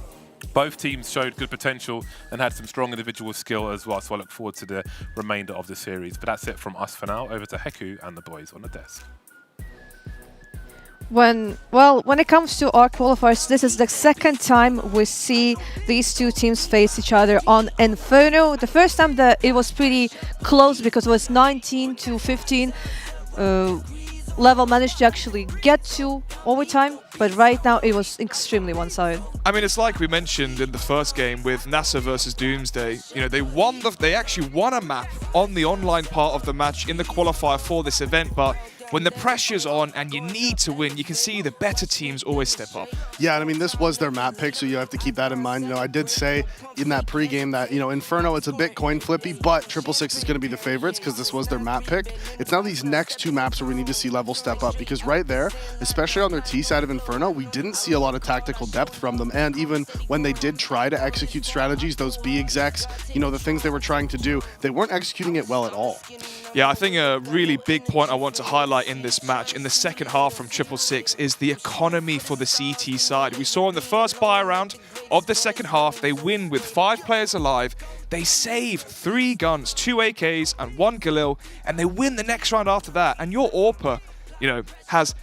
Both teams showed good potential and had some strong individual skill as well, so I look forward to the remainder of the series. But that's it from us for now. Over to Heku and the boys on the desk.
When it comes to our qualifiers, this is the second time we see these two teams face each other on Inferno. The first time that it was pretty close because it was 19-15. Level managed to actually get to overtime, but right now it was extremely one-sided.
I mean, it's like we mentioned in the first game with NASA versus Doomsday. You know, they actually won a map on the online part of the match in the qualifier for this event, but when the pressure's on and you need to win, you can see the better teams always step up.
Yeah, and I mean, this was their map pick, so you have to keep that in mind. You know, I did say in that pregame that, you know, Inferno, it's a bit coin flippy, but 666 is going to be the favorites because this was their map pick. It's now these next two maps where we need to see level step up, because right there, especially on their T side of Inferno, we didn't see a lot of tactical depth from them. And even when they did try to execute strategies, those B execs, you know, the things they were trying to do, they weren't executing it well at all.
Yeah, I think a really big point I want to highlight in this match in the second half from 666 is the economy for the CT side. We saw in the first buy round of the second half, they win with 5 players alive. They save 3 guns, 2 AKs and 1 Galil, and they win the next round after that. And your AWPer, you know, has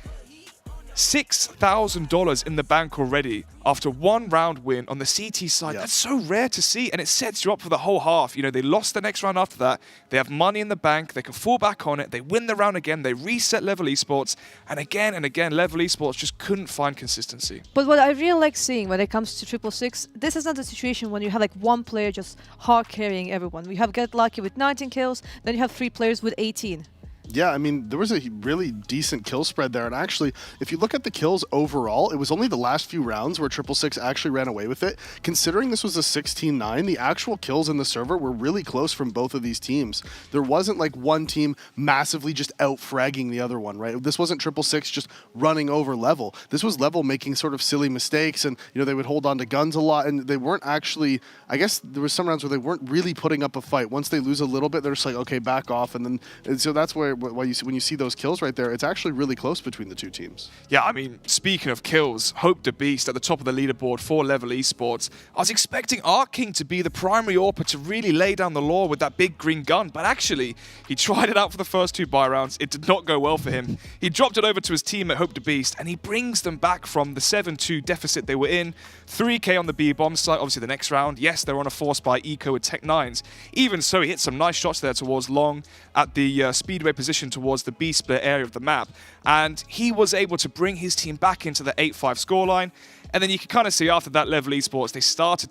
$6,000 in the bank already after 1 round win on the CT side. That's so rare to see, and it sets you up for the whole half. You know, they lost the next round after that. They have money in the bank. They can fall back on it. They win the round again. They reset Level Esports, and again, Level Esports just couldn't find consistency.
But what I really like seeing when it comes to 666, this is not a situation when you have like one player just hard carrying everyone. We have Get Lucky with 19 kills, then you have 3 players with 18.
Yeah, I mean, there was a really decent kill spread there. And actually, if you look at the kills overall, it was only the last few rounds where 666 actually ran away with it. Considering this was a 16-9, the actual kills in the server were really close from both of these teams. There wasn't like one team massively just out-fragging the other one, right? This wasn't 666 just running over Level. This was Level making sort of silly mistakes, and they would hold on to guns a lot, and they weren't actually, I guess there was some rounds where they weren't really putting up a fight. Once they lose a little bit, they're just like, okay, back off, and so that's why you see, when you see those kills right there, it's actually really close between the two teams.
Yeah, I mean, speaking of kills, Hope the Beast at the top of the leaderboard for Level Esports. I was expecting Arc King to be the primary AWPer to really lay down the law with that big green gun, but actually, he tried it out for the first 2 buy rounds. It did not go well for him. He dropped it over to his team at Hope the Beast, and he brings them back from the 7-2 deficit they were in. 3k on the B bomb site, obviously the next round. Yes, they're on a force by Eco with Tech 9s. Even so, he hit some nice shots there towards Long at the speedway position towards the B split area of the map. And he was able to bring his team back into the 8-5 scoreline. And then you can kind of see after that Level Esports, they started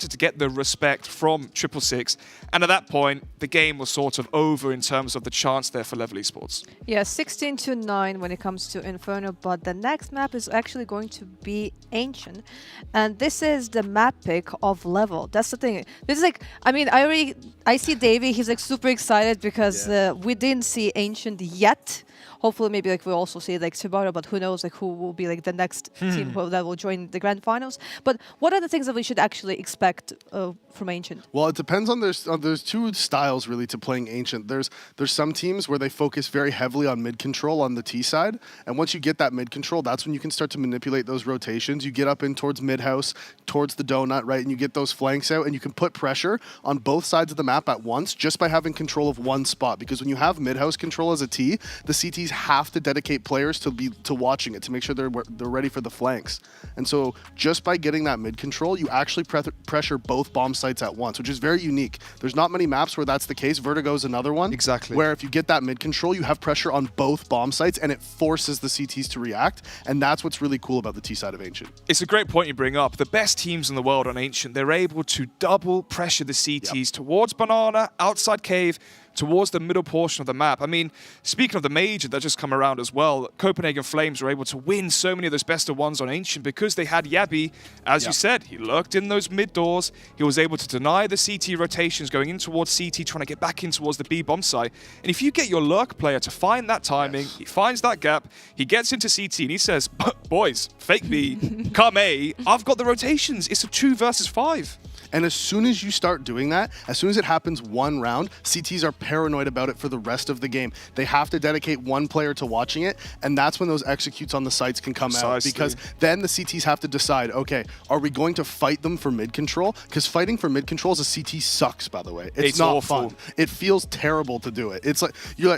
to get the respect from 666. And at that point, the game was sort of over in terms of the chance there for Level Esports.
Yeah, 16-9 when it comes to Inferno, but the next map is actually going to be Ancient. And this is the map pick of Level. That's the thing. This is like, I mean, I see Davey, he's like super excited because we didn't see Ancient yet. Hopefully, maybe like we'll also see like tomorrow, but who knows like who will be like the next team that will join the grand finals. But what are the things that we should actually expect from Ancient?
Well, it depends on there's two styles really to playing Ancient. There's some teams where they focus very heavily on mid control on the T side, and once you get that mid control, that's when you can start to manipulate those rotations. You get up in towards mid house, towards the donut, right, and you get those flanks out, and you can put pressure on both sides of the map at once just by having control of one spot. Because when you have mid house control as a T, the CTs have to dedicate players to watching it to make sure they're ready for the flanks. And so just by getting that mid control, you actually pressure both bomb sites at once, which is very unique. There's not many maps where that's the case. Vertigo is another one.
Exactly.
Where if you get that mid control, you have pressure on both bomb sites and it forces the CTs to react. And that's what's really cool about the T side of Ancient.
It's a great point you bring up. The best teams in the world on Ancient, they're able to double pressure the CTs towards Banana, outside Cave, towards the middle portion of the map. I mean, speaking of the major that just come around as well, Copenhagen Flames were able to win so many of those best of ones on Ancient because they had Yabi. As you said, he lurked in those mid doors. He was able to deny the CT rotations going in towards CT, trying to get back in towards the B bomb site. And if you get your lurk player to find that timing, he finds that gap, he gets into CT and he says, boys, fake B, come A, I've got the rotations. It's a 2 versus 5.
And as soon as you start doing that, as soon as it happens one round, CTs are paranoid about it for the rest of the game. They have to dedicate one player to watching it, and that's when those executes on the sites can come out. Because then the CTs have to decide, okay, are we going to fight them for mid control? Because fighting for mid control as a CT sucks, by the way. It's not awful. Fun. It feels terrible to do it. It's like you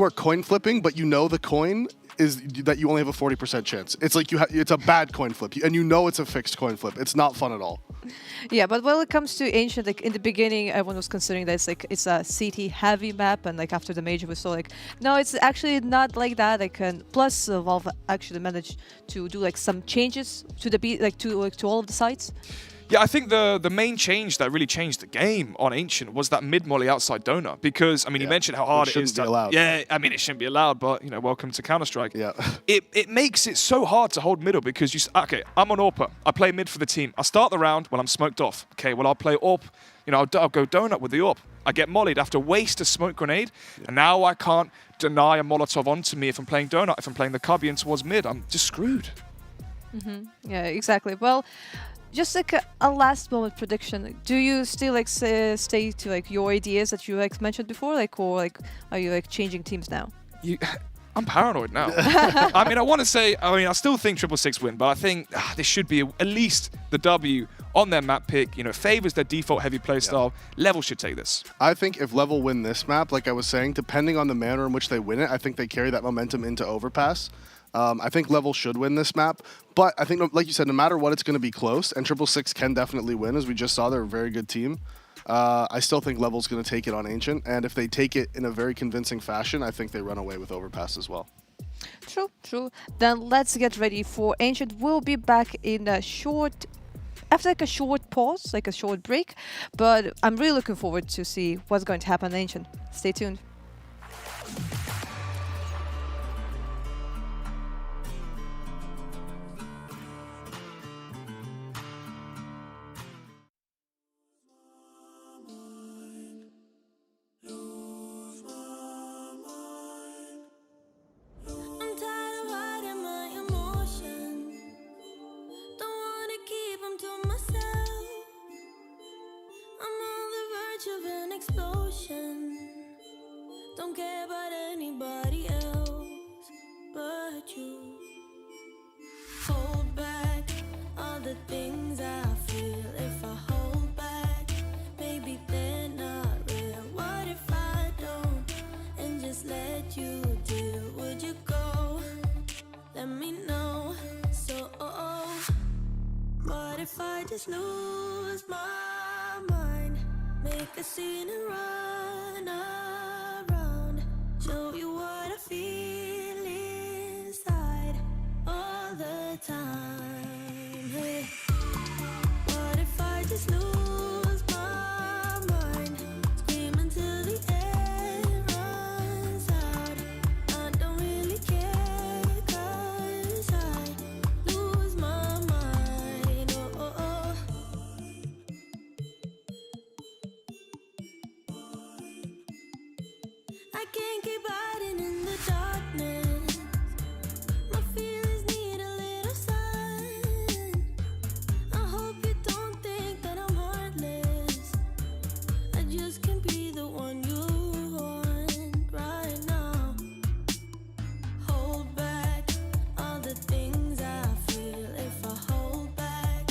are coin flipping, but you know the coin is that you only have a 40% chance. It's like it's a bad coin flip, and you know it's a fixed coin flip. It's not fun at all.
Yeah, but when it comes to Ancient, like in the beginning, everyone was considering that it's a CT heavy map, and like after the major, we saw like no, it's actually not like that. Like plus Valve actually managed to do like some changes to the to all of the sites.
Yeah, I think the main change that really changed the game on Ancient was that mid-molly outside donut. Because, I mean, you mentioned how hard it is
to... allowed.
Yeah, I mean, it shouldn't be allowed, but, you know, welcome to Counter-Strike.
Yeah.
It makes it so hard to hold middle because okay, I'm on AWPer. I play mid for the team. I start the round when I'm smoked off. Okay, well, I'll play AWP. You know, I'll go donut with the AWP. I get mollied. I have to waste a smoke grenade. And now I can't deny a Molotov onto me if I'm playing donut. If I'm playing the cubby in towards mid, I'm just screwed.
Yeah, exactly. Well, just like a last moment prediction, do you still like stay to like your ideas that you like mentioned before, like, or like are you like changing teams now?
I'm paranoid now. I mean, I still think 666 win, but I think this should be at least the W on their map pick. You know, favors their default heavy play style. Level should take this.
I think if Level win this map, like I was saying, depending on the manner in which they win it, I think they carry that momentum into Overpass. I think Level should win this map, but I think, like you said, no matter what, it's going to be close, and 666 can definitely win. As we just saw, they're a very good team. I still think Level's going to take it on Ancient, and if they take it in a very convincing fashion, I think they run away with Overpass as well.
True. Then let's get ready for Ancient. We'll be back in a short after like a short pause, like a short break. But I'm really looking forward to see what's going to happen in Ancient. Stay tuned.
I'm tired of hiding my emotions. Don't wanna keep them to myself. I'm on the verge of an explosion. Don't care about anybody else but you. Hold back all the things I feel. If I hold back, maybe they're not real. What if I don't and just let you deal? Would you go? Let me know. So, what if I just lose my mind? Make a scene and run around. Show you what I feel inside all the time. Hey, what if I just lose my mind? Scream until the air runs out. I don't really care 'cause I lose my mind. I can't keep hiding in the darkness. My feelings need a little sun. I hope you don't think that I'm heartless. I just can't be the one you want right now. Hold back all the things I feel. If I hold back,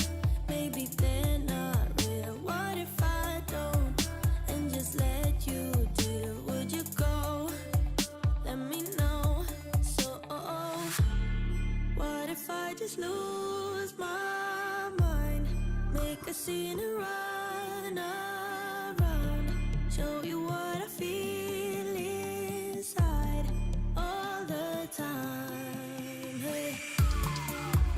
maybe they're not real. What if I don't and just let you deal? Would you go? Let me know. So, what if I just lose my mind? Make a scene and run around. Show you what I feel inside all the time. Hey,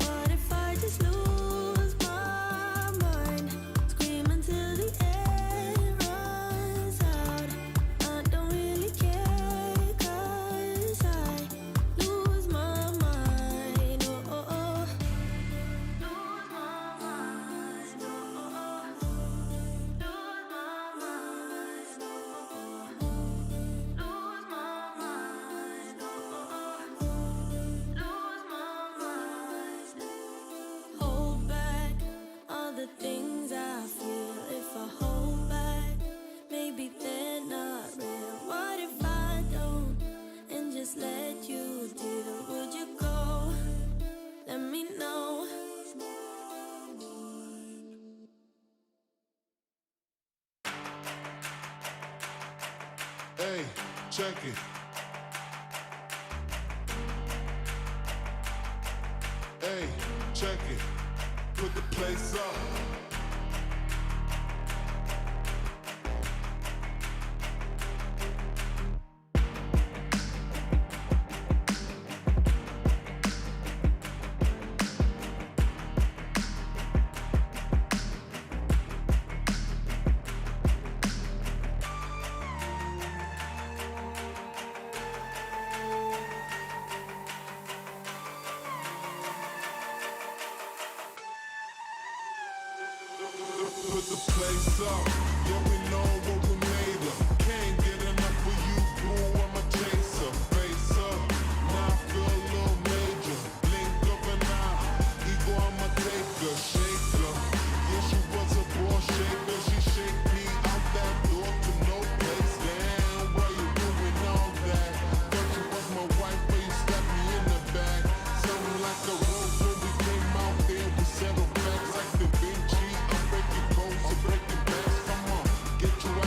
what if I just lose my mind? Scream until the air runs out. I don't really care 'cause I lose my mind. Lose my mind. Lose my mind. Lose my mind. Lose my mind. Hold back all the things I feel. If I hold back, maybe they're not real. What if I don't and just let you deal? Would you go? Let me know.
Hey, check it. Hey, check it. Put the place up. Put the place up. Yeah, we know what we made of. Can't get enough of you, boo. I'm a chaser. Face up. Now I feel a little major. Blink of an eye. Ego, I'ma take her. Shake her. Yeah, she was a ball shaker. She shake me out that door to no place. Damn, why you doing all that? Thought you was my wife, but you stabbed me in the back. Something like a rose when we came out there. We settled facts like Da Vinci. I'm breaking codes and breaking backs. Come on, get you out.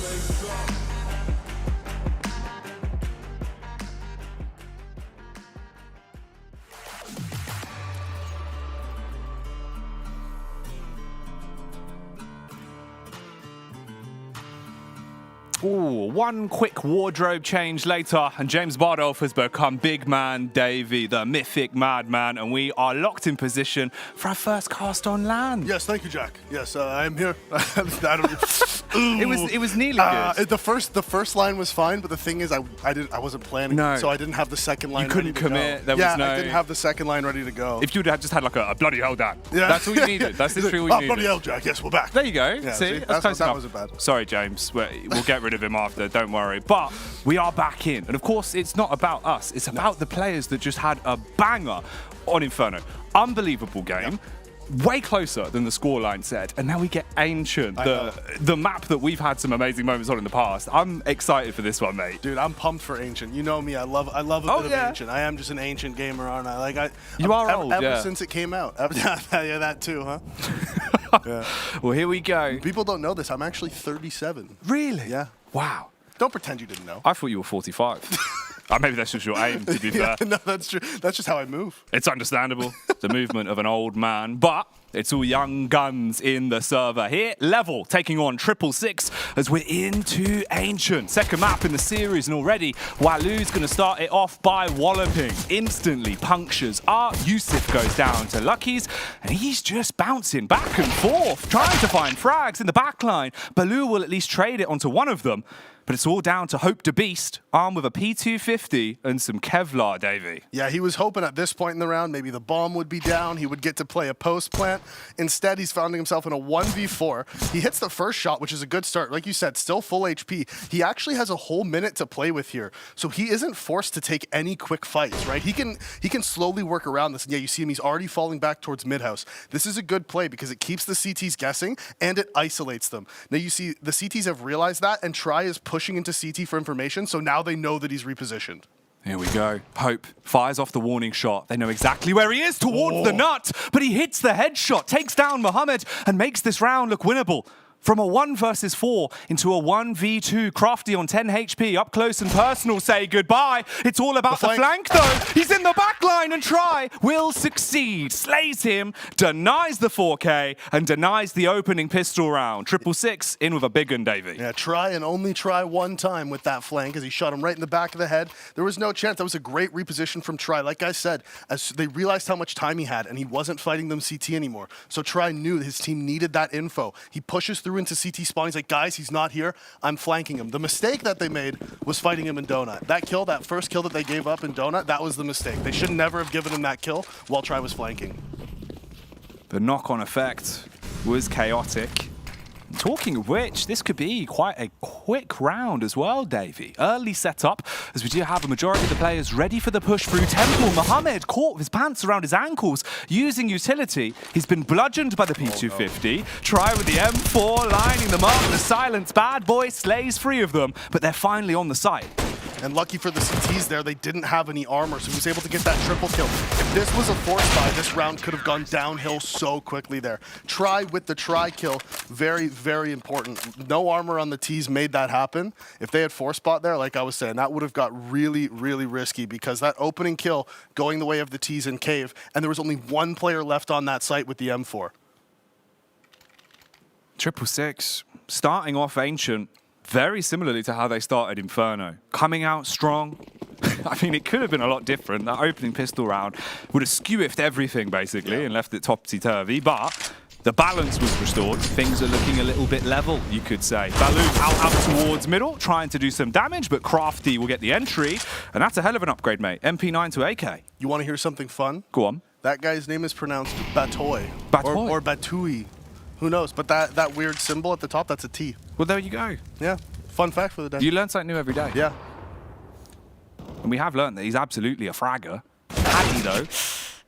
face up.
Ooh, one quick wardrobe change later, and James Bardolph has become Big Man Davey, the mythic madman, and we are locked in position for our first cast on land.
Yes, thank you, Jack. Yes, I am here.
It was nearly good.
The first line was fine, but the thing is, I wasn't planning,
No.
so I didn't have the second line.
You couldn't
ready to
commit.
Go.
There was
yeah,
no.
I didn't have the second line ready to go.
If you'd have just had like a bloody hell, Dan.
Yeah.
That's all you needed. That's literally all you needed.
Bloody hell, Jack. Yes, we're back.
There you go.
Yeah,
see,
that
close enough.
wasn't bad.
Sorry, James. We'll get rid of him after. Don't worry. But we are back in, and of course, it's not about us. It's about the players that just had a banger on Inferno. Unbelievable game. Way closer than the scoreline said, and now we get Ancient, the map that we've had some amazing moments on in the past. I'm excited for this one, mate.
Dude, I'm pumped for Ancient. You know me, I love a bit of Ancient. I am just an Ancient gamer, aren't I?
You are old,
ever since it came out. Yeah, that too, huh? Yeah.
Well, here we go.
People don't know this. I'm actually 37.
Really?
Yeah.
Wow.
Don't pretend you didn't know.
I thought you were 45. Maybe that's just your aim, to be fair.
No, that's true. That's just how I move.
It's understandable, the movement of an old man, but it's all young guns in the server here. Level taking on 666 as we're into Ancient. Second map in the series, and already Walu's going to start it off by walloping. Instantly punctures Art. Yusuf goes down to Lucky's, and he's just bouncing back and forth, trying to find frags in the backline. Baloo will at least trade it onto one of them. But it's all down to Hope the Beast, armed with a P250 and some Kevlar, Davey.
Yeah, he was hoping at this point in the round maybe the bomb would be down, he would get to play a post plant. Instead, he's finding himself in a 1v4. He hits the first shot, which is a good start. Like you said, still full HP. He actually has a whole minute to play with here, so he isn't forced to take any quick fights, right? He can slowly work around this. And yeah, you see him, he's already falling back towards mid-house. This is a good play because it keeps the CTs guessing and it isolates them. Now you see the CTs have realized that, and Try is pushing into CT for information, so now they know that he's repositioned.
Here we go. Hope fires off the warning shot. They know exactly where he is, towards the nut, but he hits the headshot, takes down Mohammed, and makes this round look winnable. From a 1 versus 4 into a 1v2, Crafty on 10 HP, up close and personal, say goodbye. It's all about the flank though. He's in the back line, and Try will succeed. Slays him, denies the 4K, and denies the opening pistol round. 666 in with a big one, Davey.
Yeah, Try and only Try one time with that flank as he shot him right in the back of the head. There was no chance. That was a great reposition from Try. Like I said, as they realized how much time he had, and he wasn't fighting them CT anymore. So Try knew his team needed that info. He pushes through into CT spawn. He's like, guys, he's not here. I'm flanking him. The mistake that they made was fighting him in Donut. That kill, that first kill that they gave up in Donut, that was the mistake. They should never have given him that kill while Try was flanking.
The knock-on effect was chaotic. Talking of which, this could be quite a quick round as well, Davey. Early setup, as we do have a majority of the players ready for the push through Temple. Mohammed caught with his pants around his ankles, using utility. He's been bludgeoned by the P250. Try with the M4, lining them up. The silence bad boy slays 3 of them, but they're finally on the site.
And lucky for the CTs there, they didn't have any armor, so he was able to get that triple kill. If this was a force buy, this round could have gone downhill so quickly there. Try with the try kill, very, very important. No armor on the T's made that happen. If they had force spot there, like I was saying, that would have got really, really risky because that opening kill going the way of the T's in cave, and there was only one player left on that site with the M4.
666 starting off Ancient very similarly to how they started Inferno. Coming out strong. I mean, it could have been a lot different. That opening pistol round would have skewiffed everything, basically, and left it topsy-turvy, but the balance was restored. Things are looking a little bit level, you could say. Baloo out towards middle, trying to do some damage, but Crafty will get the entry, and that's a hell of an upgrade, mate. MP9 to AK.
You want to hear something fun?
Go on.
That guy's name is pronounced Batoy.
Batoy.
Or Batui. Who knows? But that weird symbol at the top, that's a T.
Well, there you go.
Yeah. Fun fact for the day.
You learn something new every day.
Yeah.
And we have learned that he's absolutely a fragger. Paddy, though,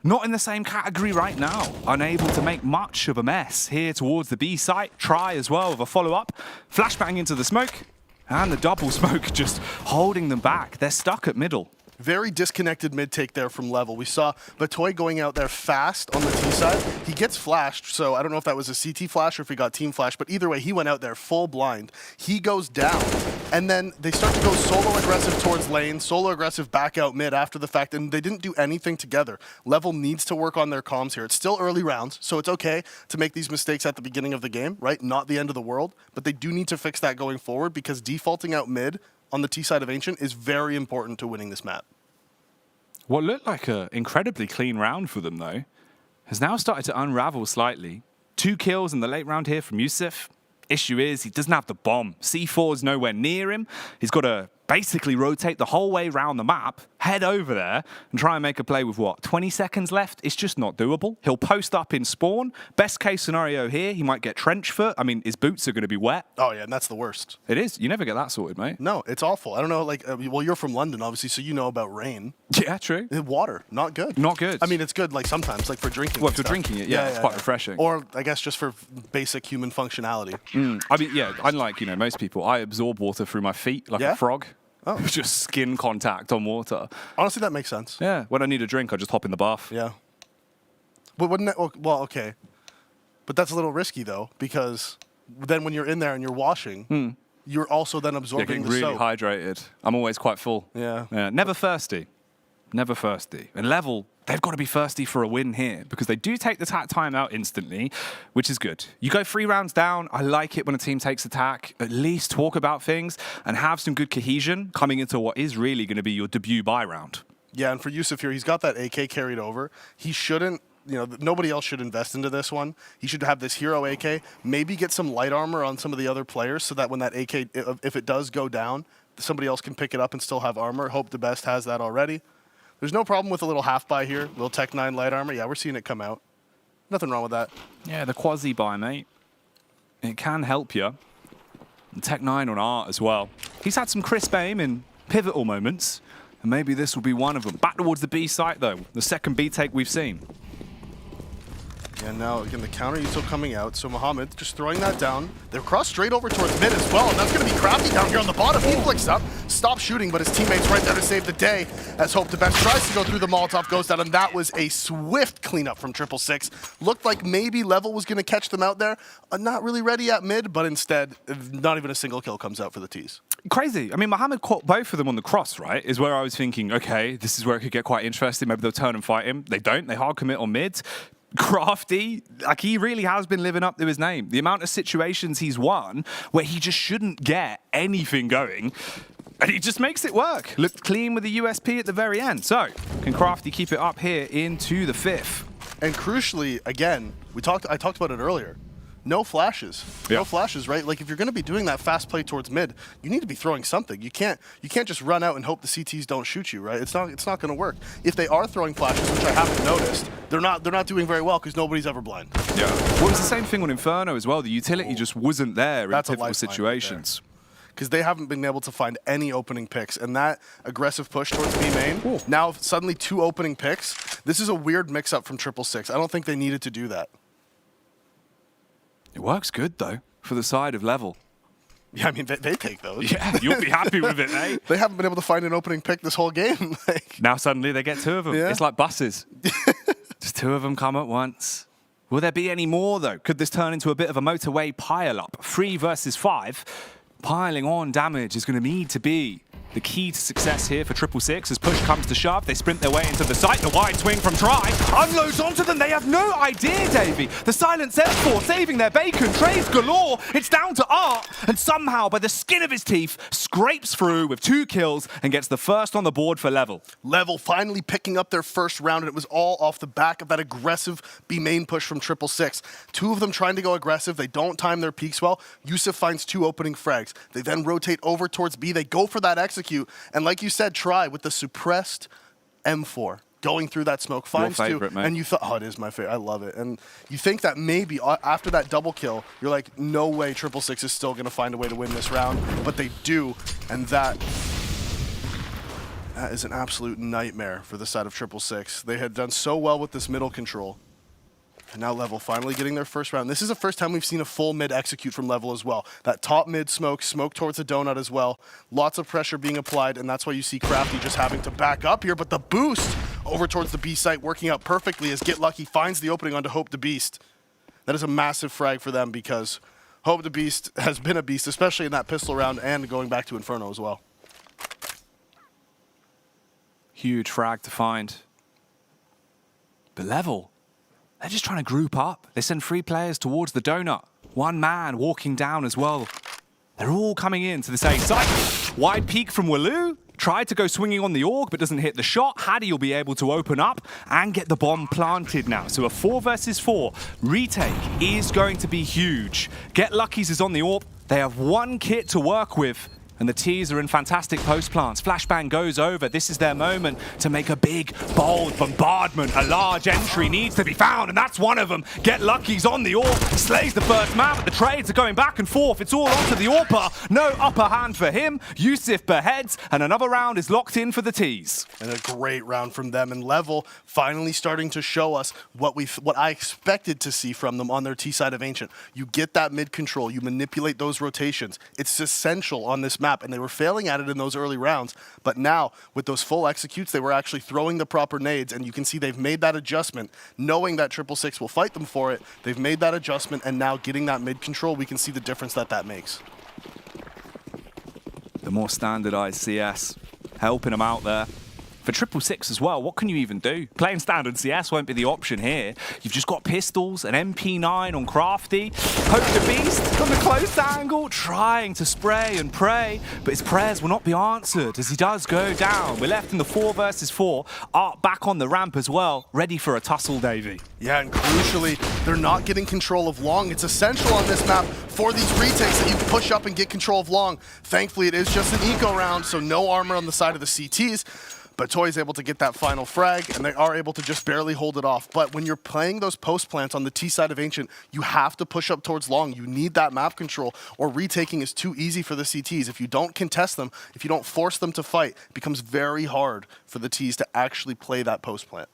not in the same category right now. Unable to make much of a mess here towards the B site. Try as well with a follow-up. Flashbang into the smoke. And the double smoke just holding them back. They're stuck at middle.
Very disconnected mid take there from Level. We saw Batoy going out there fast on the T side. He gets flashed, so I don't know if that was a CT flash or if he got team flash, but either way, he went out there full blind. He goes down, and then they start to go solo aggressive towards lane, solo aggressive back out mid after the fact, and they didn't do anything together. Level needs to work on their comms here. It's still early rounds, so it's okay to make these mistakes at the beginning of the game, right? Not the end of the world, but they do need to fix that going forward because defaulting out mid on the T side of Ancient is very important to winning this map.
What looked like an incredibly clean round for them, though, has now started to unravel slightly. 2 kills in the late round here from Yusuf. Issue is he doesn't have the bomb. C4 is nowhere near him. He's got to basically rotate the whole way around the map, head over there, and try and make a play with, what, 20 seconds left? It's just not doable. He'll post up in spawn. Best case scenario here, he might get trench foot. I mean, his boots are going to be wet.
Oh, yeah, and that's the worst.
It is. You never get that sorted, mate.
No, it's awful. I don't know, like, well, you're from London, obviously, so you know about rain.
Yeah, true.
Water, not good.
Not good.
I mean, it's good, like, sometimes, like, for drinking.
Well, if you're drinking it, yeah, it's quite refreshing.
Or, I guess, just for basic human functionality.
I mean, yeah, unlike, most people, I absorb water through my feet like a frog.
Oh.
Just skin contact on water.
Honestly, that makes sense.
Yeah, when I need a drink, I just hop in the bath.
Yeah. But wouldn't it, well, okay. But that's a little risky, though, because then when you're in there and you're washing, you're also then absorbing
getting
the
really
soap.
hydrated. I'm always quite full.
Yeah.
Never thirsty. Never thirsty. And Level, they've got to be thirsty for a win here because they do take the time out instantly, which is good. You go 3 rounds down. I like it when a team takes attack. At least talk about things and have some good cohesion coming into what is really going to be your debut buy round.
Yeah, and for Yusuf here, he's got that AK carried over. He shouldn't, nobody else should invest into this one. He should have this hero AK, maybe get some light armor on some of the other players so that when that AK, if it does go down, somebody else can pick it up and still have armor. Hope the best has that already. There's no problem with a little half buy here. Little Tech 9 light armor. Yeah, we're seeing it come out. Nothing wrong with that.
Yeah, the quasi buy, mate. It can help you. And Tech 9 on art as well. He's had some crisp aim in pivotal moments, and maybe this will be one of them. Back towards the B site, though. The second B take we've seen.
Yeah, now, again, the counter Yusuf coming out. So Mohamed just throwing that down. They're crossed straight over towards mid as well, and that's going to be Crafty down here on the bottom. He flicks up, stops shooting, but his teammate's right there to save the day as Hope the Best tries to go through the Molotov, goes down, and that was a swift cleanup from 666. Looked like maybe Level was going to catch them out there. Not really ready at mid, but instead, not even a single kill comes out for the T's.
Crazy. I mean, Mohamed caught both of them on the cross, right? Is where I was thinking, okay, this is where it could get quite interesting. Maybe they'll turn and fight him. They don't. They hard commit on mid. Crafty, like he really has been living up to his name. The amount of situations he's won where he just shouldn't get anything going, and he just makes it work. Looked clean with the USP at the very end. So, can Crafty keep it up here into the 5th?
And crucially, again, I talked about it earlier. No flashes.
Yeah.
No flashes, right? Like if you're going to be doing that fast play towards mid, you need to be throwing something. You can't just run out and hope the CTs don't shoot you, right? It's not going to work. If they are throwing flashes, which I haven't noticed, they're not doing very well because nobody's ever blind.
Yeah. Well, it was the same thing on Inferno as well. The utility just wasn't there in typical situations.
Because they haven't been able to find any opening picks, and that aggressive push towards B main, now suddenly 2 opening picks. This is a weird mix-up from 666. I don't think they needed to do that.
It works good, though, for the side of Level.
Yeah, I mean, they take those.
Yeah, you'll be happy with it, mate.
They haven't been able to find an opening pick this whole game.
Now suddenly they get 2 of them.
Yeah.
It's like buses. Just 2 of them come at once. Will there be any more, though? Could this turn into a bit of a motorway pile-up? 3 versus 5. Piling on damage is going to need to be the key to success here for 666. As push comes to shove, they sprint their way into the site. The wide swing from Try unloads onto them. They have no idea, Davey. The silent Z4 saving their bacon. Trays galore. It's down to Art. And somehow, by the skin of his teeth, scrapes through with 2 kills and gets the first on the board for Level.
Level finally picking up their first round, and it was all off the back of that aggressive B main push from 666. 2 of them trying to go aggressive. They don't time their peaks well. Yusuf finds 2 opening frags. They then rotate over towards B. They go for that execute. And like you said, Try with the suppressed M4 going through that smoke. Finds
Your favorite,
2,
mate.
and you thought, oh, it is my favorite. I love it. And you think that maybe after that double kill, you're like, no way 666 is still going to find a way to win this round. But they do, and that is an absolute nightmare for the side of 666. They had done so well with this middle control. And now Level finally getting their first round. This is the first time we've seen a full mid execute from Level as well. That top mid smoke towards the donut as well. Lots of pressure being applied, and that's why you see Crafty just having to back up here. But the boost over towards the B site working out perfectly as Get Lucky finds the opening onto Hope the Beast. That is a massive frag for them because Hope the Beast has been a beast, especially in that pistol round and going back to Inferno as well.
Huge frag to find. But Level, they're just trying to group up. They send 3 players towards the donut. 1 man walking down as well. They're all coming in to the same site. Wide peek from Waloo. Tried to go swinging on the Org, but doesn't hit the shot. Haddy will be able to open up and get the bomb planted now. So a 4 versus 4 retake is going to be huge. Get Lucky's is on the Orb. They have 1 kit to work with. And the T's are in fantastic post plants. Flashbang goes over. This is their moment to make a big, bold bombardment. A large entry needs to be found, and that's one of them. Get Lucky's on the AWP, slays the first man, but the trades are going back and forth. It's all onto the AWPer. No upper hand for him. Yusuf beheads, and another round is locked in for the T's.
And a great round from them. And Level finally starting to show us what I expected to see from them on their T side of Ancient. You get that mid control. You manipulate those rotations. It's essential on this map. And they were failing at it in those early rounds, but now with those full executes, they were actually throwing the proper nades, and you can see they've made that adjustment, knowing that 666 will fight them for it. They've made that adjustment, and now getting that mid control, we can see the difference that makes.
The more standardized CS helping them out there. For 666 as well, what can you even do? Playing standard CS won't be the option here. You've just got pistols, an MP9 on Crafty. Hope the Beast from the close angle, trying to spray and pray, but his prayers will not be answered as he does go down. We're left in the 4 versus 4. Art back on the ramp as well, ready for a tussle, Davey.
Yeah, and crucially, they're not getting control of Long. It's essential on this map for these retakes that you push up and get control of Long. Thankfully, it is just an eco round, so no armor on the side of the CTs. But Toy's able to get that final frag, and they are able to just barely hold it off. But when you're playing those post plants on the T side of Ancient, you have to push up towards Long. You need that map control, or retaking is too easy for the CTs. If you don't contest them, if you don't force them to fight, it becomes very hard for the Ts to actually play that post plant.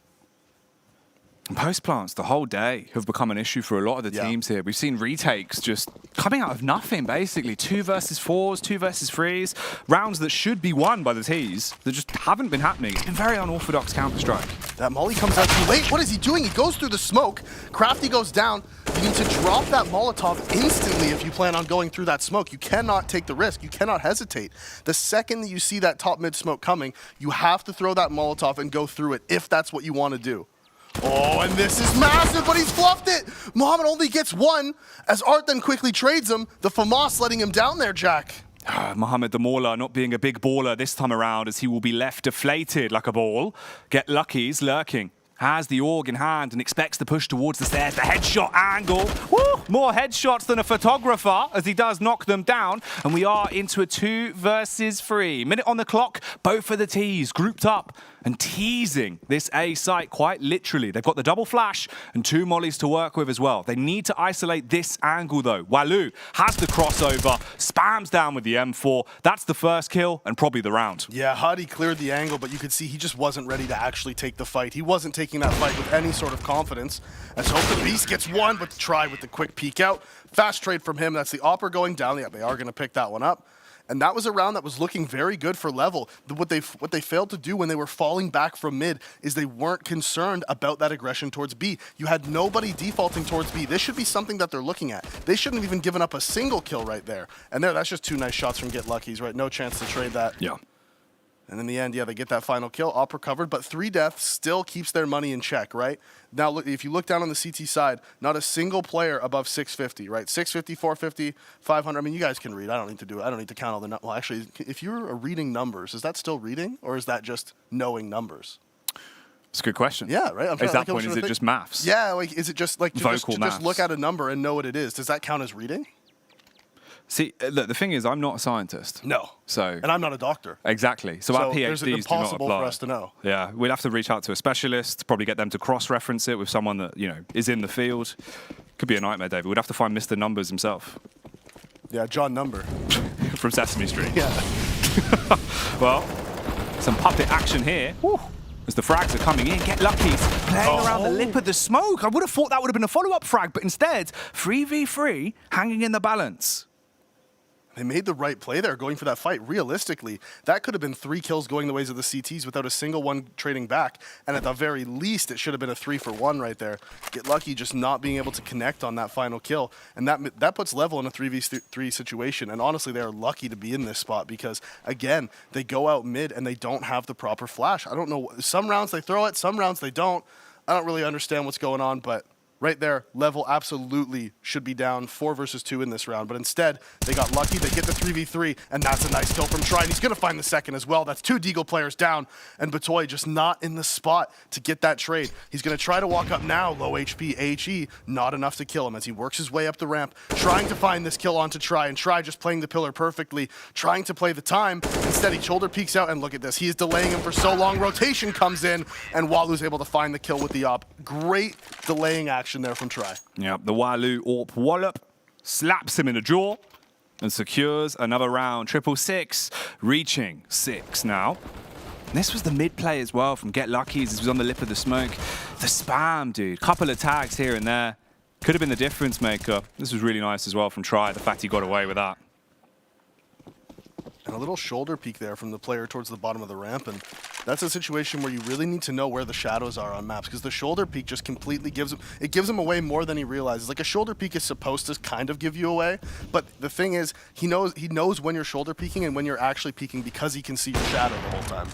And post plants the whole day have become an issue for a lot of the teams here. We've seen retakes just coming out of nothing, basically. 2 versus 4s, 2 versus 3s. Rounds that should be won by the Ts that just haven't been happening. It's been very unorthodox Counter-Strike.
That Molly comes out too late. What is he doing? He goes through the smoke. Crafty goes down. You need to drop that Molotov instantly if you plan on going through that smoke. You cannot take the risk. You cannot hesitate. The second that you see that top mid smoke coming, you have to throw that Molotov and go through it if that's what you want to do. Oh, and this is massive, but he's fluffed it. Mohamed only gets 1 as Art then quickly trades him. The FAMAS letting him down there, Jack.
Mohamed the Mauler not being a big baller this time around as he will be left deflated like a ball. Get Lucky's lurking. Has the AUG in hand and expects to push towards the stairs. The headshot angle. Woo! More headshots than a photographer as he does knock them down. And we are into a 2 versus 3. Minute on the clock. Both of the Ts grouped up and teasing this A site quite literally. They've got the double flash and 2 mollies to work with as well. They need to isolate this angle though. Waloo has the crossover, spams down with the M4. That's the first kill and probably the round.
Yeah, Huddy cleared the angle, but you could see he just wasn't ready to actually take the fight. He wasn't taking that fight with any sort of confidence. As Hope the Beast gets 1, but try with the quick peek out. Fast trade from him. That's the Opera going down. Yeah, they are going to pick that one up. And that was a round that was looking very good for Level. What they failed to do when they were falling back from mid is they weren't concerned about that aggression towards B. You had nobody defaulting towards B. This should be something that they're looking at. They shouldn't have even given up a single kill right there. And that's just 2 nice shots from Get Lucky's, right? No chance to trade that.
Yeah.
And in the end, yeah, they get that final kill, all recovered, but 3 deaths still keeps their money in check, right? Now, look, if you look down on the CT side, not a single player above 650, right? 650, 450, 500. I mean, you guys can read. I don't need to do it. I don't need to count all the numbers. Well, actually, if you're reading numbers, is that still reading, or is that just knowing numbers?
It's a good question.
Yeah, right?
At that point, is it just maths?
Yeah, like, is it just like
vocal maths?
Just look at a number and know what it is? Does that count as reading?
See, look, the thing is, I'm not a scientist.
No.
So.
And I'm not a doctor.
Exactly. So our PhDs
it's
do not
impossible
apply.
for us to know.
Yeah, we'd have to reach out to a specialist, probably get them to cross-reference it with someone that, is in the field. Could be a nightmare, David. We'd have to find Mr. Numbers himself.
Yeah, John Number.
From Sesame Street.
Yeah.
Well, some puppet action here. Woo. as the frags are coming in. Get Lucky's playing around the lip of the smoke. I would have thought that would have been a follow-up frag, but instead, 3v3 hanging in the balance.
They made the right play there, going for that fight. Realistically, that could have been 3 kills going the ways of the CTs without a single one trading back. And at the very least, it should have been a 3-for-1 right there. Get Lucky just not being able to connect on that final kill. And that puts Level in a 3v3 situation. And honestly, they are lucky to be in this spot because, again, they go out mid and they don't have the proper flash. I don't know. Some rounds they throw it, some rounds they don't. I don't really understand what's going on, but right there, Level absolutely should be down 4 versus 2 in this round. But instead, they got lucky. They get the 3v3, and that's a nice kill from Try. And he's going to find the second as well. That's 2 Deagle players down, and Batoy just not in the spot to get that trade. He's going to try to walk up now. Low HP, AHE, not enough to kill him as he works his way up the ramp, trying to find this kill onto Try, and Try just playing the pillar perfectly, trying to play the time. Instead, he shoulder peeks out, and look at this. He is delaying him for so long. Rotation comes in, and Walu's able to find the kill with the op. Great delaying action there from Try.
Yeah, the Walu AWP wallop slaps him in the jaw and secures another round. 666 reaching 6 now. This was the mid play as well from Get Lucky's. This was on the lip of the smoke. The spam, dude. Couple of tags here and there. Could have been the difference maker. This was really nice as well from Try. The fact he got away with that.
And a little shoulder peek there from the player towards the bottom of the ramp. And that's a situation where you really need to know where the shadows are on maps because the shoulder peek just completely gives him away more than he realizes. Like a shoulder peek is supposed to kind of give you away, but the thing is he knows when you're shoulder peeking and when you're actually peeking because he can see your shadow the whole time.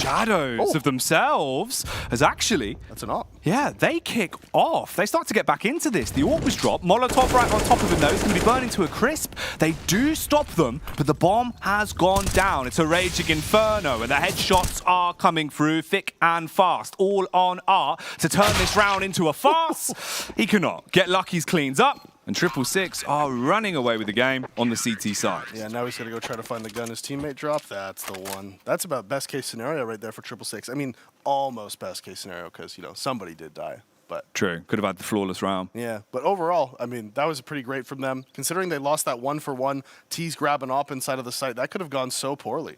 Shadows of themselves as actually...
That's an op.
Yeah, they kick off. They start to get back into this. The AWP was dropped. Molotov right on top of him though. It's going to be burning to a crisp. They do stop them, but the bomb has gone down. It's a raging inferno, and the headshots are coming through thick and fast. All on R to turn this round into a farce. He cannot. Get Lucky's cleans up, and 666 are running away with the game on the CT side.
Yeah, now he's going to go try to find the gun his teammate dropped. That's the one. That's about best case scenario right there for 666. I mean, almost best case scenario because, you know, somebody did die. But
true, could have had the flawless round.
Yeah, but overall, I mean, that was pretty great from them. Considering they lost that 1-for-1, T's grab an op inside of the site, that could have gone so poorly.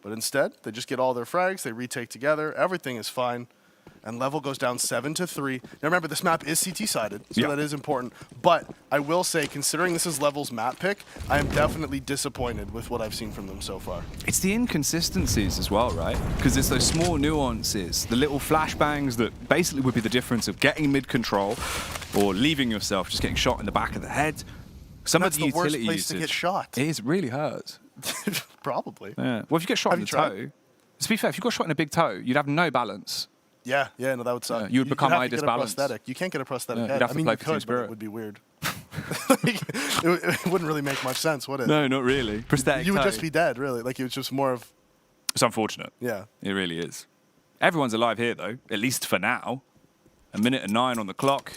But instead, they just get all their frags, they retake together, everything is fine. And Level goes down 7-3. Now remember, this map is CT-sided, so that is important. But I will say, considering this is Level's map pick, I am definitely disappointed with what I've seen from them so far.
It's the inconsistencies as well, right? Because it's those small nuances, the little flashbangs that basically would be the difference of getting mid-control or leaving yourself, just getting shot in the back of the head. Some of the utility
worst place to get shot.
It really hurts.
Probably.
Yeah. Well, if you get shot in the toe, to be fair, if you got shot in a big toe, you'd have no balance.
Yeah, no, that would suck.
You would become eye disbalanced.
You can't get a prosthetic head.
You'd have to
I mean,
play
you
for Team
could, but
Spirit.
it would be weird. It wouldn't really make much sense, would it?
No, not really. Prosthetic
You would
toe.
just be dead, really. Like, it was just more of...
It's unfortunate.
Yeah.
It really is. Everyone's alive here, though, at least for now. 1:09 on the clock.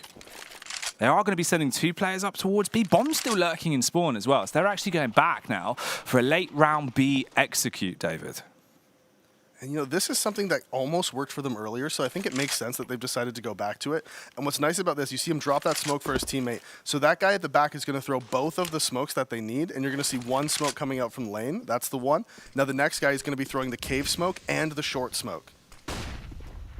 They are going to be sending 2 players up towards B. Bomb's still lurking in spawn as well, so they're actually going back now for a late round B execute, David.
And, you know, this is something that almost worked for them earlier, so I think it makes sense that they've decided to go back to it. And what's nice about this, you see him drop that smoke for his teammate. So that guy at the back is going to throw both of the smokes that they need, and you're going to see one smoke coming out from lane. That's the one. Now the next guy is going to be throwing the cave smoke and the short smoke.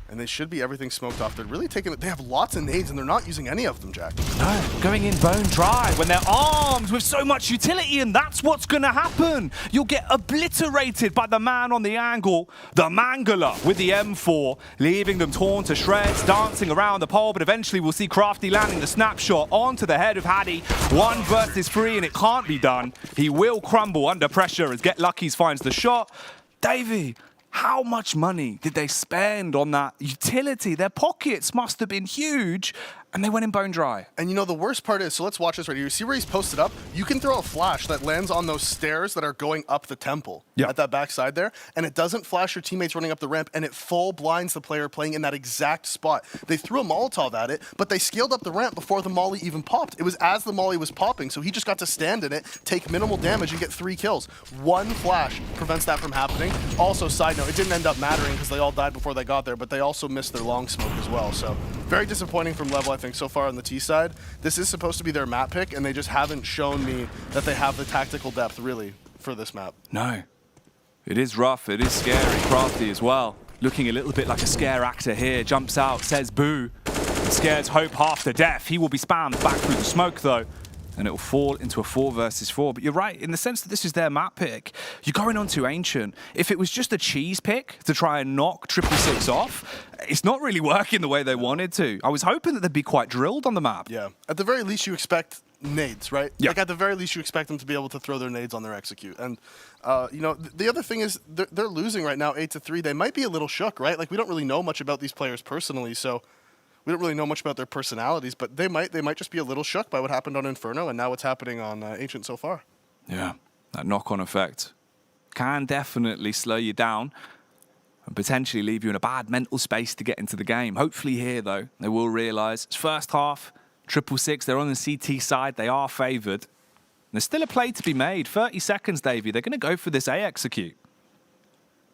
And they should be everything smoked off. They're really taking it. They have lots of nades, and they're not using any of them, Jack.
No, going in bone dry when they're armed with so much utility, and that's what's going to happen. You'll get obliterated by the man on the angle, the Mangala with the M4, leaving them torn to shreds, dancing around the pole, but eventually we'll see Crafty landing the snapshot onto the head of Haddy. 1 versus 3, and it can't be done. He will crumble under pressure as Get Lucky's finds the shot. Davey, how much money did they spend on that utility? Their pockets must have been huge, and they went in bone dry.
And you know, the worst part is, so let's watch this right here. You see where he's posted up? You can throw a flash that lands on those stairs that are going up the temple at that backside there, and it doesn't flash your teammates running up the ramp, and it full blinds the player playing in that exact spot. They threw a Molotov at it, but they scaled up the ramp before the molly even popped. It was as the molly was popping, so he just got to stand in it, take minimal damage, and get 3 kills. 1 flash prevents that from happening. Also, side note, it didn't end up mattering because they all died before they got there, but they also missed their long smoke as well. So very disappointing from Level, I think, so far on the T side. This is supposed to be their map pick, and they just haven't shown me that they have the tactical depth, really, for this map.
No. It is rough. It is scary. Crafty as well. looking a little bit like a scare actor here. Jumps out, says boo. Scares Hope half to death. He will be spammed back through the smoke though, and it will fall into a 4 versus 4. But you're right, in the sense that this is their map pick. You're going on to Ancient. If it was just a cheese pick to try and knock 666 off, it's not really working the way they wanted to. I was hoping that they'd be quite drilled on the map.
Yeah, at the very least you expect nades, right?
Yeah.
Like at the very least you expect them to be able to throw their nades on their execute. And you know, the other thing is they're losing right now 8-3. They might be a little shook, right? Like we don't really know much about these players personally, so we don't really know much about their personalities, but they might just be a little shook by what happened on Inferno and now what's happening on Ancient so far.
Yeah, that knock-on effect can definitely slow you down and potentially leave you in a bad mental space to get into the game. Hopefully here, though, they will realise it's first half, 666, they're on the CT side, they are favoured. There's still a play to be made. 30 seconds, Davey. They're going to go for this A execute.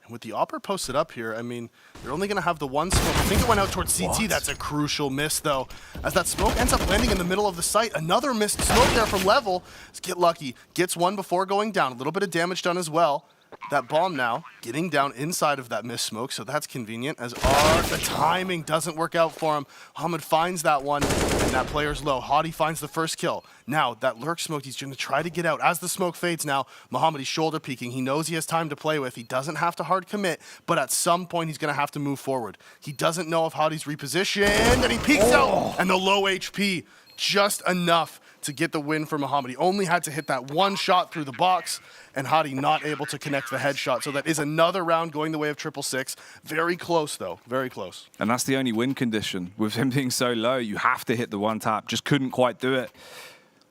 And with the Opper posted up here, I mean, they're only going to have the one smoke. I think it went out towards CT. What? That's a crucial miss, though. As that smoke ends up landing in the middle of the site. Another missed smoke there from Level. Let's get lucky. Gets one before going down. A little bit of damage done as well. That bomb now getting down inside of that missed smoke, so that's convenient. As the timing doesn't work out for him. Hamid finds that one, and that player's low. Hadi finds the first kill. Now, that lurk smoke, he's going to try to get out. As the smoke fades now, Mohamed, he's shoulder peeking. He knows he has time to play with. He doesn't have to hard commit, but at some point, he's going to have to move forward. He doesn't know if Hadi's repositioned, and he peeks out, and the low HP, just enough to get the win for Mohamed. He only had to hit that one shot through the box, and Hadi not able to connect the headshot. So that is another round going the way of 666. Very close, though. Very close.
And that's the only win condition. With him being so low, you have to hit the one tap. Just couldn't quite do it.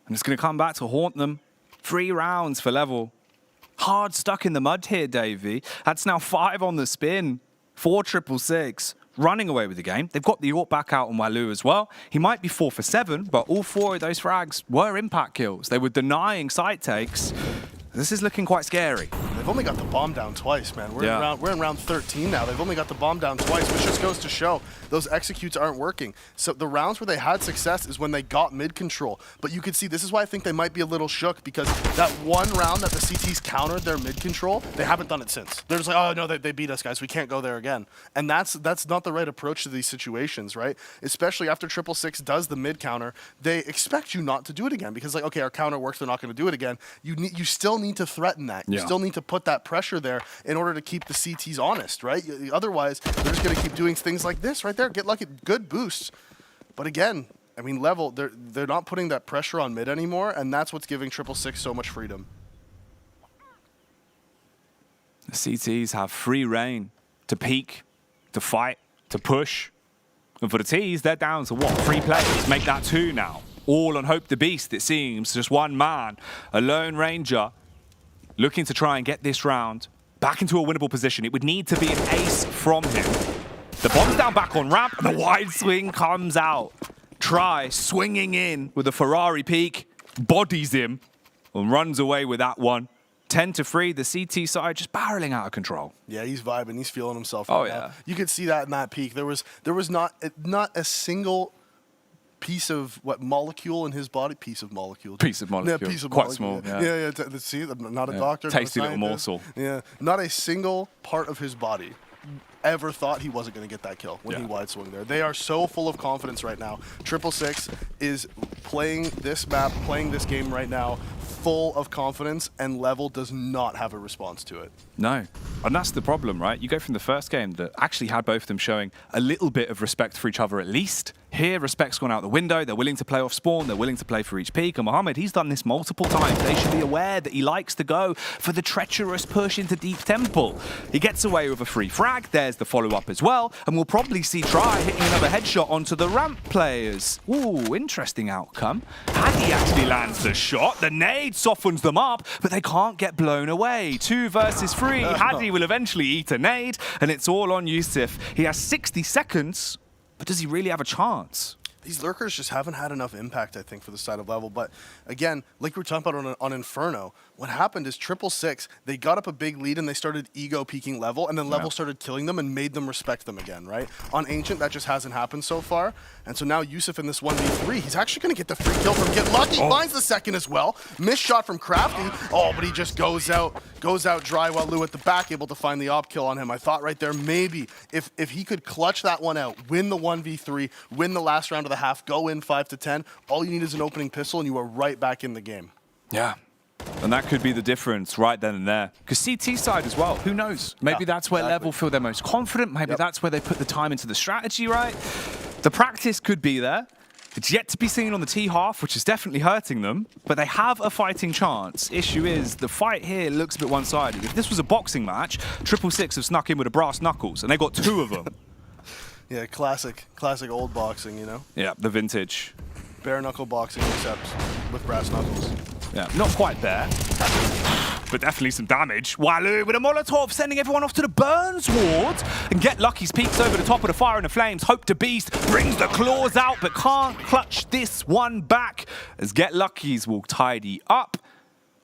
And it's going to come back to haunt them. 3 rounds for Level. Hard stuck in the mud here, Davey. That's now 5 on the spin for 666. Running away with the game. They've got the York back out on Walu as well. He might be 4 for 7, but all 4 of those frags were impact kills. They were denying site takes. This is looking quite scary.
They've only got the bomb down twice, man. We're in round 13 now. They've only got the bomb down twice, which just goes to show those executes aren't working. So the rounds where they had success is when they got mid control. But you could see, this is why I think they might be a little shook, because that one round that the CTs countered their mid control, they haven't done it since. They're just like, oh no, they beat us, guys. We can't go there again. And that's not the right approach to these situations, right? Especially after 666 does the mid counter, they expect you not to do it again, because like, okay, our counter works, they're not going to do it again. You still need to threaten that. You still need to put that pressure there in order to keep the CTs honest, right? Otherwise, they're just going to keep doing things like this right there. Get lucky, good boosts. But again, I mean, Level, they're not putting that pressure on mid anymore, and that's what's giving 666 so much freedom.
The CTs have free reign to peek, to fight, to push. And for the Ts, they're down to what? 3 players. Make that 2 now. All on Hope the Beast, it seems. Just one man, a Lone Ranger, looking to try and get this round back into a winnable position. It would need to be an ace from him. The bomb's down back on ramp, and the wide swing comes out. Try swinging in with a Ferrari peak, bodies him, and runs away with that one. 10-3, the CT side just barreling out of control.
Yeah, he's vibing. He's feeling himself right now. You could see that in that peak. There was not a single piece of molecule in his body. Piece of molecule.
Yeah, piece of
quite
molecule. Small.
Yeah. See, I'm not a doctor.
Tasty
not a
little morsel.
Yeah, not a single part of his body ever thought he wasn't going to get that kill when he wide swung there. They are so full of confidence right now. 666 is playing this map, playing this game right now, full of confidence, and Level does not have a response to it.
No. And that's the problem, right? You go from the first game that actually had both of them showing a little bit of respect for each other at least. Here, respect's gone out the window. They're willing to play off spawn. They're willing to play for each peak. And Mohamed, he's done this multiple times. They should be aware that he likes to go for the treacherous push into Deep Temple. He gets away with a free frag. There's the follow-up as well. And we'll probably see Try hitting another headshot onto the ramp players. Ooh, interesting outcome. Hadi actually lands the shot. The nade softens them up, but they can't get blown away. 2 versus 3. Hadi will eventually eat a nade, and it's all on Yusuf. He has 60 seconds. But does he really have a chance?
These lurkers just haven't had enough impact, I think, for the side of Level. But again, like we were talking about on Inferno, what happened is 666, they got up a big lead and they started ego peaking Level, and then Level started killing them and made them respect them again, right? On Ancient, that just hasn't happened so far. And so now Yusuf in this 1v3, he's actually going to get the free kill from Get Lucky. Finds the second as well. Missed shot from Crafty. Oh, but he just goes out dry while Lou at the back able to find the op kill on him. I thought right there, maybe if he could clutch that one out, win the 1v3, win the last round of the half, go in 5-10, all you need is an opening pistol and you are right back in the game.
Yeah. And that could be the difference right then and there. Because CT side as well, who knows? Maybe that's where Level feel they're most confident. Maybe that's where they put the time into the strategy, right? The practice could be there. It's yet to be seen on the T half, which is definitely hurting them, but they have a fighting chance. Issue is, the fight here looks a bit one-sided. If this was a boxing match, 666 have snuck in with a brass knuckles, and they got 2 of them.
Yeah, classic old boxing, you know?
Yeah, the vintage.
Bare knuckle boxing, except with brass knuckles.
Yeah, not quite there, but definitely some damage. Walu with a Molotov, sending everyone off to the Burns ward. And Get Lucky's peeks over the top of the Fire and the Flames. Hope to Beast brings the claws out, but can't clutch this one back, as Get Lucky's will tidy up.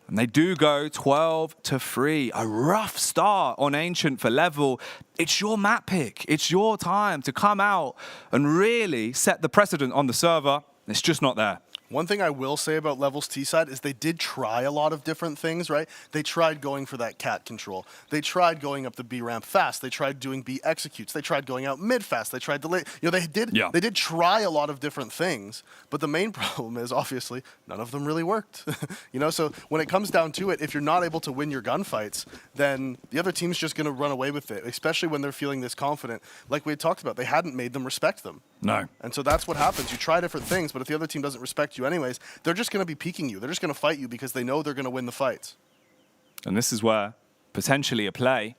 And they do go 12-3. A rough start on Ancient for Level. It's your map pick. It's your time to come out and really set the precedent on the server. It's just not there.
One thing I will say about Level's T side is they did try a lot of different things, right? They tried going for that cat control. They tried going up the B ramp fast. They tried doing B executes. They tried going out mid fast. They tried delay. You know, they did try a lot of different things, but the main problem is obviously none of them really worked. You know, so when it comes down to it, if you're not able to win your gunfights, then the other team's just going to run away with it, especially when they're feeling this confident. Like we had talked about, they hadn't made them respect them.
No.
And so that's what happens. You try different things, but if the other team doesn't respect you anyways, they're just going to be peeking you. They're just going to fight you because they know they're going to win the fights.
And this is where potentially a play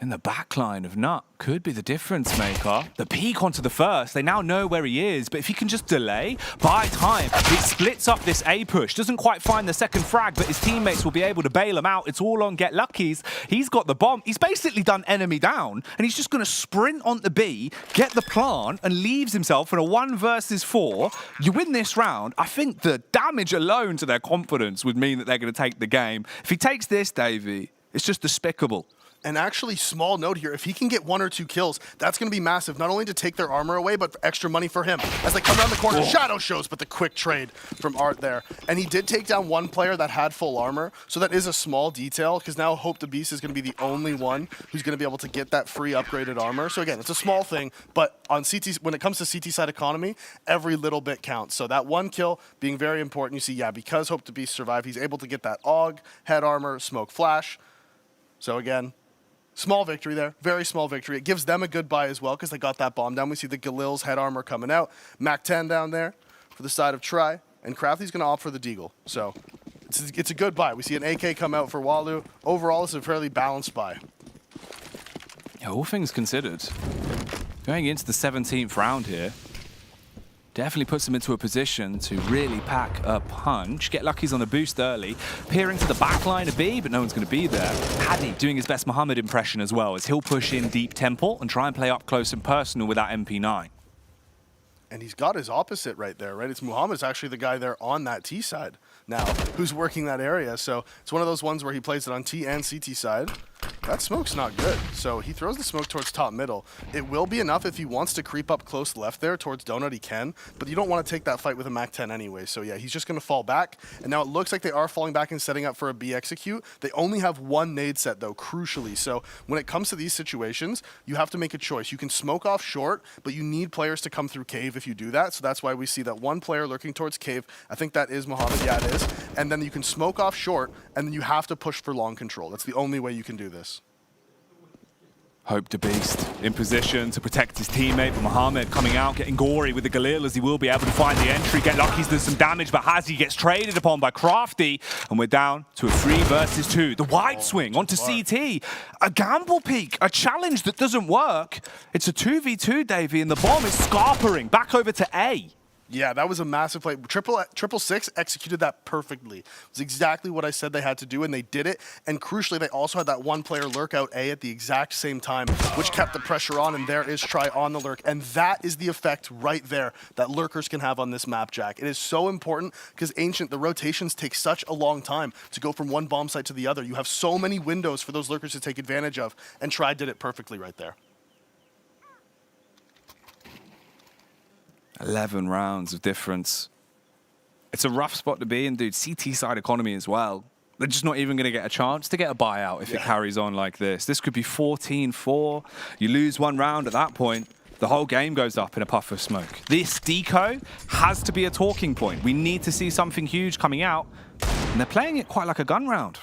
in the backline of Nut could be the difference maker. The peek onto the first, they now know where he is, but if he can just delay, buy time, it splits up this A push. Doesn't quite find the second frag, but his teammates will be able to bail him out. It's all on Get Lucky's. He's got the bomb. He's basically done enemy down, and he's just going to sprint on the B, get the plant, and leaves himself in a 1 versus 4. You win this round. I think the damage alone to their confidence would mean that they're going to take the game. If he takes this, Davey, it's just despicable.
And actually, small note here, if he can get 1 or 2 kills, that's going to be massive, not only to take their armor away, but for extra money for him. As they come around the corner, Shadow shows, but the quick trade from Art there. And he did take down 1 player that had full armor, so that is a small detail, because now Hope the Beast is going to be the only one who's going to be able to get that free upgraded armor. So again, it's a small thing, but on CT, when it comes to CT side economy, every little bit counts. So that 1 kill being very important. You see, yeah, because Hope the Beast survived, he's able to get that AUG, head armor, smoke flash. So again, small victory there, very small victory. It gives them a good buy as well because they got that bomb down. We see the Galil's head armor coming out. Mac 10 down there for the side of Try, and Crafty's going to opt for the Deagle. So it's a good buy. We see an AK come out for Walu. Overall, it's a fairly balanced buy.
Yeah, all things considered, going into the 17th round here, definitely puts them into a position to really pack a punch. Get Lucky's on the boost early, peering to the back line of B, but no one's going to be there. Paddy doing his best Muhammad impression as well, as he'll push in deep temple and try and play up close and personal with that MP9.
And he's got his opposite right there, right? It's Muhammad's actually the guy there on that T side now who's working that area. So it's one of those ones where he plays it on T and CT side. That smoke's not good. So he throws the smoke towards top middle. It will be enough if he wants to creep up close left there towards Donut, he can. But you don't want to take that fight with a Mac 10 anyway. So yeah, he's just going to fall back. And now it looks like they are falling back and setting up for a B execute. They only have 1 nade set though, crucially. So when it comes to these situations, you have to make a choice. You can smoke off short, but you need players to come through cave if you do that. So that's why we see that 1 player lurking towards cave. I think that is Muhammad. Yeah, it is. And then you can smoke off short, and then you have to push for long control. That's the only way you can do this.
Hope to Beast in position to protect his teammate, but Muhammad coming out, getting gory with the Galil as he will be able to find the entry. Get Lucky's does some damage, but Hazi gets traded upon by Crafty, and we're down to a 3 versus 2. The wide swing onto CT. A gamble peak, a challenge that doesn't work. It's a 2v2, Davey, and the bomb is scarpering back over to A.
Yeah, that was a massive play. Triple Six executed that perfectly. It was exactly what I said they had to do, and they did it. And crucially, they also had that one player lurk out A at the exact same time, which kept the pressure on, and there is Try on the lurk. And that is the effect right there that lurkers can have on this map, Jack. It is so important because Ancient, the rotations take such a long time to go from one bomb site to the other. You have so many windows for those lurkers to take advantage of, and Try did it perfectly right there.
11 rounds of difference. It's a rough spot to be in, dude. CT side economy as well. They're just not even going to get a chance to get a buyout if it carries on like this. This could be 14-4. You lose one round at that point, the whole game goes up in a puff of smoke. This deco has to be a talking point. We need to see something huge coming out, and they're playing it quite like a gun round.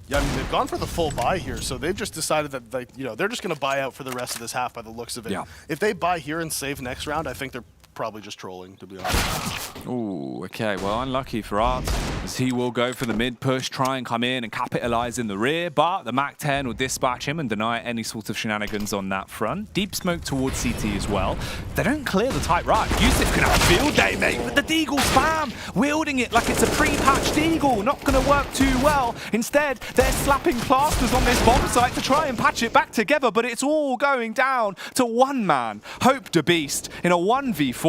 Yeah, I mean, they've gone for the full buy here, so they've just decided that they're just going to buy out for the rest of this half by the looks of it.
Yeah.
If they buy here and save next round, I think they're probably just trolling, to be honest.
Ooh, okay, well, unlucky for Art, as he will go for the mid push, try and come in and capitalize in the rear, but the MAC-10 will dispatch him and deny any sort of shenanigans on that front. Deep smoke towards CT as well. They don't clear the tight right. Yusuf can have a field day, mate, with the Deagle spam, wielding it like it's a pre-patched Deagle. Not going to work too well. Instead, they're slapping plasters on this bomb site to try and patch it back together, but it's all going down to one man, Hope the Beast, in a 1v4.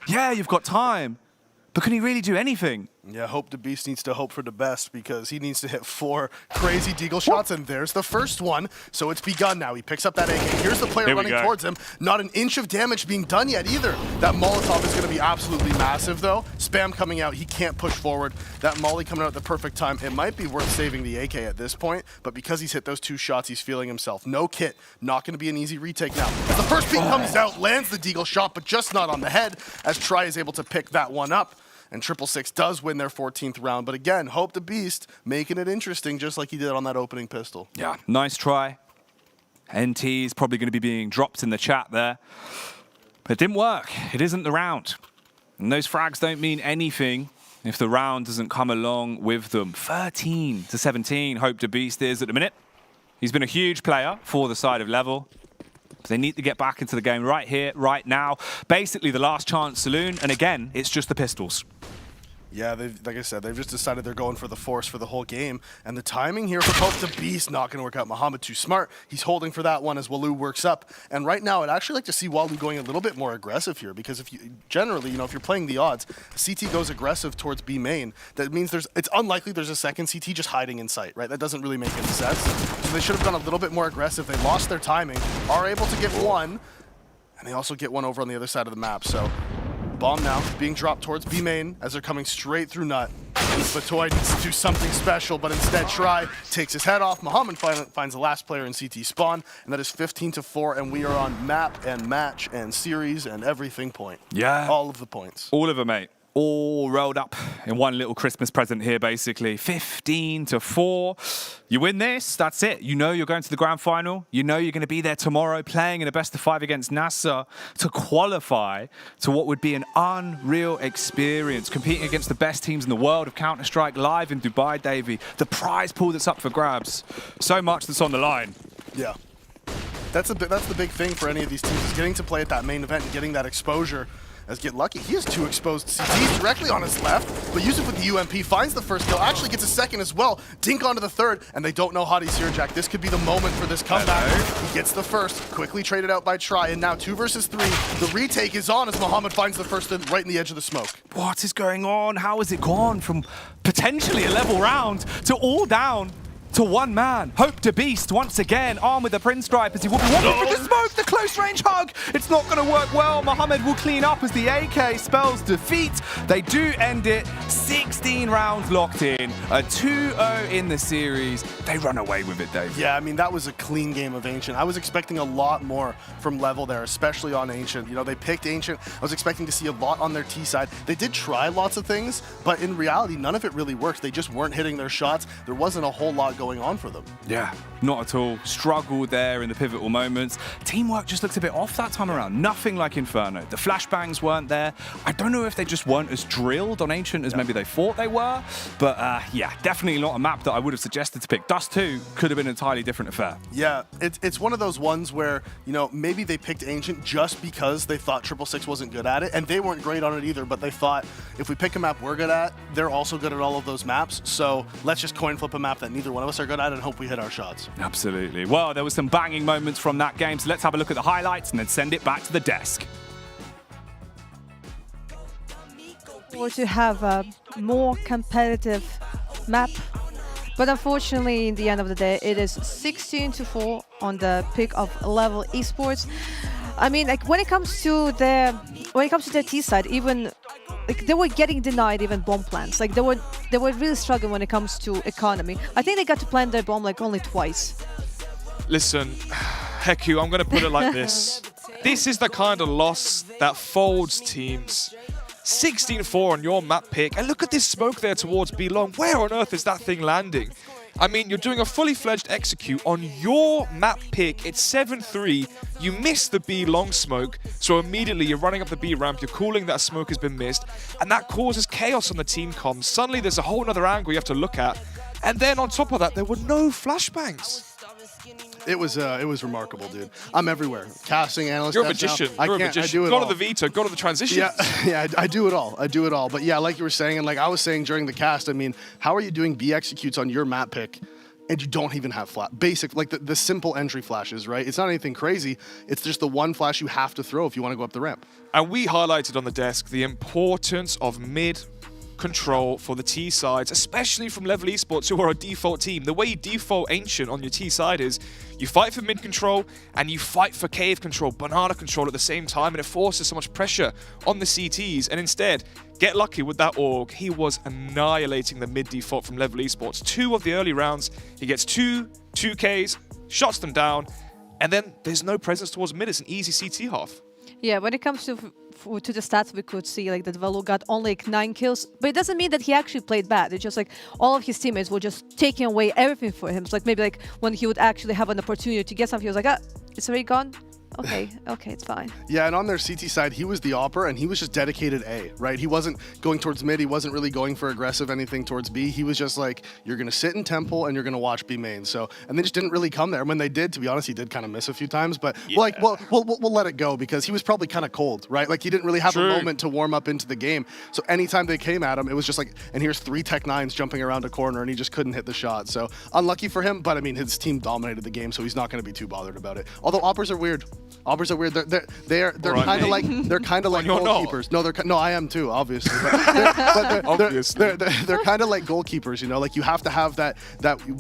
Yeah, you've got time, but can he really do anything?
Yeah, Hope the Beast needs to hope for the best because he needs to hit 4 crazy Deagle shots, and there's the first one. So it's begun now. He picks up that AK. Here's the player running towards him. Not an inch of damage being done yet either. That Molotov is going to be absolutely massive, though. Spam coming out. He can't push forward. That Molly coming out at the perfect time. It might be worth saving the AK at this point, but because he's hit those 2 shots, he's feeling himself. No kit. Not going to be an easy retake now. As the first peek comes out, lands the Deagle shot, but just not on the head, as Try is able to pick that one up. And Triple Six does win their 14th round. But again, Hope the Beast making it interesting just like he did on that opening pistol.
Yeah, nice try. NT is probably going to be being dropped in the chat there. But it didn't work. It isn't the round. And those frags don't mean anything if the round doesn't come along with them. 13-17, Hope the Beast is at the minute. He's been a huge player for the side of Level. They need to get back into the game right here, right now. Basically, the last chance saloon, and again, it's just the pistols.
Yeah, like I said, they've just decided they're going for the force for the whole game. And the timing here for Hope the Beast not going to work out. Muhammad too smart. He's holding for that one as Waloo works up. And right now, I'd actually like to see Waloo going a little bit more aggressive here because if you generally, if you're playing the odds, CT goes aggressive towards B main. That means it's unlikely there's a second CT just hiding in sight, right? That doesn't really make any sense. So they should have gone a little bit more aggressive. They lost their timing, are able to get one, and they also get one over on the other side of the map. So bomb now being dropped towards B main as they're coming straight through Nut. Batoy needs to do something special, but instead Try takes his head off. Muhammad finds the last player in CT spawn, and that is 15-4, and we are on map and match and series and everything point.
Yeah.
All of the points.
All of them, mate. All rolled up in one little Christmas present here, basically. 15-4. You win this, that's it. You know you're going to the grand final. You know you're going to be there tomorrow playing in a best-of-5 against NASA to qualify to what would be an unreal experience, competing against the best teams in the world of Counter-Strike live in Dubai, Davey. The prize pool that's up for grabs. So much that's on the line.
Yeah. That's the big thing for any of these teams, is getting to play at that main event and getting that exposure. As Get Lucky, he has 2 exposed CTs directly on his left, but Yusuf with the UMP finds the first kill, actually gets a second as well. Dink onto the third, and they don't know Hotties here, Jack. This could be the moment for this comeback. He gets the first, quickly traded out by Try, and now 2 versus 3. The retake is on as Muhammad finds the first right in the edge of the smoke.
What is going on? How has it gone from potentially a level round to all down to one man? Hope the Beast once again, armed with the Prince Stripe as he will be walking through the smoke. The close range hug. It's not going to work well. Muhammad will clean up as the AK spells defeat. They do end it. 16 rounds locked in. A 2-0 in the series. They run away with it, Dave.
Yeah, I mean, that was a clean game of Ancient. I was expecting a lot more from Level there, especially on Ancient. They picked Ancient. I was expecting to see a lot on their T side. They did try lots of things, but in reality, none of it really worked. They just weren't hitting their shots. There wasn't a whole lot going on for them.
Yeah, not at all. Struggle there in the pivotal moments. Teamwork just looked a bit off that time around. Nothing like Inferno. The flashbangs weren't there. I don't know if they just weren't as drilled on Ancient as maybe they thought they were. But yeah, definitely not a map that I would have suggested to pick. Dust 2 could have been an entirely different affair.
Yeah, it's one of those ones where, you know, maybe they picked Ancient just because they thought 666 wasn't good at it, and they weren't great on it either, but they thought if we pick a map we're good at, they're also good at all of those maps, so let's just coin flip a map that neither one of us are good at and hope we hit our shots.
Absolutely. Well, there were some banging moments from that game, so let's have a look at the highlights and then send it back to the desk.
Or to have a more competitive map. But unfortunately, in the end of the day, it is 16-4 on the pick of Level Esports. I mean, like when it comes to their T side, even like they were getting denied even bomb plants. Like they were really struggling when it comes to economy. I think they got to plant their bomb like only twice.
Listen, Heku, I'm going to put it like this. This is the kind of loss that folds teams. 16-4 on your map pick, and look at this smoke there towards B long. Where on earth is that thing landing? I mean, you're doing a fully fledged execute on your map pick. It's 7-3. You miss the B long smoke, so immediately you're running up the B ramp. You're calling that a smoke has been missed, and that causes chaos on the team comms. Suddenly, there's a whole other angle you have to look at, and then on top of that, there were no flashbangs.
It was remarkable, dude. I'm everywhere. Casting, analyst.
You're a magician. You're a magician.
I do it
go
all.
to the veto. Go to the transition.
Yeah, I do it all. I do it all. But yeah, like you were saying, and like I was saying during the cast, I mean, how are you doing B executes on your map pick, and you don't even have basic, like the simple entry flashes, right? It's not anything crazy. It's just the one flash you have to throw if you want to go up the ramp.
And we highlighted on the desk the importance of mid control for the T sides, especially from Level Esports, who are a default team. The way you default Ancient on your T side is you fight for mid control and you fight for cave control, banana control at the same time, and it forces so much pressure on the CTs. And instead, get lucky with that org. He was annihilating the mid default from Level Esports. 2 of the early rounds, he gets 2Ks, shots them down, and then there's no presence towards mid. It's an easy CT half.
Yeah, when it comes to the stats, we could see like that Velu got only like 9 kills, but it doesn't mean that he actually played bad. It's just like all of his teammates were just taking away everything for him. So like maybe like when he would actually have an opportunity to get something, he was like, ah, it's already gone. Okay, it's fine.
Yeah, and on their CT side, he was the opper, and he was just dedicated A, right? He wasn't going towards mid. He wasn't really going for aggressive anything towards B. He was just like, you're going to sit in temple, and you're going to watch B main. So, and they just didn't really come there. When they did, to be honest, he did kind of miss a few times, but like, we'll let it go because he was probably kind of cold, right? Like, he didn't really have a moment to warm up into the game. So anytime they came at him, it was just like, and here's 3 Tech 9s jumping around a corner, and he just couldn't hit the shot. So unlucky for him, but I mean, his team dominated the game, so he's not going to be too bothered about it. Although oppers are weird. Oppers are weird. They're kind of like goalkeepers. No, I am too, obviously. They're kind of like goalkeepers, you know. Like you have to have that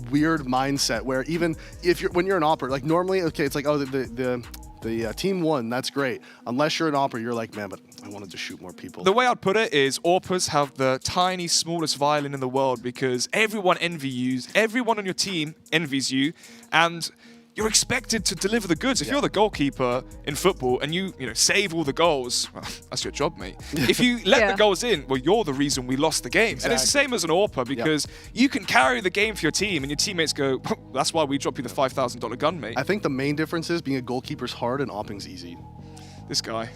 weird mindset where even if when you're an opper, like normally, okay, it's like the team won, that's great. Unless you're an opper, you're like, man, but I wanted to shoot more people.
The way I'd put it is AWPers have the tiny, smallest violin in the world because everyone envies you, everyone on your team envies you, and you're expected to deliver the goods. If you're the goalkeeper in football and you save all the goals, well, that's your job, mate. If you let the goals in, well, you're the reason we lost the game. Exactly. And it's the same as an AWPer because you can carry the game for your team and your teammates go, that's why we drop you the $5,000 gun, mate.
I think the main difference is being a goalkeeper's hard and opping's easy.
This guy.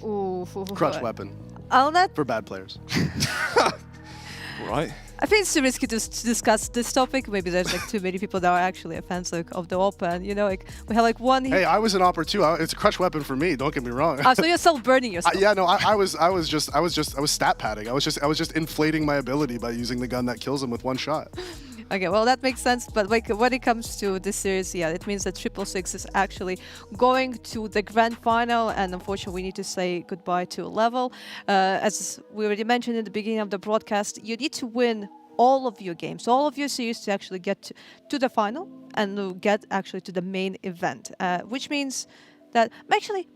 Ooh.
Crutch weapon.
I'll let
for bad players.
Right.
I think it's too risky to discuss this topic. Maybe there's like too many people that are actually fans of the AWP, and like we have like one.
Hey, I was an opper too. It's a crutch weapon for me. Don't get me wrong.
So you're self-burning yourself.
Yeah, no, I was stat padding. I was just inflating my ability by using the gun that kills him with one shot.
Okay, well that makes sense, but like when it comes to this series, it means that 666 is actually going to the grand final, and unfortunately we need to say goodbye to Level. As we already mentioned in the beginning of the broadcast, you need to win all of your games, all of your series to actually get to the final and get actually to the main event, which means that actually,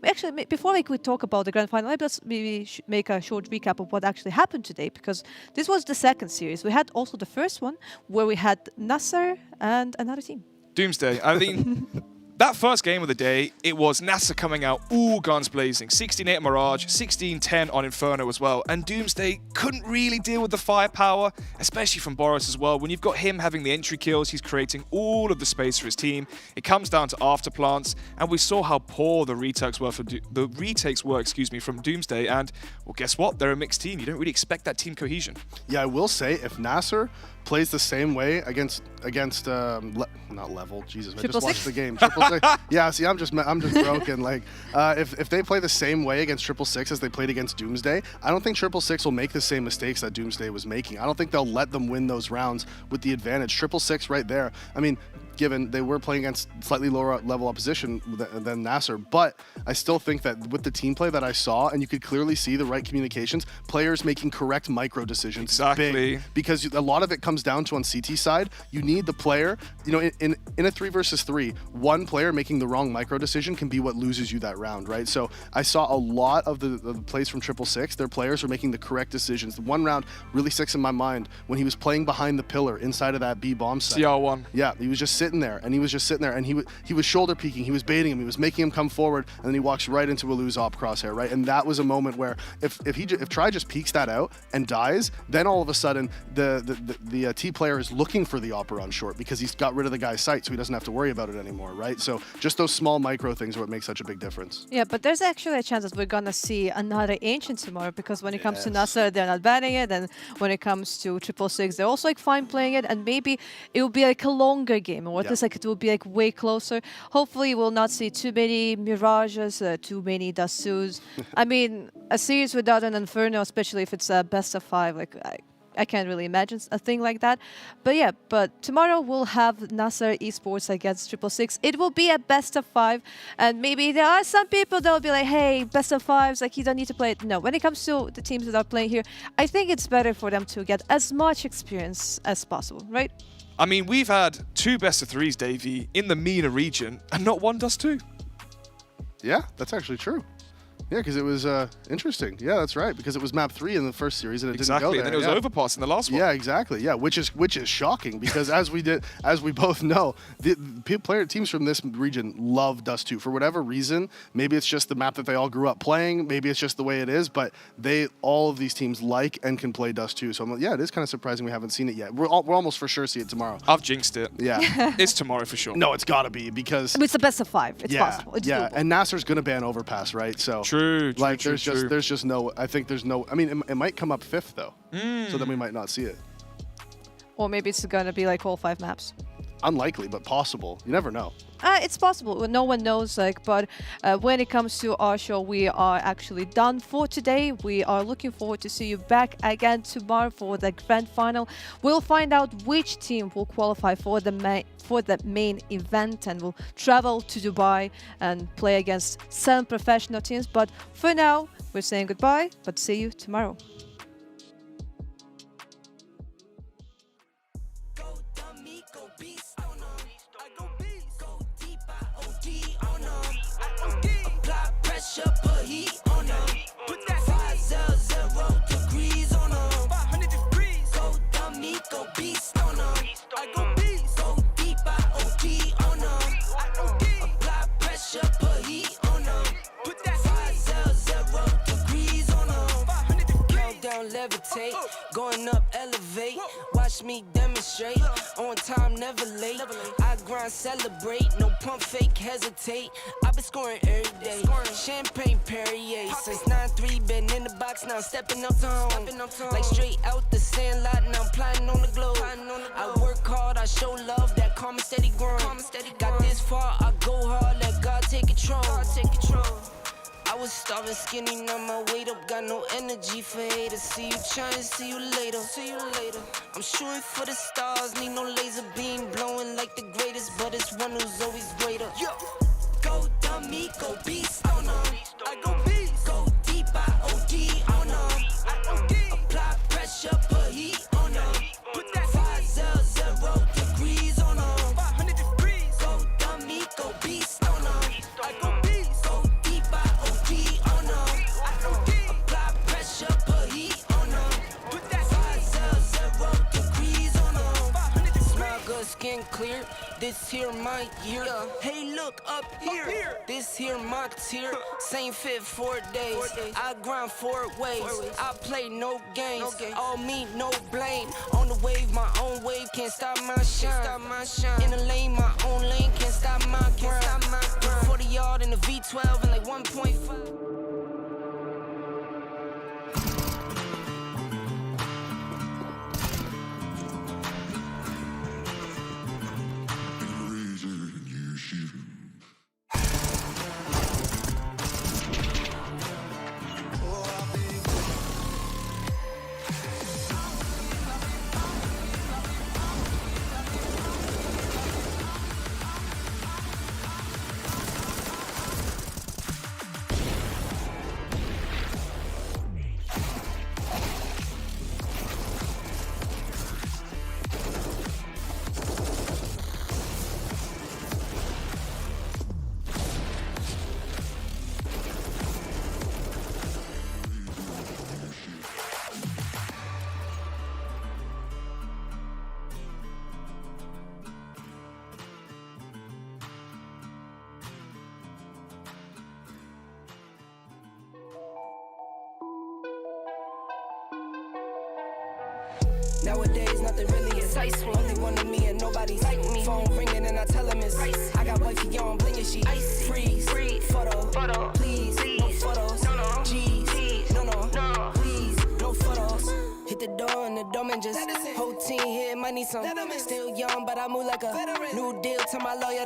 before we talk about the grand final, let's maybe make a short recap of what actually happened today, because this was the second series. We had also the first one where we had Nasser and another team.
Doomsday. I mean, that first game of the day, it was NASA coming out all guns blazing. 16-8 on Mirage, 16-10 on Inferno as well. And Doomsday couldn't really deal with the firepower, especially from Boris as well. When you've got him having the entry kills, he's creating all of the space for his team. It comes down to afterplants, and we saw how poor the retakes were from Doomsday. And well, guess what? They're a mixed team. You don't really expect that team cohesion.
Yeah, I will say if Nasser plays the same way against not level. Jesus, I just watched the game. Triple Six. Yeah, see, I'm just broken. Like, if they play the same way against Triple Six as they played against Doomsday, I don't think Triple Six will make the same mistakes that Doomsday was making. I don't think they'll let them win those rounds with the advantage. Triple Six right there. I mean, given they were playing against slightly lower level opposition than Nasser, but I still think that with the team play that I saw, and you could clearly see the right communications, players making correct micro decisions.
Exactly.
Big, because a lot of it comes down to on CT side, you need the player, you know, in a 3 versus 3, one player making the wrong micro decision can be what loses you that round, right? So I saw a lot of the plays from Triple Six, their players were making the correct decisions. The one round really sticks in my mind when he was playing behind the pillar inside of that B bomb site.
CR1.
Yeah, he was just sitting there, and he was shoulder peeking, he was baiting him, he was making him come forward, and then he walks right into a lose op crosshair, right? And that was a moment where if Try just peeks that out and dies, then all of a sudden the T player is looking for the op on short because he's got rid of the guy's sight, so he doesn't have to worry about it anymore, right? So just those small micro things are what makes such a big difference.
Yeah, but there's actually a chance that we're gonna see another Ancient tomorrow, because when it comes to Nasser, they're not banning it, and when it comes to Triple Six, they're also like fine playing it, and maybe it will be like a longer game, or at least like it will be like way closer. Hopefully we'll not see too many Mirages, too many Dasus. I mean, a series without an Inferno, especially if it's a best of 5, like I can't really imagine a thing like that. But yeah, but tomorrow we'll have Nasser Esports against Triple Six. It will be a best of 5, and maybe there are some people that will be like, hey, best of 5s, like you don't need to play it. No, when it comes to the teams that are playing here, I think it's better for them to get as much experience as possible, right?
I mean, we've had 2 best of 3s, Davey, in the MENA region, and not one does 2.
Yeah, that's actually true. Yeah, because it was interesting. Yeah, that's right. Because it was map 3 in the first series, and it didn't go there.
And then it was overpass in the last one.
Yeah, exactly. Yeah, which is shocking because as we both know, the player teams from this region love Dust 2 for whatever reason. Maybe it's just the map that they all grew up playing. Maybe it's just the way it is. But all of these teams like and can play Dust 2. So yeah, it is kind of surprising we haven't seen it yet. We'll almost for sure see it tomorrow.
I've jinxed it.
Yeah,
it's tomorrow for sure.
No, it's got to be because
it's the best of 5. It's possible. It's doable.
And Nasser's gonna ban overpass, right? So.
True.
There's just no. I think there's no. I mean, it might come up 5th though, so then we might not see it.
Or maybe it's gonna be like all 5 maps.
Unlikely, but possible. You never know.
It's possible. No one knows. But when it comes to our show, we are actually done for today. We are looking forward to see you back again tomorrow for the grand final. We'll find out which team will qualify for the main event, and we'll travel to Dubai and play against 7 professional teams. But for now, we're saying goodbye. But see you tomorrow.
Put heat on them. Put that 500 degrees on them. 500 degrees. Go dummy, go beast on them. I go beast. Go deep, I OD on them. I OD. Apply pressure, put heat on them. Put that 500 degrees on them. 500 degrees. Countdown, levitate. Going up, elevate. Watch me demonstrate. On time, never late. I grind, celebrate. No pump, fake, hesitate. I've been scoring every day. Champagne Perrier. Since 9-3, been in the box, now stepping up to home. Like straight out the sandlot, now I'm plotting on the globe. I work hard, I show love, that calm and steady grind. Got this far, I go hard, let God take control. I was starving skinny, now my weight up, got no energy for haters. See you trying, see you later. I'm shooting for the stars, need no laser beam, blowing like the greatest, but it's one who's always greater. Yo. Go dummy, go beast on them. I go beast. Go deep, I OD on them. I OD. Apply pressure, put heat on them. Put that 500 degrees on them. 500 degrees. Go dummy, go beast on them. I go beast. Go deep, I OD on them. I OD. Apply pressure, put heat on them. Put that 500 degrees on them. 500 degrees. Smile good, skin clear. This here my year. Hey, look up here. This here my tier. Same fit 4 days. I grind 4 ways. I play no games. All me, no blame. On the wave, my own wave. Can't stop my shine. In the lane, my own lane. Can't stop my grind. 40 yard in the V12 and like 1.5. Nowadays, nothing really excites me. Only one of me and nobody like me. Phone ringing and I tell him it's ice. I got wifey on bling and she freeze. Photo, please, no photos. G's, no, please, no photos. Hit the door and the doorman just whole team here might need some. Still young, but I move like a new deal to my lawyer.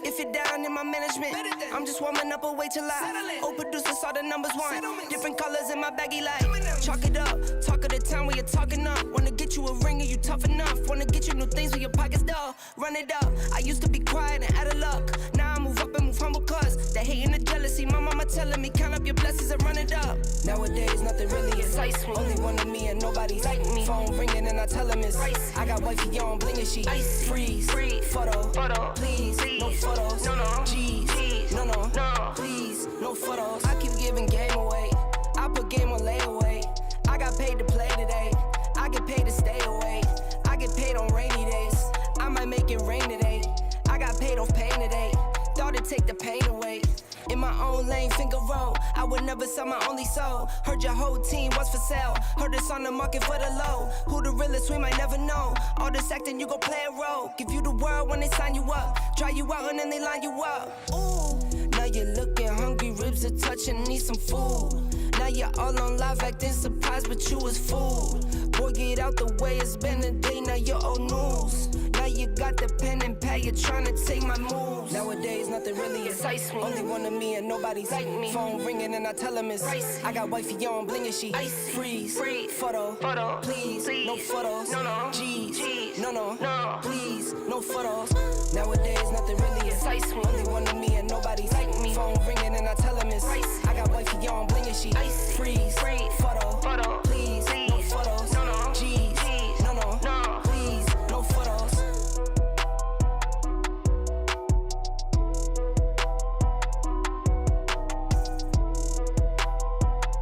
If it down in my management, I'm just warming up and wait till I old producers saw the numbers one. Different colors in my baggy light. Chalk it up, talk of the town where you're talking up. Wanna get you a ring and you tough enough. Wanna get you new things with your pockets dull. Run it up. I used to be quiet and out of luck. Now I move up and move humble cause the hate and the jealousy. My mama telling me count up your blessings and run it up. Nowadays nothing really excites me. Only one of me and nobody like me. Phone ringing and I tell him it's ice. I got wifey on bling and she freeze. Photo, please, no photos. G's, no, please, no photos. I keep giving game away. I put game on layaway. I got paid to play today. I get paid to stay away. I get paid on rainy days. I might make it rain today. I got paid off pain today. Thought it'd take the pain away. In my own lane, finger roll. I would never sell my only soul. Heard your whole team was for sale. Heard it's on the market for the low. Who the realest, we might never know. All this acting, you gon' play a role. Give you the world when they sign you up. Try you out and then they line you up. Ooh, now you're looking hungry, ribs are touching, need some food. Now you're all on live acting surprised, but you was fooled. Boy, get out the way, it's been a day, now you're old news. Now you got the pen and pad, you're trying to take my moves. Nowadays, nothing really excites me. Only one of me and nobody's like me. Phone ringing and I tell him it's ice. I got wifey on bling and she freeze. Photo, please, no photos. G's, no, please, no photos. Nowadays, nothing really excites me. Only one of